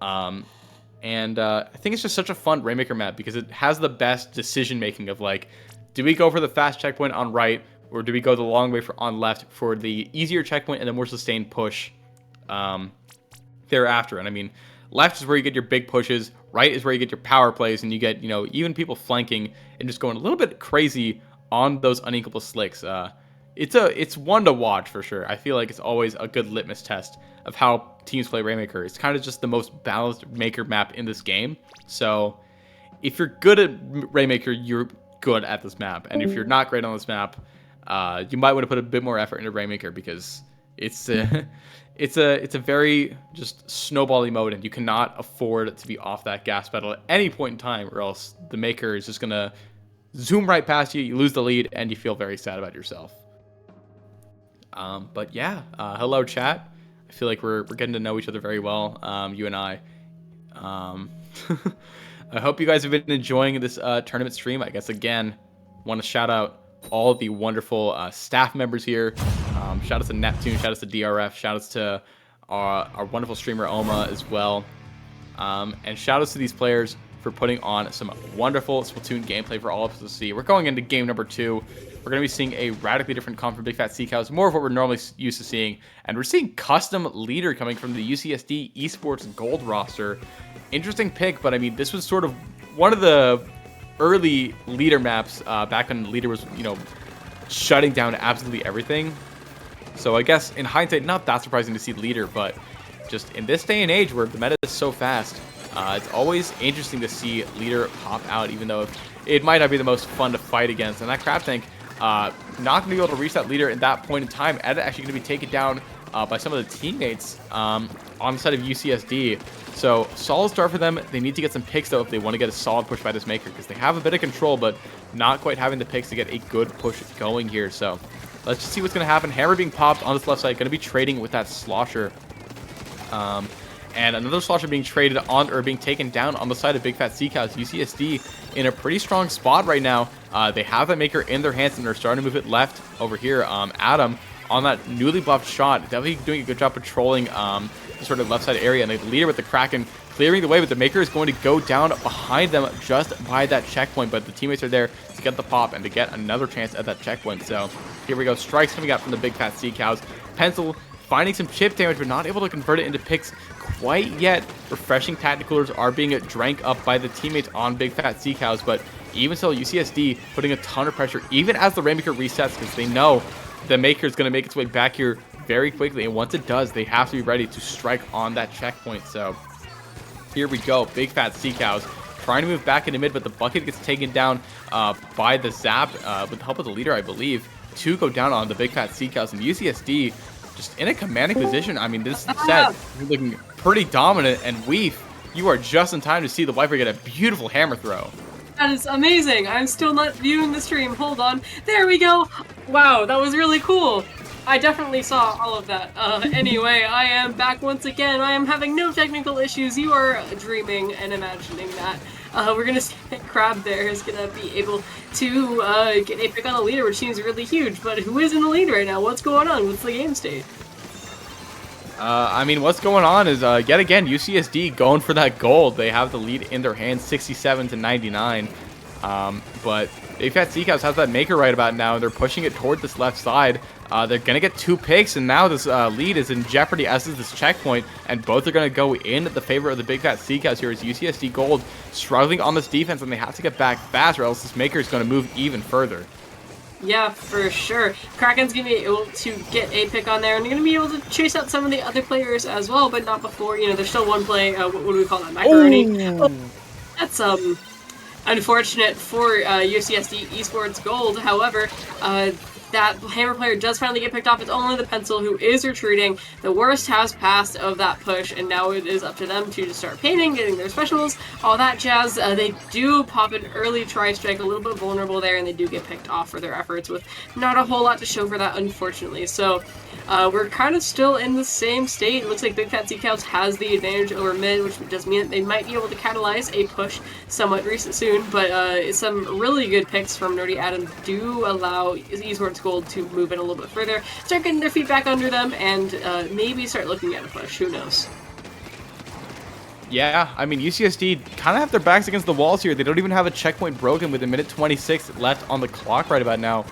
And I think it's just such a fun Rainmaker map because it has the best decision making of like, do we go for the fast checkpoint on right, or do we go the long way on left for the easier checkpoint and the more sustained push thereafter? And I mean, left is where you get your big pushes, right is where you get your power plays, and you get, even people flanking and just going a little bit crazy on those unequal slicks. It's one to watch for sure. I feel like it's always a good litmus test of how teams play Rainmaker. It's kind of just the most balanced Maker map in this game. So if you're good at Rainmaker, you're good at this map. And if you're not great on this map, you might want to put a bit more effort into Rainmaker because it's a very just snowbally mode, and you cannot afford to be off that gas pedal at any point in time, or else the Maker is just gonna zoom right past you. You lose the lead, and you feel very sad about yourself. But yeah, hello chat. I feel like we're getting to know each other very well, you and I. I hope you guys have been enjoying this tournament stream. I guess again, want to shout out all the wonderful staff members here. Shout out to Neptune, shout out to DRF, shout out to our wonderful streamer Oma as well. And shout outs to these players for putting on some wonderful Splatoon gameplay for all of us to see. We're going into game number 2. We're going to be seeing a radically different comp from Big Fat Sea Cows, more of what we're normally used to seeing. And we're seeing custom leader coming from the UCSD Esports Gold roster. Interesting pick, but I mean, this was sort of one of the early leader maps back when leader was, shutting down absolutely everything. So I guess in hindsight, not that surprising to see leader, but just in this day and age where the meta is so fast, it's always interesting to see leader pop out, even though it might not be the most fun to fight against. And that crab tank, not going to be able to reach that leader at that point in time, and actually going to be taken down by some of the teammates on the side of UCSD. So solid start for them. They need to get some picks though if they want to get a solid push by this Maker, because they have a bit of control, but not quite having the picks to get a good push going here. So let's just see what's going to happen. Hammer being popped on this left side, going to be trading with that Slosher. And another Slosher being traded on, or being taken down on the side of Big Fat Sea Cows. UCSD in a pretty strong spot right now. They have that Maker in their hands, and they're starting to move it left over here. Adam on that newly buffed shot, definitely doing a good job patrolling the sort of left side area, and the leader with the Kraken clearing the way, but the Maker is going to go down behind them just by that checkpoint, but the teammates are there to get the pop and to get another chance at that checkpoint. So here we go, strikes coming out from the Big Fat Sea Cows. Pencil finding some chip damage, but not able to convert it into picks quite yet. Refreshing tacticalers are being drank up by the teammates on Big Fat Sea Cows, but even still, UCSD putting a ton of pressure, even as the Rainmaker resets, because they know the Maker is going to make its way back here very quickly, and once it does, they have to be ready to strike on that checkpoint. So here we go, Big Fat Sea Cows trying to move back into mid, but the bucket gets taken down by the Zap with the help of the leader, I believe, to go down on the Big Fat Sea Cows. And UCSD just in a commanding position. I mean, this set is looking pretty dominant, and Weef, you are just in time to see the Viper get a beautiful hammer throw. That is amazing. I'm still not viewing the stream. Hold on. There we go. Wow, that was really cool. I definitely saw all of that. Anyway, I am back once again. I am having no technical issues. You are dreaming and imagining that. We're gonna see that Crab there is gonna be able to get a pick on the leader, which seems really huge. But who is in the lead right now? What's going on? What's the game state? I mean, what's going on is, yet again, UCSD going for that gold. They have the lead in their hands, 67 to 99. But Big Fat Sea Cows has that Maker right about now, and they're pushing it toward this left side. They're going to get 2 picks, and now this lead is in jeopardy, as is this checkpoint, and both are going to go in the favor of the Big Fat Sea Cows here, as UCSD Gold struggling on this defense, and they have to get back fast, or else this Maker is going to move even further. Yeah, for sure. Kraken's going to be able to get a pick on there, and going to be able to chase out some of the other players as well, but not before. There's still one play. What do we call that? Macaroni. Oh, that's unfortunate for UCSD Esports Gold. However, that Hammer player does finally get picked off. It's only the Pencil who is retreating. The worst has passed of that push, and now it is up to them to just start painting, getting their specials, all that jazz. They do pop an early tri-strike, a little bit vulnerable there, and they do get picked off for their efforts with not a whole lot to show for that, unfortunately. So we're kind of still in the same state. It looks like Big Fat Sea Cows has the advantage over mid, which does mean that they might be able to catalyze a push somewhat soon. But some really good picks from Nerdy Adam do allow Esports Gold to move in a little bit further, start getting their feet back under them, and maybe start looking at a push. Who knows? Yeah, I mean, UCSD kind of have their backs against the walls here. They don't even have a checkpoint broken with a minute 26 left on the clock right about now.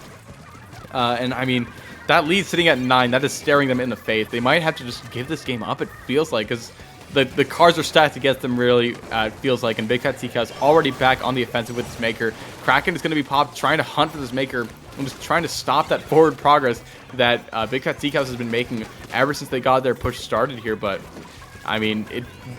And I mean, that lead sitting at 9, that is staring them in the face. They might have to just give this game up, it feels like, because the cards are stacked against them, really, it feels like. And Big Fat Sea Cows already back on the offensive with this Maker. Kraken is going to be popped, trying to hunt for this Maker, and just trying to stop that forward progress that Big Fat Sea Cows has been making ever since they got their push started here. But I mean,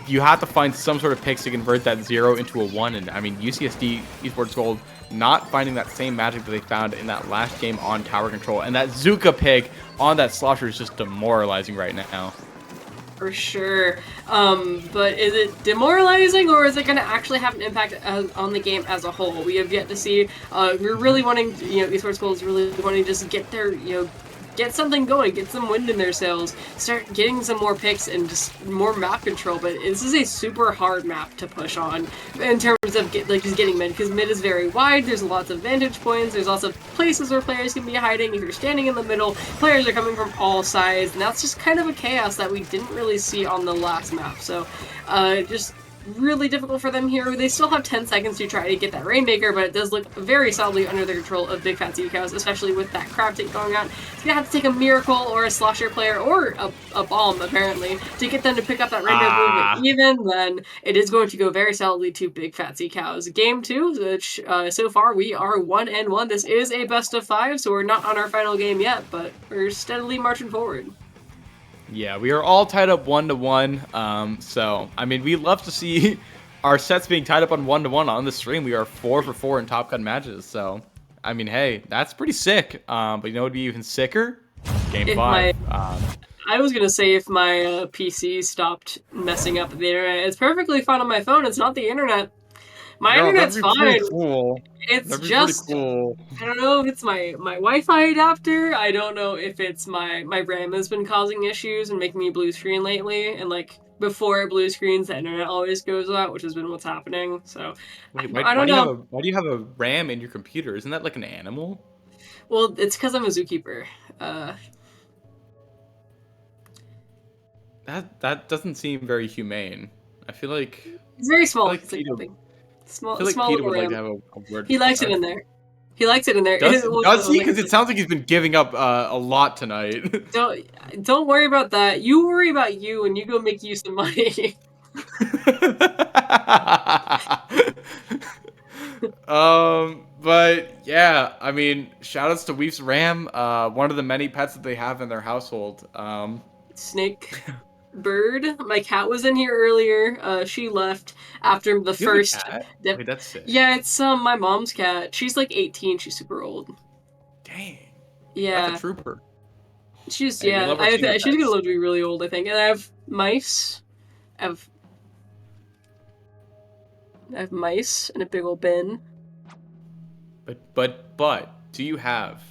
you have to find some sort of picks to convert that 0 into a 1. And I mean, UCSD Esports Gold not finding that same magic that they found in that last game on tower control. And that Zuka pick on that Slosher is just demoralizing right now. For sure. But is it demoralizing, or is it going to actually have an impact on the game as a whole? We have yet to see. We're really wanting, Esports Gold is really wanting to just get their, get something going, get some wind in their sails, start getting some more picks and just more map control. But this is a super hard map to push on in terms of just getting mid, because mid is very wide. There's lots of vantage points. There's lots of places where players can be hiding. If you're standing in the middle, players are coming from all sides, and that's just kind of a chaos that we didn't really see on the last map. So just really difficult for them here. They still have 10 seconds to try to get that Rainmaker, but it does look very solidly under the control of Big Fat Sea Cows, especially with that crab take going on. It's gonna have to take a Miracle or a Slosher player or a Bomb, apparently, to get them to pick up that Rainmaker move. But even then, it is going to go very solidly to Big Fat Sea Cows. Game 2, which so far we are 1-1. This is a best of 5, so we're not on our final game yet, but we're steadily marching forward. Yeah, we are all tied up 1-1. So, I mean, we love to see our sets being tied up on 1-1 on the stream. We are 4 for 4 in Top Gun matches. So, I mean, hey, that's pretty sick. But you know what would be even sicker? Game 5. I was going to say if my PC stopped messing up the internet. It's perfectly fine on my phone. It's not the internet. My internet's fine. Cool. It's just cool. I don't know if it's my Wi-Fi adapter. I don't know if it's my RAM has been causing issues and making me blue screen lately. And like before it blue screens, the internet always goes out, which has been what's happening. So wait, I don't know. Why do you have a RAM in your computer? Isn't that like an animal? Well, it's because I'm a zookeeper. That doesn't seem very humane. I feel like it's very small. Like it's like nothing. Small, I feel like small Peter would RAM. like to have a word. He likes it in there. He likes it in there. Does he? Because it sounds like he's been giving up a lot tonight. Don't worry about that. You worry about you, and you go make you some money. But yeah, I mean, shoutouts to Weef's Ram, one of the many pets that they have in their household. Snake. Bird. My cat was in here earlier. She left after the first. Wait, that's sick. Yeah, it's my mom's cat. She's like 18. She's super old. Dang. Yeah. That's a trooper. She's she's gonna live to be really old, I think. And I have mice. I have mice in a big old bin. But do you have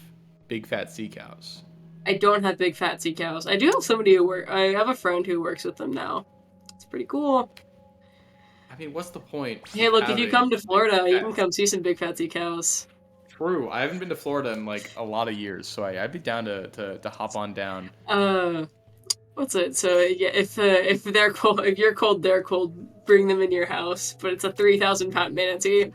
Big Fat Sea Cows? I don't have Big Fat Sea Cows. I do have somebody I have a friend who works with them now. It's pretty cool. I mean, what's the point? Hey, look, if you come to Florida, you can come see some Big Fat Sea Cows. True. I haven't been to Florida in like a lot of years, so I'd be down to hop on down. What's it? So yeah, if they're cold, if you're cold, they're cold. Bring them in your house, but it's a 3,000-pound manatee.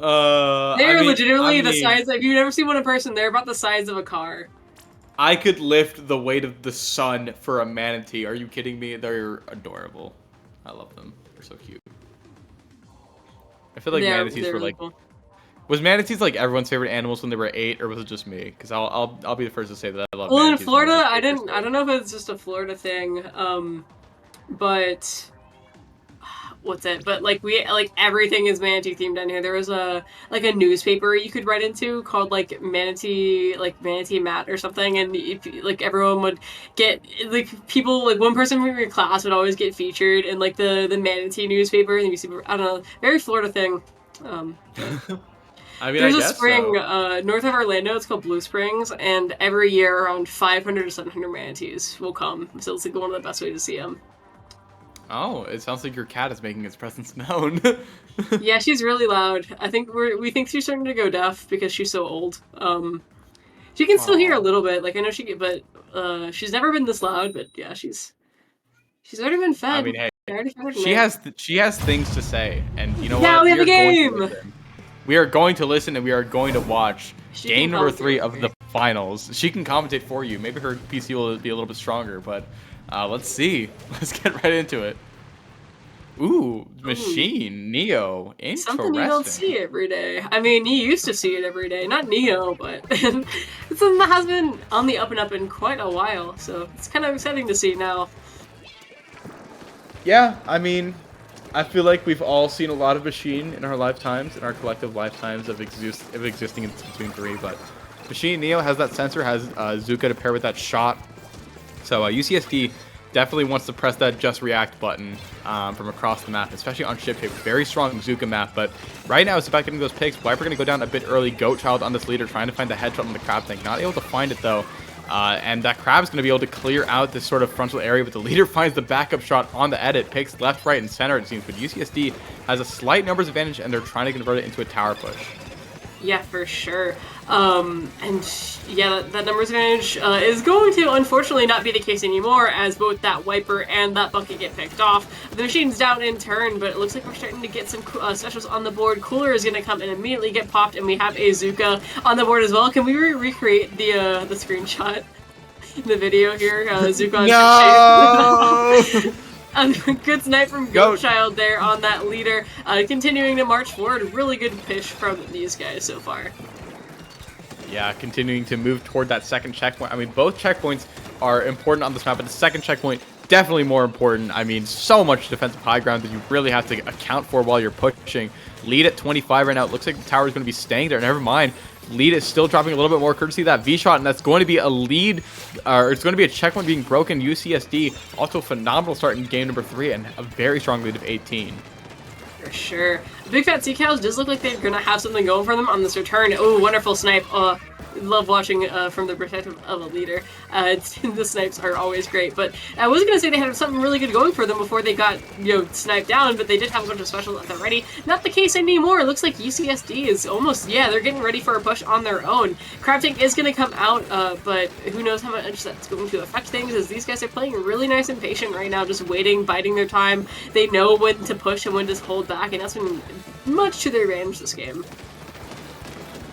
They're legitimately the size. If you've never seen one in person, they're about the size of a car. I could lift the weight of the sun for a manatee. Are you kidding me? They're adorable. I love them. They're so cute. I feel like manatees were like. Cool. Was manatees like everyone's favorite animals when they were 8, or was it just me? Because I'll be the first to say that I love. Well, in Florida, I don't know if it's just a Florida thing, but. What's it? But like everything is manatee themed down here. There was a newspaper you could write into called Manatee Matt or something, and if everyone would get people one person from your class would always get featured in the manatee newspaper, and you see, I don't know, very Florida thing. I mean, There's I a guess spring so. north of Orlando. It's called Blue Springs, and every year around 500 to 700 manatees will come. So it's like one of the best ways to see them. Oh, it sounds like your cat is making its presence known. Yeah, she's really loud. I think we think she's starting to go deaf because she's so old. She can still hear a Aw. little bit. Like I know but she's never been this loud. But yeah, she's already been I fed. mean, hey, I already fed her she tonight. has she has things to say, and you know Yeah, what? we have We a are going to game. listen. We are going to listen, and we are going to watch She game can number commentate 3 with of me. the finals. She can commentate for you. Maybe her PC will be a little bit stronger, but let's see. Let's get right into it. Ooh, Ooh, machine Neo, something you don't interesting. see every day. I mean, you used to see it every day. Not Neo, but it's something that has been on the up and up in quite a while. So it's kind of exciting to see now. Yeah, I mean, I feel like we've all seen a lot of Machine in our lifetimes, in our collective lifetimes of existing in Splatoon 3. But Machine Neo has that sensor, has Zuka to pair with that shot. So UCSD definitely wants to press that just react button from across the map, especially on ship shape. Very strong Zuka map, but right now it's about getting those picks. Viper going to go down a bit early. Goat Child on this leader, trying to find the headshot on the crab tank. Not able to find it though. And that crab's going to be able to clear out this sort of frontal area, but the leader finds the backup shot on the edit. Picks left, right, and center, it seems. But UCSD has a slight numbers advantage, and they're trying to convert it into a tower push. Yeah, for sure. And yeah, that numbers advantage is going to unfortunately not be the case anymore, as both that wiper and that bucket get picked off. The machine's down in turn, but it looks like we're starting to get some specials on the board. Cooler is going to come and immediately get popped, and we have a Zuka on the board as well. Can we recreate the screenshot? The video here, Zuka on No! good snipe from Goat Child there on that leader. Continuing to march forward. Really good push from these guys so far. Yeah, continuing to move toward that second checkpoint. I mean, both checkpoints are important on this map, but the second checkpoint definitely more important. I mean, so much defensive high ground that you really have to account for while you're pushing. Lead at 25 right now. It looks like the tower is going to be staying there. Never mind. Lead is still dropping a little bit more courtesy of that V-shot, and that's going to be a lead, or it's going to be a checkpoint being broken. UCSD, also a phenomenal start in game number 3, and a very strong lead of 18. For sure. Big Fat Sea Cows does look like they're going to have something going for them on this return. Oh, wonderful snipe. Love watching from the perspective of a leader. The snipes are always great, but I was gonna say they had something really good going for them before they got sniped down, but they did have a bunch of specials at the ready. Not the case anymore. It looks like UCSD is almost they're getting ready for a push on their own. Crab Tank is gonna come out, but who knows how much that's going to affect things, as these guys are playing really nice and patient right now, just waiting, biding their time. They know when to push and when to hold back, and that's been much to their advantage this game.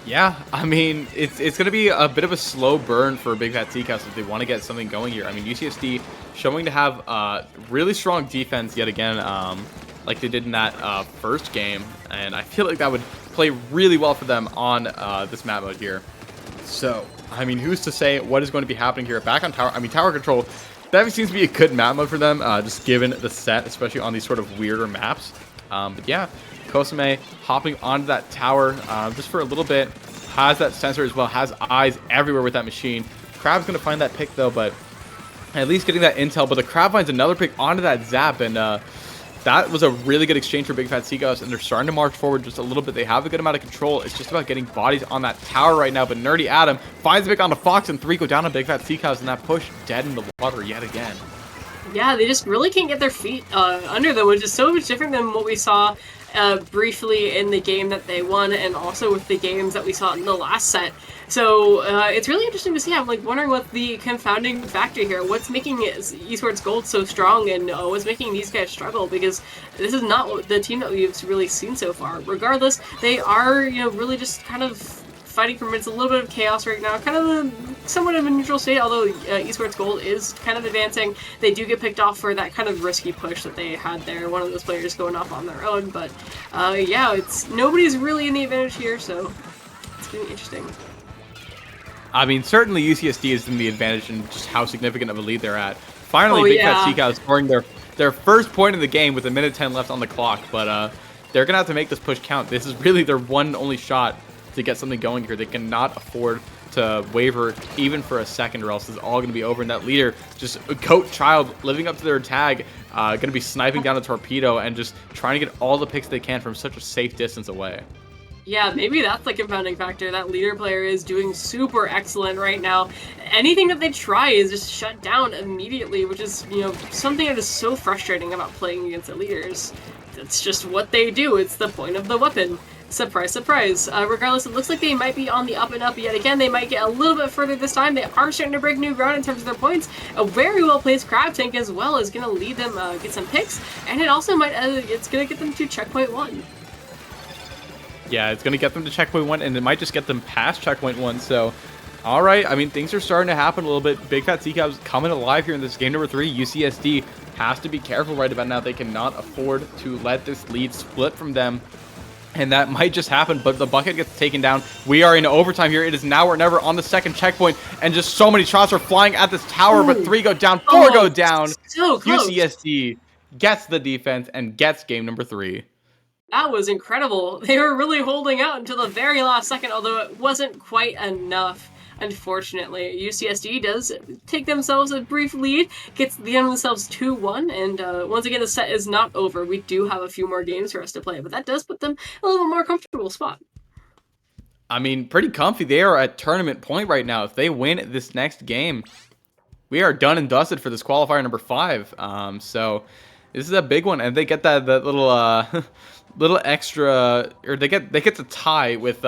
Yeah, I mean, it's going to be a bit of a slow burn for Big Fat Sea Cows if they want to get something going here. I mean, UCSD showing to have really strong defense yet again, like they did in that first game, and I feel like that would play really well for them on this map mode here. So, I mean, who's to say what is going to be happening here? Back on tower, I mean, tower control, that seems to be a good map mode for them, just given the set, especially on these sort of weirder maps. But yeah, Kosame hopping onto that tower just for a little bit. Has that sensor as well. Has eyes everywhere with that machine. Crab's going to find that pick, though, but at least getting that intel. But the Crab finds another pick onto that zap, and that was a really good exchange for Big Fat Sea Cows, and they're starting to march forward just a little bit. They have a good amount of control. It's just about getting bodies on that tower right now, but Nerdy Adam finds the pick on the Fox, and 3 go down on Big Fat Sea Cows, and that push dead in the water yet again. Yeah, they just really can't get their feet under them, which is so much different than what we saw briefly in the game that they won, and also with the games that we saw in the last set. So it's really interesting to see. I'm like wondering what the confounding factor here. What's making Esports Gold so strong, and what's making these guys struggle? Because this is not the team that we've really seen so far. Regardless, they are really just kind of fighting for minutes. A little bit of chaos right now, kind of somewhat of a neutral state, although Esports Gold is kind of advancing. They do get picked off for that kind of risky push that they had there, one of those players going off on their own, but yeah, nobody's really in the advantage here, so it's getting interesting. I mean, certainly UCSD is in the advantage in just how significant of a lead they're at. Finally, Big Fat Sea Cows scoring their first point in the game with 1:10 left on the clock, but they're going to have to make this push count. This is really their one and only shot to get something going here. They cannot afford to waver even for a second, or else it's all going to be over. And that leader, just a Goat Child, living up to their tag, going to be sniping down a torpedo and just trying to get all the picks they can from such a safe distance away. Yeah, maybe that's the confounding factor. That leader player is doing super excellent right now. Anything that they try is just shut down immediately, which is, something that is so frustrating about playing against the leaders. That's just what they do. It's the point of the weapon. Surprise, surprise. Regardless, it looks like they might be on the up and up yet again. They might get a little bit further this time. They are starting to break new ground in terms of their points. A very well-placed Crab Tank as well is going to lead them, get some picks, and it also might, it's going to get them to checkpoint 1. Yeah, it's going to get them to checkpoint 1, and it might just get them past checkpoint 1. So, all right. I mean, things are starting to happen a little bit. Big Fat Sea Cows coming alive here in this game number 3. UCSD has to be careful right about now. They cannot afford to let this lead split from them. And that might just happen, but the bucket gets taken down. We are in overtime here. It is now or never on the second checkpoint, and just so many shots are flying at this tower, but 3 go down, 4 go down. So close. UCSD gets the defense and gets game number 3. That was incredible. They were really holding out until the very last second, although it wasn't quite enough. Unfortunately, UCSD does take themselves a brief lead, gets themselves 2-1, and once again, the set is not over. We do have a few more games for us to play, but that does put them a little more comfortable spot. I mean, pretty comfy. They are at tournament point right now. If they win this next game, we are done and dusted for this qualifier number 5. So this is a big one, and they get that little little extra, or they get to tie with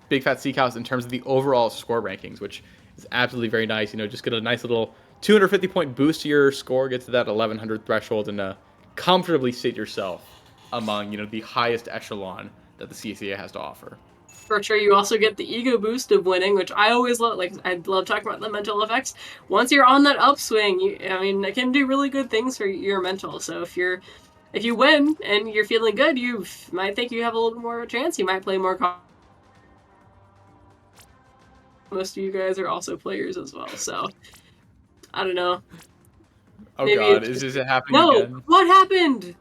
Big Fat Sea Cows in terms of the overall score rankings, which is absolutely very nice. Just get a nice little 250 point boost to your score, get to that 1100 threshold, and comfortably sit yourself among the highest echelon that the CCA has to offer. For sure, you also get the ego boost of winning, which I always love. Like, I love talking about the mental effects. Once you're on that upswing, it can do really good things for your mental. So if you win and you're feeling good, you might think you have a little bit more of a chance. You might play more. Most of you guys are also players as well, so I don't know. Oh Maybe God, is it happening again? No, what happened?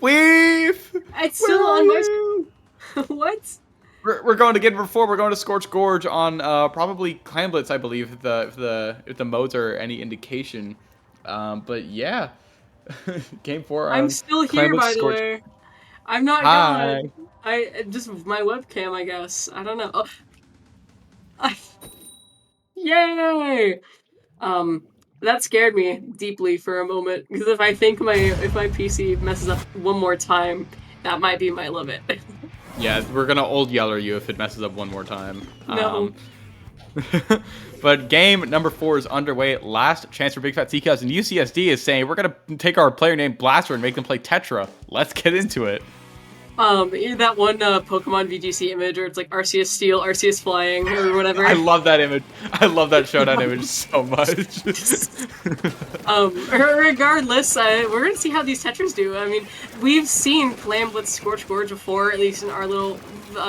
We've. It's still on my. What? We're going to get number 4. We're going to Scorch Gorge on probably Clan Blitz, I believe, if the modes are any indication. But yeah, game 4. I'm still here, by the way. I'm not gone. I just my webcam, I guess. I don't know. Oh. Yay! That scared me deeply for a moment because if I think if my PC messes up one more time, that might be my limit. Yeah, we're gonna old yeller you if it messes up one more time. No. But game number 4 is underway. Last chance for Big Fat Sea Cows, and UCSD is saying we're gonna take our player named Blaster and make them play Tetra. Let's get into it. That one Pokemon VGC image where it's like Arceus Steel, Arceus Flying, or whatever. I love that image. I love that showdown image so much. Regardless, we're gonna see how these Tetras do. I mean, we've seen Clan Blitz Scorch Gorge before, at least in our little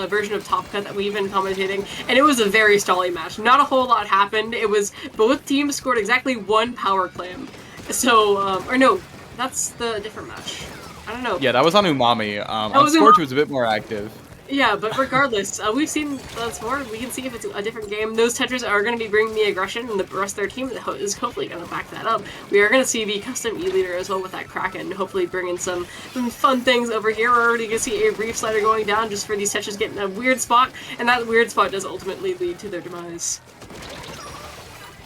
version of Top Cut that we've been commentating, and it was a very stally match. Not a whole lot happened. It was both teams scored exactly 1 power clam. So, or no, that's the different match. I don't know. Yeah, that was on Umami. On Scorch was a bit more active. Yeah, but regardless, we've seen that's more. We can see if it's a different game. Those Tetras are going to be bringing the aggression, and the rest of their team is hopefully going to back that up. We are going to see the custom E-leader as well with that Kraken, hopefully bringing some fun things over here. We're already going to see a Reef Slider going down just for these Tetras getting a weird spot, and that weird spot does ultimately lead to their demise.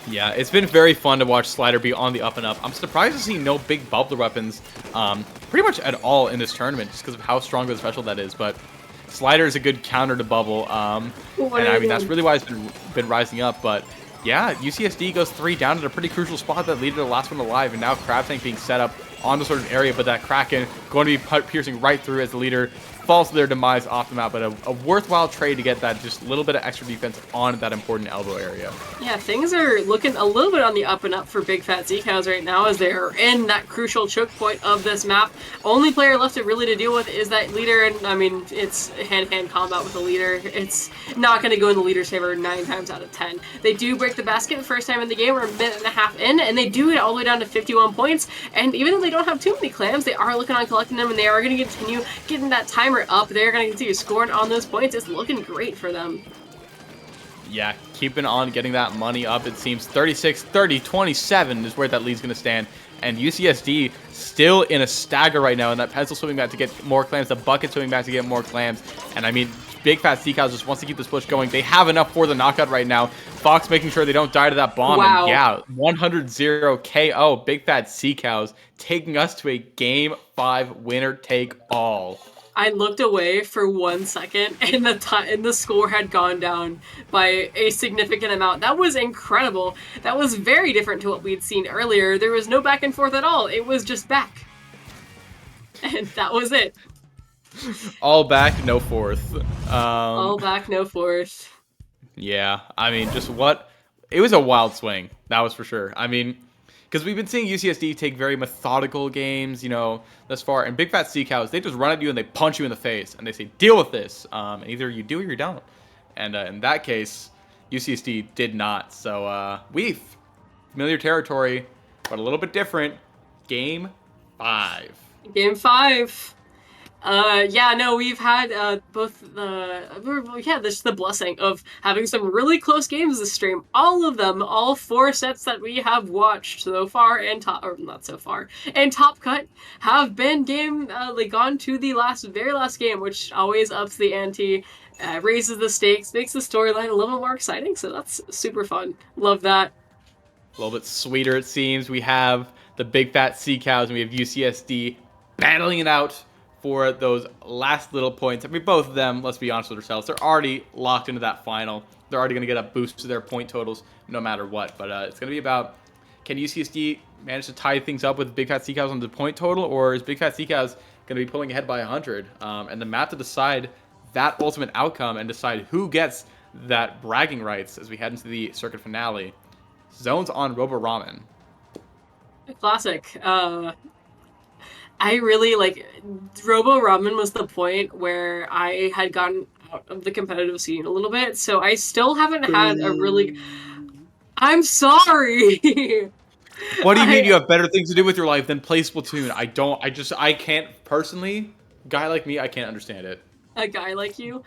Yeah, it's been very fun to watch Slider be on the up and up. I'm surprised to see no big bubbler weapons pretty much at all in this tournament just because of how strong of a special that is. But Slider is a good counter to bubble. And I mean, that's really why it's been rising up. But yeah, UCSD goes 3 down at a pretty crucial spot that lead to the last one alive. And now Crab Tank being set up on the sort of area, but that Kraken going to be piercing right through as the leader falls to their demise off the map, but a worthwhile trade to get that just little bit of extra defense on that important elbow area. Yeah, things are looking a little bit on the up and up for Big Fat Sea Cows right now as they're in that crucial choke point of this map. Only player left to deal with is that leader, and I mean, it's hand-to-hand combat with the leader. It's not going to go in the leader's favor 9 times out of 10. They do break the basket the first time in the game. We're a minute and a half in, and they do it all the way down to 51 points, and even though they don't have too many clams, they are looking on collecting them, and they are going to continue getting that timer up. They're going to continue scoring on those points. It's looking great for them. Yeah, keeping on getting that money up. It seems 36, 30, 27 is where that lead's going to stand. and UCSD still in a stagger right now, and that Pencil swimming back to get more clams, the Bucket swimming back to get more clams, and I mean, Big Fat Sea Cows just wants to keep this push going. They have enough for the knockout right now. Fox making sure they don't die to that bomb, Wow. and yeah, 100-0 KO, Big Fat Sea Cows taking us to a Game 5 winner-take-all. I looked away for 1 second, and the score had gone down by a significant amount. That was incredible. That was very different to what we'd seen earlier. There was no back and forth at all. It was just back, and that was it. All back, no forth. All back, no forth. Yeah, I mean, just what? It was a wild swing, that was for sure. I mean, because we've been seeing UCSD take very methodical games, you know, thus far. And Big Fat Sea Cows, they just run at you and they punch you in the face. And they say, deal with this. And either you do or you don't. And in that case, UCSD did not. So we've familiar territory, but a little bit different. Game 5. Game 5. Yeah, no, we've had both the blessing of having some really close games this stream. All of them, all 4 sets that we have watched so far and Top Cut have been gone to the very last game, which always ups the ante, raises the stakes, makes the storyline a little bit more exciting. So that's super fun. Love that. A little bit sweeter, it seems. We have the Big Fat Sea Cows and we have UCSD battling it out for those last little points. I mean, both of them, let's be honest with ourselves, they're already locked into that final. They're already going to get a boost to their point totals no matter what. But it's going to be about, can UCSD manage to tie things up with Big Fat Sea Cows on the point total, or is Big Fat Sea Cows going to be pulling ahead by 100? And the map to decide that ultimate outcome and decide who gets that bragging rights as we head into the circuit finale. Zones on Robo Ramen. Classic. I really Robo Ramen was the point where I had gotten out of the competitive scene a little bit, so I still haven't had a really. I'm sorry. What do you mean you have better things to do with your life than play Splatoon? I can't personally. Guy like me, I can't understand it. A guy like you,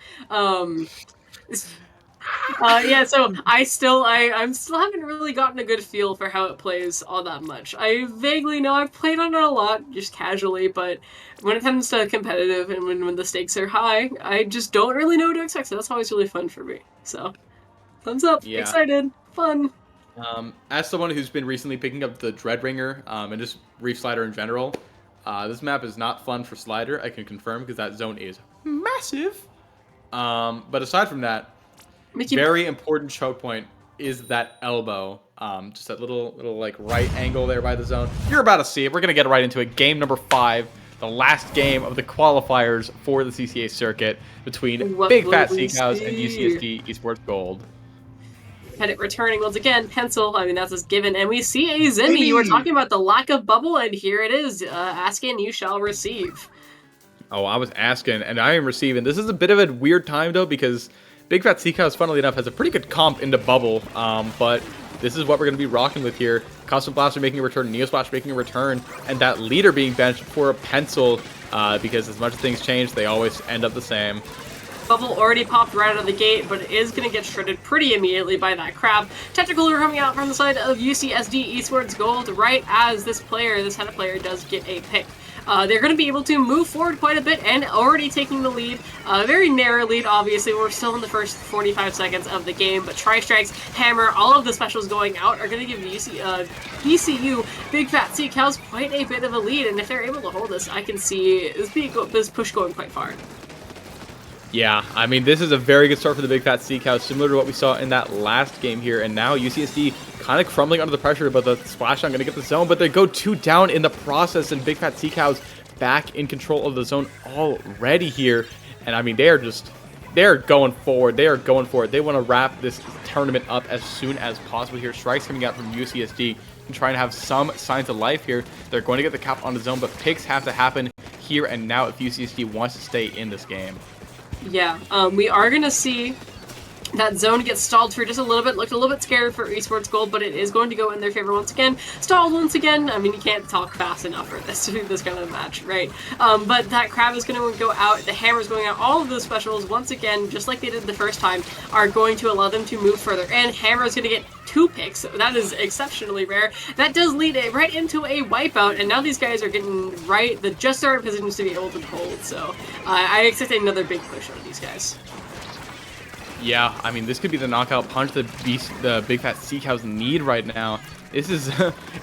yeah, so I still haven't really gotten a good feel for how it plays all that much. I vaguely know I've played on it a lot, just casually, but when it comes to competitive and when the stakes are high, I just don't really know what to expect, so that's always really fun for me. So, thumbs up, Yeah. excited, fun. As someone who's been recently picking up the Dreadringer and just Reef Slider in general, this map is not fun for Slider, I can confirm, because that zone is massive. But aside from that, very important choke point is that elbow. Just that little like right angle there by the zone. You're about to see it. We're going to get right into it. Game number 5, the last game of the qualifiers for the CCA circuit between Big Fat Sea Cows and UCSD Esports Gold. Pettit returning once again. Pencil, I mean, that's just given. And we see a Zimmy. You were talking about the lack of bubble, and here it is. Asking, you shall receive. Oh, I was asking, and I am receiving. This is a bit of a weird time, though, because Big Fat Sea Cows, funnily enough, has a pretty good comp into bubble, but this is what we're going to be rocking with here. Cosmic Blaster making a return, Neosplash making a return, and that leader being benched for a Pencil, because as much as things change, they always end up the same. Bubble already popped right out of the gate, but it is going to get shredded pretty immediately by that crab. Technical are coming out from the side of UCSD Esports Gold right as this head player does get a pick. They're going to be able to move forward quite a bit and already taking the lead. Very narrow lead, obviously. We're still in the first 45 seconds of the game, but Tri-Strikes, Hammer, all of the specials going out are going to give ECU, Big Fat Sea Cows, quite a bit of a lead, and if they're able to hold this, I can see this push going quite far. Yeah, I mean, this is a very good start for the Big Fat Sea Cows, similar to what we saw in that last game here, and now UCSD kind of crumbling under the pressure, but the Splashdown going to get the zone, but they go 2 down in the process, and Big Fat Sea Cows back in control of the zone already here, and I mean, they're going forward, they want to wrap this tournament up as soon as possible here. Strikes coming out from UCSD and trying to have some signs of life here. They're going to get the cap on the zone, but picks have to happen here and now if UCSD wants to stay in this game. Yeah, we are going to see That zone gets stalled for just a little bit. Looked a little bit scary for Esports Gold, but it is going to go in their favor once again. Stalled once again. I mean, you can't talk fast enough for this to be this kind of match, right? But that crab is going to go out. The hammer is going out. All of those specials, once again, just like they did the first time, are going to allow them to move further. And hammer is going to get 2 picks. That is exceptionally rare. That does lead it right into a wipeout, and now these guys are getting just the right positions to be able to hold. So I expect another big push out of these guys. Yeah, I mean, this could be the knockout punch the Big Fat Sea Cows need right now. This is,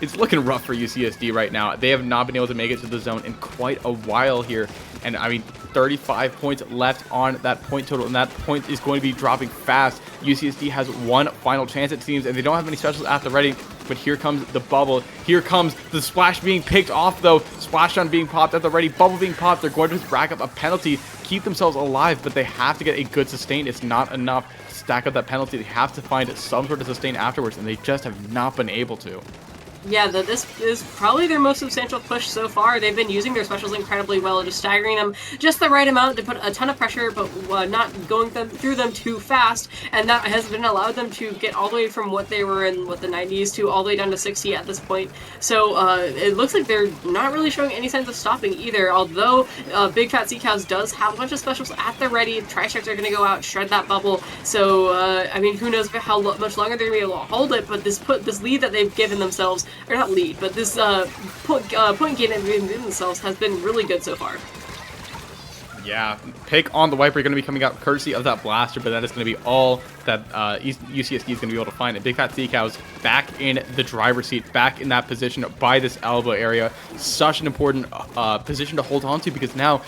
it's looking rough for UCSD right now. They have not been able to make it to the zone in quite a while here. And I mean, 35 points left on that point total, and that point is going to be dropping fast. UCSD has one final chance, it seems, and they don't have any specials at the ready. But here comes the bubble. Here comes the splash being picked off, though. Splashdown being popped at the ready. Bubble being popped. They're going to rack up a penalty, keep themselves alive, but they have to get a good sustain. It's not enough to stack up that penalty. They have to find some sort of sustain afterwards, and they just have not been able to. Yeah, this is probably their most substantial push so far. They've been using their specials incredibly well, just staggering them just the right amount to put a ton of pressure, but not going through them too fast, and that has been allowed them to get all the way from what they were in the 90s to all the way down to 60 at this point. So it looks like they're not really showing any signs of stopping either, although Big Fat Sea Cows does have a bunch of specials at the ready. Tri-strikes are going to go out, shred that bubble, so I mean, who knows how much longer they're going to be able to hold it, but this lead that they've given themselves, or not lead, but this point gain they've given themselves has been really good so far. Yeah, pick on the wiper going to be coming out courtesy of that blaster, but that is going to be all that UCSD is going to be able to find. And Big Fat Sea Cows back in the driver's seat, back in that position by this elbow area. Such an important position to hold on to, because now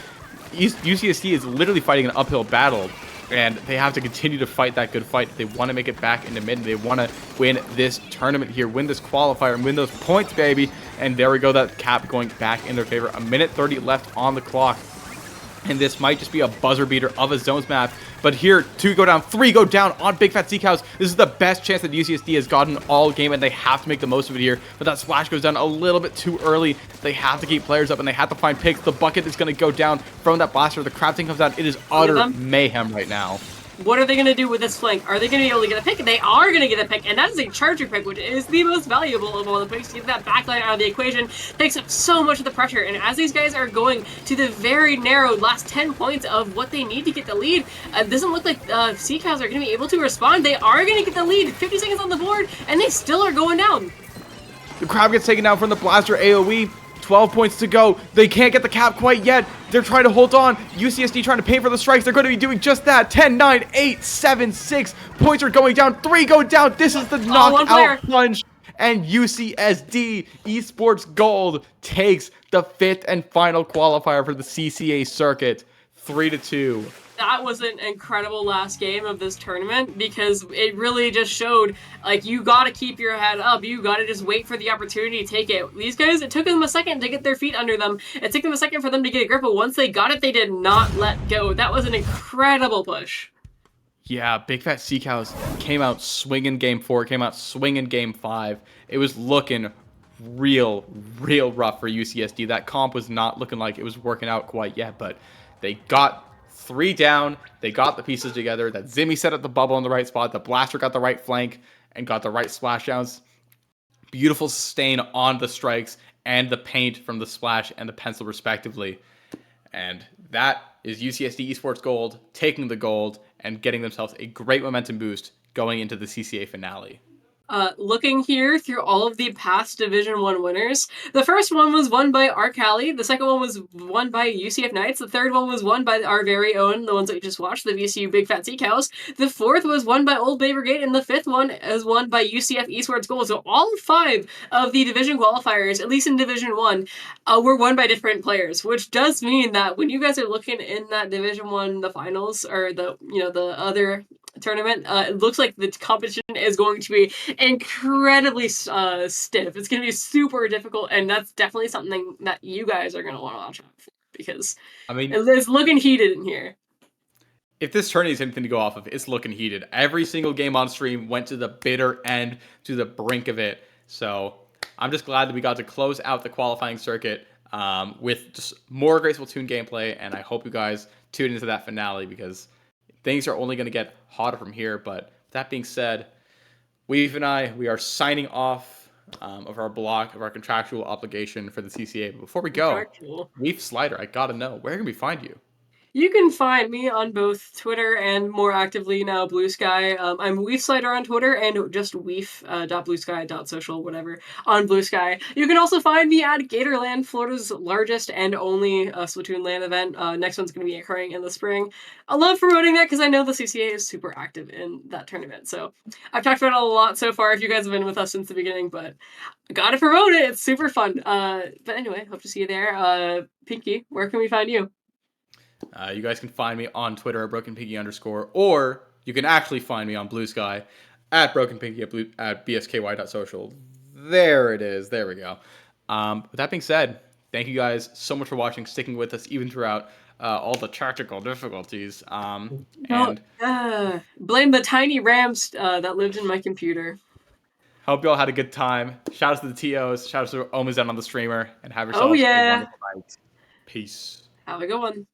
UCSD is literally fighting an uphill battle. And they have to continue to fight that good fight. They want to make it back into mid. They want to win this tournament here, win this qualifier, and win those points, baby. And there we go, that cap going back in their favor. A minute 30 left on the clock. And this might just be a buzzer beater of a zones map. But here, 2 go down, 3 go down on Big Fat Sea Cows. This is the best chance that UCSD has gotten all game, and they have to make the most of it here. But that splash goes down a little bit too early. They have to keep players up, and they have to find picks. The bucket is going to go down from that blaster. The crab thing comes out. It is utter mayhem right now. What are they going to do with this flank? Are they going to be able to get a pick? They are going to get a pick, and that is a charger pick, which is the most valuable of all the picks. Keep that backline out of the equation, takes up so much of the pressure, and as these guys are going to the very narrow last 10 points of what they need to get the lead, it doesn't look like Sea Cows are going to be able to respond. They are going to get the lead, 50 seconds on the board, and they still are going down. The crab gets taken down from the blaster AoE. 12 points to go. They can't get the cap quite yet. They're trying to hold on. UCSD trying to pay for the strikes. They're going to be doing just that. 10, 9, 8, 7, 6. Points are going down. 3 go down. This is the knockout punch. And UCSD Esports Gold takes the 5th and final qualifier for the CCA Circuit. 3-2. That was an incredible last game of this tournament, because it really just showed, like, you gotta keep your head up. You gotta just wait for the opportunity to take it. These guys, it took them a second to get their feet under them. It took them a second for them to get a grip, but once they got it, they did not let go. That was an incredible push. Yeah, Big Fat Sea Cows came out swinging game 4, came out swinging game 5. It was looking real rough for UCSD. That comp was not looking like it was working out quite yet, but they got 3 down. They got the pieces together. That Zimmy set up the bubble in the right spot. The blaster got the right flank and got the right splashdowns. Beautiful sustain on the strikes and the paint from the splash and the pencil respectively. And that is UCSD Esports Gold taking the gold and getting themselves a great momentum boost going into the CCA finale. Looking here through all of the past Division 1 winners, the first one was won by Arcali, the second one was won by UCF Knights, the third one was won by our very own, the ones that we just watched, the VCU Big Fat Sea Cows, the fourth was won by Old Bay Brigade, and the fifth one is won by UCF Esports Gold. So all 5 of the division qualifiers, at least in Division 1, were won by different players, which does mean that when you guys are looking in that Division 1, the finals, or the other tournament, it looks like the competition is going to be incredibly stiff. It's going to be super difficult, and that's definitely something that you guys are going to want to watch out for, because I mean, it's looking heated in here. If this tournament is anything to go off of, it's looking heated. Every single game on stream went to the bitter end, to the brink of it. So I'm just glad that we got to close out the qualifying circuit with just more graceful Toon gameplay, and I hope you guys tune into that finale, because things are only going to get hotter from here. But that being said, Weave and I, we are signing off of our block of our contractual obligation for the CCA. But before we go, Contractual. Weave Slider, I gotta know, where can we find you? You can find me on both Twitter and more actively now Blue Sky. I'm Weef Slider on Twitter and just weef.bluesky.social, whatever, on Blue Sky. You can also find me at Gatorland, Florida's largest and only Splatoon LAN event. Next one's going to be occurring in the spring. I love promoting that because I know the CCA is super active in that tournament. So I've talked about it a lot so far if you guys have been with us since the beginning, but I gotta promote it. It's super fun. But anyway, hope to see you there. Pinky, where can we find you? You guys can find me on Twitter at brokenpinky_, or you can actually find me on Blue Sky at brokenpinky at bsky.social. There it is. There we go. With that being said, thank you guys so much for watching, sticking with us even throughout all the tactical difficulties. And Blame the tiny rams that lived in my computer. hope you all had a good time. Shout out to the TOs. Shout out to Omazen on the streamer. And have Oh yourselves a yeah. wonderful night. Peace. Have a good one.